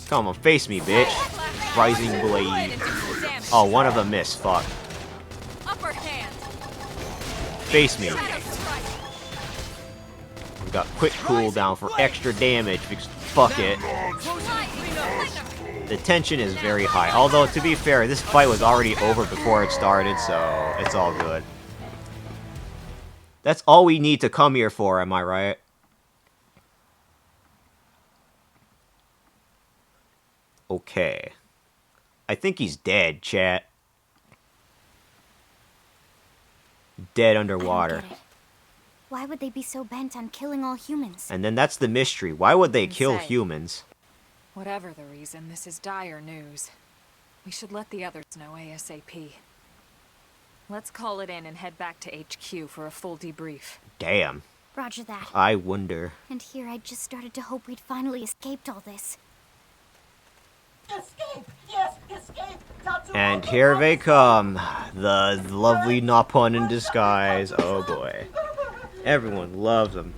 Come on, face me, bitch. Rising blade. Oh, one of them missed. Fuck. Face me. We got quick cooldown for extra damage because fuck it. The tension is very high. Although, to be fair, this fight was already over before it started, so it's all good. That's all we need to come here for, am I right? Okay. I think he's dead, chat. Dead underwater. I don't get it. Why would they be so bent on killing all humans? And then that's the mystery. Why would they kill Insane. humans? Whatever the reason, this is dire news. We should let the others know ASAP. Let's call it in and head back to HQ for a full debrief. Damn. Roger that. I wonder. And here I just started to hope we'd finally escaped all this. Escape! Yes, escape! Tatsu, And here they come. The lovely Nopon in disguise. Oh boy. Everyone loves him.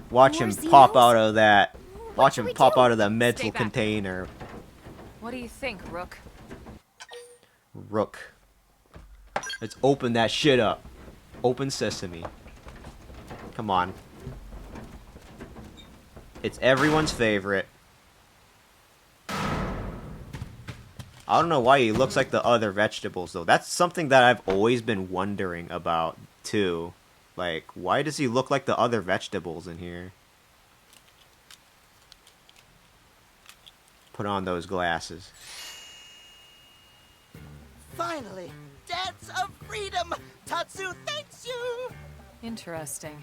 Watch him pop out of that. Watch him pop out of the mental container. What do you think, Rook? Rook. Let's open that shit up. Open sesame. Come on. It's everyone's favorite. I don't know why he looks like the other vegetables, though. That's something that I've always been wondering about, too. Like, why does he look like the other vegetables in here? Put on those glasses. Finally, dance of freedom! Tatsu thanks you! Interesting.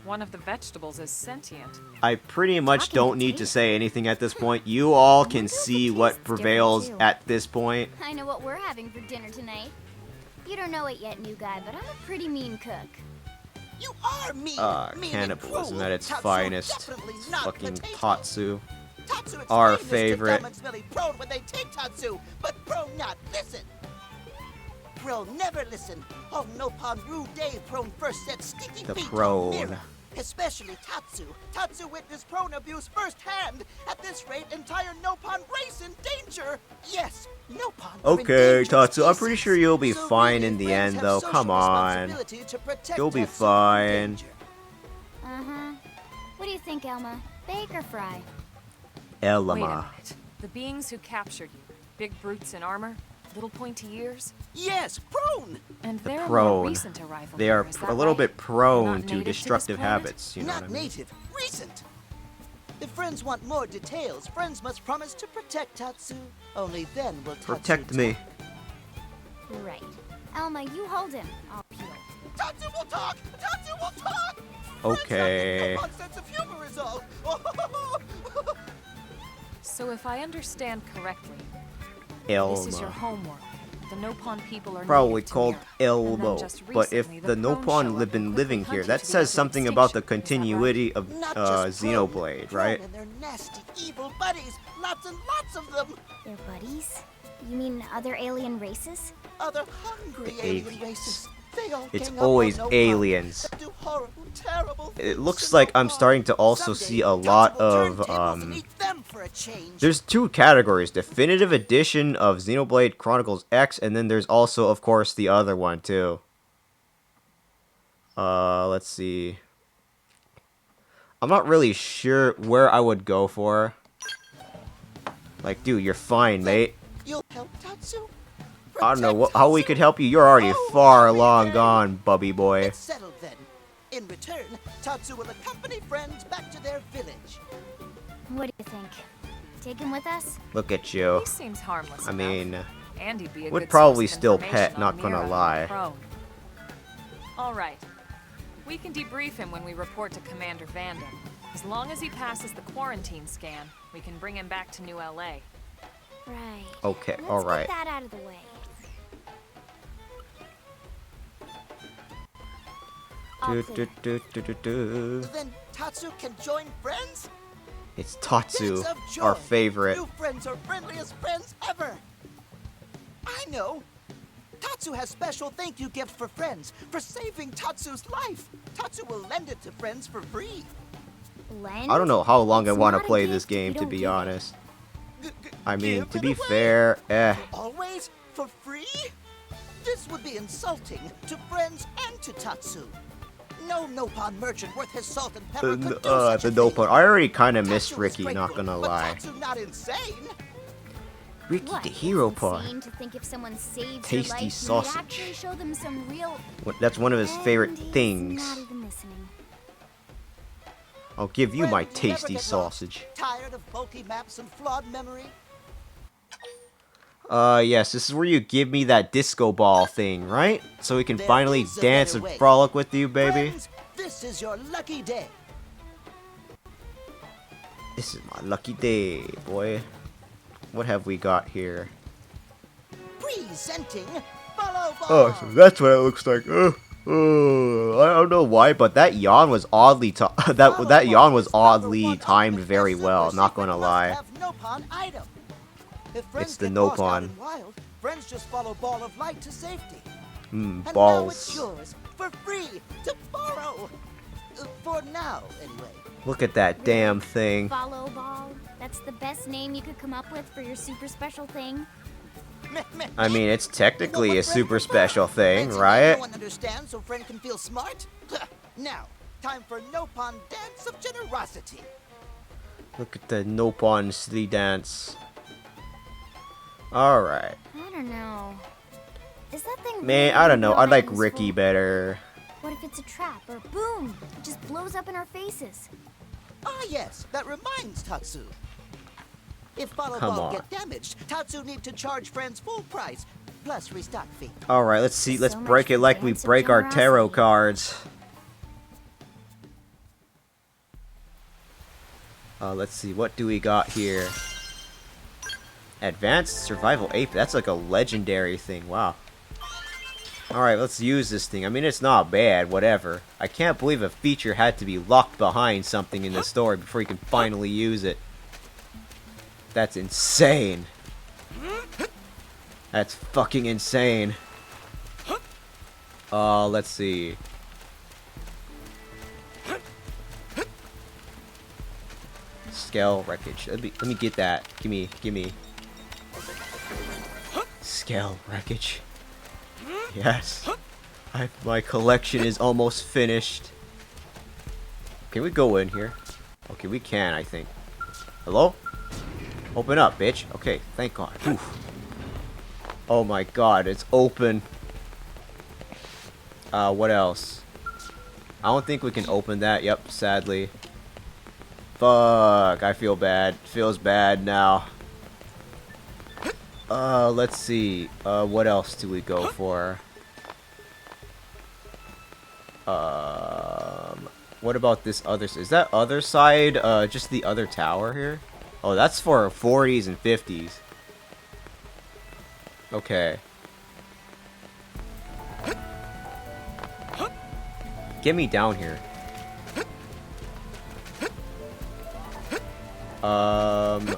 One of the vegetables is sentient. I pretty much don't need to say anything at this point. You all can see what prevails at this point. I know what we're having for dinner tonight. You don't know it yet, new guy, but I'm a pretty mean cook. You are mean! Cannibalism at its Tatsu finest. definitely not Fucking potato. Tatsu. Tatsu Our explained this to favorite. dumb and smelly Prone when they take Tatsu, but Prone not listen. Prone never listen. Oh, no, Pon rude day, Prone first said sticky The feet. Prone. Mirror. Especially Tatsu. Tatsu witnessed prone abuse firsthand. At this rate, entire Nopon race in danger. Yes, Nopon are Okay, endangered Tatsu, I'm species. pretty sure you'll be So fine really, in the friends end, have though. social Come on. responsibility to protect You'll be Tatsu from fine. danger. Uh-huh. What do you think, Elma? Bake or fry? Wait a Elma. minute. The beings who captured you, big brutes in armor, little pointy ears, Yes, prone. and they're a more Prone. recent arrival. They are here, is a that little right? bit prone Not to native this destructive planet? habits, you know Not what I mean? native, recent. If friends want more details, friends must promise to protect Tatsu. Only then will Tatsu Protect me. Right. Elma, you hold him. I'll peel. Tatsu will talk! Tatsu will talk! Okay. Friends, sense of humor is all. So if I understand correctly, this is your Elma. homeworld. The Nopon people are Probably native to called Mirror, and then Elmo. just But if recently, the Prone Nopon show have up and been quickly living hunt here, you that to the says edge of something about the extinction. Is that right? continuity of Not just Prone. Xenoblade, Prone right? and their nasty, evil buddies. Lots and lots of them. Their buddies? You mean other alien races? Other hungry The alien aliens. races. They all It's gang up always on Nopon. aliens. They do horrible, terrible It things looks to like I'm Nopon. starting to also Someday, see a Tatsu lot will turn of tables and eat them for a change. There's two categories: definitive edition of Xenoblade Chronicles X, and then there's also, of course, the other one too. Let's see. I'm not really sure where I would go for. Like, dude, you're fine, mate. You'll help Tatsu? I don't know Protect how we Tatsu? could help you. You're already Oh, far hurry long then. gone, bubby boy. It's settled then. In return, Tatsu will accompany friends back to their village. What do you think? Take him with us? Look at you. He seems harmless I enough. mean, And he'd be a would good probably source of still information pet, on not gonna Mira and lie. Prone. All right. We can debrief him when we report to Commander Vanda. As long as he passes the quarantine scan, we can bring him back to New LA. Right. Okay, Let's alright. get that out of the way. All Do, clear. do, do, do, do, do. Then Tatsu can join friends? It's Tatsu, Dance of joy. our favorite. New friends are friendliest friends ever. I know. Tatsu has special thank you gifts for friends for saving Tatsu's life. Tatsu will lend it to friends for free. Lend? I don't know how long I It's want to not a play gift this if you game, to don't be give it. honest. I mean, Give to it be away. fair, Always for free? This would be insulting to friends and to Tatsu. No Nopon merchant worth his salt and pepper could do such the a Nopon. thing. I already kind of Tatsu missed is Ricky, not grateful, gonna but lie. Tatsu not insane. Ricky What? the hero It's pawn. insane to think if someone saves Tasty your life, sausage. you'd actually show them some real. That's one of his favorite And he's things. Not even listening. I'll give you my Friends never tasty get lost. sausage. Tired of bulky maps and flawed memory? Yes, this is where you give me that disco ball thing, right? So we can There finally is a dance better and way. frolic with you, baby. Friends, this is your lucky day. This is my lucky day, boy. What have we got here? Presenting Follow Ball. Oh, so that's what it looks like. I don't know why, but that yawn was oddly that yawn was oddly timed very well. Not gonna lie. Nopon item. If friends It's the get lost out Nopon. in wild, friends just follow Ball of Light to safety. And now it's Balls. yours for free to borrow. For now, anyway. Look at that damn thing. Follow ball. That's the best name you could come up with for your super special thing. I mean, it's technically What a friend super prefer? special thing, Fancy right? No one understands, so friend can feel smart. Now, time for Nopon Dance of Generosity. Look at the Nopon City dance. Alright. I don't know. Is that thing? Man, really I don't know. I all that like useful? Ricky better. What if it's a trap or boom? It just blows up in our faces. Ah yes, that reminds Tatsu. If Follow Come Ball on. get damaged, Tatsu need to charge friends full price, plus restock fee. Alright, let's see. Let's So much break it for like we dance of break our tarot generosity. cards. Let's see. What do we got here? Advanced Survival Ape. That's like a legendary thing. Wow. Alright, let's use this thing. I mean, it's not bad. Whatever. I can't believe a feature had to be locked behind something in the story before you can finally use it. That's insane. That's fucking insane. Let's see. Scale wreckage. Let me get that. Gimme. Scale wreckage. Yes. My collection is almost finished. Can we go in here? Okay, we can, I think. Hello? Open up, bitch. Okay, thank God. Oof. Oh my God, it's open. What else? I don't think we can open that. Yep, sadly. Fuck, I feel bad. Feels bad now. Let's see. What else do we go for? What about this other? Is that other side, just the other tower here? Oh, that's for 40s and 50s. Okay. Get me down here. And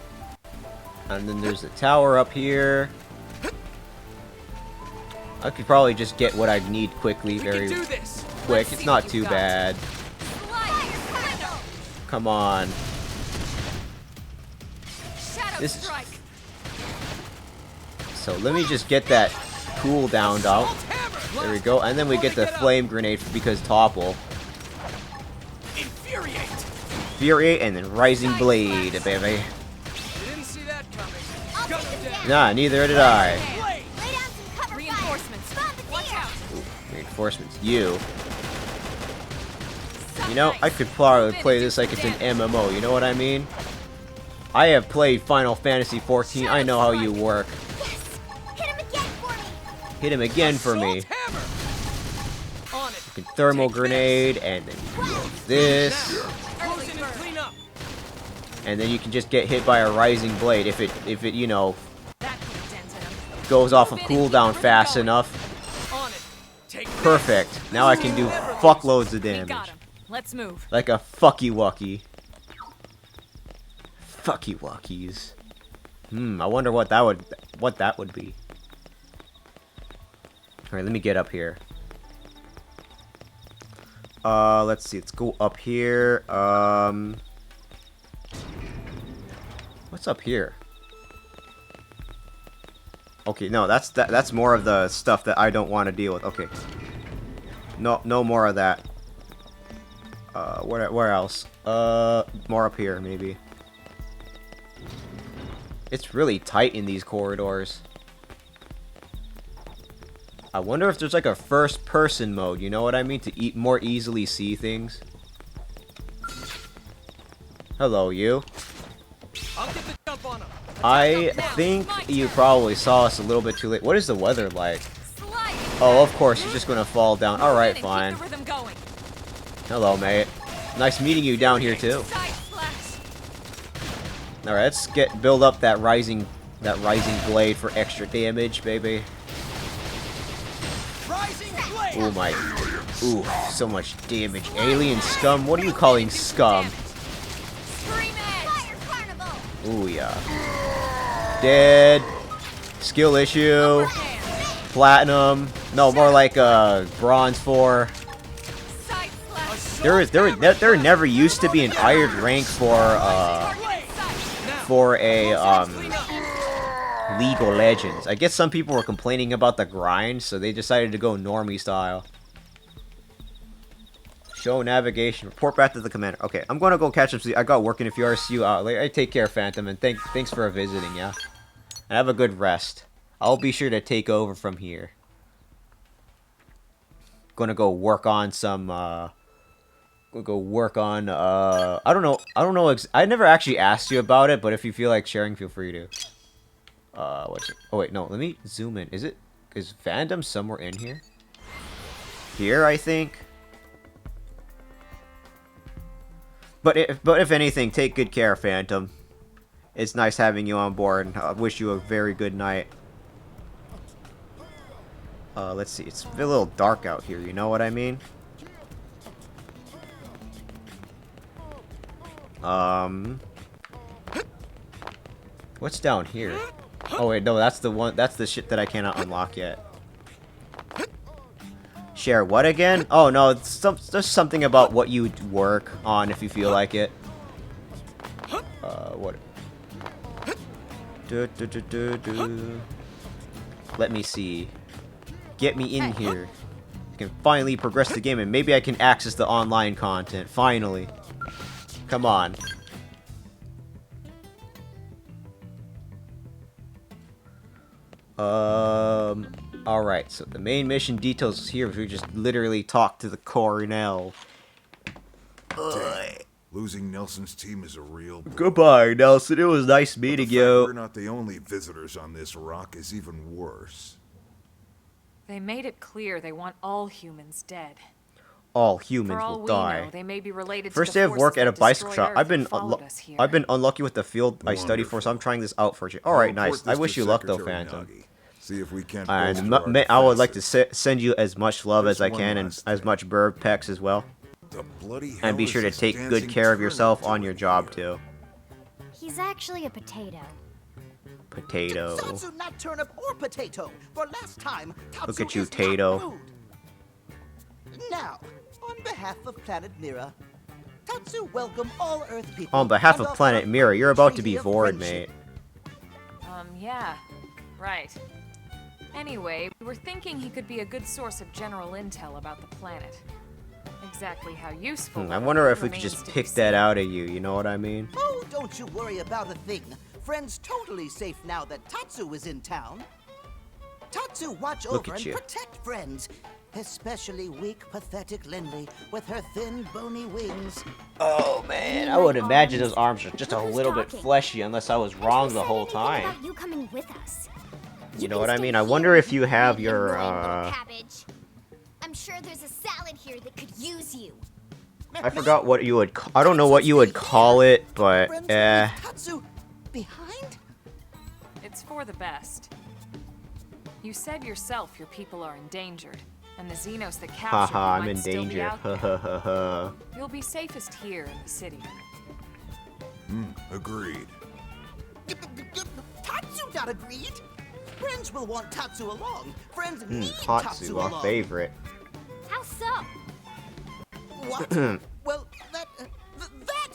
then there's a tower up here. I could probably just get what I need quickly, very quick. It's not too bad. Come on. This. So let me just get that cooldown out. There we go, and then we get the flame grenade because topple. Infuriate, and then rising blade, baby. Didn't see that coming. Nah, neither did I. Reinforcements. Watch out. Ooh, reinforcements, you. You know, I could probably play this like it's an MMO. You know what I mean? I have played Final Fantasy XIV. I know how you work. Hit him again for me. You can thermal grenade, and then you can use this. And then you can just get hit by a rising blade if it you know goes off of cooldown fast enough. Perfect. Now I can do fuckloads of damage. Let's move. Like a fucky wucky. Fucky wuckies. I wonder what that would be. Alright, let me get up here. Let's see. Let's go up here. What's up here? Okay, no, that's more of the stuff that I don't want to deal with. Okay. No more of that. Where else? More up here, maybe. It's really tight in these corridors. I wonder if there's like a first-person mode, you know what I mean? To more easily see things. Hello, you. I'll get the jump on him. I think you probably saw us a little bit too late. What is the weather like? Oh, of course, you're just gonna fall down. Alright, fine. Hello, mate. Nice meeting you down here, too. Alright, let's build up that rising blade for extra damage, baby. Oh my. Ooh, so much damage. Alien scum? What are you calling scum? Ooh, yeah. Dead. Skill issue. Platinum. No, more like bronze 4. There never used to be an iron rank for a League of Legends. I guess some people were complaining about the grind, so they decided to go normie style. Show navigation. Report back to the commander. Okay, I'm gonna go catch up. I got work in a few hours. See you out later. Take care, Phantom, and thanks for visiting, yeah? And have a good rest. I'll be sure to take over from here. Gonna go work on some, I don't know, I never actually asked you about it, but if you feel like sharing, feel free to. What's it? Oh, wait, no, let me zoom in. Is Fandom somewhere in here? Here, I think. But if anything, take good care, Phantom. It's nice having you on board. I wish you a very good night. Let's see. It's a little dark out here, you know what I mean? What's down here? Oh wait, no, that's the shit that I cannot unlock yet. Share what again? Oh no, there's something about what you work on if you feel like it. Let me see. Get me in here. I can finally progress the game, and maybe I can access the online content. Finally. Come on. Alright, so the main mission details here is we just literally talk to the Coronel. Damn. Losing Nelson's team is a real... Goodbye, Nelson. It was nice meeting you. We're not the only visitors on this rock is even worse. They made it clear they want all humans dead. All humans For all will we die. know, they may be related First to day the of work forces at a that bicycle destroyed shop. Earth I've been unlucky with the field I study for, so I'm trying this out for you. All right, nice. I wish you luck though, Phantom. See if we can't And I would like to send you as much love as I can and as much bird pecs as well. And be sure to take good care of yourself on your job too. He's actually a potato. Potato. Tatsu, not turnip or potato. For last time, Tatsu Look at you, is not Tato. rude. Now, on behalf of Planet Mira, Tatsu welcome all Earth people. On behalf and of offer Planet Mira, you're about to treaty be of bored, friendship. mate. Yeah. Right. Anyway, we were thinking he could be a good source of general intel about the planet. Exactly how useful. I wonder if we could remains just to pick be that seen. out of you know what I mean? Oh, don't you worry about a thing. Friend's totally safe now that Tatsu is in town. Tatsu watch Look over at and you. protect friends. Especially weak, pathetic Lindley with her thin, bony wings. Oh man, I would imagine those arms are just a little bit fleshy unless I was wrong the whole time. About you coming with us. You know what I mean? I wonder if you have your, Cabbage. I'm sure there's a salad here that could use you. I forgot what you would, I don't know what you would call it, but, Friends will leave Tatsu behind? It's for the best. You said yourself your people are endangered, and the Xenos that captured you haha, I'm might in still be danger. out there. Ha ha ha. You'll be safest here in the city. Agreed. Tatsu not agreed. Friends will want Tatsu along. Friends need Tatsu Tatsu, our along. favorite. How so? What? Well, that,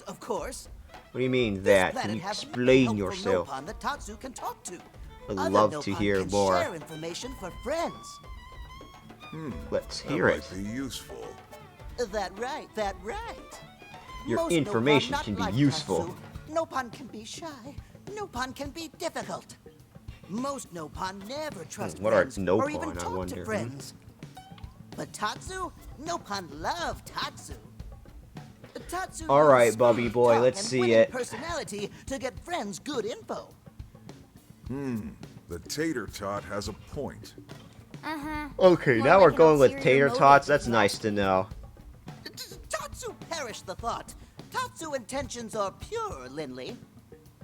of course. What do you mean This that? Can planet you has explain helpful yourself? Nopon that Tatsu can talk to. I'd Other love to Nopon hear can more. Share information for friends. Let's hear it. That might be useful. That right. Your Most information Nopon not can be like useful. Tatsu. Nopon can be shy. Nopon can be difficult. Most Nopon never trust what are friends or even Nopon, I talk wonder? to friends. But Tatsu, Nopon love Tatsu. Tatsu All right, knows Bubby smooth boy, talk let's and see winning it. personality to get friends good info. The tater tot has a point. Okay, More now like we're an going with ulterior tater motive, tots. That's not- nice to know. Tatsu perish the thought. Tatsu intentions are pure, Linley.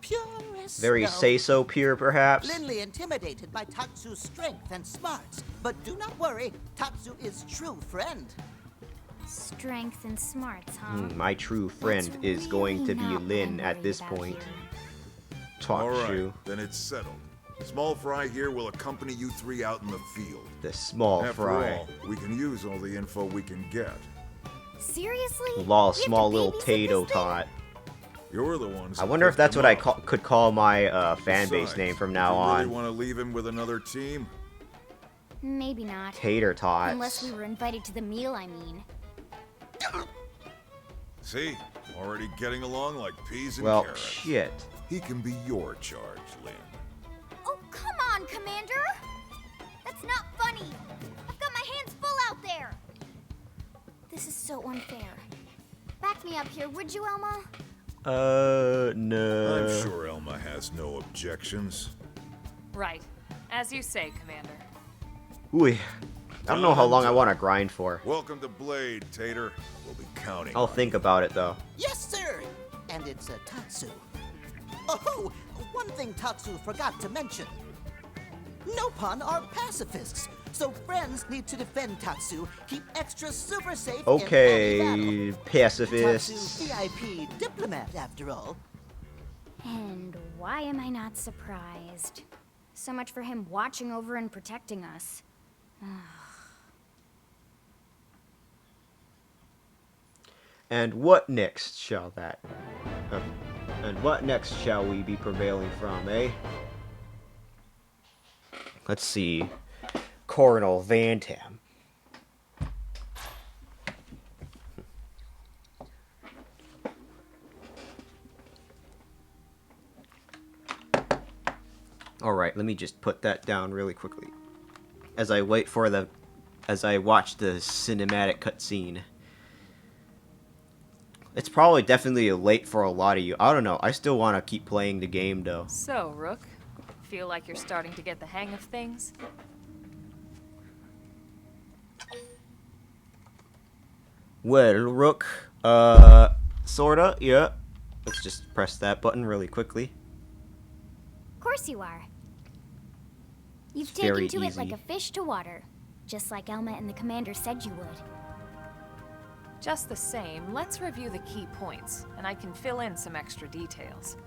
Pure as Very snow. say-so pure, perhaps. Linley intimidated by Tatsu's strength and smarts. But do not worry, Tatsu is true friend. Strength and smarts, huh? My true friend That's is going to be really not what Lin I'm at this worried about point. here. Talk All right, to then it's settled. Small Fry here will accompany you three out in the field. the small After fry. all, we can use all the info we can get. Seriously? Lol, We have to small little babysit tato this thing? tot. You're the ones. I that wonder if picked that's him what I up. could call my fan base Besides, name from do now you really on. want to leave him with another team? Maybe not. Tater tots. Unless we were invited to the meal, I mean. See? Already getting along like peas and Well, carrots. shit. He can be your charge, Lynn. Oh, come on, Commander! That's not funny! I've got my hands full out there! This is so unfair. Back me up here, would you, Elma? No. I'm sure Elma has no objections. Right. As you say, Commander. Ooh, I don't know how long I want to grind for. Welcome to Blade, Tater. We'll be counting. I'll think about it though. Yes, sir. And it's a Tatsu. Oh, one thing Tatsu forgot to mention. Nopon are pacifists, so friends need to defend Tatsu, keep extra super safe in any battle. Okay, pacifists. Tatsu VIP diplomat, after all. And why am I not surprised? So much for him watching over and protecting us. And what next shall that? And what next shall we be prevailing from, eh? Let's see. Colonel Van Tam. Alright, let me just put that down really quickly. As I watch the cinematic cutscene. It's probably definitely late for a lot of you. I don't know. I still want to keep playing the game though. So, Rook, feel like you're starting to get the hang of things? Well, Rook, sorta, yeah. Let's just press that button really quickly. Of course you are. You've It's very taken to it easy. like a fish to water, just like Elma and the commander said you would. Just the same, let's review the key points, and I can fill in some extra details.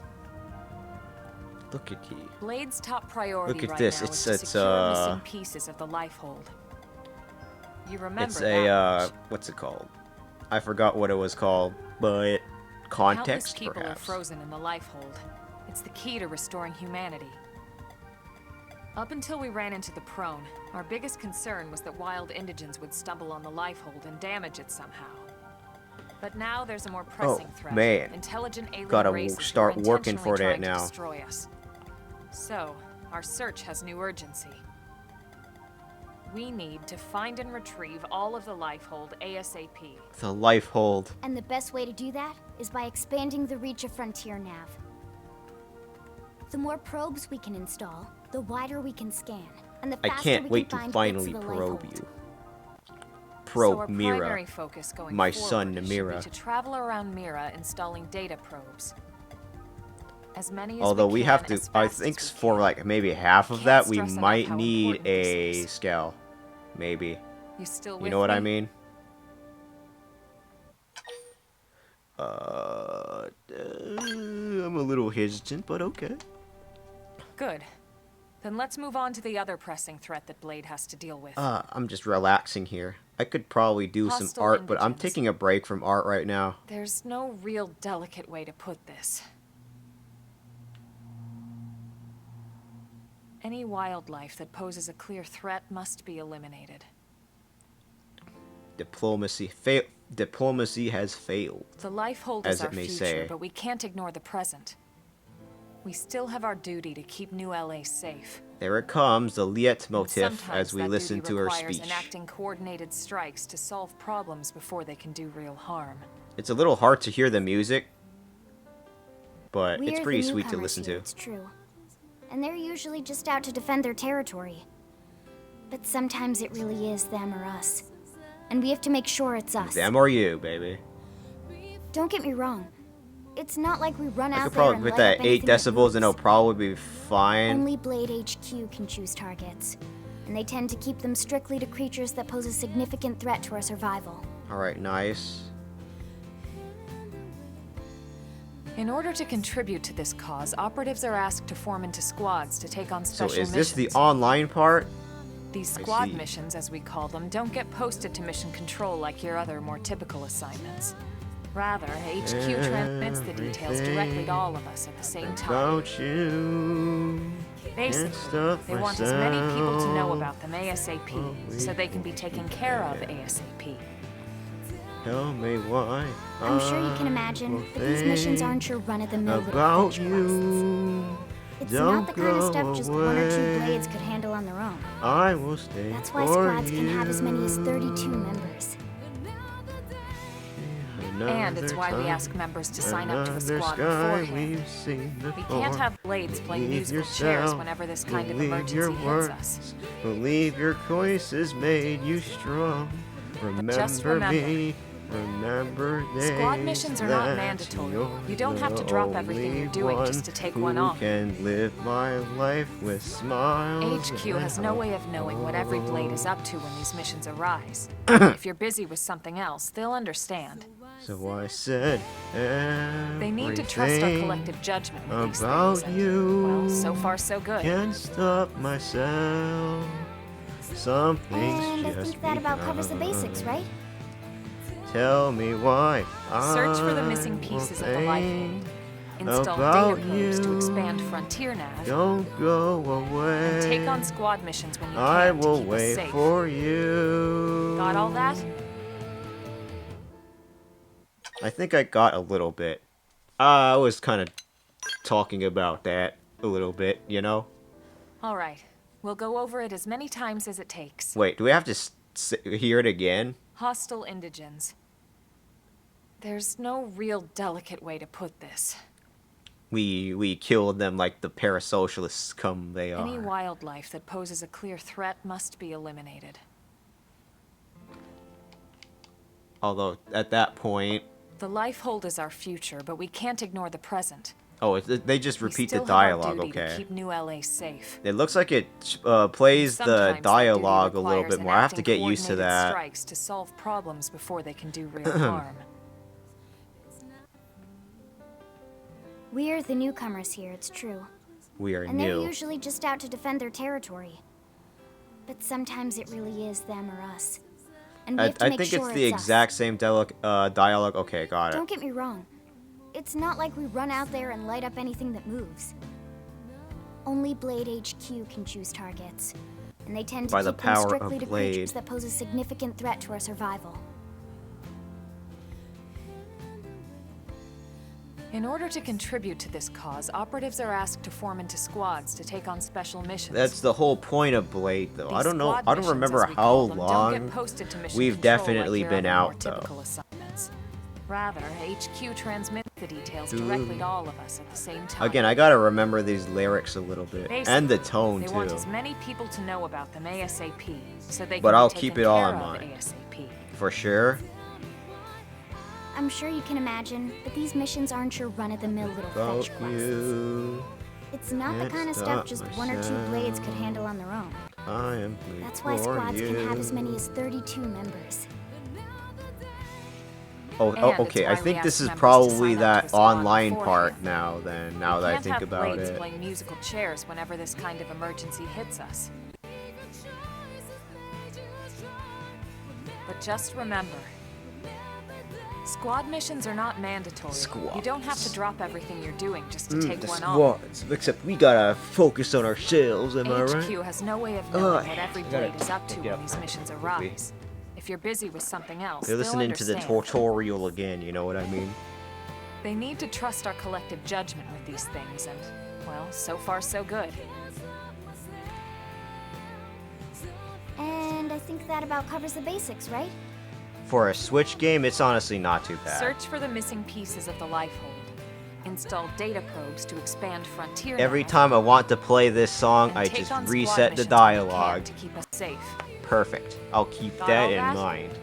Look at you. Blade's top priority Look at right this. now It's- is to it's, secure missing pieces of the Lifehold. You remember It's that a, much. what's it called? I forgot what it was called, but Countless context, people perhaps. are frozen in the Lifehold. It's the key to restoring humanity. Up until we ran into the Prone, our biggest concern was that wild indigents would stumble on the Lifehold and damage it somehow. But now there's a more pressing threat. man. Intelligent alien Gotta races start who are working for intentionally that trying to now. destroy us. So, our search has new urgency. We need to find and retrieve all of the Lifehold ASAP. The Lifehold. And the best way to do that is by expanding the reach of Frontier Nav. The more probes we can install, the wider we can scan, and the I faster can't we wait can to find finally bits of the probe Lifehold. you. So Probe our Mira. primary focus going My forward son, should Namira. be to travel around Mira installing data probes. As many as Although we can, have to, as I fast as think we for can. like maybe half of Can't that, we stress enough might how need important this a is. scale. Maybe. You still You with know what I me? mean? I'm a little hesitant, but okay. Good. Then let's move on to the other pressing threat that Blade has to deal with. I'm just relaxing here. I could probably do some Hostile art, but I'm indigents. taking a break from art right now. There's no real delicate way to put this. Any wildlife that poses a clear threat must be eliminated. Diplomacy has failed. The Lifehold as is our it may future, say. but we can't ignore the present. We still have our duty to keep New LA safe. There it comes, the Liet And motif, sometimes as we that listen duty to her requires speech. enacting coordinated strikes to solve problems before they can do real harm. It's a little hard to hear the music, but it's We're pretty the sweet to newcomers listen here, to. It's true. And they're usually just out to defend their territory. But sometimes it really is them or us. And we have to make sure it's us. Them or you, baby. Don't get me wrong. It's not like we run I out could there probably and put light that up 8 anything that decibels moves. and it'll probably be fine. Only Blade HQ can choose targets. And they tend to keep them strictly to creatures that pose a significant threat to our survival. Alright, nice. In order to contribute to this cause, operatives are asked to form into squads to take on So special is this missions. the online part? These I squad see. missions, as we call them, don't get posted to mission control like your other, more typical assignments. Rather, HQ transmits the details directly to all of us at the same time. About you. Basically, stop they want as many people to know myself. about them ASAP, so they can be taken care of ASAP. Tell me why. I'm sure you can imagine that these missions aren't your run-of-the-mill little about fetch quests. you. It's Don't not the kind of stuff go just one or two away. blades could handle on their own. I will stay That's why for squads you. can have as many as 32 members. And it's why we Another ask members to sign up to the another squad sky beforehand. we've seen We before. can't have blades playing Believe musical chairs yourself, whenever this kind of believe emergency your hits words, us. Believe your choices made you strong. just Remember remember, me. Remember days Squad missions are not that mandatory. you're You don't have to the drop everything you're only doing just one to take who one off. Can live my life with smiles. HQ has no way of knowing what every blade is up to when these missions arise. If you're busy with something else, they'll understand. So I said They need to trust our everything collective judgment with these about things. And, you. well, so far so good. Can't stop myself. Something's And I just think that about covers the begun. basics, right? Tell me why. Search for the I missing will pieces of the think Lifehold. Install about data probes to you. expand Frontier Nav. Don't go away. And take on squad missions when you I can to will keep us wait safe. for you. Got all that? I think I got a little bit. I was kind of talking about that a little bit, you know? Alright. We'll go over it as many times as it takes. Wait, do we have to hear it again? Hostile indigens. There's no real delicate way to put this. We killed them like the parasocialists scum they are. Any wildlife that poses a clear threat must be eliminated. Although, at that point... The Lifehold is our future, but we can't ignore the present. Oh, they just repeat the We still have our dialogue, duty to okay. keep New LA safe. It looks like it plays the Sometimes that duty dialogue a little requires bit more. I have to enacting get used to coordinated that. strikes to solve problems before they can do real harm. We're the newcomers here, it's true. We are And they're new. usually just out to defend their territory. But sometimes it really is them or us. And we have to I make think sure it's the us. exact same dialogue. Okay, got it. Don't get me wrong. It's not like we run out there and light up anything that moves. Only Blade HQ can choose targets. And they tend to By the keep them power strictly of to Blade. creatures that pose a significant threat to our survival. In order to contribute to this cause, operatives are asked to form into squads to take on special missions. That's the whole point of Blade, though. I These don't know. squad I don't missions, remember as we how call them, don't long get posted to mission we've control definitely like your been other more out, though. typical assignments. Rather, HQ transmits the details directly to all of us at the same time. Again, I gotta remember these lyrics a little bit. And the tone, they want too. as many people to know about them ASAP, so they But can I'll be keep taken it all care in of mind. ASAP. For sure. I'm sure you can imagine, but these missions aren't your run-of-the-mill little About fetch quests. you. It's not the Can't kind of stop stuff just one or two blades could myself. handle on their own. I am That's why for squads you. can have as many as 32 members. Oh, And it's okay. why I we think ask this is members to probably sign up to a that squad online part beforehand. now. Then, now that I Can't think have about blades it. playing musical chairs whenever this kind of emergency hits us. But just remember, squad missions are not mandatory. You don't have to drop everything you're doing just to take The one on. squads. Except we gotta focus on ourselves. Am I right? HQ has no way of knowing what every I gotta blade is up to pick it when up these now. missions Quickly. arise. If you're busy with something else, They're they'll listening to the understand. tutorial again. You know what I mean? They need to trust our collective judgment with these things, and, well, so far so good. And I think that about covers the basics, right? For a Switch game, it's honestly not too bad. Search for the missing pieces of the Lifehold. Install data probes to expand Frontier Every Nav, time I want to play this song, and I take just on squad reset the missions when you can dialogue. to keep us safe. Perfect. I'll keep Got that all in that? mind.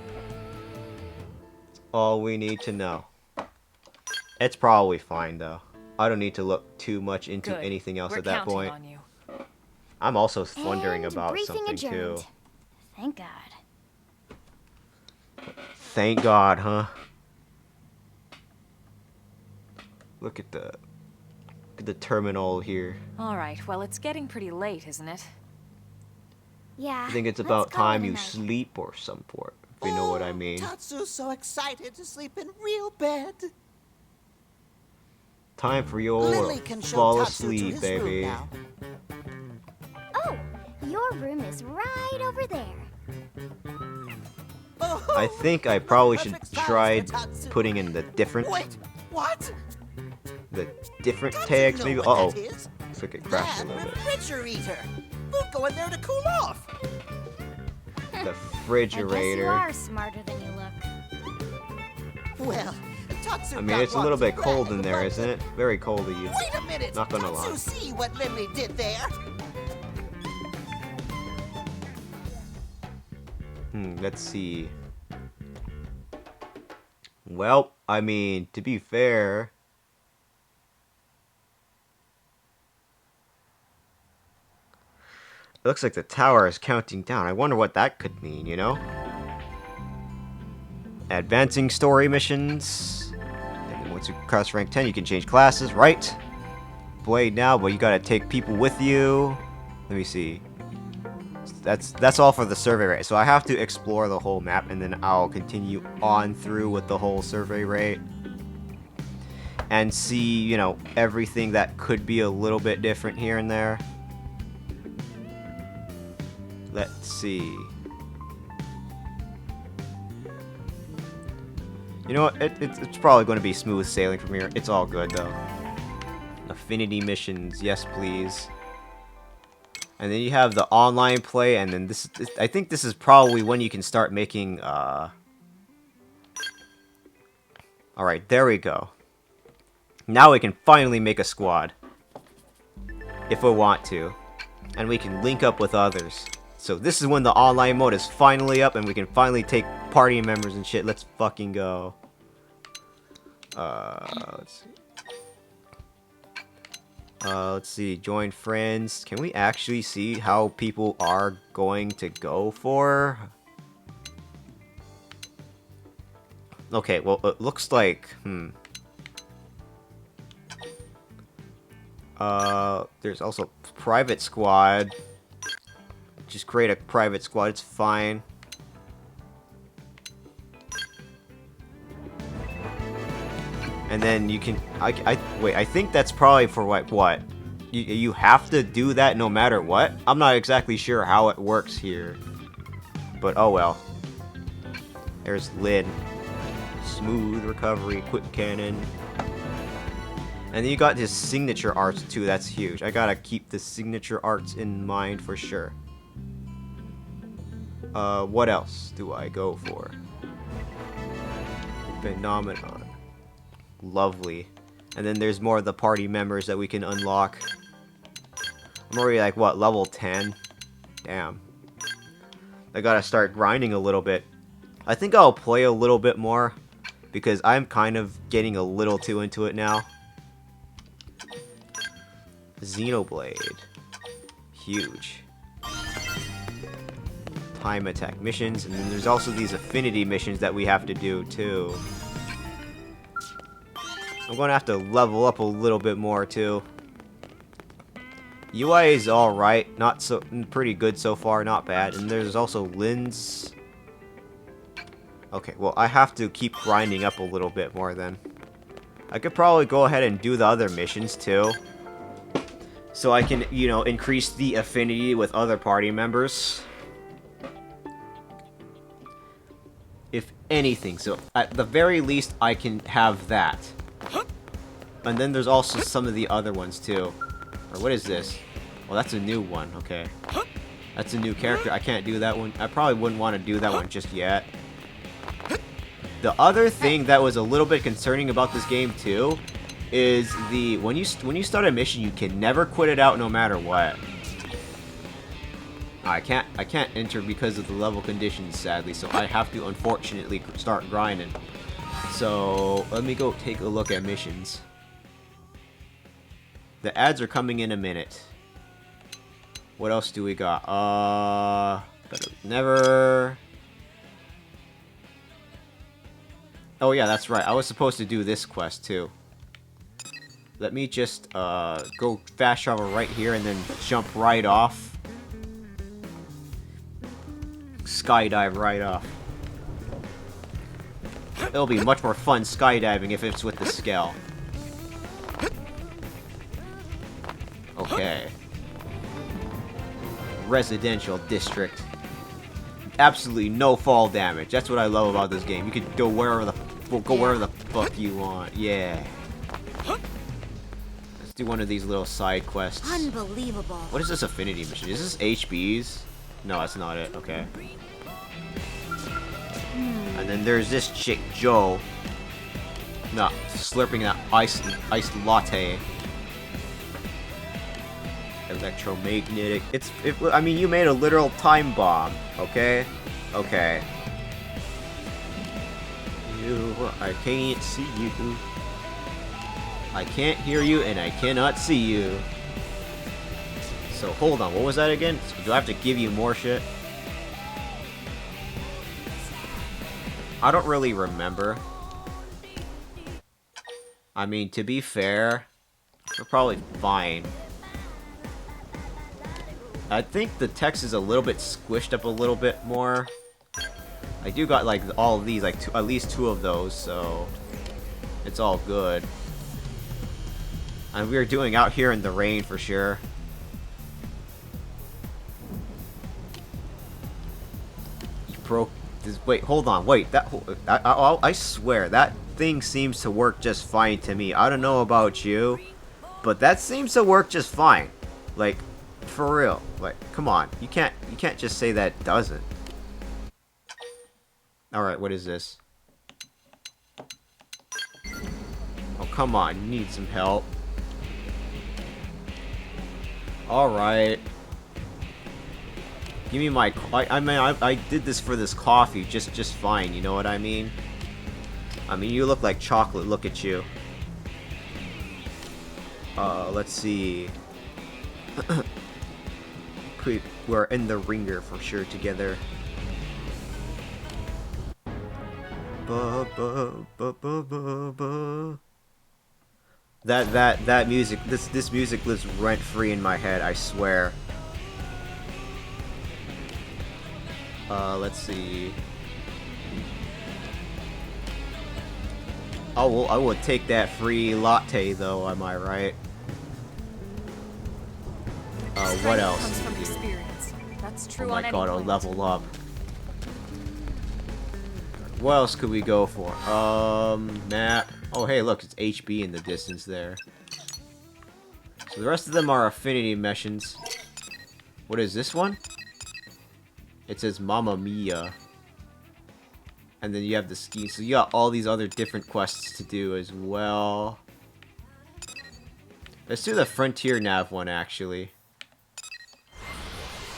All we need to know. It's probably fine though. I don't need to look too much into Good. anything else We're at that counting point. on you. I'm also wondering And about briefing something adjourned. too. Thank God. Thank God, huh? Look at the terminal here. All right, well, it's getting pretty late, isn't it? Yeah. I think it's let's about call it time a you night. sleep or some sort. If you know what I mean. Tatsu's so excited to sleep in real bed. Time for your Lily can show fall Tatsu to asleep, his baby. room now. Oh, your room is right over there. Oh, I think I probably should perfect size try for Tatsu. putting in the different Wait, what? tags Tatsu maybe. know Uh oh. what that is. Looks like it crashed a That little bit. refrigerator. We'll go in there to cool off. The I guess you refrigerator. are smarter than you look. Well, Tatsu I mean, got it's a little one to bit cold brag in there, about, isn't it? Very cold of you. Wait a minute. Not gonna Tatsu, lie. see what Lily did there. Let's see. Well, I mean, to be fair, it looks like the tower is counting down. I wonder what that could mean, you know? Advancing story missions. And once you cross rank 10, you can change classes, right? Blade now, but you gotta take people with you. Let me see. That's all for the survey rate. So I have to explore the whole map, and then I'll continue on through with the whole survey rate. and see, you know, everything that could be a little bit different here and there. Let's see. You know what? It's probably going to be smooth sailing from here. It's all good, though. Affinity missions, yes please. And then you have the online play, and then this I think this is probably when you can start making, Alright, there we go. Now we can finally make a squad. If we want to. And we can link up with others. So this is when the online mode is finally up, and we can finally take party members and shit. Let's fucking go. Let's see. Let's see. Join friends. Can we actually see how people are going to go for? Okay, well, it looks like, there's also private squad. Just create a private squad, it's fine. And then you can, wait, I think that's probably for what? You have to do that no matter what? I'm not exactly sure how it works here. But oh well. There's Lynn. Smooth recovery, quick cannon. And then you got his signature arts too, that's huge. I gotta keep the signature arts in mind for sure. What else do I go for? Phenomenon. Lovely. And then there's more of the party members that we can unlock. I'm already like, what, level 10? Damn. I gotta start grinding a little bit. I think I'll play a little bit more, because I'm kind of getting a little too into it now. Xenoblade. Huge. Time attack missions, and then there's also these affinity missions that we have to do too. I'm going to have to level up a little bit more too. UI is alright, not so pretty good so far, not bad. And there's also Lynn's. Okay, well I have to keep grinding up a little bit more then. I could probably go ahead and do the other missions too. So I can, you know, increase the affinity with other party members. If anything, so at the very least I can have that. And then there's also some of the other ones too. Or what is this? Well, that's a new one, okay. That's a new character, I can't do that one. I probably wouldn't want to do that one just yet. The other thing that was a little bit concerning about this game too is the when you start a mission, you can never quit it out no matter what. I can't enter because of the level conditions, sadly, so I have to unfortunately start grinding. So let me go take a look at missions. The ads are coming in a minute. What else do we got? Better never. Oh yeah, that's right. I was supposed to do this quest too. Let me just go fast travel right here and then jump right off. Skydive right off. It'll be much more fun skydiving if it's with the scale. Okay. Residential district. Absolutely no fall damage. That's what I love about this game. You can go wherever the fuck you want. Yeah. Let's do one of these little side quests. Unbelievable. What is this affinity mission? Is this HBs? No, that's not it. Okay. And then there's this chick, Joe. No, slurping that iced latte. Electromagnetic. I mean, you made a literal time bomb. Okay. Okay. I can't see you. I can't hear you, and I cannot see you. So hold on. What was that again? Do I have to give you more shit? I don't really remember. I mean, to be fair, we're probably fine. I think the text is a little bit squished up a little bit more. I do got like all of these, like at least 2 of those, so it's all good. And we are doing out here in the rain for sure. You broke this. Wait, hold on. Wait, I swear that thing seems to work just fine to me. I don't know about you, but that seems to work just fine. Like, for real. Like, come on. You can't just say that doesn't. All right, what is this? Oh, come on. You need some help. Alright. Give me my... I mean, I did this for this coffee just fine, you know what I mean? I mean, you look like chocolate, look at you. Let's see. We're in the ringer for sure together. That music, this music lives rent free in my head, I swear. Let's see. Oh, I would take that free latte though, am I right? What else? Comes from experience. That's true Oh my on god, any I'll plant. level up. What else could we go for? Map. Oh, hey, look, it's HB in the distance there. So the rest of them are affinity missions. What is this one? It says Mamma Mia. And then you have the ski. So you got all these other different quests to do as well. Let's do the Frontier Nav one, actually.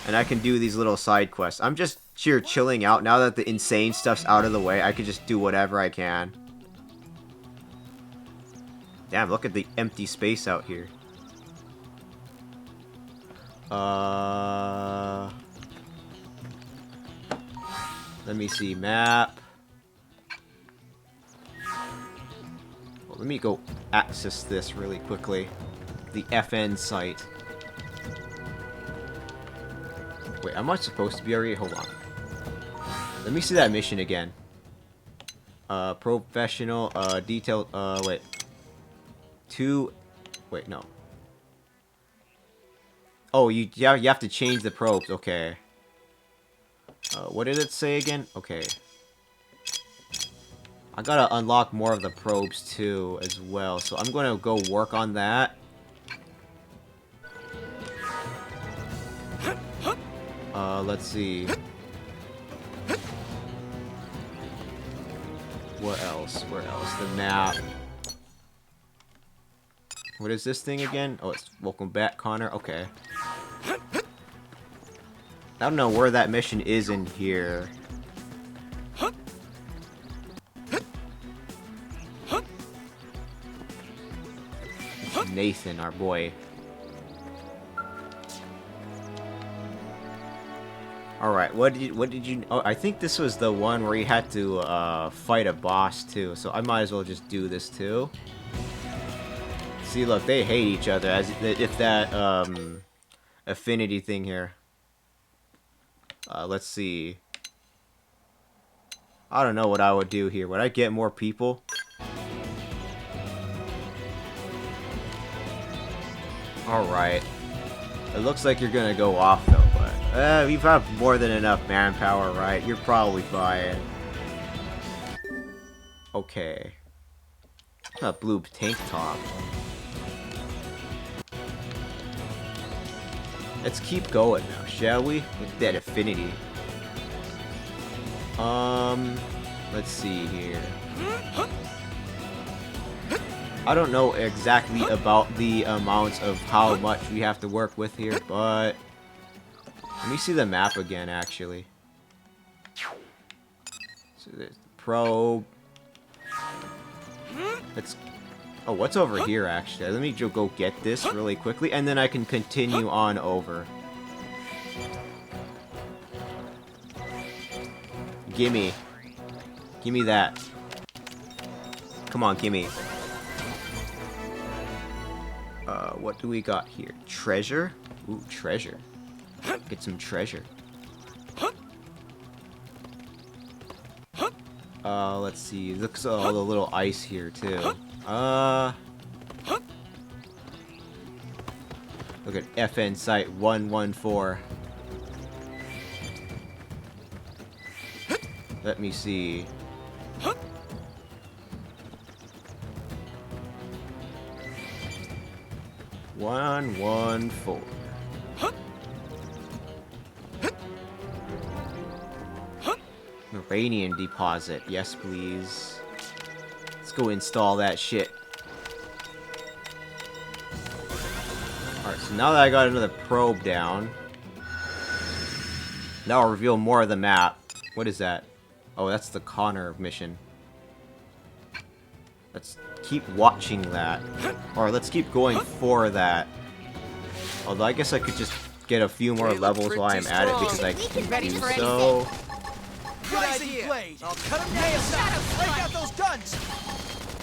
And I can do these little side quests. I'm just here chilling out. Now that the insane stuff's out of the way, I can just do whatever I can. Damn, look at the empty space out here. Let me see, map. Well, let me go access this really quickly. The FN site. Wait, am I supposed to be already? Hold on. Let me see that mission again. Professional, detailed, wait. Wait, no. Oh, you have to change the probes, okay. What did it say again? Okay. I gotta unlock more of the probes too, as well, so I'm gonna go work on that. Let's see. What else? Where else? The map. What is this thing again? Oh, it's welcome back, Connor. Okay. I don't know where that mission is in here. Nathan, our boy. Alright, what did you... Oh, I think this was the one where you had to, fight a boss, too. So I might as well just do this, too. See, look, they hate each other, as if that, affinity thing here. Let's see. I don't know what I would do here. Would I get more people? Alright. It looks like you're gonna go off, though, but... we've had more than enough manpower, right? You're probably fine. Okay. A blue tank top. Let's keep going now, shall we? With that affinity. Let's see here. I don't know exactly about the amounts of how much we have to work with here, but... Let me see the map again, actually. So there's the probe. Let's... Oh, what's over here, actually? Let me go get this really quickly, and then I can continue on over. Gimme. Gimme that. Come on, gimme. What do we got here? Treasure? Ooh, treasure. Get some treasure. Let's see. Looks at all the little ice here, too. Look at FN Site 114. Let me see. One, 114. Uranium deposit. Yes, please. Let's go install that shit. Alright, so now that I got another probe down, now I'll reveal more of the map. What is that? Oh, that's the Connor mission. Let's keep watching that. Or let's keep going for that. Although I guess I could just get a few more levels while I'm at it because I can do so. Rising blade. I'll cut him down. Break out those guns.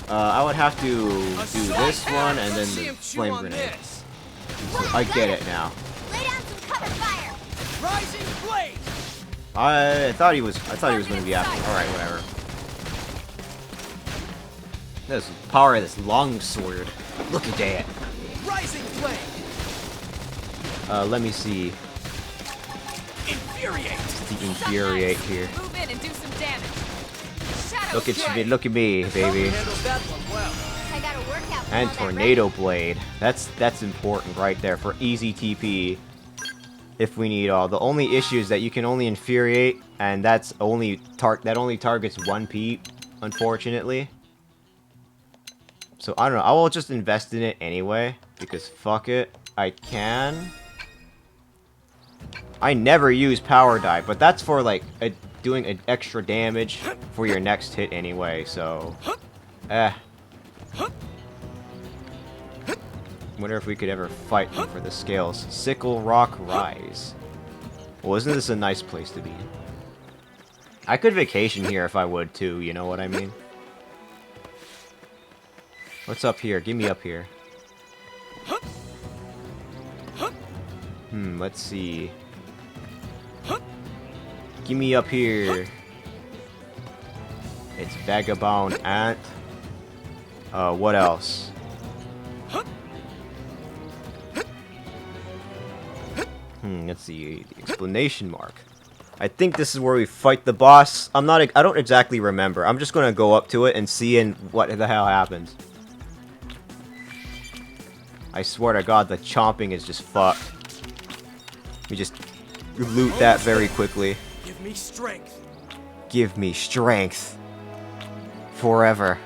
I would have to do this one and then the flame grenade. So I get it now. Lay down some cover fire. Rising blade. I thought he was going to be after. All right, whatever. This power of this longsword. Look at that. Rising blade. Let me see. Infuriate. The infuriate here. Move in and do some damage. Shadow Look at me, baby. That one well. I gotta work out. And tornado blade. That's important right there for easy TP. If we need all. The only issue is that you can only infuriate, and that only targets one peep, unfortunately. So I don't know. I will just invest in it anyway because fuck it. I can. I never use power dive, but that's for like doing an extra damage for your next hit anyway. So, Wonder if we could ever fight them for the scales. Sickle Rock Rise. Well, isn't this a nice place to be? I could vacation here if I would too, you know what I mean? What's up here? Give me up here. Let's see. Give me up here. It's Vagabond Ant. What else? Let's see. The explanation mark. I think this is where we fight the boss. I don't exactly remember. I'm just gonna go up to it and see what the hell happens. I swear to God, the chomping is just fucked. We just loot that very quickly. Give me strength. Give me strength. Forever.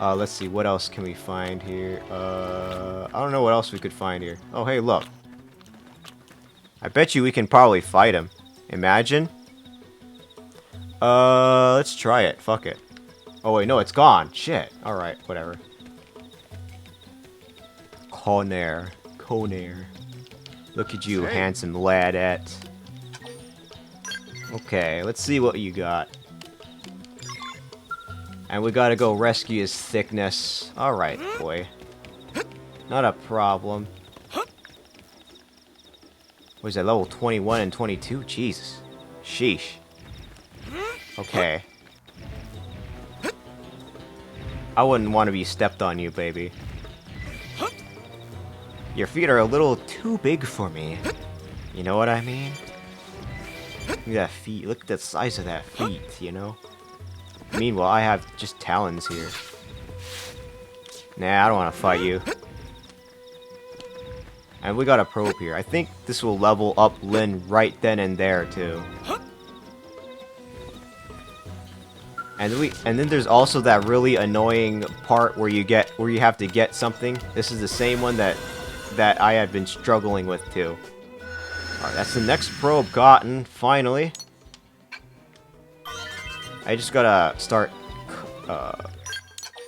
Let's see, what else can we find here? I don't know what else we could find here. Oh, hey, look. I bet you we can probably fight him. Imagine. Let's try it. Fuck it. Oh, wait, no, it's gone. Shit. Alright, whatever. Conair. Look at you, handsome ladette. Okay, let's see what you got. And we gotta go rescue his thickness. Alright, boy. Not a problem. What is that, level 21 and 22? Jesus. Sheesh. Okay. I wouldn't want to be stepped on you, baby. Your feet are a little too big for me. You know what I mean? Look at that feet. Look at the size of that feet, you know? Meanwhile, I have just talons here. Nah, I don't want to fight you. And we got a probe here. I think this will level up Lyn right then and there, too. And then there's also that really annoying part where you have to get something. This is the same one that I had been struggling with too. Alright, that's the next probe gotten, finally. I just gotta start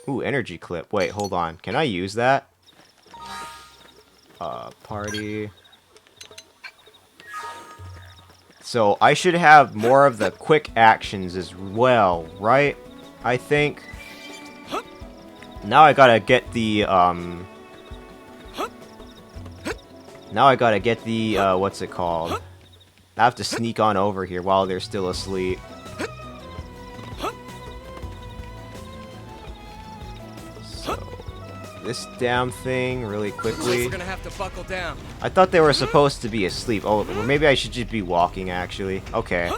ooh, energy clip. Wait, hold on. Can I use that? Party. So I should have more of the quick actions as well, right? I think. Now I gotta get the what's it called? I have to sneak on over here while they're still asleep. So this damn thing really quickly. We're gonna have to buckle down. I thought they were supposed to be asleep. Oh, or maybe I should just be walking, actually. Okay.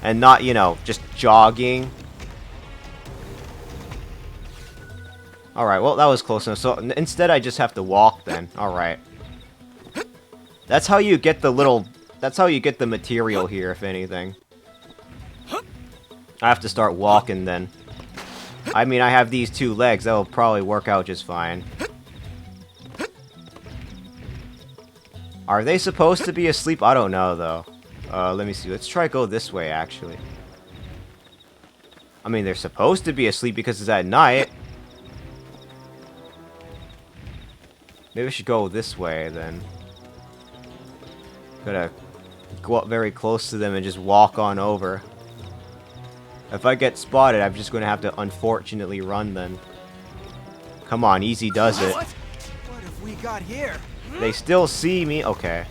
And not, you know, just jogging. Alright, well, that was close enough. So, instead I just have to walk, then. Alright. That's how you get the little... That's how you get the material here, if anything. I have to start walking, then. I mean, I have these 2 legs. That'll probably work out just fine. Are they supposed to be asleep? I don't know, though. Let me see. Let's try go this way, actually. I mean, they're supposed to be asleep because it's at night. Maybe I should go this way, then. Gotta go up very close to them and just walk on over. If I get spotted, I'm just gonna have to unfortunately run, then. Come on, easy does it. What have we got here? They still see me? Okay.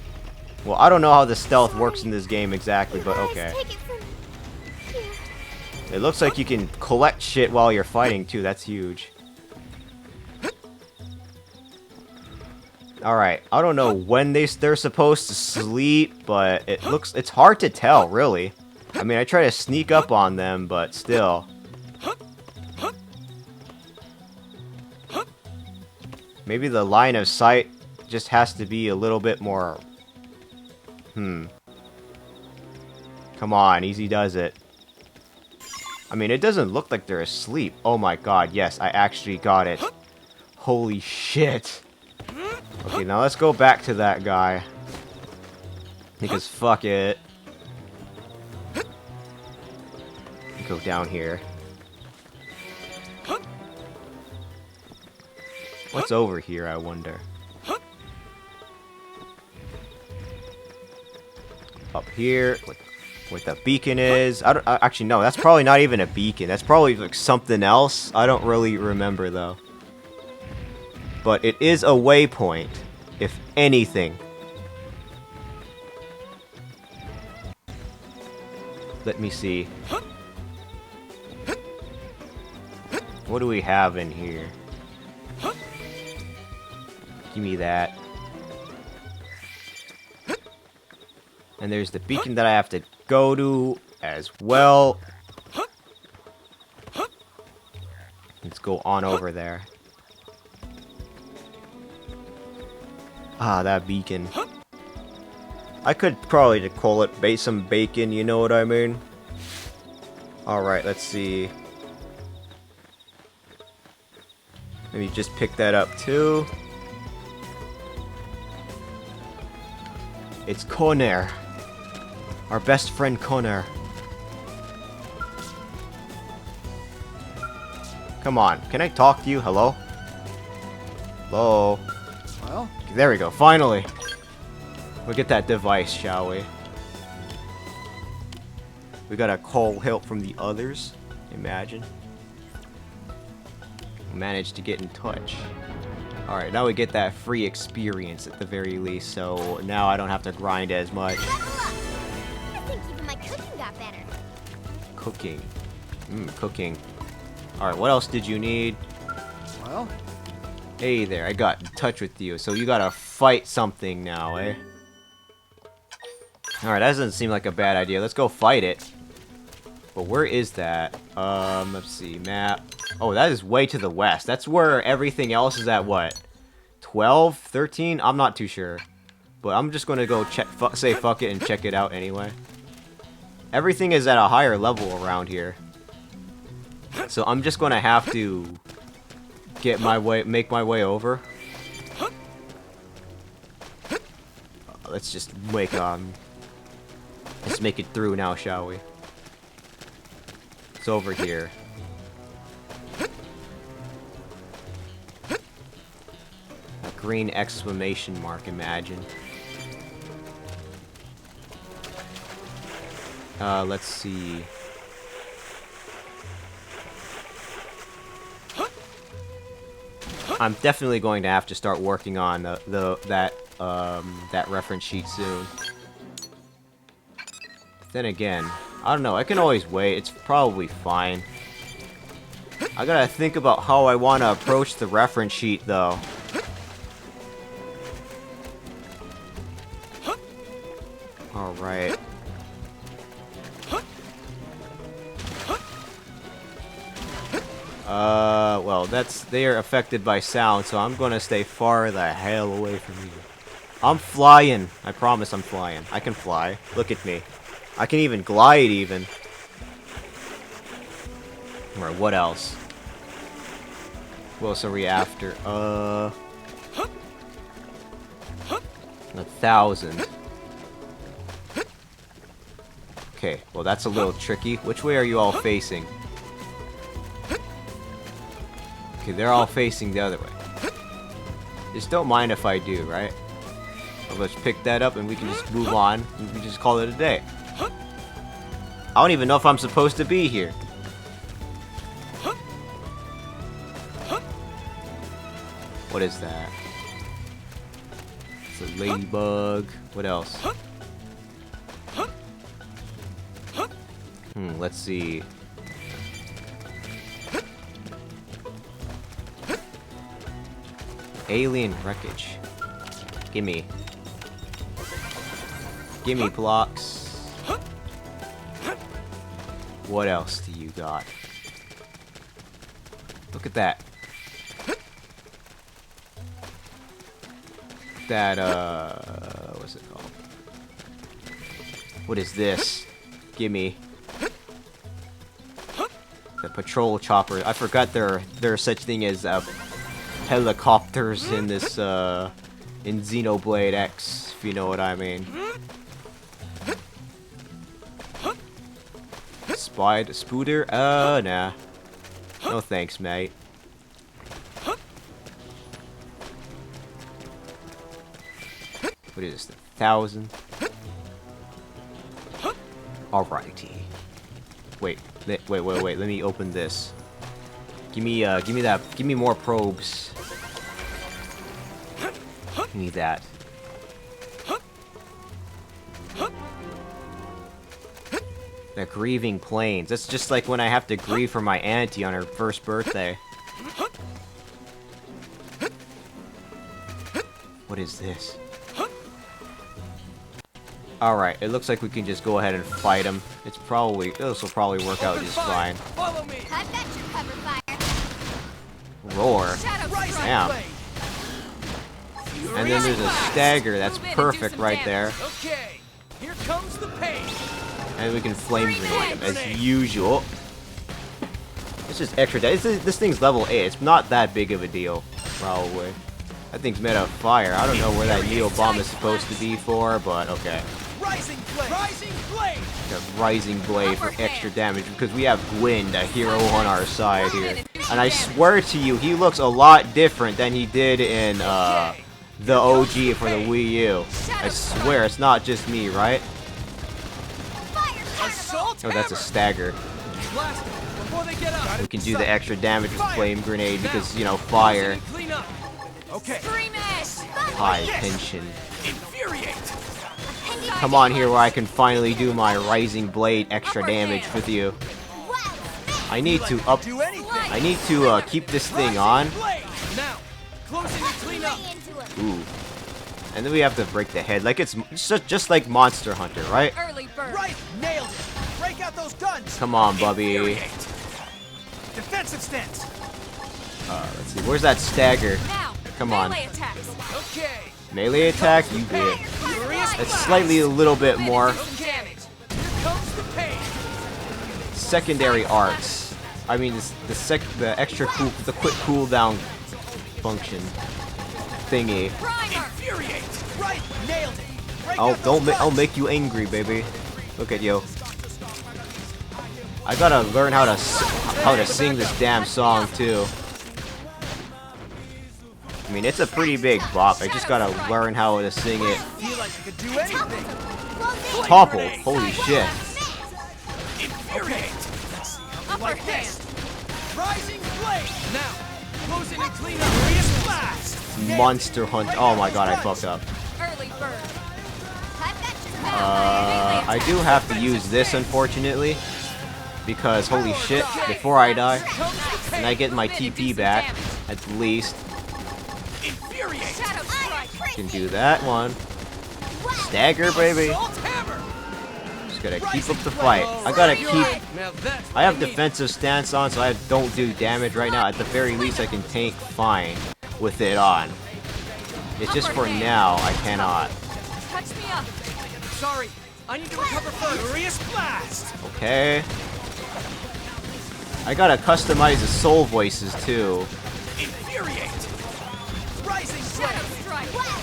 Well, I don't know how the stealth works in this game exactly, but okay. It looks like you can collect shit while you're fighting, too. That's huge. Alright, I don't know when they're supposed to sleep, but it's hard to tell, really. I mean, I try to sneak up on them, but still. Maybe the line of sight just has to be a little bit more... Come on, easy does it. I mean, it doesn't look like they're asleep. Oh my god, yes, I actually got it. Holy shit. Okay, now let's go back to that guy. Because fuck it. Go down here. What's over here, I wonder? Up here, what the beacon is. Actually, no, that's probably not even a beacon. That's probably like something else. I don't really remember, though. But it is a waypoint, if anything. Let me see. What do we have in here? Give me that. And there's the beacon that I have to go to as well. Let's go on over there. Ah, that beacon. I could probably call it some bacon, you know what I mean? Alright, let's see. Maybe just pick that up too. It's Connor. Our best friend Connor. Come on, can I talk to you? Hello? Hello? Well, there we go, finally. We'll get that device, shall we? We gotta call help from the others. Imagine. Managed to get in touch. Alright, now we get that free experience at the very least, so now I don't have to grind as much. I think even my cooking got better. Cooking. Cooking. Alright, what else did you need? well, Hey there, I got in touch with you, so you gotta fight something now, eh? Alright, that doesn't seem like a bad idea. Let's go fight it. But where is that? Let's see, map. Oh, that is way to the west. That's where everything else is at, what? 12? 13? I'm not too sure. But I'm just gonna go say fuck it and check it out anyway. Everything is at a higher level around here. So I'm just gonna have to make my way over. Let's just let's make it through now, shall we? It's over here. A green exclamation mark, imagine. Let's see. I'm definitely going to have to start working on that reference sheet soon. Then again, I don't know. I can always wait. It's probably fine. I gotta think about how I want to approach the reference sheet, though. Alright. Well, they are affected by sound, so I'm gonna stay far the hell away from you. I'm flying. I promise I'm flying. I can fly. Look at me. I can even glide, even. Or what else? What else are we after? 1,000. Okay, well that's a little tricky. Which way are you all facing? Okay, they're all facing the other way. Just don't mind if I do, right? Well, let's pick that up and we can just move on. And we can just call it a day. I don't even know if I'm supposed to be here. What is that? It's a ladybug. What else? Let's see. Alien wreckage. Gimme. Gimme blocks. What else do you got? Look at that. That, what's it called? What is this? Gimme. The patrol chopper. I forgot there are such thing as, helicopters in this, in Xenoblade X, if you know what I mean. Spooter? Nah. No thanks, mate. What is this? 1,000? Alrighty. Wait. Let me open this. Give me more probes. Give me that. The grieving plains. That's just like when I have to grieve for my auntie on her first birthday. What is this? Alright, it looks like we can just go ahead and fight him. This will probably work out just fine. Follow me. I've got your cover fire. Roar. Damn. And then there's a stagger. That's perfect right there. Okay, here comes the pain. And we can flame grenade him as usual. It's just extra. This thing's level 8. It's not that big of a deal, probably. That thing's made of fire. I don't know where that Neo bomb is supposed to be for, but okay. Rising blade. Rising blade. The rising blade for extra damage because we have Gwind, a hero on our side here. And I swear to you, he looks a lot different than he did in the OG for the Wii U. I swear, it's not just me, right? Oh, that's a stagger. We can do the extra damage with flame grenade because, you know, fire. Okay. High tension. Come on here where I can finally do my rising blade extra damage with you. I need to keep this thing on. Ooh. And then we have to break the head. Like it's just like Monster Hunter, right? Right, nailed it. Break out those guns. Come on, Bubby. Defensive stance. Let's see. Where's that stagger? Come on. Okay. Melee attack? You did. It's slightly a little bit more. Secondary arts. I mean, the extra cool, the quick cooldown function thingy. I'll make you angry, baby. Look at you. I gotta learn how to sing this damn song too. I mean, it's a pretty big bop. I just gotta learn how to sing it. Topple. Holy shit. Monster Hunt. Oh my god, I fucked up. I do have to use this, unfortunately. because holy shit, before I die, and I get my TP back, at least. Can do that one. Stagger, baby. Just gotta keep up the fight. I gotta keep... I have defensive stance on, so I don't do damage right now. At the very least, I can tank fine with it on. It's just for now, I cannot. Touch me up. Sorry, I need to recover first. Furious blast. Okay. I gotta customize the soul voices too. Infuriate. Rising strike.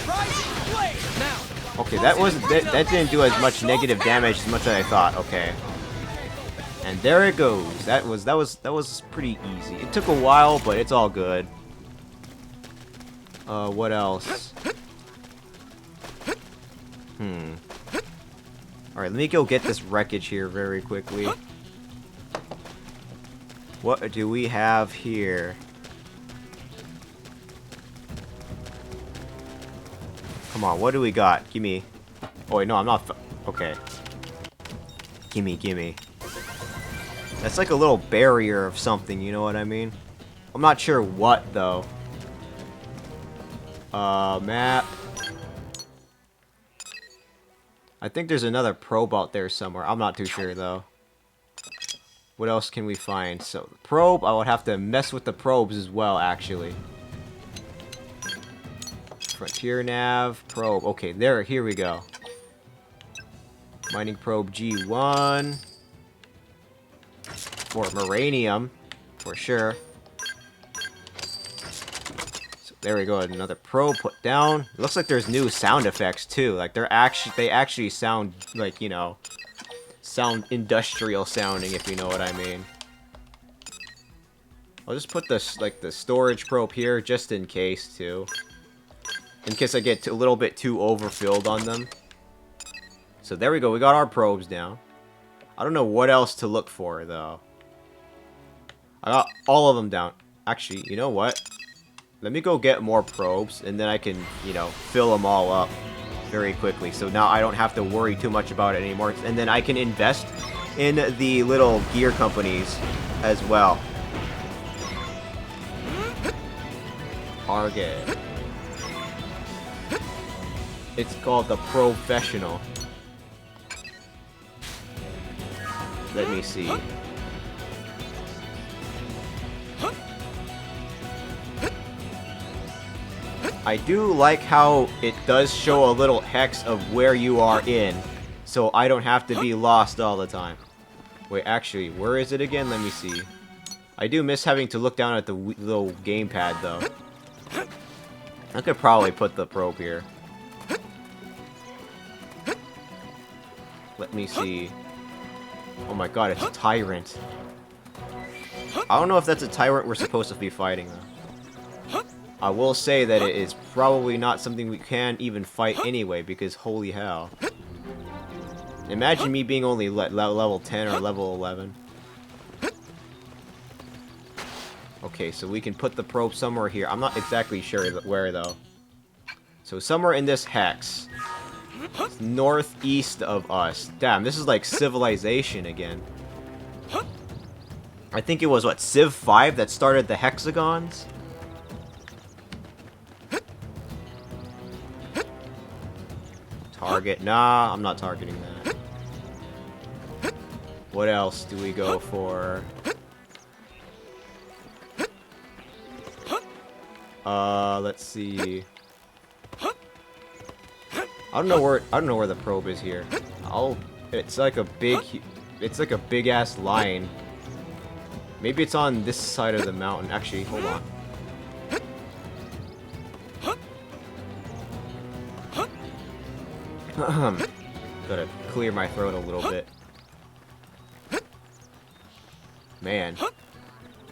Rising blade. Now. Okay, that didn't do as much negative damage as much as I thought. Okay. And there it goes. That was pretty easy. It took a while, but it's all good. What else? Alright, let me go get this wreckage here very quickly. What do we have here? Come on, what do we got? Gimme. Oh wait, no, I'm not. Okay. Gimme. That's like a little barrier of something, you know what I mean? I'm not sure what, though. Map. I think there's another probe out there somewhere. I'm not too sure, though. What else can we find? So, probe, I would have to mess with the probes as well, actually. Frontier nav, probe. Okay, here we go. Mining probe G1. For Moranium, for sure. So there we go, another probe put down. It looks like there's new sound effects too. Like they actually sound like, you know, sound industrial sounding, if you know what I mean. I'll just put this the storage probe here just in case too. In case I get a little bit too overfilled on them. So there we go, we got our probes down. I don't know what else to look for though. I got all of them down. Actually, you know what? Let me go get more probes, and then I can, you know, fill them all up very quickly. So now I don't have to worry too much about it anymore. And then I can invest in the little gear companies as well. Target. It's called the Professional. Let me see. I do like how it does show a little hex of where you are in, so I don't have to be lost all the time. Wait, actually, where is it again? Let me see. I do miss having to look down at the little gamepad, though. I could probably put the probe here. Let me see. Oh my god, it's a tyrant. I don't know if that's a tyrant we're supposed to be fighting, though. I will say that it is probably not something we can even fight anyway, because holy hell. Imagine me being only level 10 or level 11. Okay, so we can put the probe somewhere here. I'm not exactly sure where, though. So somewhere in this hex. Northeast of us. Damn, this is like Civilization again. I think it was, what, Civ 5 that started the hexagons? Target. Nah, I'm not targeting that. What else do we go for? Let's see. I don't know where the probe is here. It's like a big ass line. Maybe it's on this side of the mountain. Actually, hold on. Gotta clear my throat a little bit. Man.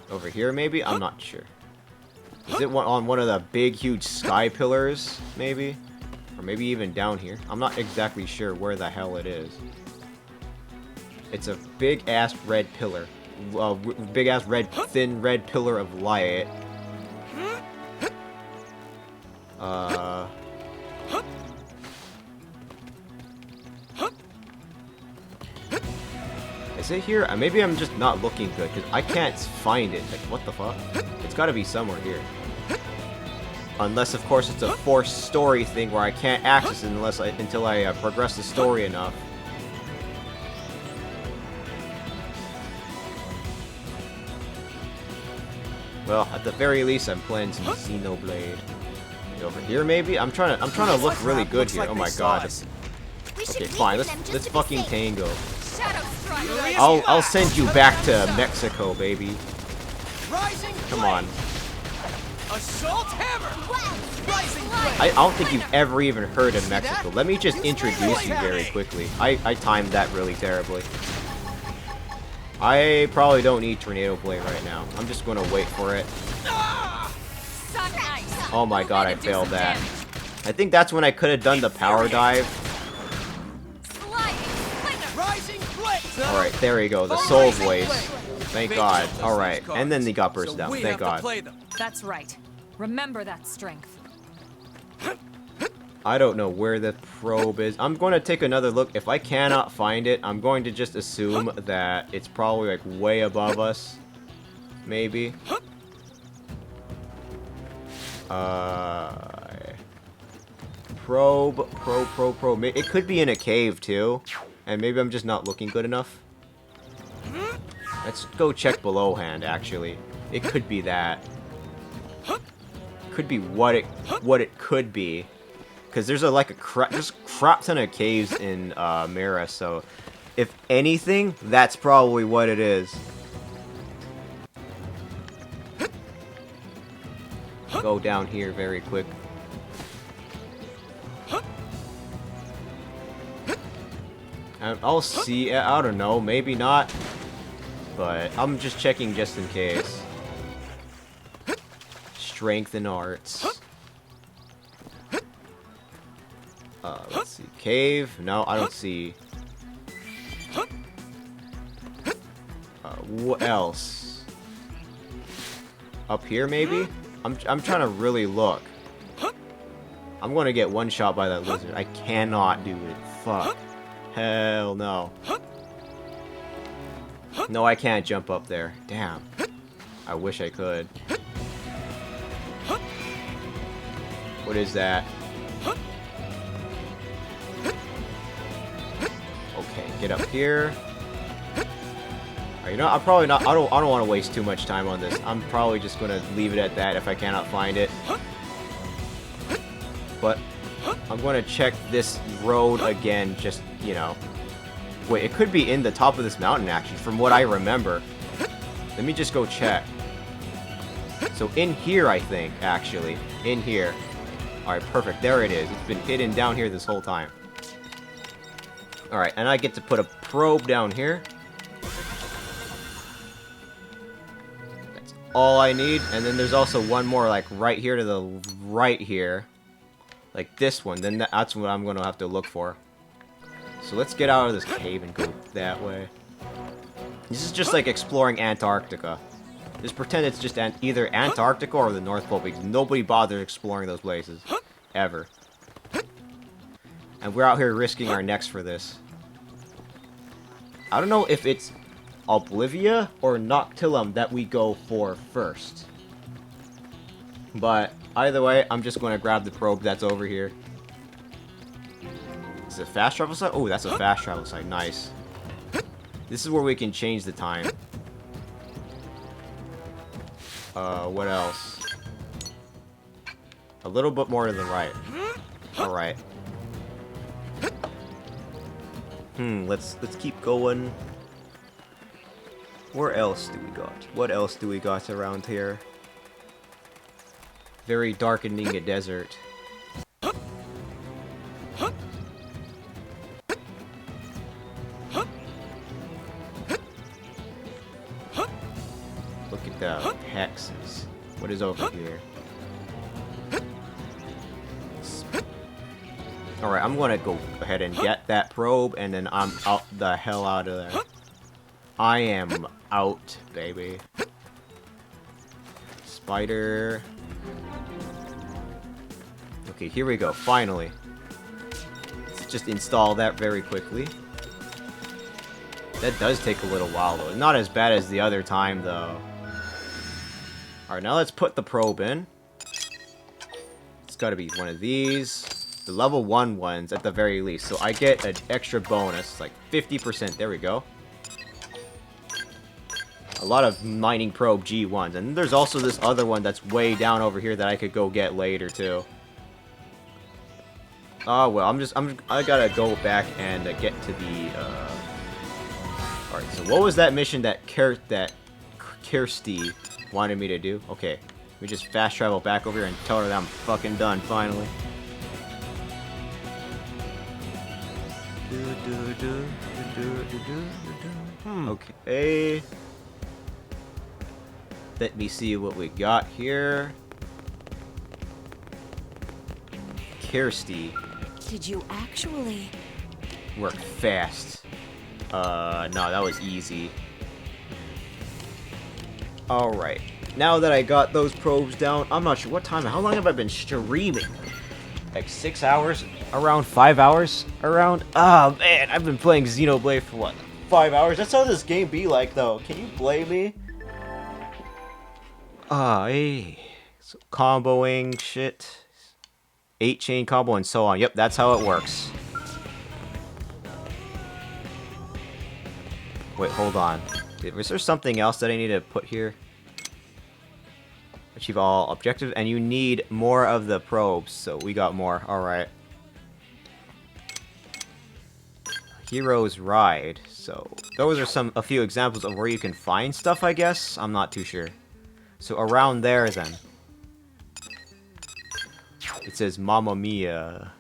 Over here, maybe? I'm not sure. Is it on one of the big, huge sky pillars, maybe? Or maybe even down here? I'm not exactly sure where the hell it is. It's a big-ass red pillar. Big-ass thin red pillar of light. Is it here? Maybe I'm just not looking good, because I can't find it. Like, what the fuck? It's gotta be somewhere here. Unless, of course, it's a forced story thing where I can't access it until I progress the story enough. Well, at the very least, I'm playing some Xenoblade. Over here, maybe? I'm trying to look really good here. Oh my god. Okay, fine. Let's fucking tango. I'll send you back to Mexico, baby. Come on. Assault hammer. I don't think you've ever even heard of Mexico. Let me just introduce you very quickly. I timed that really terribly. I probably don't need Tornado Blade right now. I'm just gonna wait for it. Oh my god, I failed that. I think that's when I could have done the power dive. Alright, there we go, the soul voice. Thank god. Alright, and then they got burst down. Thank god. That's right. Remember that strength. I don't know where the probe is. I'm going to take another look. If I cannot find it, I'm going to just assume that it's probably like way above us. Maybe. Probe. It could be in a cave too. And maybe I'm just not looking good enough. Let's go check below hand, actually. It could be that. Could be what it could be. Because there's just crap ton of caves in Mira, so if anything, that's probably what it is. Go down here very quick. And I'll see. I don't know. Maybe not. But I'm just checking just in case. Strength and arts. Let's see. Cave? No, I don't see. What else? Up here, maybe? I'm trying to really look. I'm gonna get one shot by that lizard. I cannot do it. Fuck. Hell no. No, I can't jump up there. Damn. I wish I could. What is that? Okay, get up here. Alright, you know, I'm probably not. I don't want to waste too much time on this. I'm probably just gonna leave it at that if I cannot find it. But I'm gonna check this road again. Just, you know. Wait, it could be in the top of this mountain actually, from what I remember. Let me just go check. So in here, I think, actually, in here. Alright, perfect. There it is. It's been hidden down here this whole time. Alright, and I get to put a probe down here. That's all I need. And then there's also one more, like, right here to the right here. Like this one. Then that's what I'm going to have to look for. So let's get out of this cave and go that way. This is just like exploring Antarctica. Just pretend it's just either Antarctica or the North Pole, because nobody bothers exploring those places. Ever. And we're out here risking our necks for this. I don't know if it's Oblivia or Noctilum that we go for first. But either way, I'm just going to grab the probe that's over here. Is it a fast travel site? Oh, that's a fast travel site. Nice. This is where we can change the time. What else? A little bit more to the right. Alright. Let's keep going. Where else do we got? What else do we got around here? Very darkening a desert. Look at the hexes. What is over here? Alright, I'm gonna go ahead and get that probe, and then I'm out the hell out of there. I am out, baby. Spider. Okay, here we go, finally. Let's just install that very quickly. That does take a little while, though. Not as bad as the other time, though. Alright, now let's put the probe in. It's gotta be one of these. The level 1 ones, at the very least. So I get an extra bonus, like 50%. There we go. A lot of mining probe G1s. And there's also this other one that's way down over here that I could go get later, too. Oh, well, I gotta go back and get to the, Alright, so what was that mission that Kirsty wanted me to do? Okay, we just fast travel back over here and tell her that I'm fucking done, finally. Okay. Let me see what we got here. Kirsty. Did you actually work fast? No, that was easy. Alright. Now that I got those probes down, I'm not sure what time. How long have I been streaming? Like 6 hours? Around 5 hours? Around? Oh man, I've been playing Xenoblade for what? 5 hours? That's how this game be like though. Can you blame me? Hey. So comboing shit. 8-chain combo and so on. Yep, that's how it works. Wait, hold on. Was there something else that I need to put here? Achieve all objectives, and you need more of the probes, so we got more. Alright. Hero's Ride. So, those are a few examples of where you can find stuff, I guess? I'm not too sure. So, around there, then. It says Mamma Mia.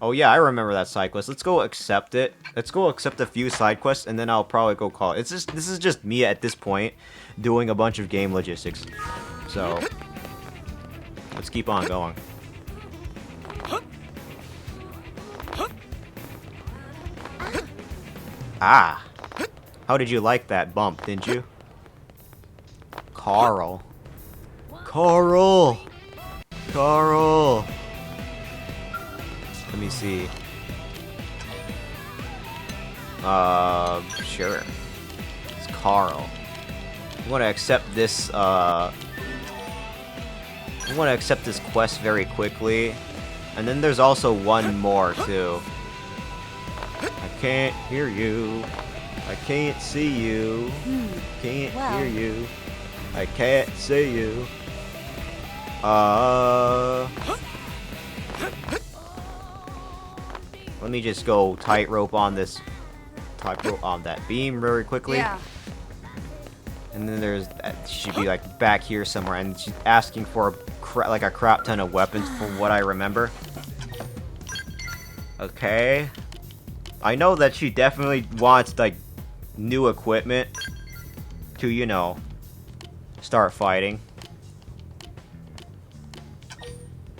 Oh yeah, I remember that side quest. Let's go accept it. Let's go accept a few side quests, and then I'll probably go call it. This is just me at this point doing a bunch of game logistics. So let's keep on going. Ah, how did you like that bump? Didn't you, Carl? Carl. Let me see. Sure. It's Carl. I want to accept this, I want to accept this quest very quickly. And then there's also one more, too. I can't hear you. I can't see you. Can't hear you. I can't see you. Let me just go tightrope on this. Tightrope on that beam very quickly. Yeah. And then there's that. She should be like back here somewhere, and she's asking for like a crap ton of weapons from what I remember. Okay. I know that she definitely wants like new equipment to, you know, start fighting.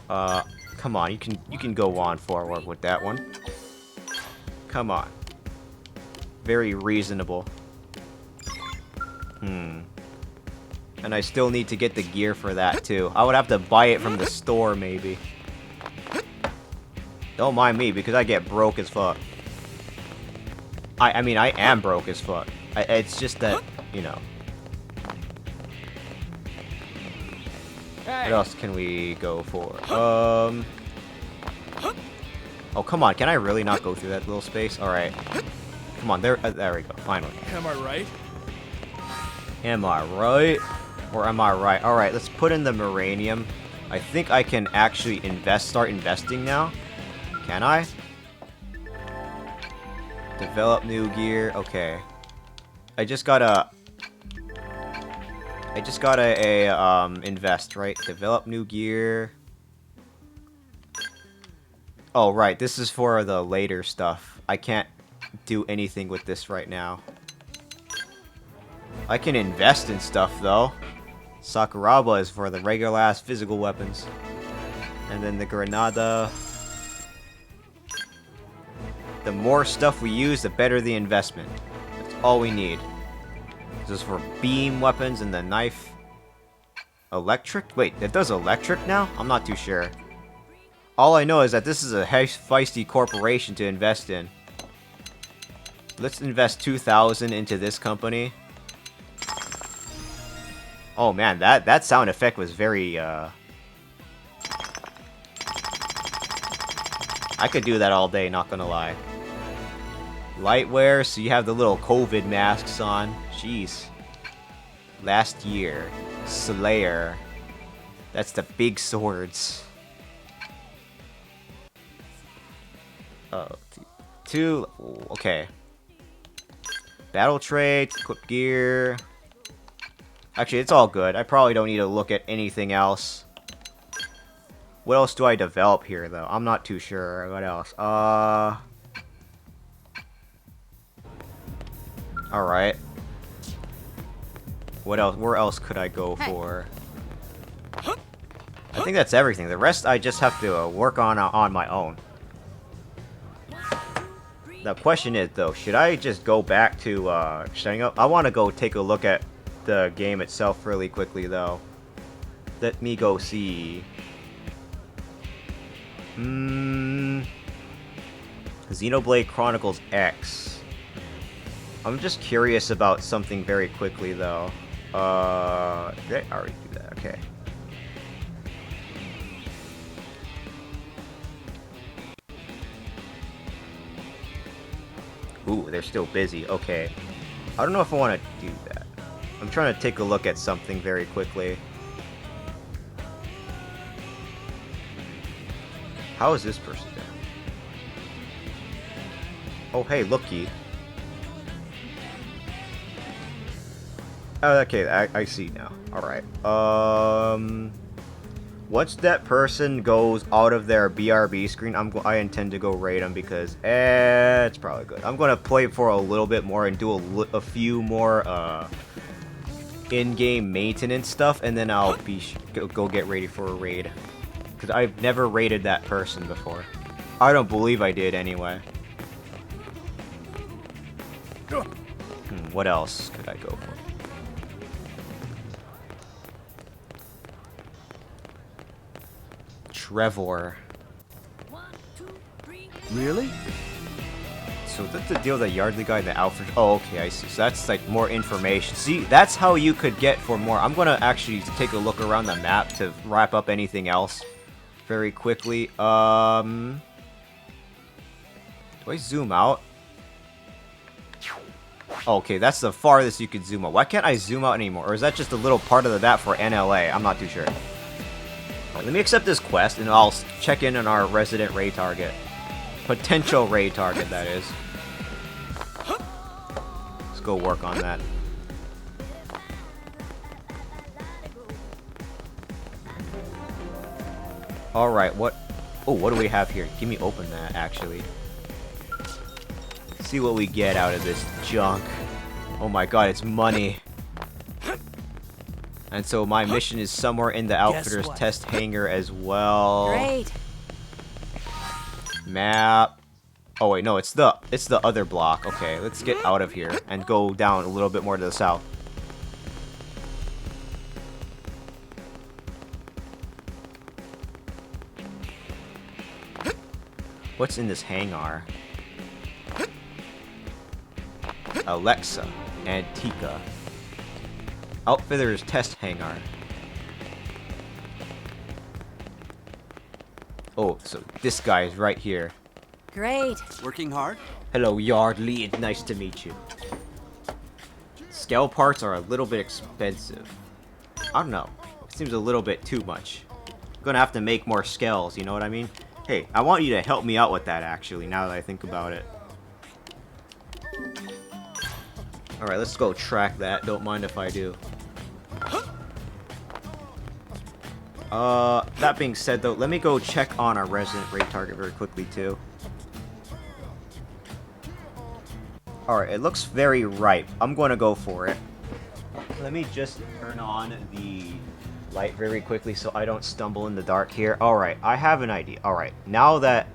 Come on, you can go on forward with that one. Come on. Very reasonable. And I still need to get the gear for that too. I would have to buy it from the store maybe. Don't mind me because I get broke as fuck. I mean, I am broke as fuck. It's just that, you know. What else can we go for? Oh, come on. Can I really not go through that little space? Alright. Come on. There we go. Finally. Am I right? Am I right? Or am I right? Alright, let's put in the Moranium. I think I can actually start investing now. Can I? Develop new gear. Okay. I just gotta invest, right? Develop new gear. Oh, right. This is for the later stuff. I can't do anything with this right now. I can invest in stuff, though. Sakuraba is for the regular ass physical weapons. And then the Granada. The more stuff we use, the better the investment. That's all we need. This is for beam weapons and the knife. Electric? Wait, it does electric now? I'm not too sure. All I know is that this is a feisty corporation to invest in. let's invest 2,000 into this company. Oh man, that sound effect was very, I could do that all day, not gonna lie. Lightwear, so you have the little COVID masks on. Jeez. Last year. Slayer. That's the big swords. Oh, two. Okay. Battle traits, equip gear. Actually, it's all good. I probably don't need to look at anything else. What else do I develop here, though? I'm not too sure. What else? Alright. What else? Where else could I go for? I think that's everything. The rest I just have to work on my own. The question is, though, should I just go back to setting up? I want to go take a look at the game itself really quickly, though. Let me go see. Xenoblade Chronicles X. I'm just curious about something very quickly, though. Did I already do that? Okay. Ooh, they're still busy. Okay. I don't know if I want to do that. I'm trying to take a look at something very quickly. How is this person doing? Oh, hey, looky. Oh, okay, I see now. Alright. Once that person goes out of their BRB screen, I intend to go raid them because it's probably good. I'm gonna play for a little bit more and do a few more in-game maintenance stuff, and then I'll go get ready for a raid. Because I've never raided that person before. I don't believe I did anyway. What else could I go for? Trevor. Really? So that's the deal with the Yardley guy, the Alfred. Oh, okay, I see. So that's like more information. See, that's how you could get for more. I'm gonna actually take a look around the map to wrap up anything else very quickly. Do I zoom out? Okay, that's the farthest you could zoom out. Why can't I zoom out anymore? Or is that just a little part of the map for NLA? I'm not too sure. Right, let me accept this quest, and I'll check in on our resident raid target. Potential raid target, that is. Let's go work on that. Alright, what... Oh, what do we have here? Give me open that, actually. See what we get out of this junk. Oh my god, it's money. And so my mission is somewhere in the Outfitter's test hangar as well. Great. Map. Oh wait, no, it's the other block. Okay, let's get out of here and go down a little bit more to the south. What's in this hangar? Alexa, Antica. Outfitter's test hangar. Oh, so this guy is right here. Great. Working hard? Hello, Yardley. It's nice to meet you. Scale parts are a little bit expensive. I don't know. It seems a little bit too much. I'm gonna have to make more scales, you know what I mean? Hey, I want you to help me out with that, actually, now that I think about it. Alright, let's go track that. Don't mind if I do. That being said, though, let me go check on our resident raid target very quickly, too. Alright, it looks very ripe. I'm going to go for it. Let me just turn on the light very quickly so I don't stumble in the dark here. Alright, I have an idea. Alright, now that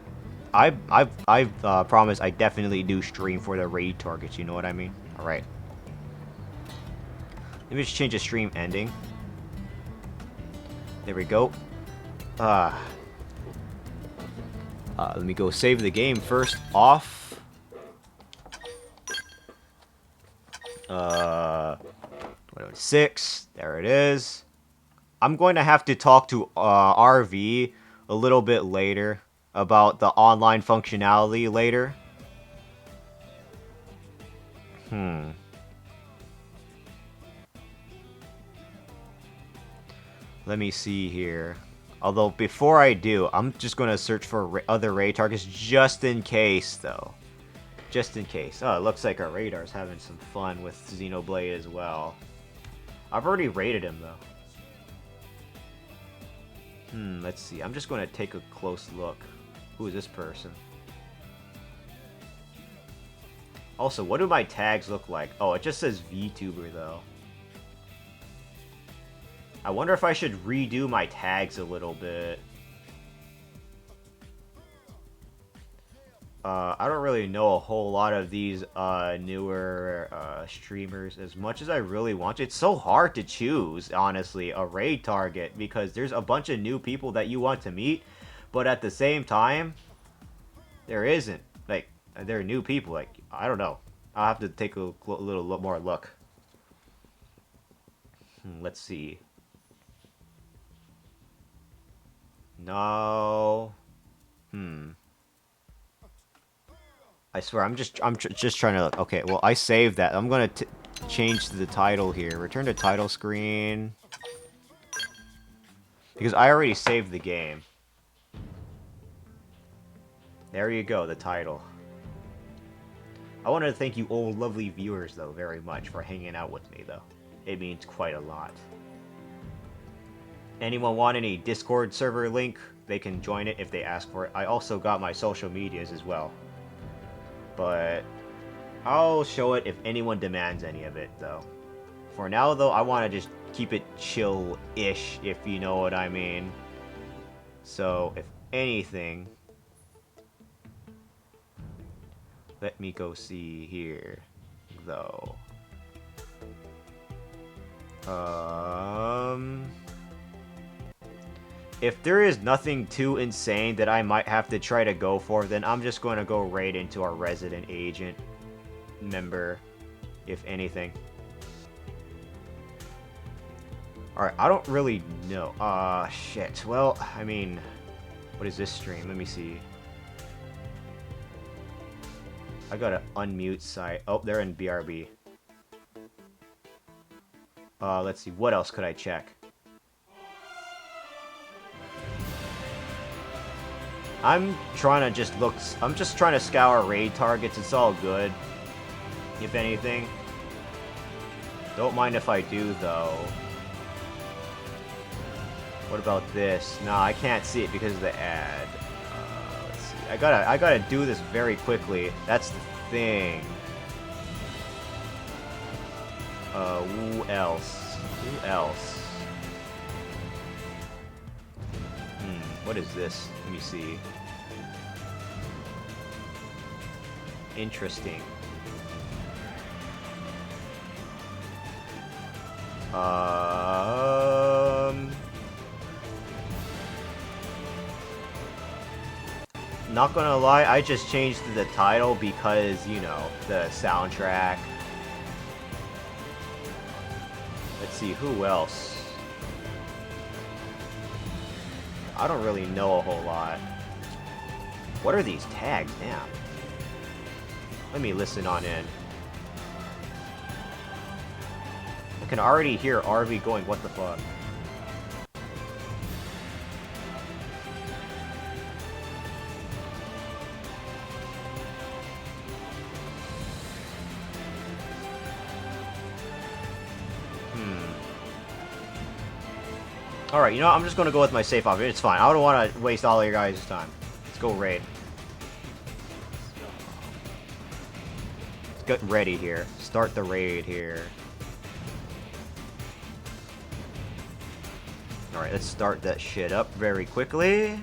I've promised I definitely do stream for the raid targets, you know what I mean? Alright. Let me just change the stream ending. There we go. Let me go save the game first. Off. 6. There it is. I'm going to have to talk to RV a little bit later about the online functionality later. Let me see here. Although, before I do, I'm just going to search for other raid targets just in case, though. Just in case. Oh, it looks like our radar's having some fun with Xenoblade as well. I've already raided him, though. Let's see. I'm just going to take a close look. Who is this person? Also, what do my tags look like? Oh, it just says VTuber, though. I wonder if I should redo my tags a little bit. I don't really know a whole lot of these newer streamers as much as I really want to. It's so hard to choose, honestly, a raid target because there's a bunch of new people that you want to meet, but at the same time, there isn't. Like, there are new people. Like, I don't know. I'll have to take a little more look. Let's see. No. I swear, I'm just trying to. Okay, well, I saved that. I'm gonna change the title here. Return to title screen because I already saved the game. There you go, the title. I wanted to thank you old lovely viewers though very much for hanging out with me though. It means quite a lot. Anyone want any Discord server link? They can join it if they ask for it. I also got my social medias as well. But I'll show it if anyone demands any of it, though. For now, though, I want to just keep it chill-ish, if you know what I mean. So, if anything... Let me go see here, though. If there is nothing too insane that I might have to try to go for, then I'm just going to go right into our resident agent member, if anything. Alright, I don't really know. Shit. Well, I mean, what is this stream? Let me see. I gotta unmute site. Oh, they're in BRB. Let's see. What else could I check? I'm trying to just look... I'm just trying to scour raid targets. It's all good. If anything. Don't mind if I do, though. What about this? Nah, I can't see it because of the ad. Let's see. I gotta do this very quickly. That's the thing. Who else? Who else? What is this? Let me see. Interesting. Not gonna lie, I just changed the title because, you know, the soundtrack. Let's see, who else? I don't really know a whole lot. What are these tags? Damn. Let me listen on in. I can already hear RV going, what the fuck? Alright, you know what? I'm just gonna go with my safe option. It's fine. I don't want to waste all of your guys' time. Let's go raid. Let's get ready here. Start the raid here. Alright, let's start that shit up very quickly.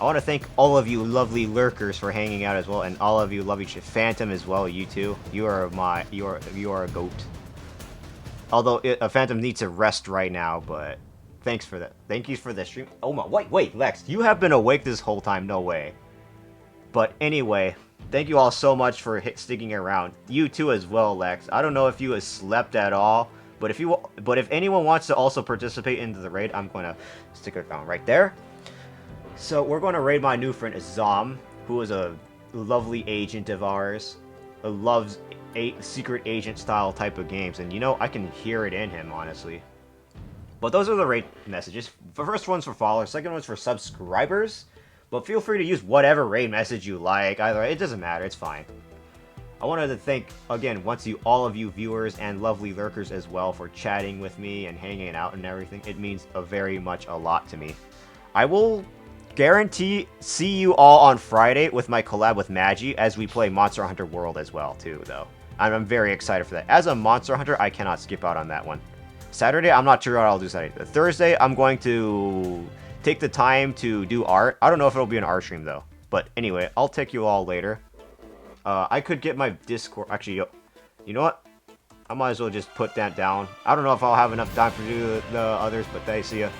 I want to thank all of you lovely lurkers for hanging out as well, and all of you lovely Phantom as well, you too. You are a goat. Although Phantom needs to rest right now, but thanks for that. Thank you for the stream. Oh my, wait, Lex, you have been awake this whole time? No way. But anyway, thank you all so much for sticking around. You too as well, Lex. I don't know if you have slept at all, but if anyone wants to also participate into the raid, I'm going to stick it down right there. So we're going to raid my new friend Azam, who is a lovely agent of ours, who loves secret agent style type of games, and you know, I can hear it in him, honestly. But those are the raid messages. The first one's for followers, second one's for subscribers. But feel free to use whatever raid message you like. Either it doesn't matter, it's fine. I wanted to thank again all of you viewers and lovely lurkers as well for chatting with me and hanging out and everything. It means very much a lot to me. I will guarantee see you all on Friday with my collab with Magi as we play Monster Hunter World as well too, though. I'm very excited for that. As a Monster Hunter, I cannot skip out on that one. Saturday, I'm not sure what I'll do Saturday. Thursday, I'm going to take the time to do art. I don't know if it'll be an art stream, though. But anyway, I'll take you all later. I could get my Discord... Actually, you know what? I might as well just put that down. I don't know if I'll have enough time to do the others, but they see ya.